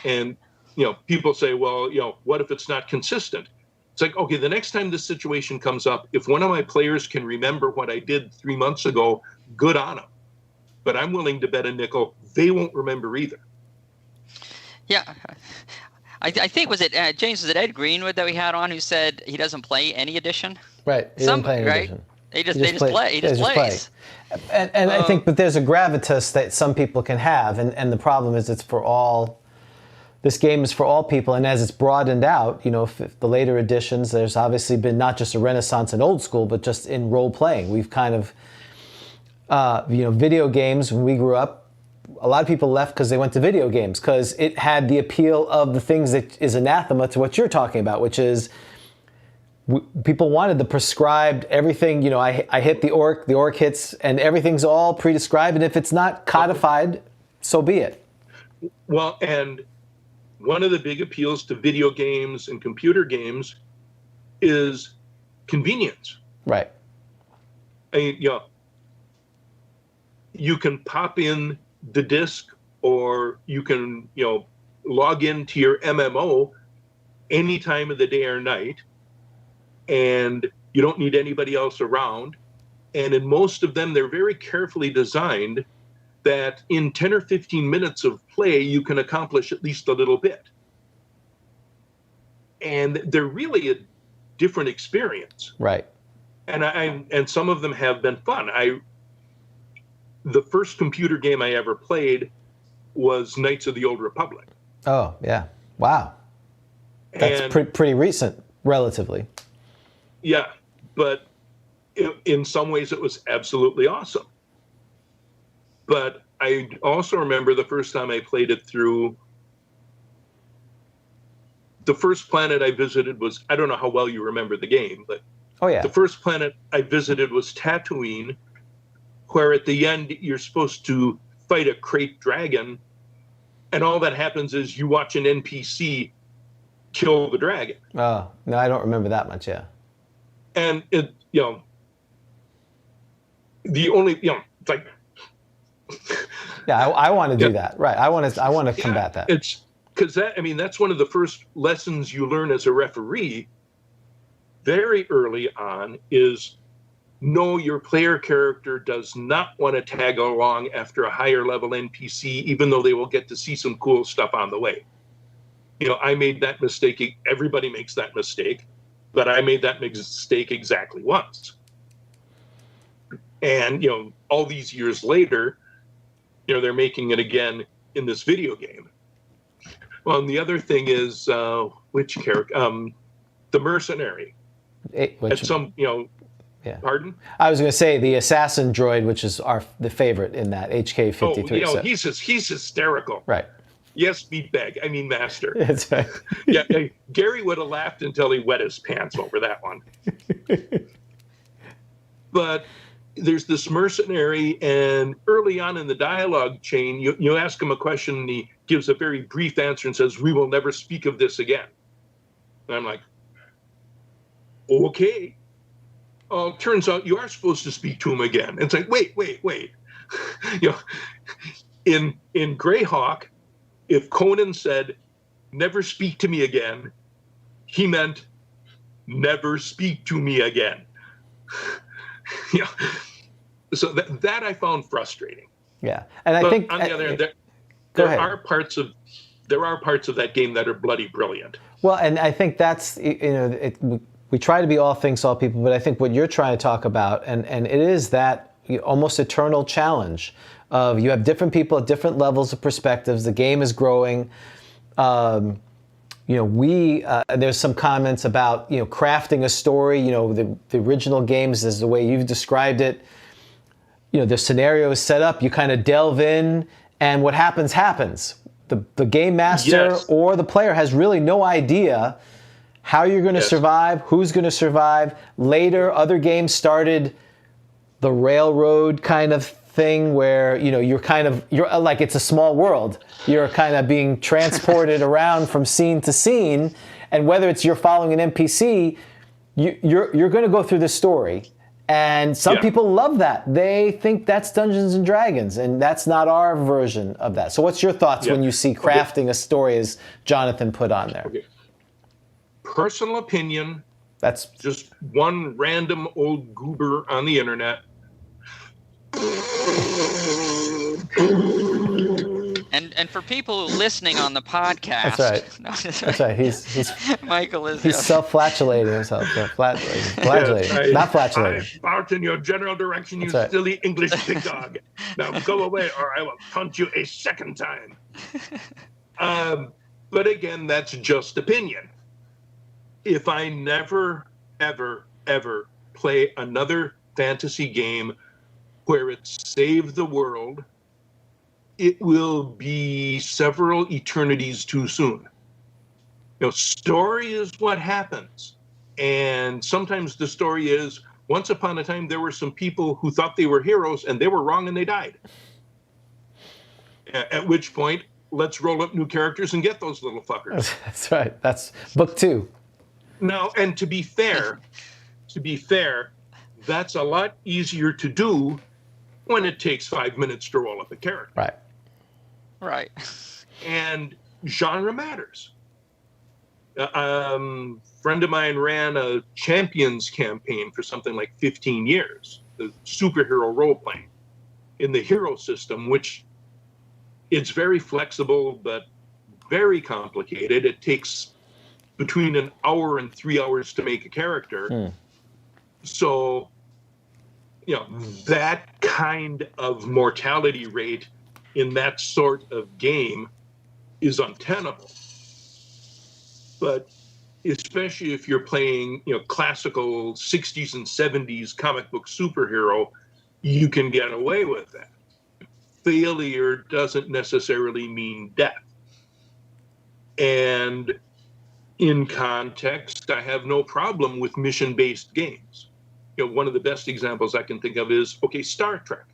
And, you know, people say, well, you know, what if it's not consistent? It's like, okay, the next time this situation comes up, if one of my players can remember what I did 3 months ago, good on them. But I'm willing to bet a nickel they won't remember either. Yeah. I think, was it James, was it Ed Greenwood that we had on who said he doesn't play any edition? Right. He doesn't play any edition. He just plays. And I think, but there's a gravitas that some people can have, and the problem is it's for all. This game is for all people, and as it's broadened out, you know, if the later editions, there's obviously been not just a renaissance in old school, but just in role playing. We've kind of, you know, video games. When we grew up, a lot of people left because they went to video games because it had the appeal of the things that is anathema to what you're talking about, which is people wanted the prescribed everything. You know, I hit the orc hits, and everything's all pre-described, and if it's not codified, so be it. Well, and one of the big appeals to video games and computer games is convenience. Right. I mean, you know, you can pop in the disc, or you can, you know, log into your MMO any time of the day or night, and you don't need anybody else around. And in most of them, they're very carefully designed that in 10 or 15 minutes of play, you can accomplish at least a little bit. And they're really a different experience. Right. And some of them have been fun. The first computer game I ever played was Knights of the Old Republic. Oh, yeah. Wow. That's And pretty recent, relatively. yeah, but in some ways it was absolutely awesome. But I also remember the first time I played it through, the first planet I visited was, I don't know how well you remember the game, but Oh yeah. the first planet I visited was Tatooine, where at the end you're supposed to fight a crate dragon, and all that happens is you watch an NPC kill the dragon. Oh no, I don't remember that much. Yeah. And it, the only, it's like, Yeah, I want to do that. Right. I want to combat that. It's because that's one of the first lessons you learn as a referee very early on is no, your player character does not want to tag along after a higher level NPC, even though they will get to see some cool stuff on the way. I made that mistake. Everybody makes that mistake, but I made that mistake exactly once. And, all these years later, they're making it again in this video game. Well, and the other thing is, which character? The mercenary. At some, yeah. Pardon? I was going to say the assassin droid, which is the favorite in that HK-53. Oh, he's hysterical. Right. Yes, meatbag. I mean, master. That's right. Yeah, Gary would have laughed until he wet his pants over that one. But there's this mercenary, and early on in the dialogue chain, you ask him a question, and he gives a very brief answer and says, "We will never speak of this again." And I'm like, okay. Turns out you are supposed to speak to him again. It's like, wait. In Greyhawk, if Conan said, "Never speak to me again," he meant, "Never speak to me again." So that I found frustrating. Yeah, and but I think on the other hand, there are parts of that game that are bloody brilliant. Well, and I think that's we try to be all things to all people, but I think what you're trying to talk about, and it is that almost eternal challenge of you have different people at different levels of perspectives. The game is growing. There's some comments about crafting a story. The original games is the way you've described it. The scenario is set up. You kind of delve in, and what happens. The game master or the player has really no idea how you're going to survive, who's going to survive. Later, other games started the railroad kind of thing where you're like it's a small world. You're kind of being transported around from scene to scene, and whether it's you're following an NPC, you're going to go through the story. And some people love that. They think that's Dungeons and Dragons, and that's not our version of that. So what's your thoughts when you see crafting a story as Jonathan put on there? Okay. Personal opinion. That's just one random old goober on the internet. And for people listening on the podcast, that's right. That's right. He's Michael is he's self-flatulating himself. Flatulating, not flatulating. I barked in your general direction, you silly English pig dog. Now go away, or I will taunt you a second time. But again, that's just opinion. If I never, ever, ever play another fantasy game where it's save the world, it will be several eternities too soon. Story is what happens. And sometimes the story is, once upon a time, there were some people who thought they were heroes and they were wrong and they died. At which point, let's roll up new characters and get those little fuckers. That's right. That's book 2. Now, and to be fair, that's a lot easier to do when it takes 5 minutes to roll up a character. Right. And genre matters. Friend of mine ran a Champions campaign for something like 15 years, the superhero role-playing in the hero system, which it's very flexible, but very complicated. It takes between an hour and 3 hours to make a character. So, that kind of mortality rate in that sort of game is untenable. But especially if you're playing, classical 60s and 70s comic book superhero, you can get away with that. Failure doesn't necessarily mean death. And in context, I have no problem with mission-based games. One of the best examples I can think of is, Star Trek.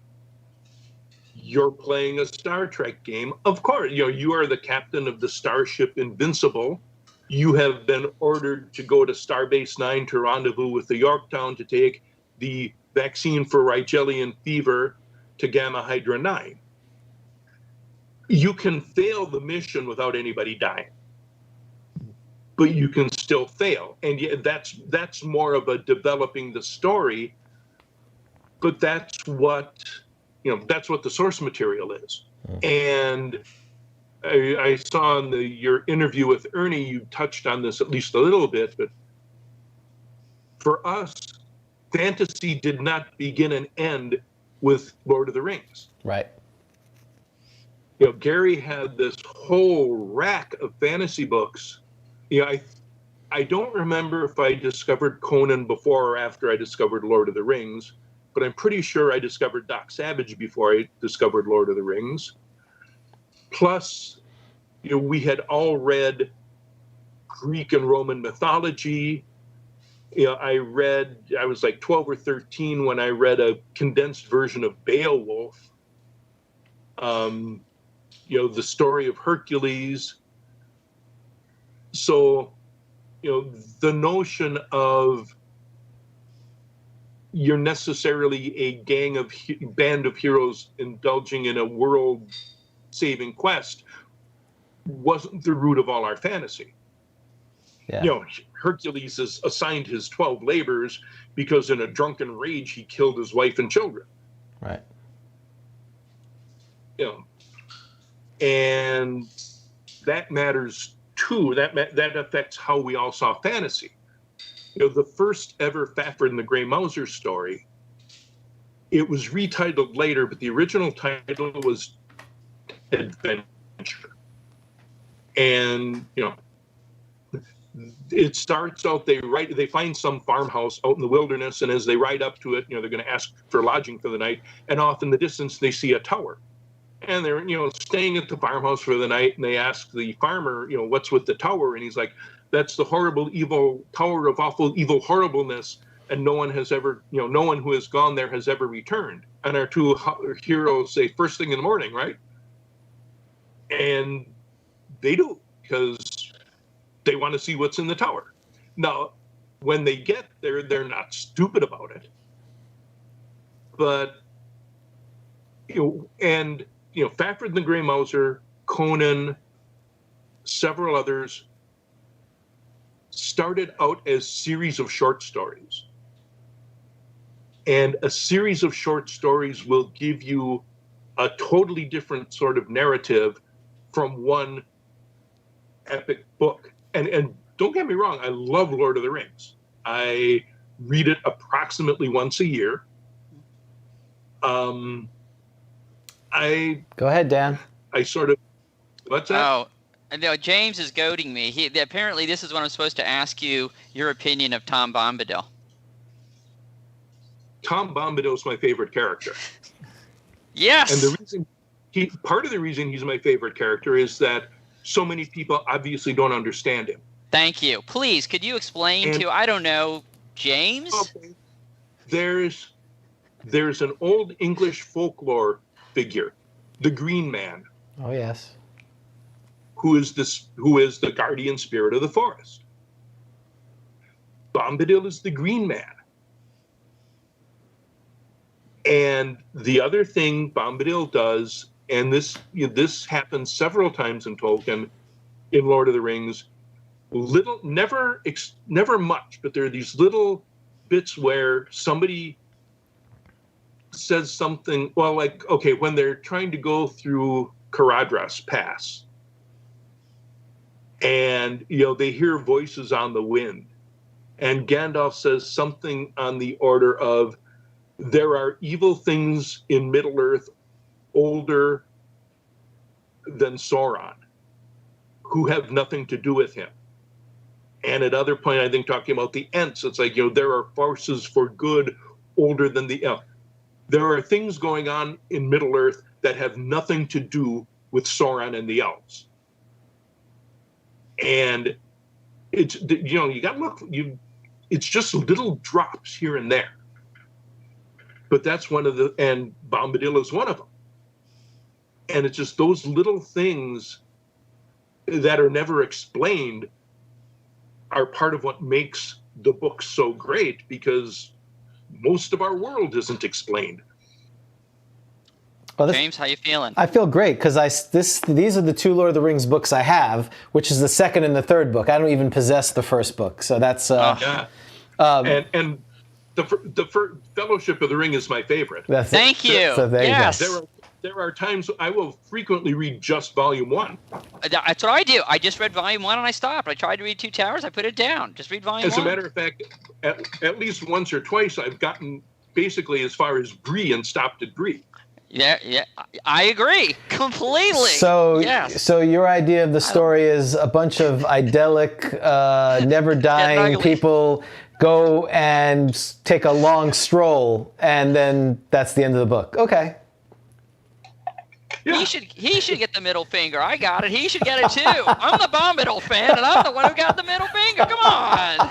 You're playing a Star Trek game. Of course, you are the captain of the starship Invincible. You have been ordered to go to Starbase 9 to rendezvous with the Yorktown to take the vaccine for Rigelian fever to Gamma Hydra 9. You can fail the mission without anybody dying, but you can still fail. And yet that's more of a developing the story, but that's what the source material is. And I saw in your interview with Ernie, you touched on this at least a little bit, but for us, fantasy did not begin and end with Lord of the Rings. Right. Gary had this whole rack of fantasy books. I don't remember if I discovered Conan before or after I discovered Lord of the Rings, but I'm pretty sure I discovered Doc Savage before I discovered Lord of the Rings. Plus, we had all read Greek and Roman mythology. I was like 12 or 13 when I read a condensed version of Beowulf. The story of Hercules. So, the notion of you're necessarily a band of heroes indulging in a world-saving quest wasn't the root of all our fantasy. Yeah. Hercules is assigned his 12 labors because in a drunken rage he killed his wife and children. Right. And that matters too. That affects how we all saw fantasy. The first ever Fafhrd and the Grey Mouser story, it was retitled later, but the original title was Adventure. And, it starts out, they find some farmhouse out in the wilderness, and as they ride up to it, they're going to ask for lodging for the night, and off in the distance they see a tower. And they're, staying at the farmhouse for the night, and they ask the farmer, what's with the tower? And he's like, that's the horrible, evil tower of awful, evil horribleness, and no one who has gone there has ever returned. And our two heroes say, first thing in the morning, right? And they do, because they want to see what's in the tower. Now, when they get there, they're not stupid about it. But, Fafhrd and the Grey Mouser, Conan, several others started out as series of short stories. And a series of short stories will give you a totally different sort of narrative from one epic book. And don't get me wrong, I love Lord of the Rings. I read it approximately once a year. Go ahead, Dan. What's that? Oh, no, James is goading me. Apparently this is when I'm supposed to ask you your opinion of Tom Bombadil. Tom Bombadil is my favorite character. Yes. And the reason part of the reason he's my favorite character is that so many people obviously don't understand him. Thank you. Please, could you explain to, I don't know, James? Okay. There's an old English folklore figure, the Green Man. Oh, yes. Who is the guardian spirit of the forest. Bombadil is the Green Man. And the other thing Bombadil does, and this happens several times in Tolkien, in Lord of the Rings, never much, but there are these little bits where somebody says something, well, like, okay, when they're trying to go through Caradhras Pass, and, they hear voices on the wind, and Gandalf says something on the order of, there are evil things in Middle-earth older than Sauron, who have nothing to do with him. And at other point, I think talking about the Ents, it's like, there are forces for good older than the Elf. There are things going on in Middle Earth that have nothing to do with Sauron and the elves. And it's, you got to look, it's just little drops here and there. But that's one of the, and Bombadil is one of them. And it's just those little things that are never explained are part of what makes the book so great, because most of our world isn't explained. Well, James, how you feeling? I feel great because these are the 2 Lord of the Rings books I have, which is the second and the third book. I don't even possess the first book, so that's and the Fellowship of the Ring is my favorite. Thank you. So there yes. you go. There are times I will frequently read just volume 1. That's what I do. I just read volume 1 and I stopped. I tried to read Two Towers. I put it down. Just read volume 1. As a matter of fact, at least once or twice, I've gotten basically as far as Bree and stopped at Bree. Yeah, I agree completely. So, yes. So your idea of the story is a bunch of idyllic, never dying people go and take a long stroll, and then that's the end of the book. Okay. Yeah. He should get the middle finger. I got it. He should get it too. I'm the Bombadil fan, and I'm the one who got the middle finger. Come on.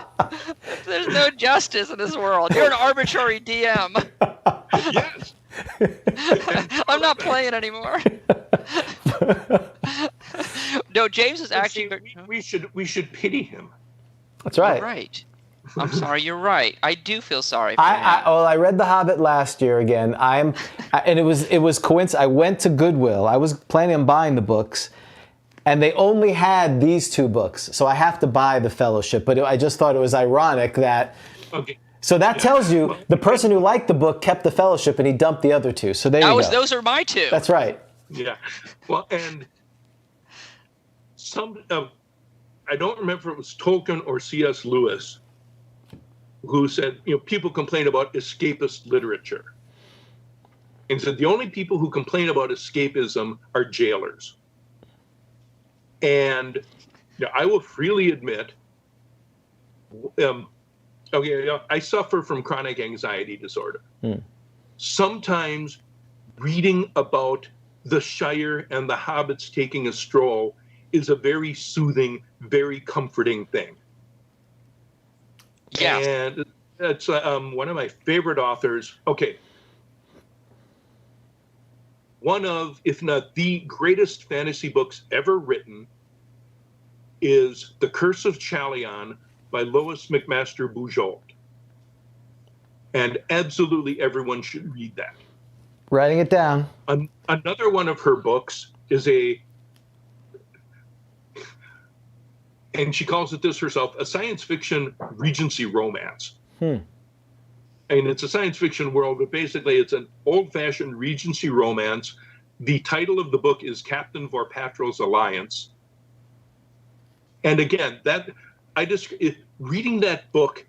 There's no justice in this world. You're an arbitrary DM. Yes. I'm not playing anymore. No, James is actually. We should pity him. That's right. You're right. I'm sorry. You're right. I do feel sorry for him. I read The Hobbit last year again. And it was coincidence. I went to Goodwill. I was planning on buying the books, and they only had these 2 books, so I have to buy The Fellowship. But I just thought it was ironic that. Okay. So that tells you the person who liked the book kept The Fellowship, and he dumped the other 2. So there you go. Those are my 2. That's right. Yeah. Well, and I don't remember if it was Tolkien or C.S. Lewis who said, people complain about escapist literature. And said the only people who complain about escapism are jailers. And I will freely admit, I suffer from chronic anxiety disorder. Sometimes reading about the Shire and the hobbits taking a stroll is a very soothing, very comforting thing. Yeah. And that's one of my favorite authors. Okay. One of, if not the greatest fantasy books ever written is The Curse of Chalion by Lois McMaster Bujold. And absolutely everyone should read that. Writing it down. Another one of her books is and she calls it this herself, a science fiction Regency romance. And it's a science fiction world, but basically it's an old-fashioned Regency romance. The title of the book is Captain Vorpatrol's Alliance. And again, reading that book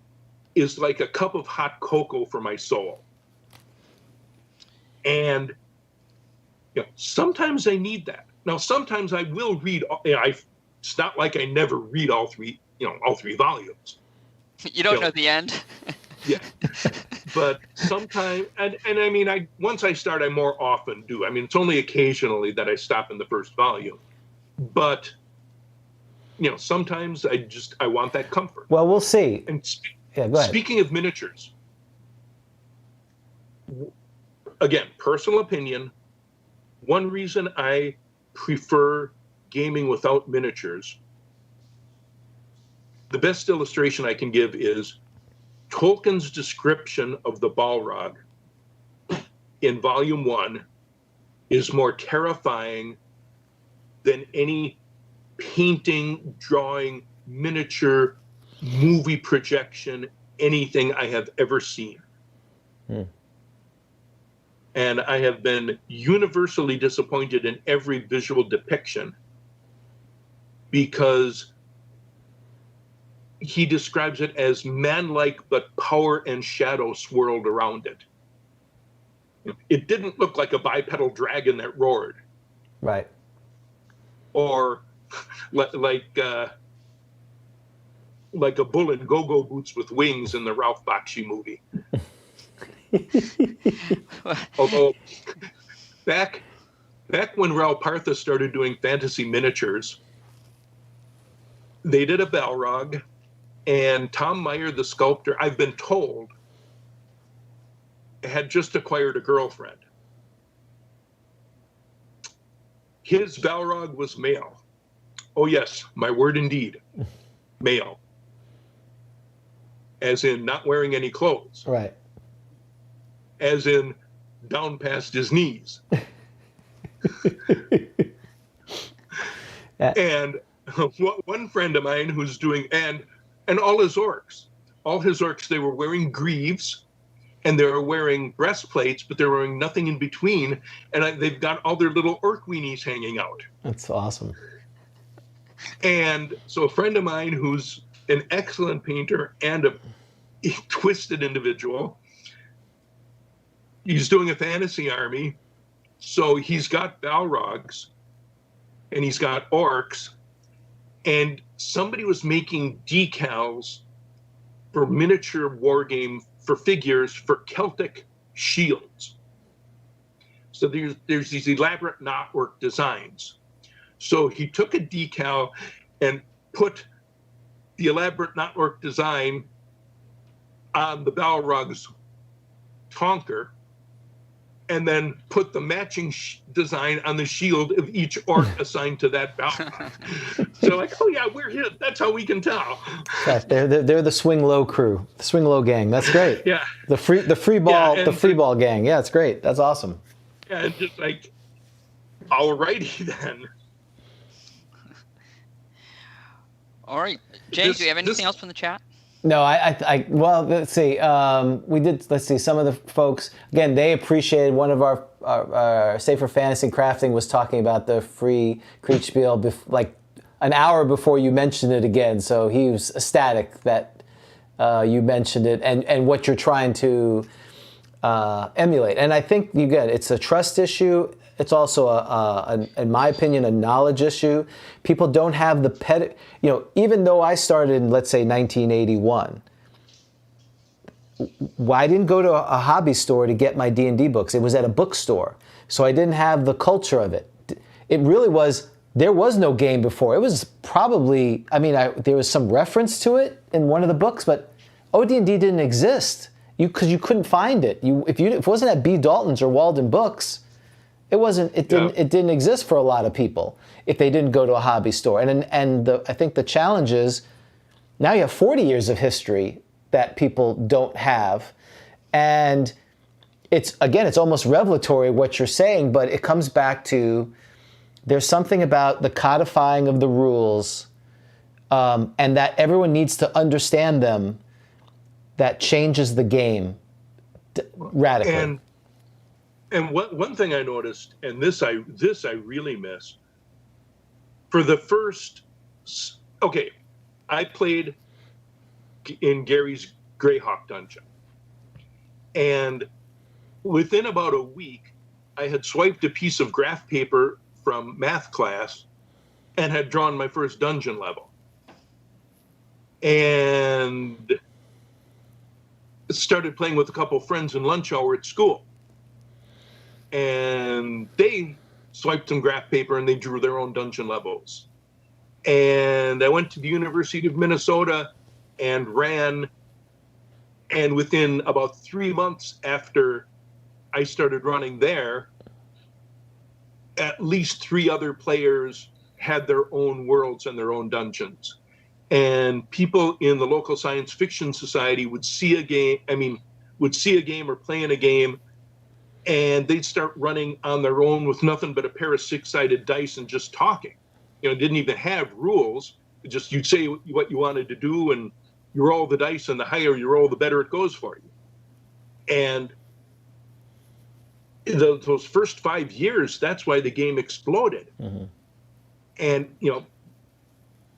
is like a cup of hot cocoa for my soul. And sometimes I need that. Now, sometimes I will read. It's not like I never read all 3 volumes. You don't know the end. Yeah, but sometimes, and I mean, once I start, I more often do. I mean, it's only occasionally that I stop in the first volume, but sometimes I want that comfort. Well, we'll see. And go ahead. Speaking of miniatures, again, personal opinion. One reason I prefer gaming without miniatures, the best illustration I can give is Tolkien's description of the Balrog in Volume 1 is more terrifying than any painting, drawing, miniature, movie projection, anything I have ever seen. And I have been universally disappointed in every visual depiction because he describes it as man-like, but power and shadow swirled around it. It didn't look like a bipedal dragon that roared. Right. Or like like a bull in go-go boots with wings in the Ralph Bakshi movie. Although back when Raoul Partha started doing fantasy miniatures, they did a Balrog, and Tom Meyer, the sculptor, I've been told, had just acquired a girlfriend. His Balrog was male. Oh yes, my word indeed, male. As in not wearing any clothes. Right. As in down past his knees. And one friend of mine who's doing, and all his orcs, they were wearing greaves, and they were wearing breastplates, but they're wearing nothing in between, and they've got all their little orc weenies hanging out. That's awesome. And so a friend of mine who's an excellent painter and a twisted individual, he's doing a fantasy army, so he's got Balrogs, and he's got orcs, and somebody was making decals for miniature war game for figures for Celtic shields. So there's these elaborate knotwork designs. So he took a decal and put the elaborate knotwork design on the Balrog's tonker, and then put the matching design on the shield of each orc assigned to that Balrog. So like, oh yeah, we're here. That's how we can tell. Gosh, they're the Swing Low crew, the Swing Low gang. That's great. Yeah. The free ball gang. Yeah, it's great. That's awesome. Yeah, and just like, alrighty then. All right, Jay, do you have anything else from the chat? No, well, let's see. Let's see, some of the folks, again, they appreciated one of our Safer Fantasy Crafting was talking about the free Kriegspiel like an hour before you mentioned it again. So he was ecstatic that you mentioned it and what you're trying to emulate. And I think you get it. It's a trust issue. It's also, in my opinion, a knowledge issue. People don't have the even though I started in, let's say, 1981, I didn't go to a hobby store to get my D&D books. It was at a bookstore. So I didn't have the culture of it. It really was, there was no game before. It was probably, there was some reference to it in one of the books, but OD&D didn't exist because you couldn't find it. If it wasn't at B. Dalton's or Walden Books, it didn't exist for a lot of people if they didn't go to a hobby store. I think the challenge is now you have 40 years of history that people don't have. And it's almost revelatory what you're saying, but it comes back to there's something about the codifying of the rules and that everyone needs to understand them that changes the game radically. And one thing I noticed, and this I really miss, for the first, I played in Gary's Greyhawk dungeon, and within about a week, I had swiped a piece of graph paper from math class and had drawn my first dungeon level, and started playing with a couple friends in lunch hour at school. And they swiped some graph paper and they drew their own dungeon levels. And I went to the University of Minnesota and ran. And within about 3 months after I started running there, at least 3 other players had their own worlds and their own dungeons. And people in the local science fiction society would see a game, or play in a game, and they'd start running on their own with nothing but a pair of 6-sided dice and just talking. Didn't even have rules. Just you'd say what you wanted to do, and you roll the dice, and the higher you roll, the better it goes for you. And those first 5 years, that's why the game exploded. Mm-hmm. And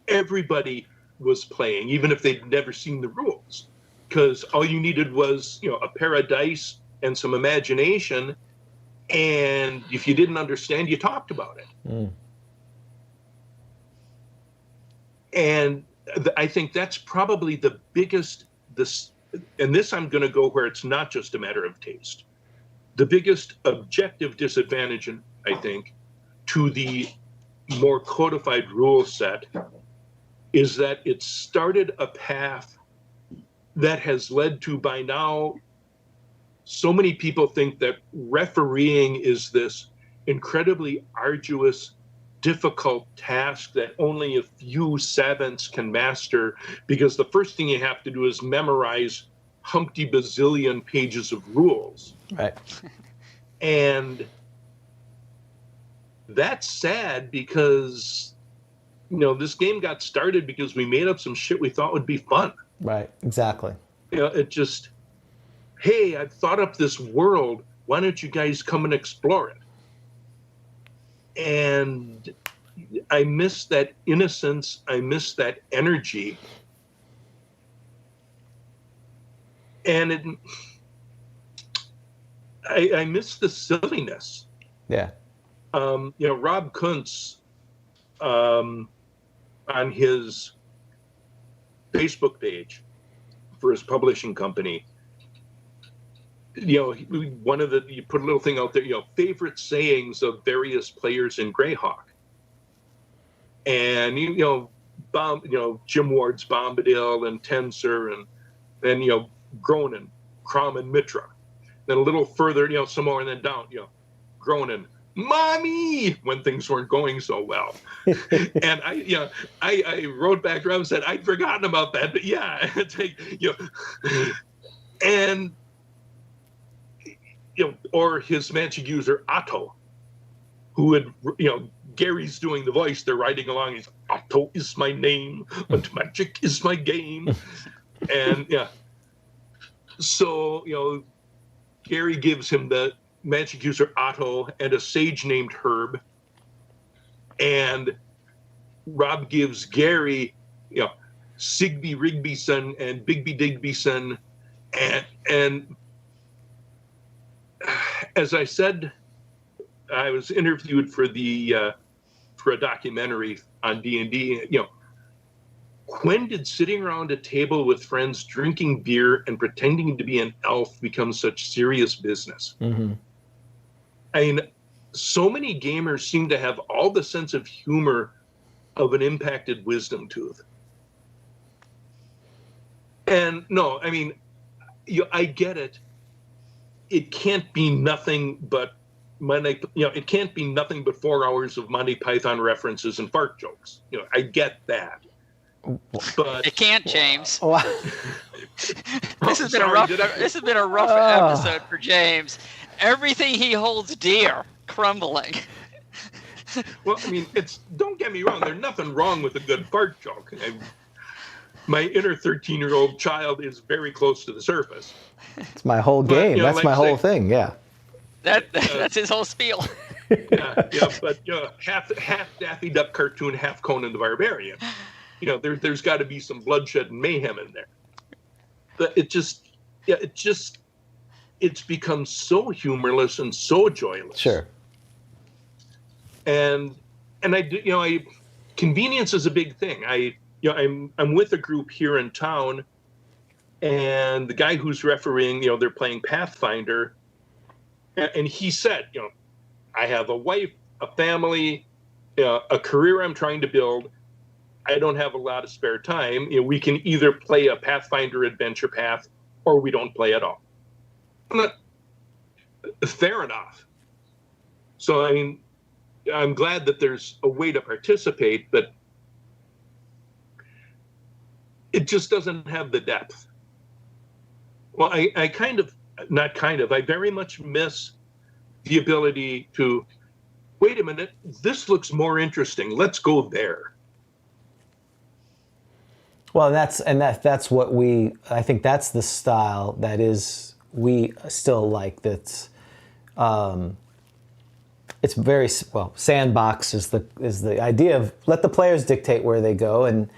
everybody was playing, even if they'd never seen the rules, because all you needed was a pair of dice and some imagination, and if you didn't understand, you talked about it. And I think that's probably the biggest, and this I'm going to go where it's not just a matter of taste. The biggest objective disadvantage, I think, to the more codified rule set is that it started a path that has led to, by now, so many people think that refereeing is this incredibly arduous, difficult task that only a few savants can master, because the first thing you have to do is memorize Humpty bazillion pages of rules. Right. And that's sad because, you know, this game got started because we made up some shit we thought would be fun. Right, exactly. You know, it just, hey, I've thought up this world. Why don't you guys come and explore it? And I miss that innocence. I miss that energy. And I miss the silliness. Yeah. You know, Rob Kuntz, on his Facebook page for his publishing company, you know, you put a little thing out there, you know, favorite sayings of various players in Greyhawk. And, you know, Jim Ward's Bombadil and Tensor, and then, you know, Gronin, Crom, and Mitra. Then a little further, you know, some more, and then down, you know, Gronin, Mommy, when things weren't going so well. And I wrote back to him and said, I'd forgotten about that, but yeah, it's like, you know, and, you know, or his magic user Otto, who had, you know, Gary's doing the voice, they're riding along, he's, Otto is my name, but magic is my game. And yeah, so, you know, Gary gives him the magic user Otto and a sage named Herb, and Rob gives Gary, you know, Sigby Rigbyson and Bigby Digbyson, and as I said, I was interviewed for a documentary on D&D. You know, when did sitting around a table with friends drinking beer and pretending to be an elf become such serious business? Mm-hmm. I mean, so many gamers seem to have all the sense of humor of an impacted wisdom tooth. And no, I mean, I get it. It can't be nothing but it can't be nothing but 4 hours of Monty Python references and fart jokes. You know, I get that. But It can't, James. this has been a rough episode for James. Everything he holds dear crumbling. Well, I mean, don't get me wrong. There's nothing wrong with a good fart joke. My inner 13-year-old child is very close to the surface. It's my whole game. You know, that's like my whole thing. Yeah. That's his whole spiel. Yeah, but you know, half Daffy Duck cartoon, half Conan the Barbarian. You know, there's got to be some bloodshed and mayhem in there. But it's become so humorless and so joyless. Sure. And convenience is a big thing. I'm with a group here in town, and the guy who's refereeing, you know, they're playing Pathfinder, and he said, you know, I have a wife, a family, a career I'm trying to build. I don't have a lot of spare time. You know, we can either play a Pathfinder adventure path or we don't play at all. Fair enough. So, I mean, I'm glad that there's a way to participate, but it just doesn't have the depth. Well, I very much miss the ability to, wait a minute, this looks more interesting. Let's go there. Well, that's what I think that's the style that we still like. That's, it's very, well, sandbox is the idea of let the players dictate where they go, and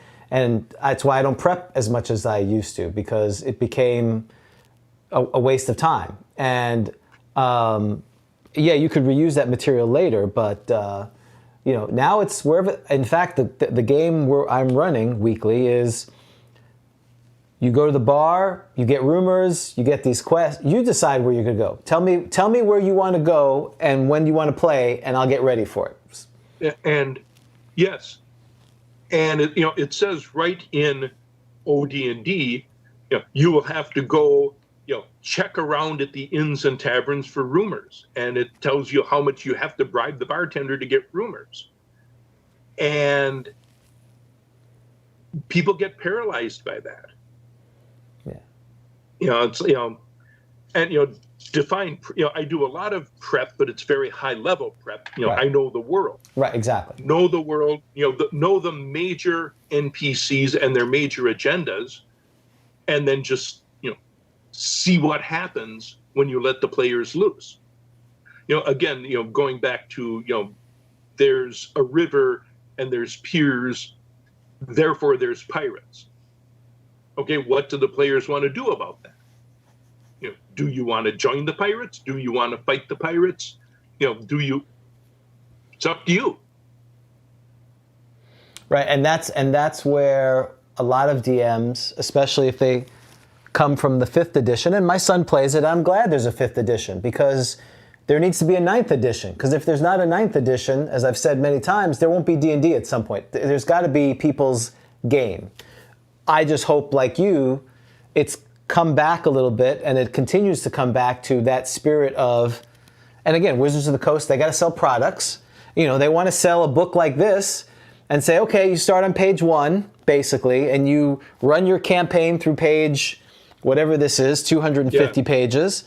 that's why I don't prep as much as I used to, because it became a waste of time. And yeah, you could reuse that material later, but now it's wherever. In fact, the game I'm running weekly is you go to the bar, you get rumors, you get these quests, you decide where you're going to go. Tell me where you want to go and when you want to play, and I'll get ready for it. And yes, and it says right in OD&D, you will have to go, check around at the inns and taverns for rumors, and it tells you how much you have to bribe the bartender to get rumors. And people get paralyzed by that. Yeah. And define. I do a lot of prep, but it's very high level prep. Right. I know the world. Right. Exactly. Know the world. Know the major NPCs and their major agendas, and then just see what happens when you let the players loose. Again, going back to, there's a river and there's piers, therefore there's pirates. Okay, what do the players want to do about that? Do you want to join the pirates? Do you want to fight the pirates? It's up to you. Right, and that's where a lot of DMs, especially if they come from the 5th edition, and my son plays it, I'm glad there's a 5th edition, because there needs to be a 9th edition, because if there's not a 9th edition, as I've said many times, there won't be D&D at some point. There's got to be people's game. I just hope, like you, it's come back a little bit, and it continues to come back to that spirit of, and again, Wizards of the Coast, they got to sell products. They want to sell a book like this and say, okay, you start on page 1, basically, and you run your campaign through page whatever this is, 250 pages,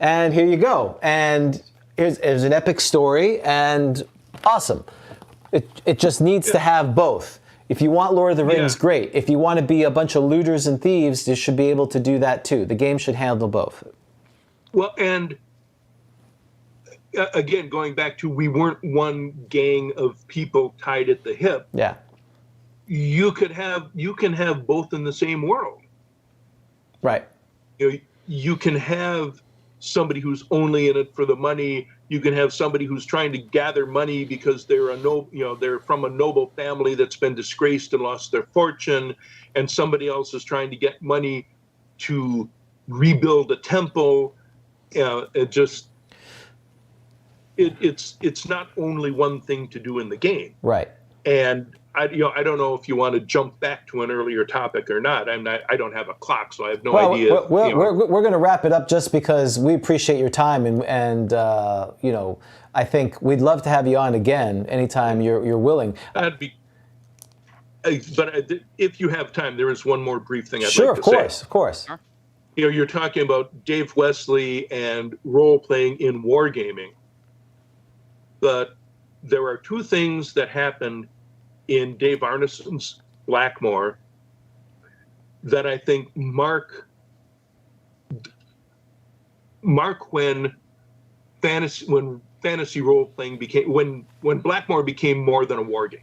and here you go. And here's an epic story, and awesome. It just needs to have both. If you want Lord of the Rings, great. If you want to be a bunch of looters and thieves, you should be able to do that too. The game should handle both. Well, and again, going back to, we weren't one gang of people tied at the hip. Yeah. You can have both in the same world. Right. You can have somebody who's only in it for the money. You can have somebody who's trying to gather money because they're they're from a noble family that's been disgraced and lost their fortune, and somebody else is trying to get money to rebuild a temple. It's not only one thing to do in the game. Right. And I don't know if you want to jump back to an earlier topic or not. I don't have a clock, so I have no idea. We're going to wrap it up just because we appreciate your time, and I think we'd love to have you on again anytime you're willing. That'd be. But if you have time, there is one more brief thing I'd like to say. Of course. Sure. You're talking about Dave Wesley and role playing in wargaming, but there are two things that happened in Dave Arneson's Blackmore that I think mark when fantasy role playing became, when Blackmore became more than a war game.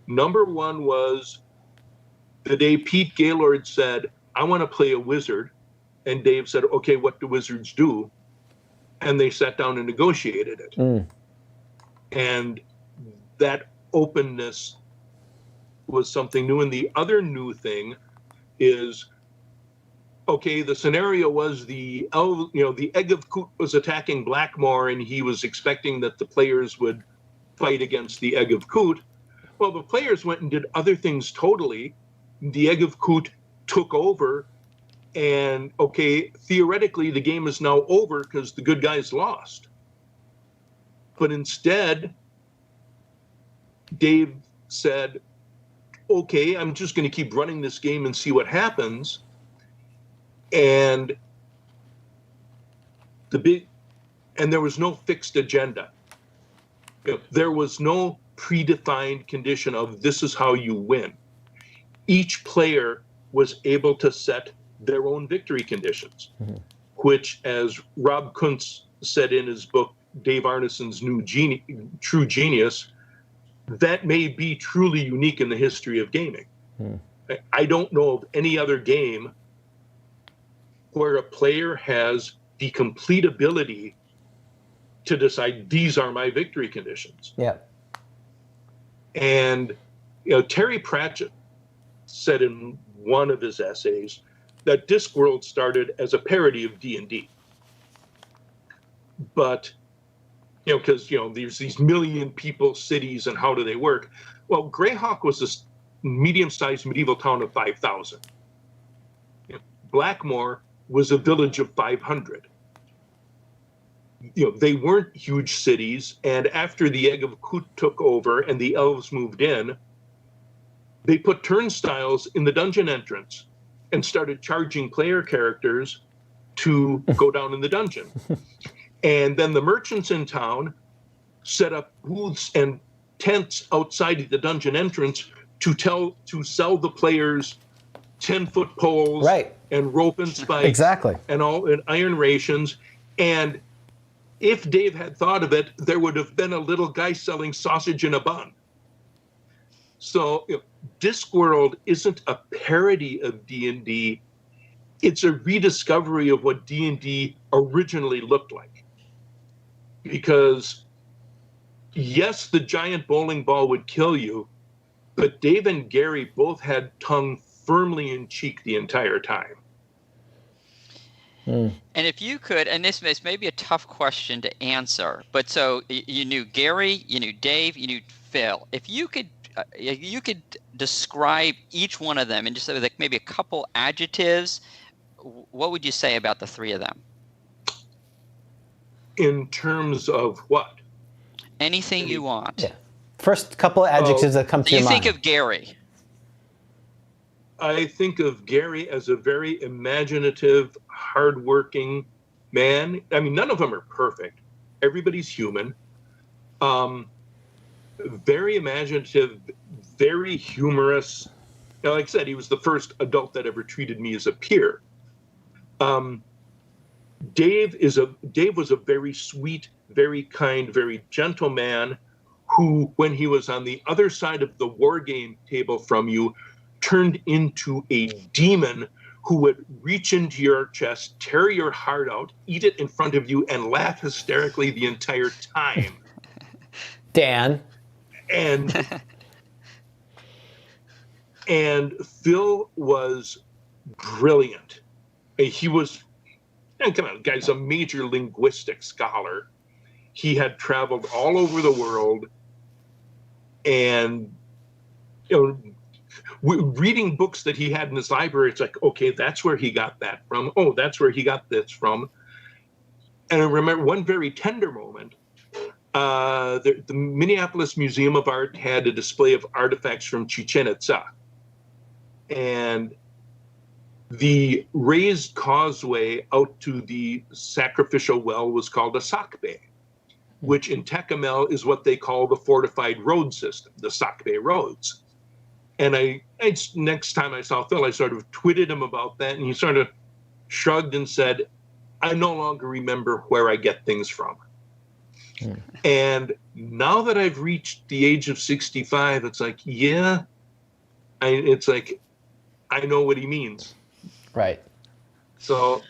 Number one was the day Pete Gaylord said, "I want to play a wizard," and Dave said, "Okay, what do wizards do?" And they sat down and negotiated it. And that openness was something new. And the other new thing is, okay, the scenario was the Egg of Coot was attacking Blackmore, and he was expecting that the players would fight against the Egg of Coot. Well, the players went and did other things totally. The Egg of Coot took over, and okay, theoretically the game is now over because the good guys lost. But instead, Dave said, okay, I'm just going to keep running this game and see what happens. And there was no fixed agenda. There was no predefined condition of this is how you win. Each player was able to set their own victory conditions, which, as Rob Kuntz said in his book, Dave Arneson's True Genius, that may be truly unique in the history of gaming. I don't know of any other game where a player has the complete ability to decide these are my victory conditions. Yeah. And Terry Pratchett said in one of his essays that Discworld started as a parody of D&D. But because there's these million people cities, and how do they work? Well, Greyhawk was a medium-sized medieval town of 5,000. Blackmore was a village of 500. They weren't huge cities, and after the Egg of Kut took over and the elves moved in, they put turnstiles in the dungeon entrance and started charging player characters to go down in the dungeon. And then the merchants in town set up booths and tents outside the dungeon entrance to sell the players 10-foot poles, right, and rope and spikes, exactly, and iron rations. And if Dave had thought of it, there would have been a little guy selling sausage in a bun. So Discworld isn't a parody of D&D. It's a rediscovery of what D&D originally looked like. Because, yes, the giant bowling ball would kill you, but Dave and Gary both had tongue firmly in cheek the entire time. And if you could, and this may be a tough question to answer, but so you knew Gary, you knew Dave, you knew Phil. If you could describe each one of them and just like maybe a couple adjectives, what would you say about the three of them? In terms of what? Anything you want. Yeah. First couple of adjectives that come to your mind. You think of Gary. I think of Gary as a very imaginative, hardworking man. I mean, none of them are perfect. Everybody's human. Very imaginative, very humorous. Now, like I said, he was the first adult that ever treated me as a peer. Dave was a very sweet, very kind, very gentle man who, when he was on the other side of the war game table from you, turned into a demon who would reach into your chest, tear your heart out, eat it in front of you, and laugh hysterically the entire time. Dan. And Phil was brilliant. He was, and come on, guy's a major linguistic scholar. He had traveled all over the world, and reading books that he had in his library, it's like, okay, that's where he got that from. Oh, that's where he got this from. And I remember one very tender moment. The Minneapolis Museum of Art had a display of artifacts from Chichen Itza. And the raised causeway out to the sacrificial well was called a Sakbe, which in Tecumseh is what they call the fortified road system, the Sakbe roads. And I next time I saw Phil, I sort of twitted him about that, and he sort of shrugged and said, I no longer remember where I get things from. And now that I've reached the age of 65, it's like, yeah, it's like, I know what he means. Right. So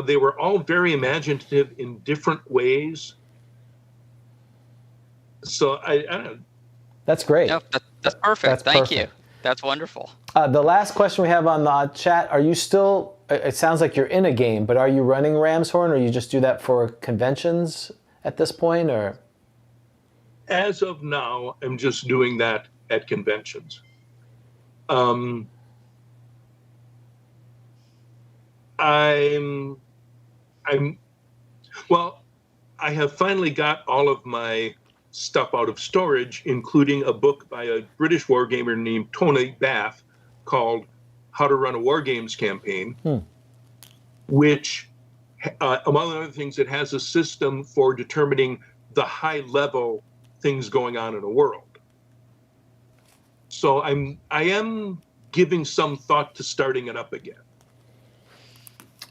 they were all very imaginative in different ways. So I don't know. That's great. No, that's perfect. Thank you. That's wonderful. The last question we have on the chat, are you still, it sounds like you're in a game, but are you running Ramshorn, or you just do that for conventions at this point, or? As of now, I'm just doing that at conventions. Well, I have finally got all of my stuff out of storage, including a book by a British wargamer named Tony Bath called How to Run a War Games Campaign, which, among other things, it has a system for determining the high-level things going on in a world. So I am giving some thought to starting it up again.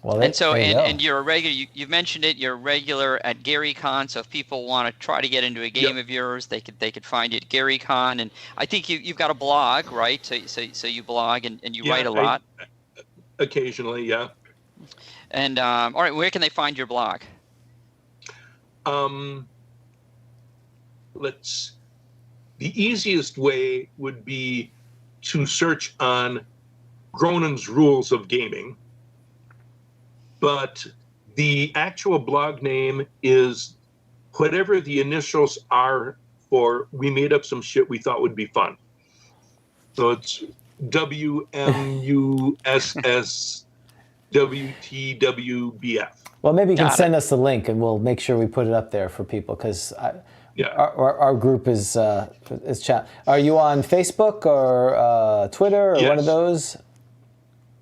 Well, and you're a regular. You've mentioned it. You're a regular at GaryCon. So if people want to try to get into a game of yours, they could find you at GaryCon. And I think you've got a blog, right? So you blog and you write a lot. Occasionally, yeah. And all right, where can they find your blog? The easiest way would be to search on Gronin's Rules of Gaming, but the actual blog name is whatever the initials are for we made up some shit we thought would be fun. So it's WMUSSWTWBF. Well, maybe you can send us the link, and we'll make sure we put it up there for people, because our group is chat. Are you on Facebook or Twitter or one of those?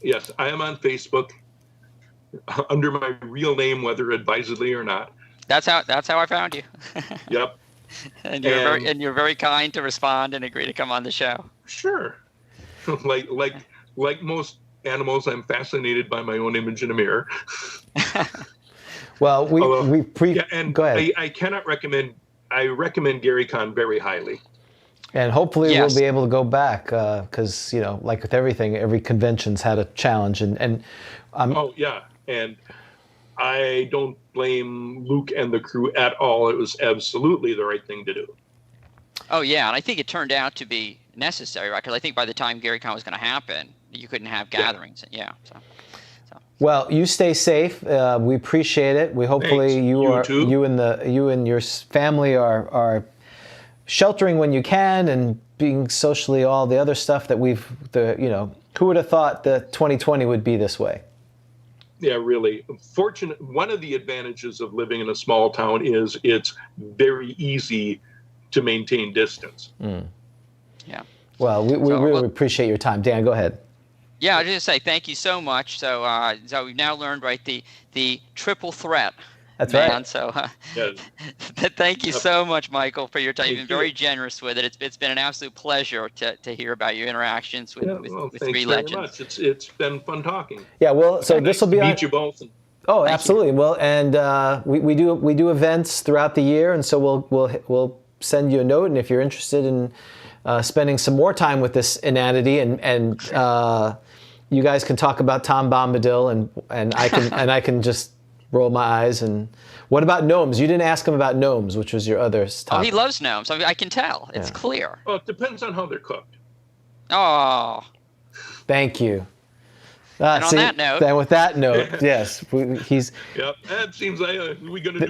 Yes, I am on Facebook under my real name, whether advisedly or not. That's how I found you. Yep. And you're very kind to respond and agree to come on the show. Sure. Like most animals, I'm fascinated by my own image in a mirror. Well, go ahead. I cannot recommend. I recommend Gary Con very highly. And hopefully we'll be able to go back, because like with everything, every convention's had a challenge, and and I don't blame Luke and the crew at all. It was absolutely the right thing to do. Oh yeah, and I think it turned out to be necessary, right? Because I think by the time Gary Con was going to happen, you couldn't have gatherings. So. Well, you stay safe. We appreciate it. We hopefully you and your family are sheltering when you can, and being socially, all the other stuff that who would have thought that 2020 would be this way? Yeah, really. One of the advantages of living in a small town is it's very easy to maintain distance. Mm. Yeah. Well, we really appreciate your time. Dan, go ahead. Yeah, I was just say thank you so much. So we've now learned, right, the triple threat. That's right. So thank you so much, Michael, for your time. You've been very generous with it. It's been an absolute pleasure to hear about your interactions with Three Legends. Much. It's been fun talking. Yeah, well, so this will be meet you both. Oh, absolutely. Well, and we do events throughout the year, and so we'll send you a note, and if you're interested in spending some more time with this inanity, and you guys can talk about Tom Bombadil, and I can just roll my eyes. And what about gnomes? You didn't ask him about gnomes, which was your other topic. Oh, he loves gnomes. I mean, I can tell. It's clear. Well, it depends on how they're cooked. Oh. Thank you. And on that note. Then with that note, yes, he's. Yep. That seems like we're gonna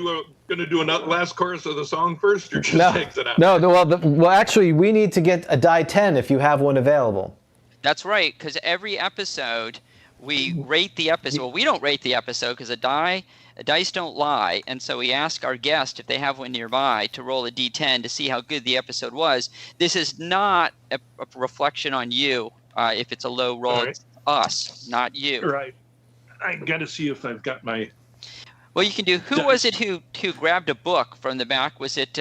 do a last chorus of the song first, or just takes it out. Well, actually, we need to get a die 10 if you have one available. That's right, because every episode we rate the episode. Well, we don't rate the episode because dice don't lie, and so we ask our guest if they have one nearby to roll a d10 to see how good the episode was. This is not a reflection on you. If it's a low roll, it's us, not you. Right. I got to see if I've got my. Well, you can do. Who was it who grabbed a book from the back? Was it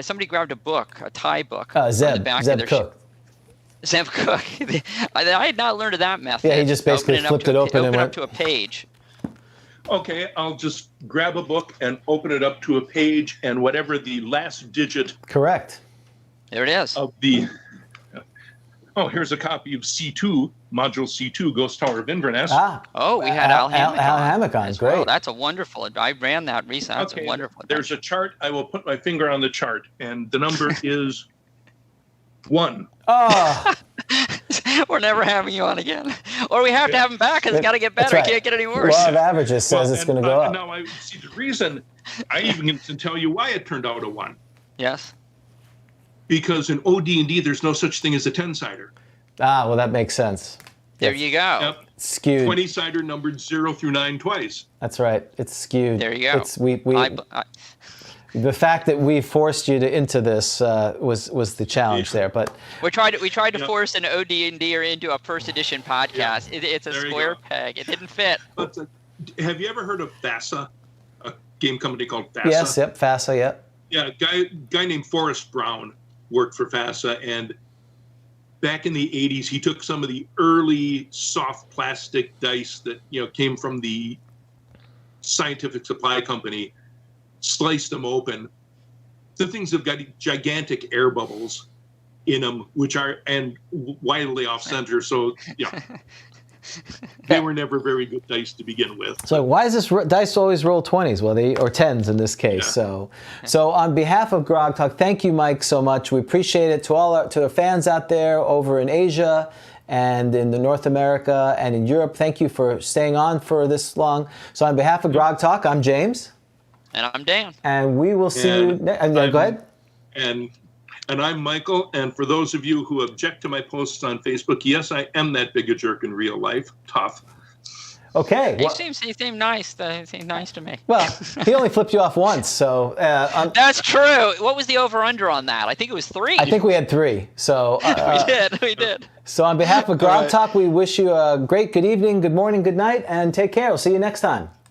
somebody grabbed a book, a Thai book? Zeb Cook. Zeb Cook. I had not learned of that method. Yeah, he just basically flipped it open and went up to a page. Okay, I'll just grab a book and open it up to a page, and whatever the last digit. Correct. There it is. Of the. Oh, here's a copy of C2, Module C2, Ghost Tower of Inverness. Oh, we had Al Hamicon. Great. Well. That's a wonderful. I ran that recently. That's a wonderful. There's a chart. I will put my finger on the chart, and the number is 1. Oh. We're never having you on again. Or we have to have him back because it's got to get better. It can't get any worse. Law of averages says it's going to go up. Now, I see the reason. I even can tell you why it turned out a 1. Yes. Because in OD&D, there's no such thing as a 10-sider. Well, that makes sense. There you go. Yep. Skewed. 20-sider numbered 0 through 9 twice. That's right. It's skewed. There you go. The fact that we forced you into this was the challenge there, but we tried to force an OD&D'er into a first edition podcast. Yeah. It's a square peg. It didn't fit. But, have you ever heard of FASA, a game company called FASA? Yes, yep, FASA, yep. Yeah, a guy named Forrest Brown worked for FASA, and back in the 80s, he took some of the early soft plastic dice that came from the scientific supply company, sliced them open. The things have got gigantic air bubbles in them, which are and widely off center. So they were never very good dice to begin with. So why is this dice always roll 20s? Well, or 10s in this case. Yeah. So on behalf of Grog Talk, thank you, Mike, so much. We appreciate it. To the fans out there over in Asia and in the North America and in Europe, thank you for staying on for this long. So on behalf of Grog Talk, I'm James. And I'm Dan. And we will see you. Go ahead. And I'm Michael, and for those of you who object to my posts on Facebook, yes, I am that big a jerk in real life. Tough. Okay. He seemed nice. He seemed nice to me. Well, he only flipped you off once, so. That's true. What was the over/under on that? I think it was 3. I think we had 3. So. We did. So on behalf of Grog Talk, we wish you a great good evening, good morning, good night, and take care. We'll see you next time.